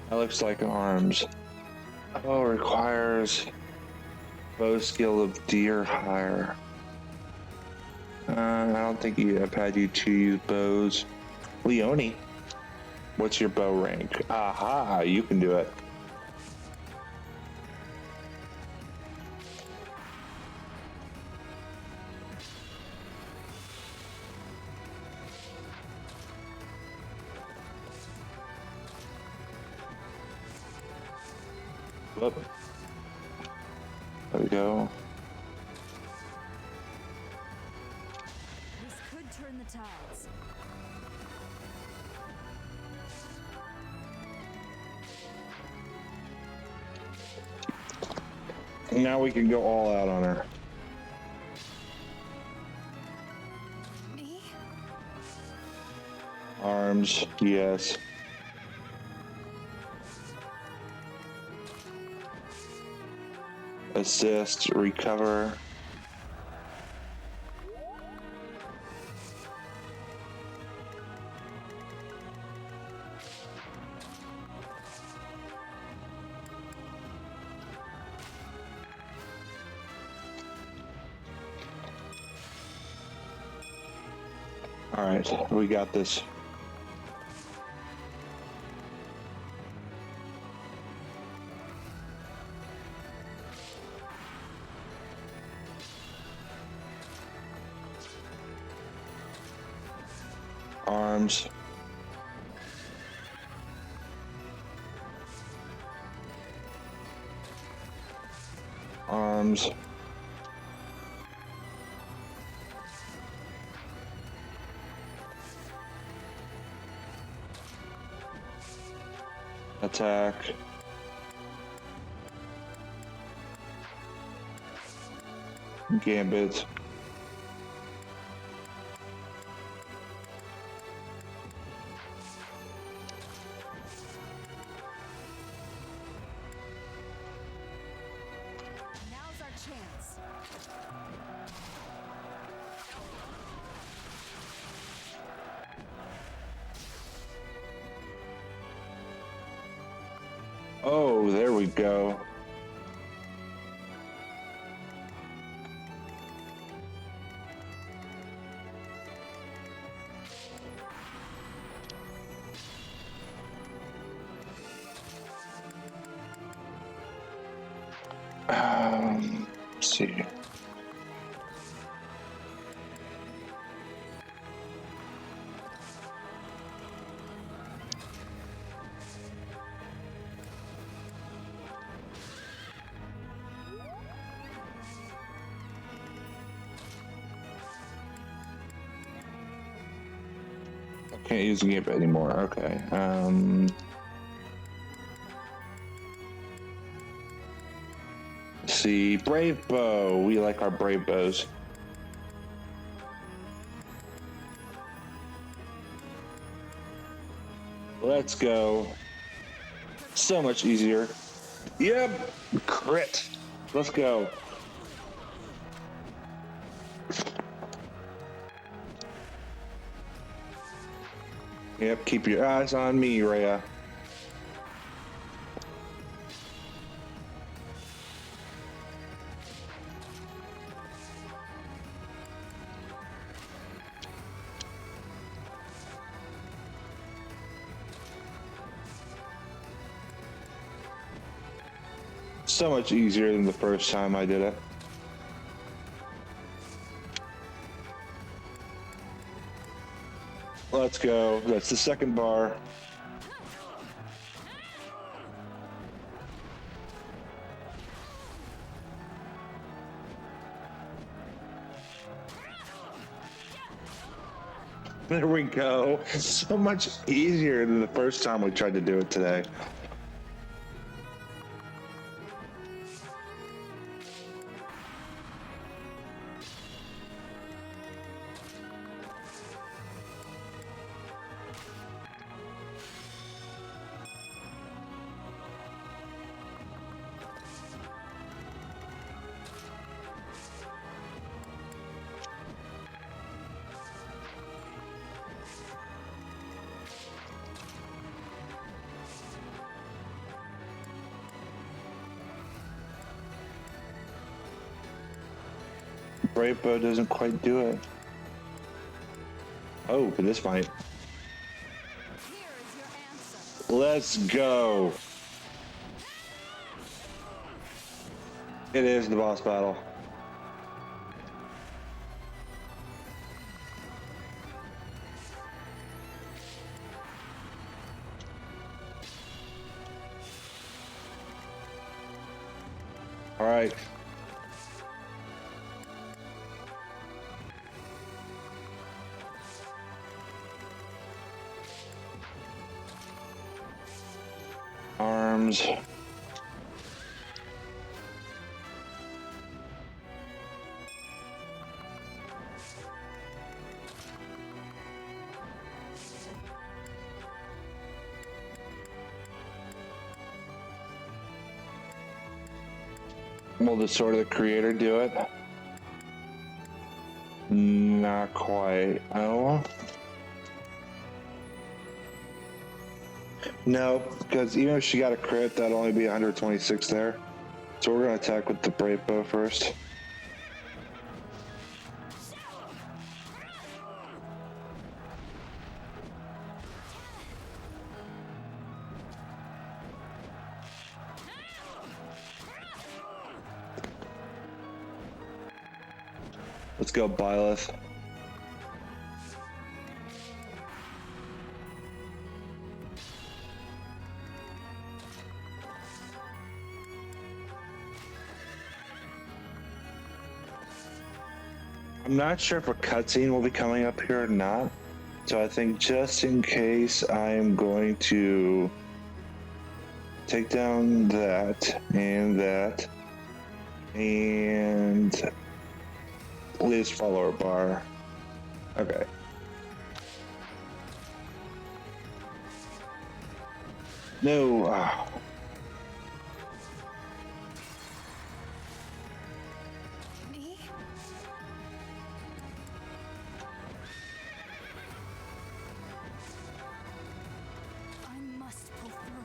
That looks like arms. Oh, requires... Bow skill of deer hire. I don't think I've had you to use bows. Leone, what's your bow rank? Aha, you can do it. Whoop. There we go. This could turn the tides. Now we can go all out on her. Me? Arms, yes. Assist, recover. All right, we got this. Arms. Arms. Attack. Gambit. Now's our chance. Oh, there we go. Let's see. Can't use the gambit anymore. Okay. Let's see. Brave bow. We like our brave bows. Let's go. So much easier. Yep. Crit. Let's go. Yep, keep your eyes on me, Rhea. So much easier than the first time I did it. Let's go. That's the second bar. There we go. So much easier than the first time we tried to do it today. Brave bow doesn't quite do it. Oh, but this might. Let's go. It is the boss battle. All right. Arms. Will the Sword of the Creator do it? Not quite. Oh. No, because even if she got a crit, that'd only be 126 there. So we're going to attack with the Brave Bow first. Let's go, Byleth. I'm not sure if a cutscene will be coming up here or not. So I think just in case, I am going to take down that and that and please follower bar. Okay. No. Me? I must pull through.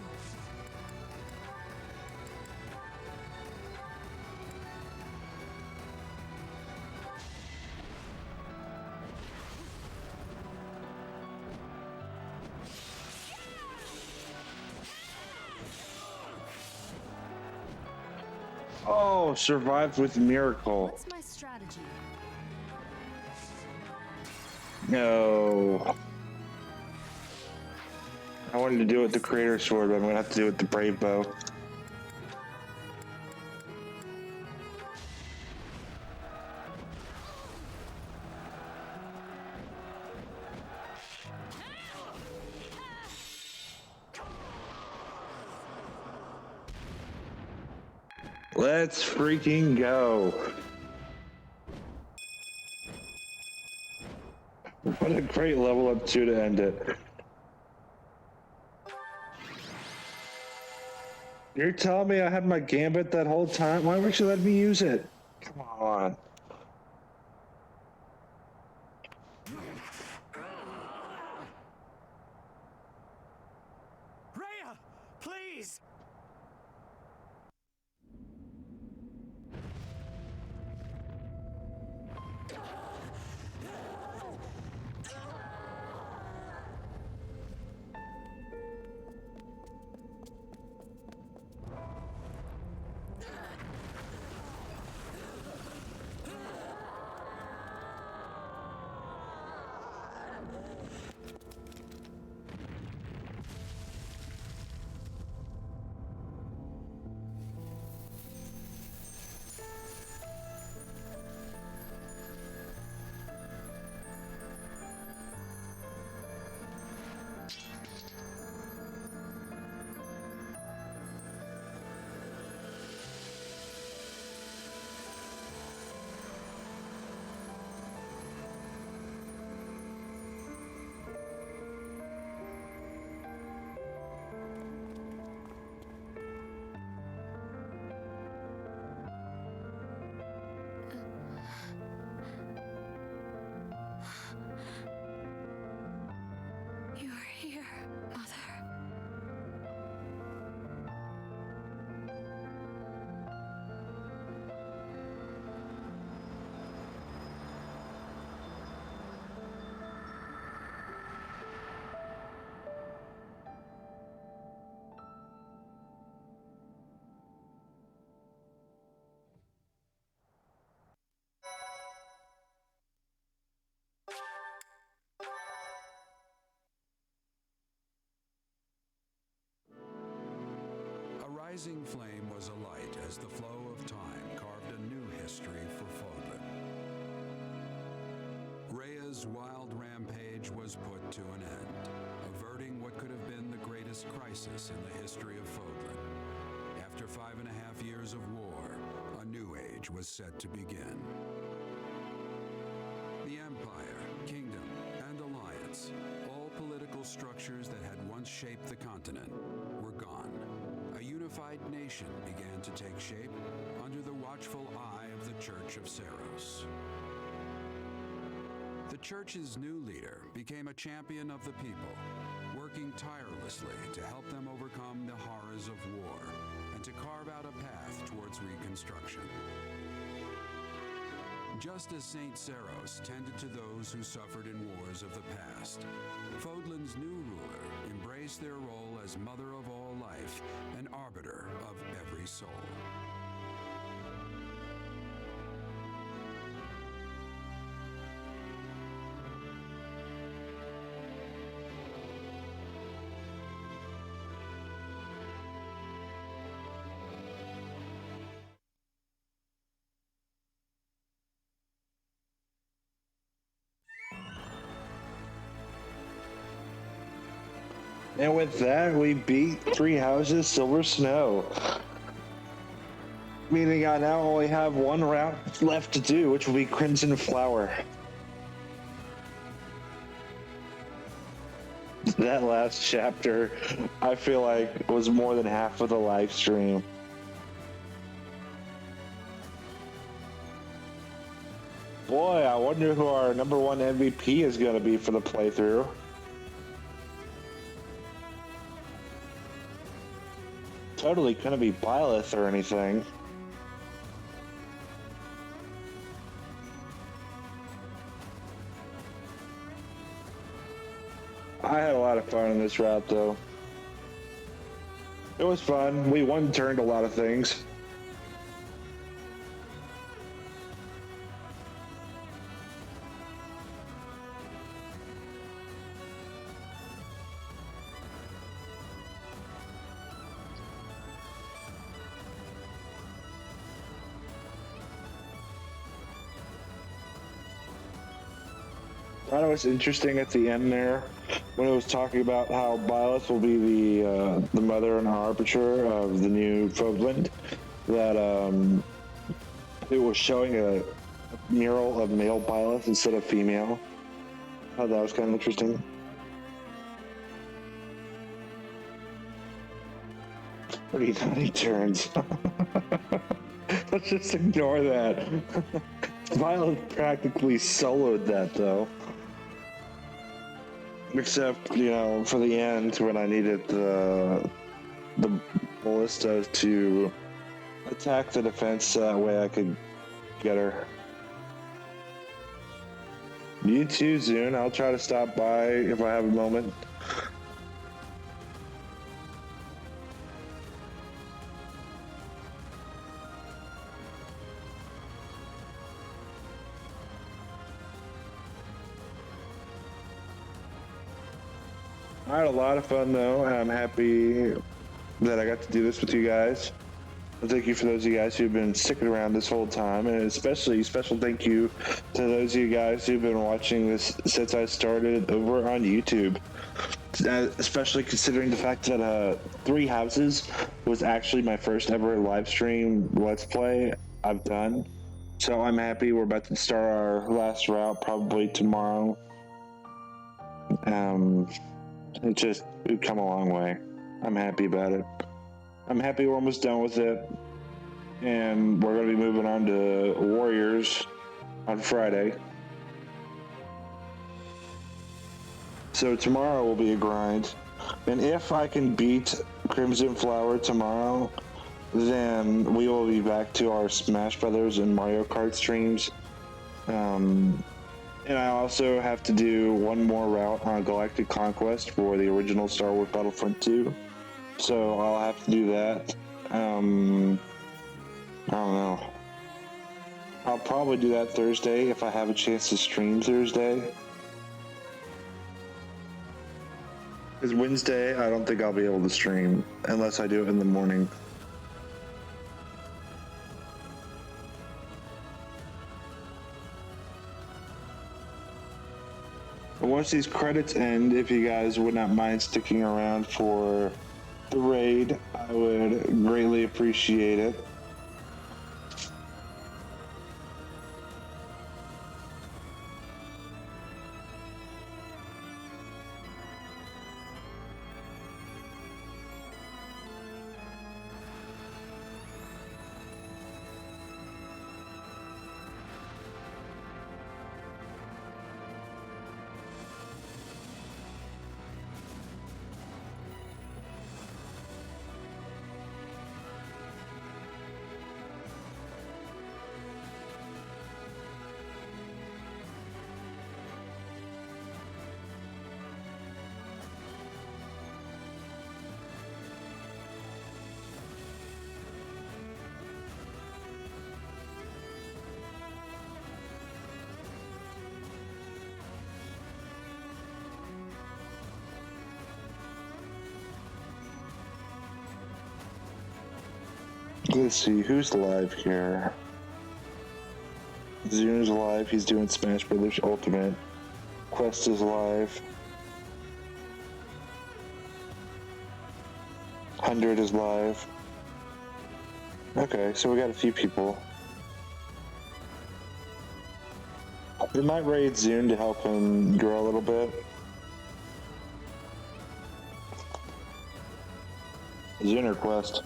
Oh, survived with miracle. What's my strategy? No. I wanted to do it with the Creator Sword, but I'm going to have to do it with the Brave Bow. Let's freaking go. What a great level up 2 to end it. You're telling me I had my gambit that whole time? Why would you let me use it? Come on. Rhea, please! blazing flame was alight as the flow of time carved a new history for Fodlan. Rhea's wild rampage was put to an end, averting what could have been the greatest crisis in the history of Fodlan. After 5.5 years of war, a new age was set to begin. The Empire, Kingdom, and Alliance, all political structures that had once shaped the continent, were gone. A unified nation began to take shape under the watchful eye of the Church of Seros. The Church's new leader became a champion of the people, working tirelessly to help them overcome the horrors of war and to carve out a path towards reconstruction. Just as St. Seros tended to those who suffered in wars of the past, Fodlan's new ruler embraced their role as mother of all life and arbiter of every soul. And with that, we beat Three Houses Silver Snow. Meaning I now only have one route left to do, which will be Crimson Flower. That last chapter, I feel like, was more than half of the live stream. Boy, I wonder who our #1 MVP is going to be for the playthrough. Totally couldn't be Byleth or anything. I had a lot of fun in this route, though. It was fun. We one-turned a lot of things. I thought it was interesting at the end there when it was talking about how Byleth will be the mother and arbiter of the new Fodland, that it was showing a mural of male Byleth instead of female. I thought that was kind of interesting. Pretty nutty turns. Let's just ignore that. Byleth practically soloed that, though. Except, you know, for the end when I needed the ballista to attack the defense so that way I could get her. You too, Zune. I'll try to stop by if I have a moment. I had a lot of fun though, and I'm happy that I got to do this with you guys. And thank you for those of you guys who've been sticking around this whole time, and especially special thank you to those of you guys who've been watching this since I started over on YouTube. Especially considering the fact that Three Houses was actually my first ever live stream Let's Play I've done. So I'm happy we're about to start our last route probably tomorrow. We've come a long way. I'm happy about it. I'm happy we're almost done with it. And we're going to be moving on to Warriors on Friday. So tomorrow will be a grind. And if I can beat Crimson Flower tomorrow, then we will be back to our Smash Brothers and Mario Kart streams. And I also have to do one more route on Galactic Conquest for the original Star Wars Battlefront 2. So I'll have to do that. I don't know. I'll probably do that Thursday if I have a chance to stream Thursday. Because Wednesday, I don't think I'll be able to stream unless I do it in the morning. Once these credits end, if you guys would not mind sticking around for the raid, I would greatly appreciate it. Let's see, who's live here? Zune's live, he's doing Smash Brothers Ultimate. Quest is live. 100 is live. Okay, so we got a few people. We might raid Zune to help him grow a little bit. Zune or Quest?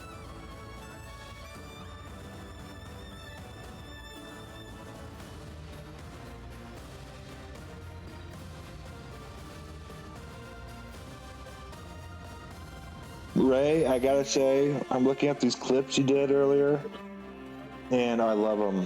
Ray, I gotta say, I'm looking at these clips you did earlier, and I love them.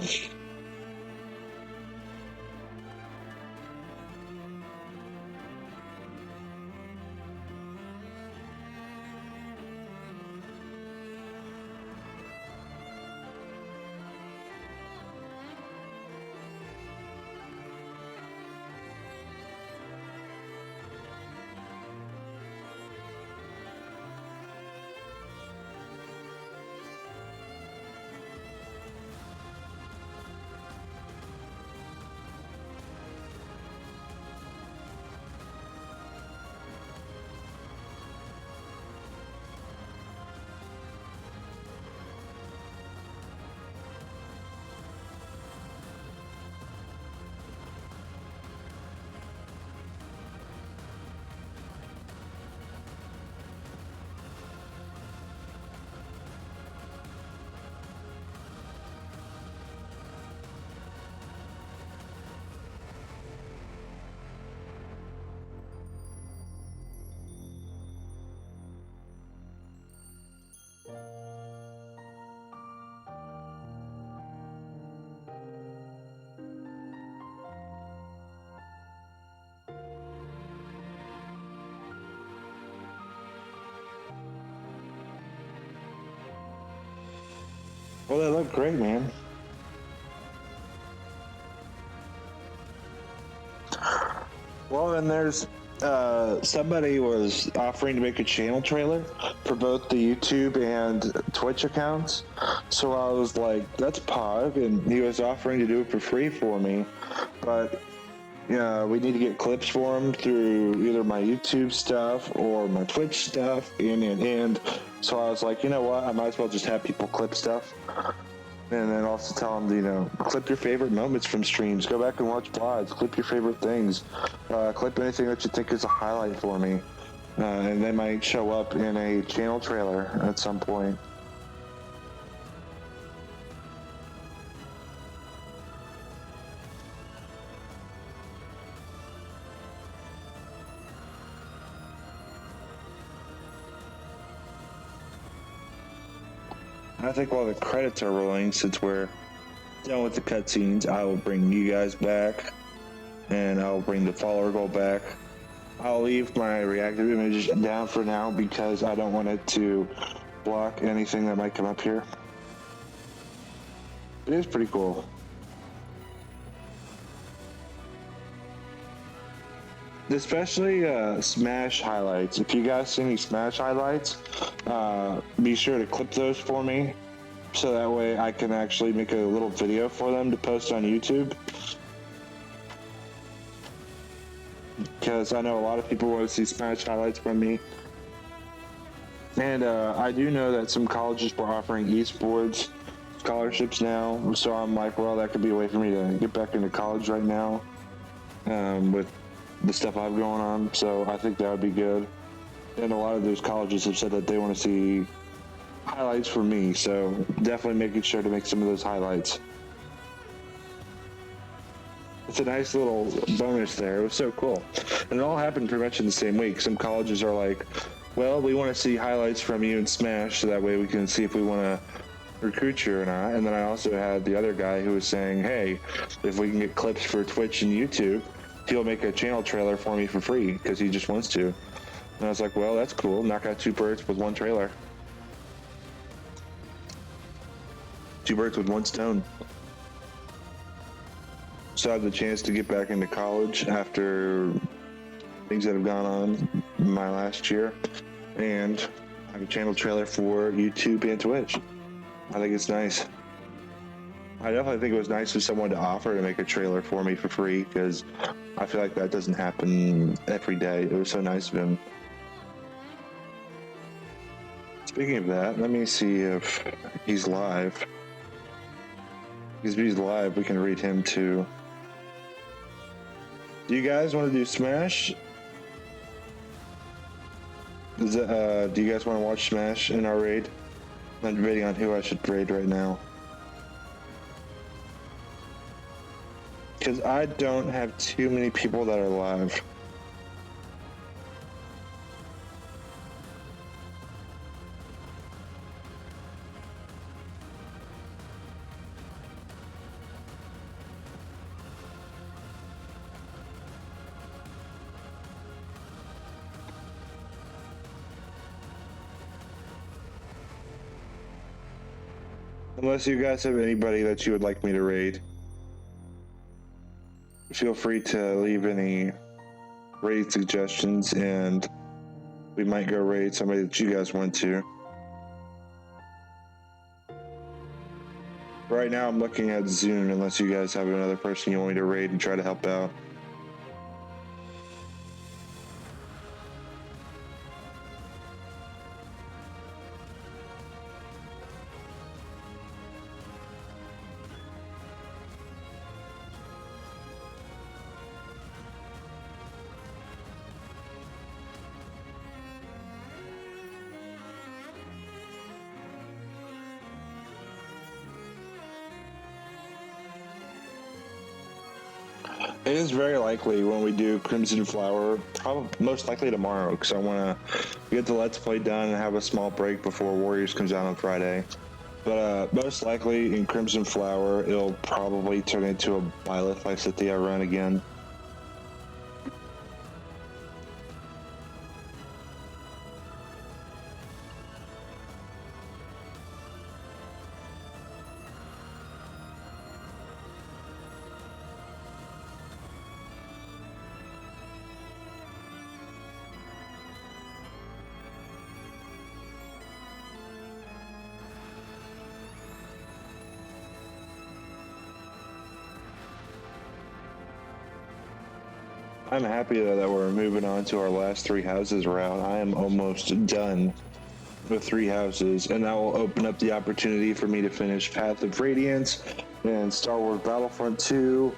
Well, they look great, man. Well, and there's somebody was offering to make a channel trailer for both the YouTube and Twitch accounts. So I was like, that's Pog, and he was offering to do it for free for me. But we need to get clips for him through either my YouTube stuff or my Twitch stuff, and so I was like, you know what, I might as well just have people clip stuff. And then also tell them, clip your favorite moments from streams. Go back and watch VODs. Clip your favorite things. Clip anything that you think is a highlight for me. And they might show up in a channel trailer at some point. I think while the credits are rolling, since we're done with the cutscenes, I will bring you guys back, and I'll bring the follower goal back. I'll leave my reactive image down for now because I don't want it to block anything that might come up here. It is pretty cool. Especially Smash highlights. If you guys see any Smash highlights, be sure to clip those for me, so that way I can actually make a little video for them to post on YouTube. because I know a lot of people want to see Smash highlights from me. And I do know that some colleges were offering esports scholarships now, so I'm like, well, that could be a way for me to get back into college right now with the stuff I have going on. So I think that would be good. And a lot of those colleges have said that they want to see highlights from me, so definitely making sure to make some of those highlights. It's a nice little bonus there. It was so cool. And it all happened pretty much in the same week. Some colleges are like, well, we want to see highlights from you in Smash, so that way we can see if we want to recruit you or not. And then I also had the other guy who was saying, hey, if we can get clips for Twitch and YouTube, he'll make a channel trailer for me for free because he just wants to. And I was like, well, that's cool. Knock out two birds with one trailer. Two birds with one stone. So I have the chance to get back into college after things that have gone on in my last year, and I have a channel trailer for YouTube and Twitch. I think it's nice. I definitely think it was nice of someone to offer to make a trailer for me for free, because I feel like that doesn't happen every day. It was so nice of him. Speaking of that, let me see if he's live. Because if he's live, we can read him too. Do you guys want to do Smash? Do you guys want to watch Smash in our raid? I'm debating on who I should raid right now. Because I don't have too many people that are live. Unless you guys have anybody that you would like me to raid, feel free to leave any raid suggestions and we might go raid somebody that you guys want to. Right now I'm looking at Zune, unless you guys have another person you want me to raid and try to help out. It is very likely when we do Crimson Flower, probably most likely tomorrow, because I want to get the Let's Play done and have a small break before Warriors comes out on Friday. But most likely in Crimson Flower, it'll probably turn into a Byleth City I run again. I'm happy though that we're moving on to our last three houses route. I am almost done with three houses, and that will open up the opportunity for me to finish Path of Radiance and Star Wars Battlefront 2.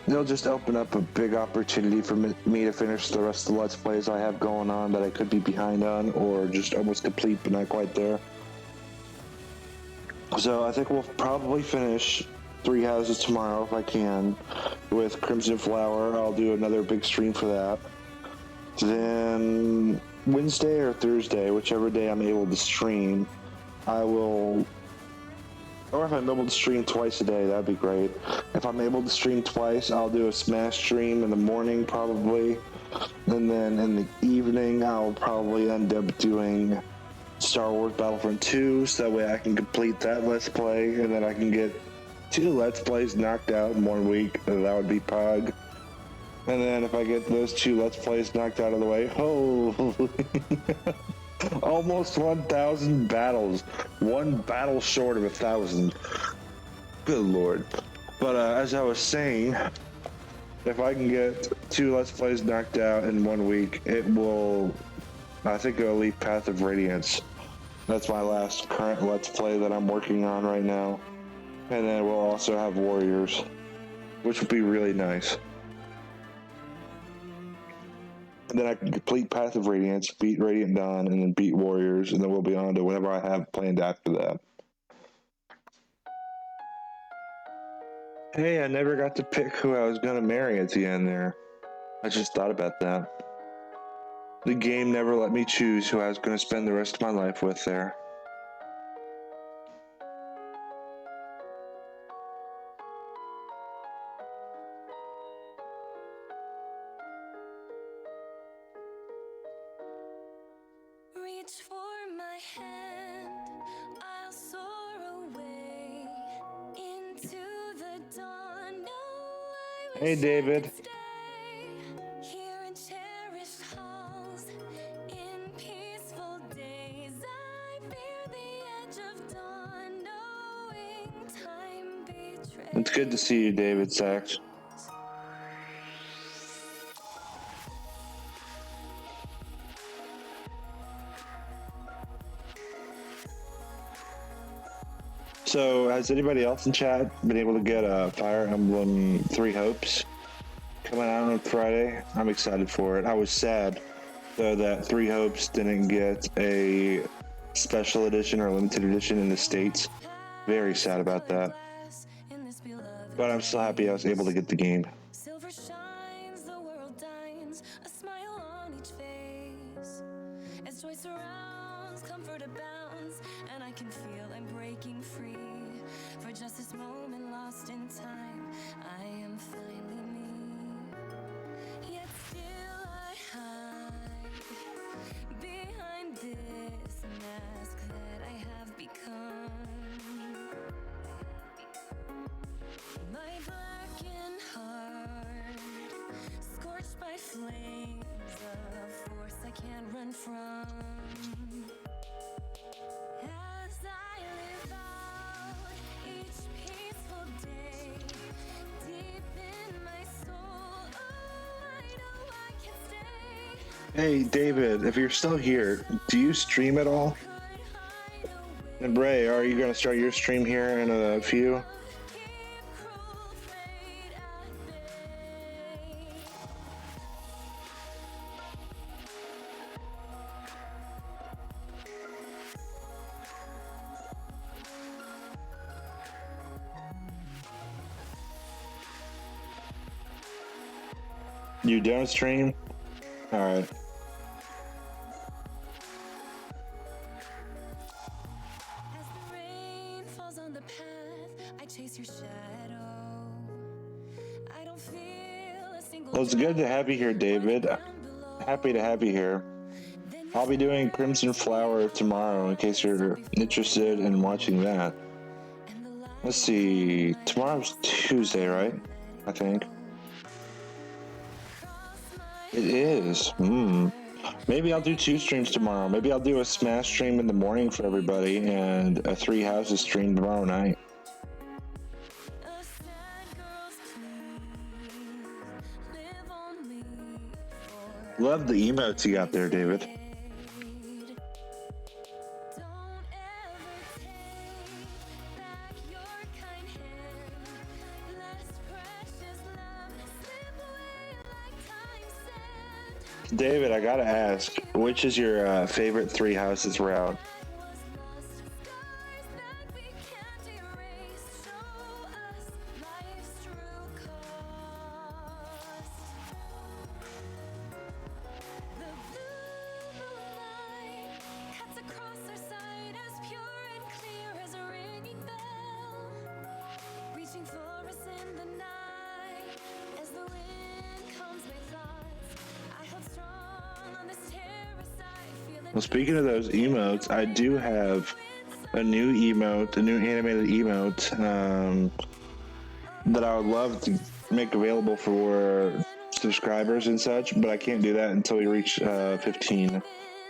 It'll just open up a big opportunity for me to finish the rest of the Let's Plays I have going on that I could be behind on, or just almost complete but not quite there. So I think we'll probably finish three houses tomorrow if I can. With Crimson Flower, I'll do another big stream for that. Then Wednesday or Thursday, whichever day I'm able to stream, I will, or if I'm able to stream twice a day, that'd be great. If I'm able to stream twice, I'll do a Smash stream in the morning probably, and then in the evening I'll probably end up doing Star Wars Battlefront 2, so that way I can complete that Let's Play, and then I can get 2 Let's Plays knocked out in 1 week, and that would be Pug. And then if I get those 2 Let's Plays knocked out of the way, holy, almost 1,000 battles. 1 battle short of 1,000. Good Lord. But as I was saying, If I can get 2 Let's Plays knocked out in 1 week, it will, I think it'll leave Path of Radiance. That's my last current Let's Play that I'm working on right now. And then we'll also have Warriors, which would be really nice. And then I can complete Path of Radiance, beat Radiant Dawn, and then beat Warriors, and then we'll be on to whatever I have planned after that. Hey, I never got to pick who I was going to marry at the end there. I just thought about that. The game never let me choose who I was going to spend the rest of my life with there. Reach for my hand, I'll soar away into the dawn. No, Hey, David. here in cherished halls, in peaceful days, I fear the edge of dawn, knowing time betrays. It's good to see you, David Sachs. So, has anybody else in chat been able to get a Fire Emblem 3 Hopes coming out on Friday? I'm excited for it. I was sad, though, that 3 Hopes didn't get a special edition or limited edition in the States. Very sad about that. But I'm still happy I was able to get the game. Silver shines, the world dines, a smile on each face. As joy surrounds, comfort abounds, and I can feel I'm breaking free. For just this moment lost in time, I am finally me. Yet still I hide behind this mask that I have become. My blackened heart, scorched by flames of force I can't run from. As I live out each peaceful day, deep in my soul, oh, I know I can stay. Hey, David, if you're still here, do you stream at all? And Bray, are you going to start your stream here in a few? You don't stream? Alright. Well, it's good to have you here, David. Happy to have you here. I'll be doing Crimson Flower tomorrow in case you're interested in watching that. Let's see, tomorrow's Tuesday, right? I think. It is. Maybe I'll do 2 streams tomorrow. Maybe I'll do a Smash stream in the morning for everybody and a 3 Houses stream tomorrow night. Love the emotes you got there, David. David, I gotta ask, which is your favorite 3 Houses route? Well, speaking of those emotes, I do have a new emote, a new animated emote that I would love to make available for subscribers and such, but I can't do that until we reach 15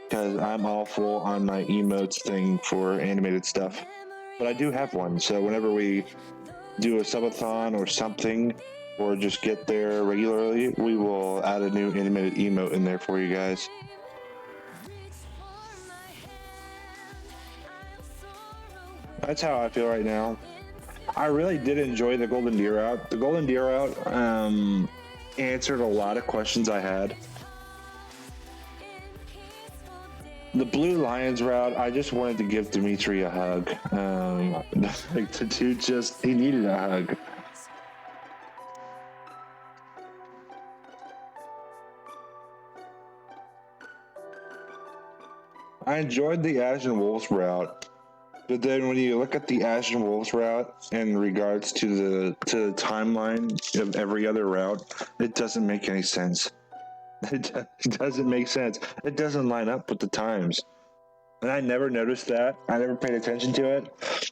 because I'm all full on my emotes thing for animated stuff. But I do have one, so whenever we do a subathon or something, or just get there regularly, we will add a new animated emote in there for you guys. That's how I feel right now. I really did enjoy the Golden Deer route. The Golden Deer route answered a lot of questions I had. The Blue Lions route, I just wanted to give Dimitri a hug. Like the dude he needed a hug. I enjoyed the Ash and Wolves route, but then when you look at the Ash and Wolves route in regards to the timeline of every other route, it doesn't make any sense. It doesn't make sense. It doesn't line up with the times. And I never noticed that. I never paid attention to it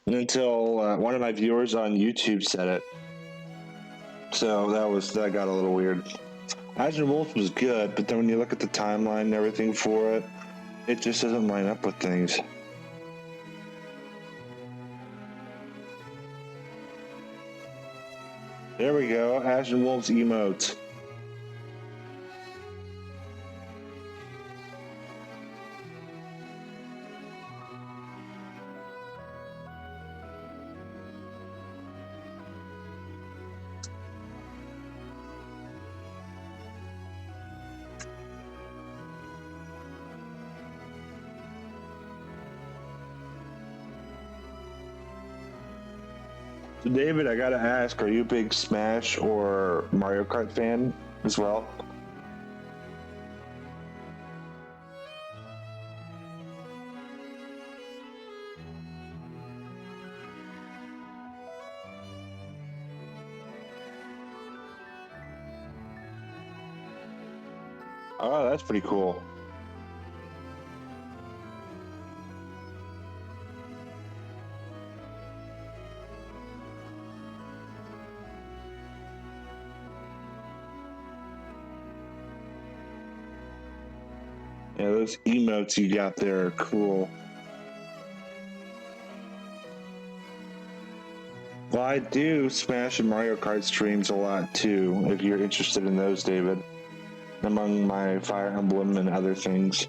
until one of my viewers on YouTube said it. So that got a little weird. Ash and Wolves was good, but then when you look at the timeline and everything for it, it just doesn't line up with things. There we go, Ash and Wolves emotes. So David, I gotta ask, are you a big Smash or Mario Kart fan as well? Oh, that's pretty cool. Yeah, those emotes you got there are cool. Well, I do Smash and Mario Kart streams a lot too, if you're interested in those, David. Among my Fire Emblem and other things.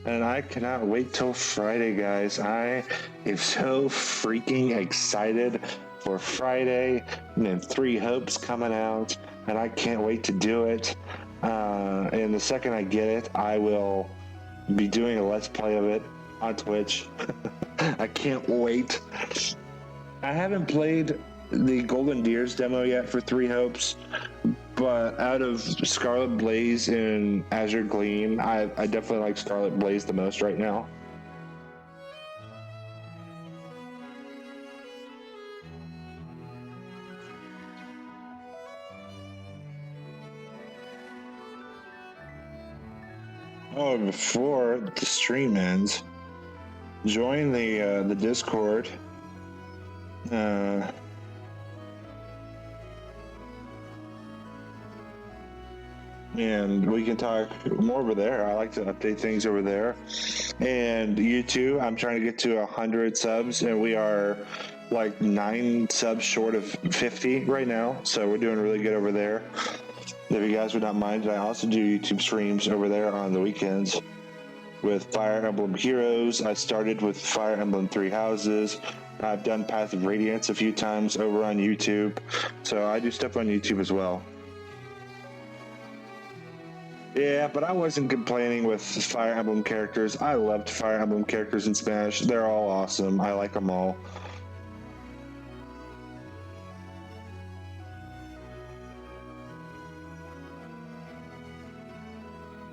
And I cannot wait till Friday, guys. I am so freaking excited for Friday, and then Three Hopes coming out, and I can't wait to do it. And the second I get it, I will be doing a Let's Play of it on Twitch. I can't wait. I haven't played the Golden Deers demo yet for Three Hopes, but out of Scarlet Blaze and Azure Gleam, I definitely like Scarlet Blaze the most right now. Oh, before the stream ends, join the Discord. And we can talk more over there. I like to update things over there. And you too, I'm trying to get to 100 subs, and we are like 9 subs short of 50 right now. So we're doing really good over there. If you guys would not mind, I also do YouTube streams over there on the weekends with Fire Emblem Heroes. I started with Fire Emblem Three Houses. I've done Path of Radiance a few times over on YouTube. So I do stuff on YouTube as well. Yeah, but I wasn't complaining with Fire Emblem characters. I loved Fire Emblem characters in Smash. They're all awesome. I like them all.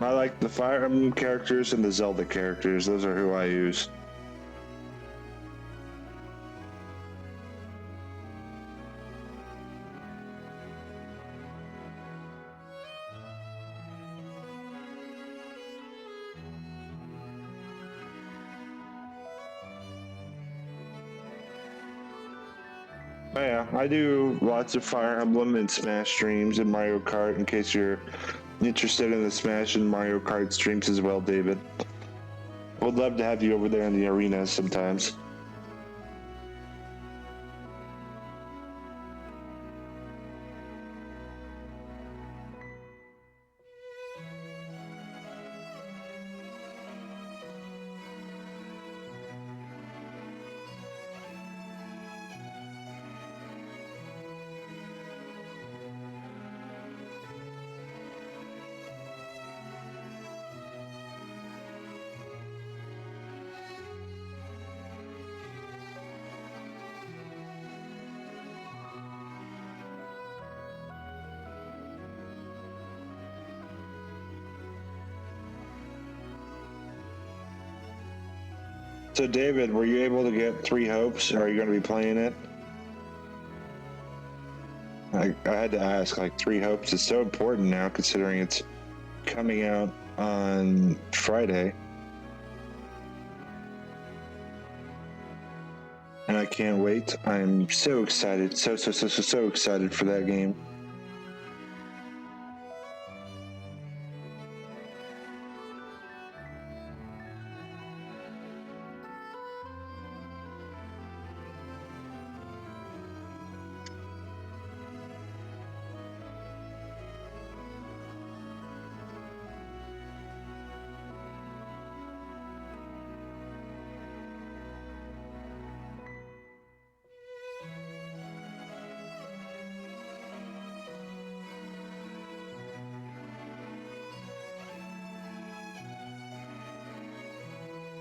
I like the Fire Emblem characters and the Zelda characters. Those are who I use. Oh yeah, I do lots of Fire Emblem and Smash streams and Mario Kart in case you're interested in the Smash and Mario Kart streams as well, David. Would love to have you over there in the arena sometimes. So, David, were you able to get 3 hopes? Are you going to be playing it? I had to ask, like, 3 hopes is so important now, considering it's coming out on Friday. And I can't wait. I'm so excited. So excited for that game.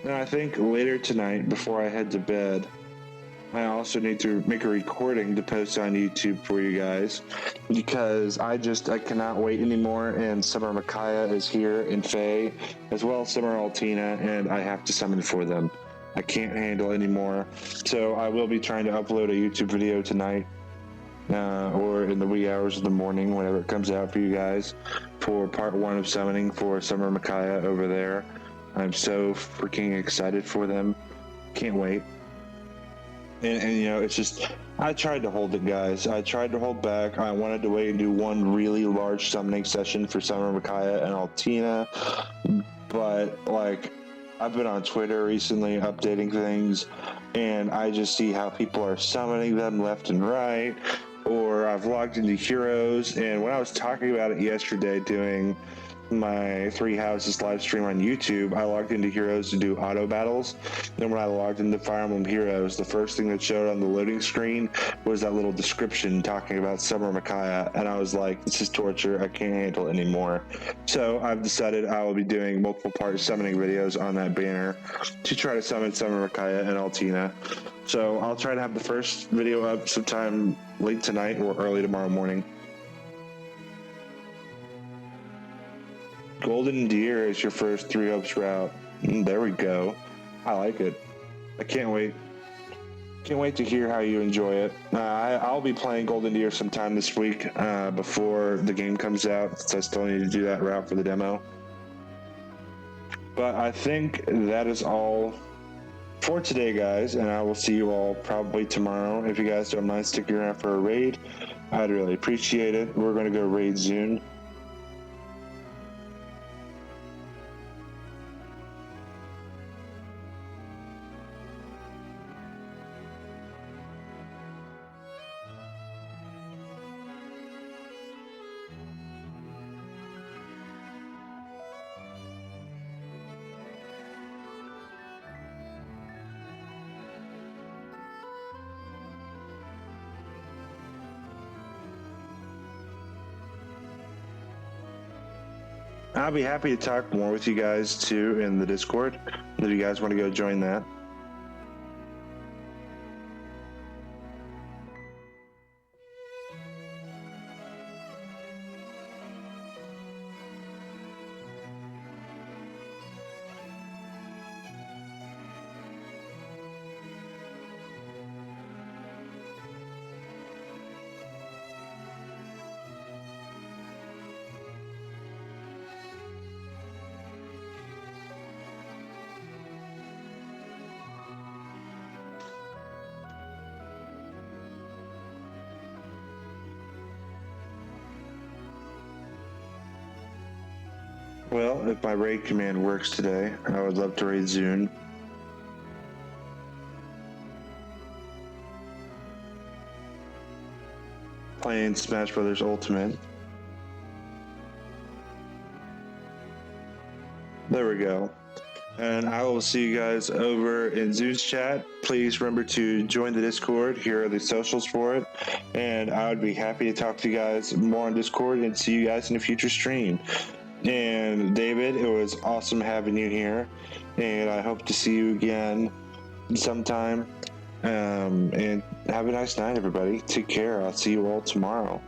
And I think later tonight, before I head to bed, I also need to make a recording to post on YouTube for you guys, because I cannot wait anymore, and Summer Micaiah is here, and Faye, as well as Summer Altina, and I have to summon for them. I can't handle anymore. So I will be trying to upload a YouTube video tonight, or in the wee hours of the morning, whenever it comes out for you guys, for part 1 of summoning for Summer Micaiah over there. I'm so freaking excited for them. Can't wait. And you know, it's just, I tried to hold it, guys. I tried to hold back. I wanted to wait and do one really large summoning session for Summer Micaiah and Altina. But, like, I've been on Twitter recently updating things, and I just see how people are summoning them left and right. Or I've logged into Heroes, and when I was talking about it yesterday doing my 3 Houses live stream on YouTube, I logged into Heroes to do auto battles. Then when I logged into Fire Emblem Heroes, the first thing that showed on the loading screen was that little description talking about Summer Micaiah, and I was like, this is torture. I can't handle it anymore. So I've decided I will be doing multiple part summoning videos on that banner to try to summon Summer Micaiah and Altina. So I'll try to have the first video up sometime late tonight or early tomorrow morning. Golden Deer is your first 3 hopes route. There we go. I like it. I can't wait. Can't wait to hear how you enjoy it. I'll be playing Golden Deer sometime this week before the game comes out, since I still need to do that route for the demo. But I think that is all for today, guys, and I will see you all probably tomorrow. If you guys don't mind sticking around for a raid, I'd really appreciate it. We're going to go raid Zune. I'll be happy to talk more with you guys too in the Discord, if you guys want to go join that. Well, if my raid command works today, I would love to raid Zune. Playing Smash Brothers Ultimate. There we go. And I will see you guys over in Zune's chat. Please remember to join the Discord. Here are the socials for it. And I would be happy to talk to you guys more on Discord and see you guys in a future stream. And David, it was awesome having you here, and I hope to see you again sometime. And have a nice night, everybody. Take care. I'll see you all tomorrow.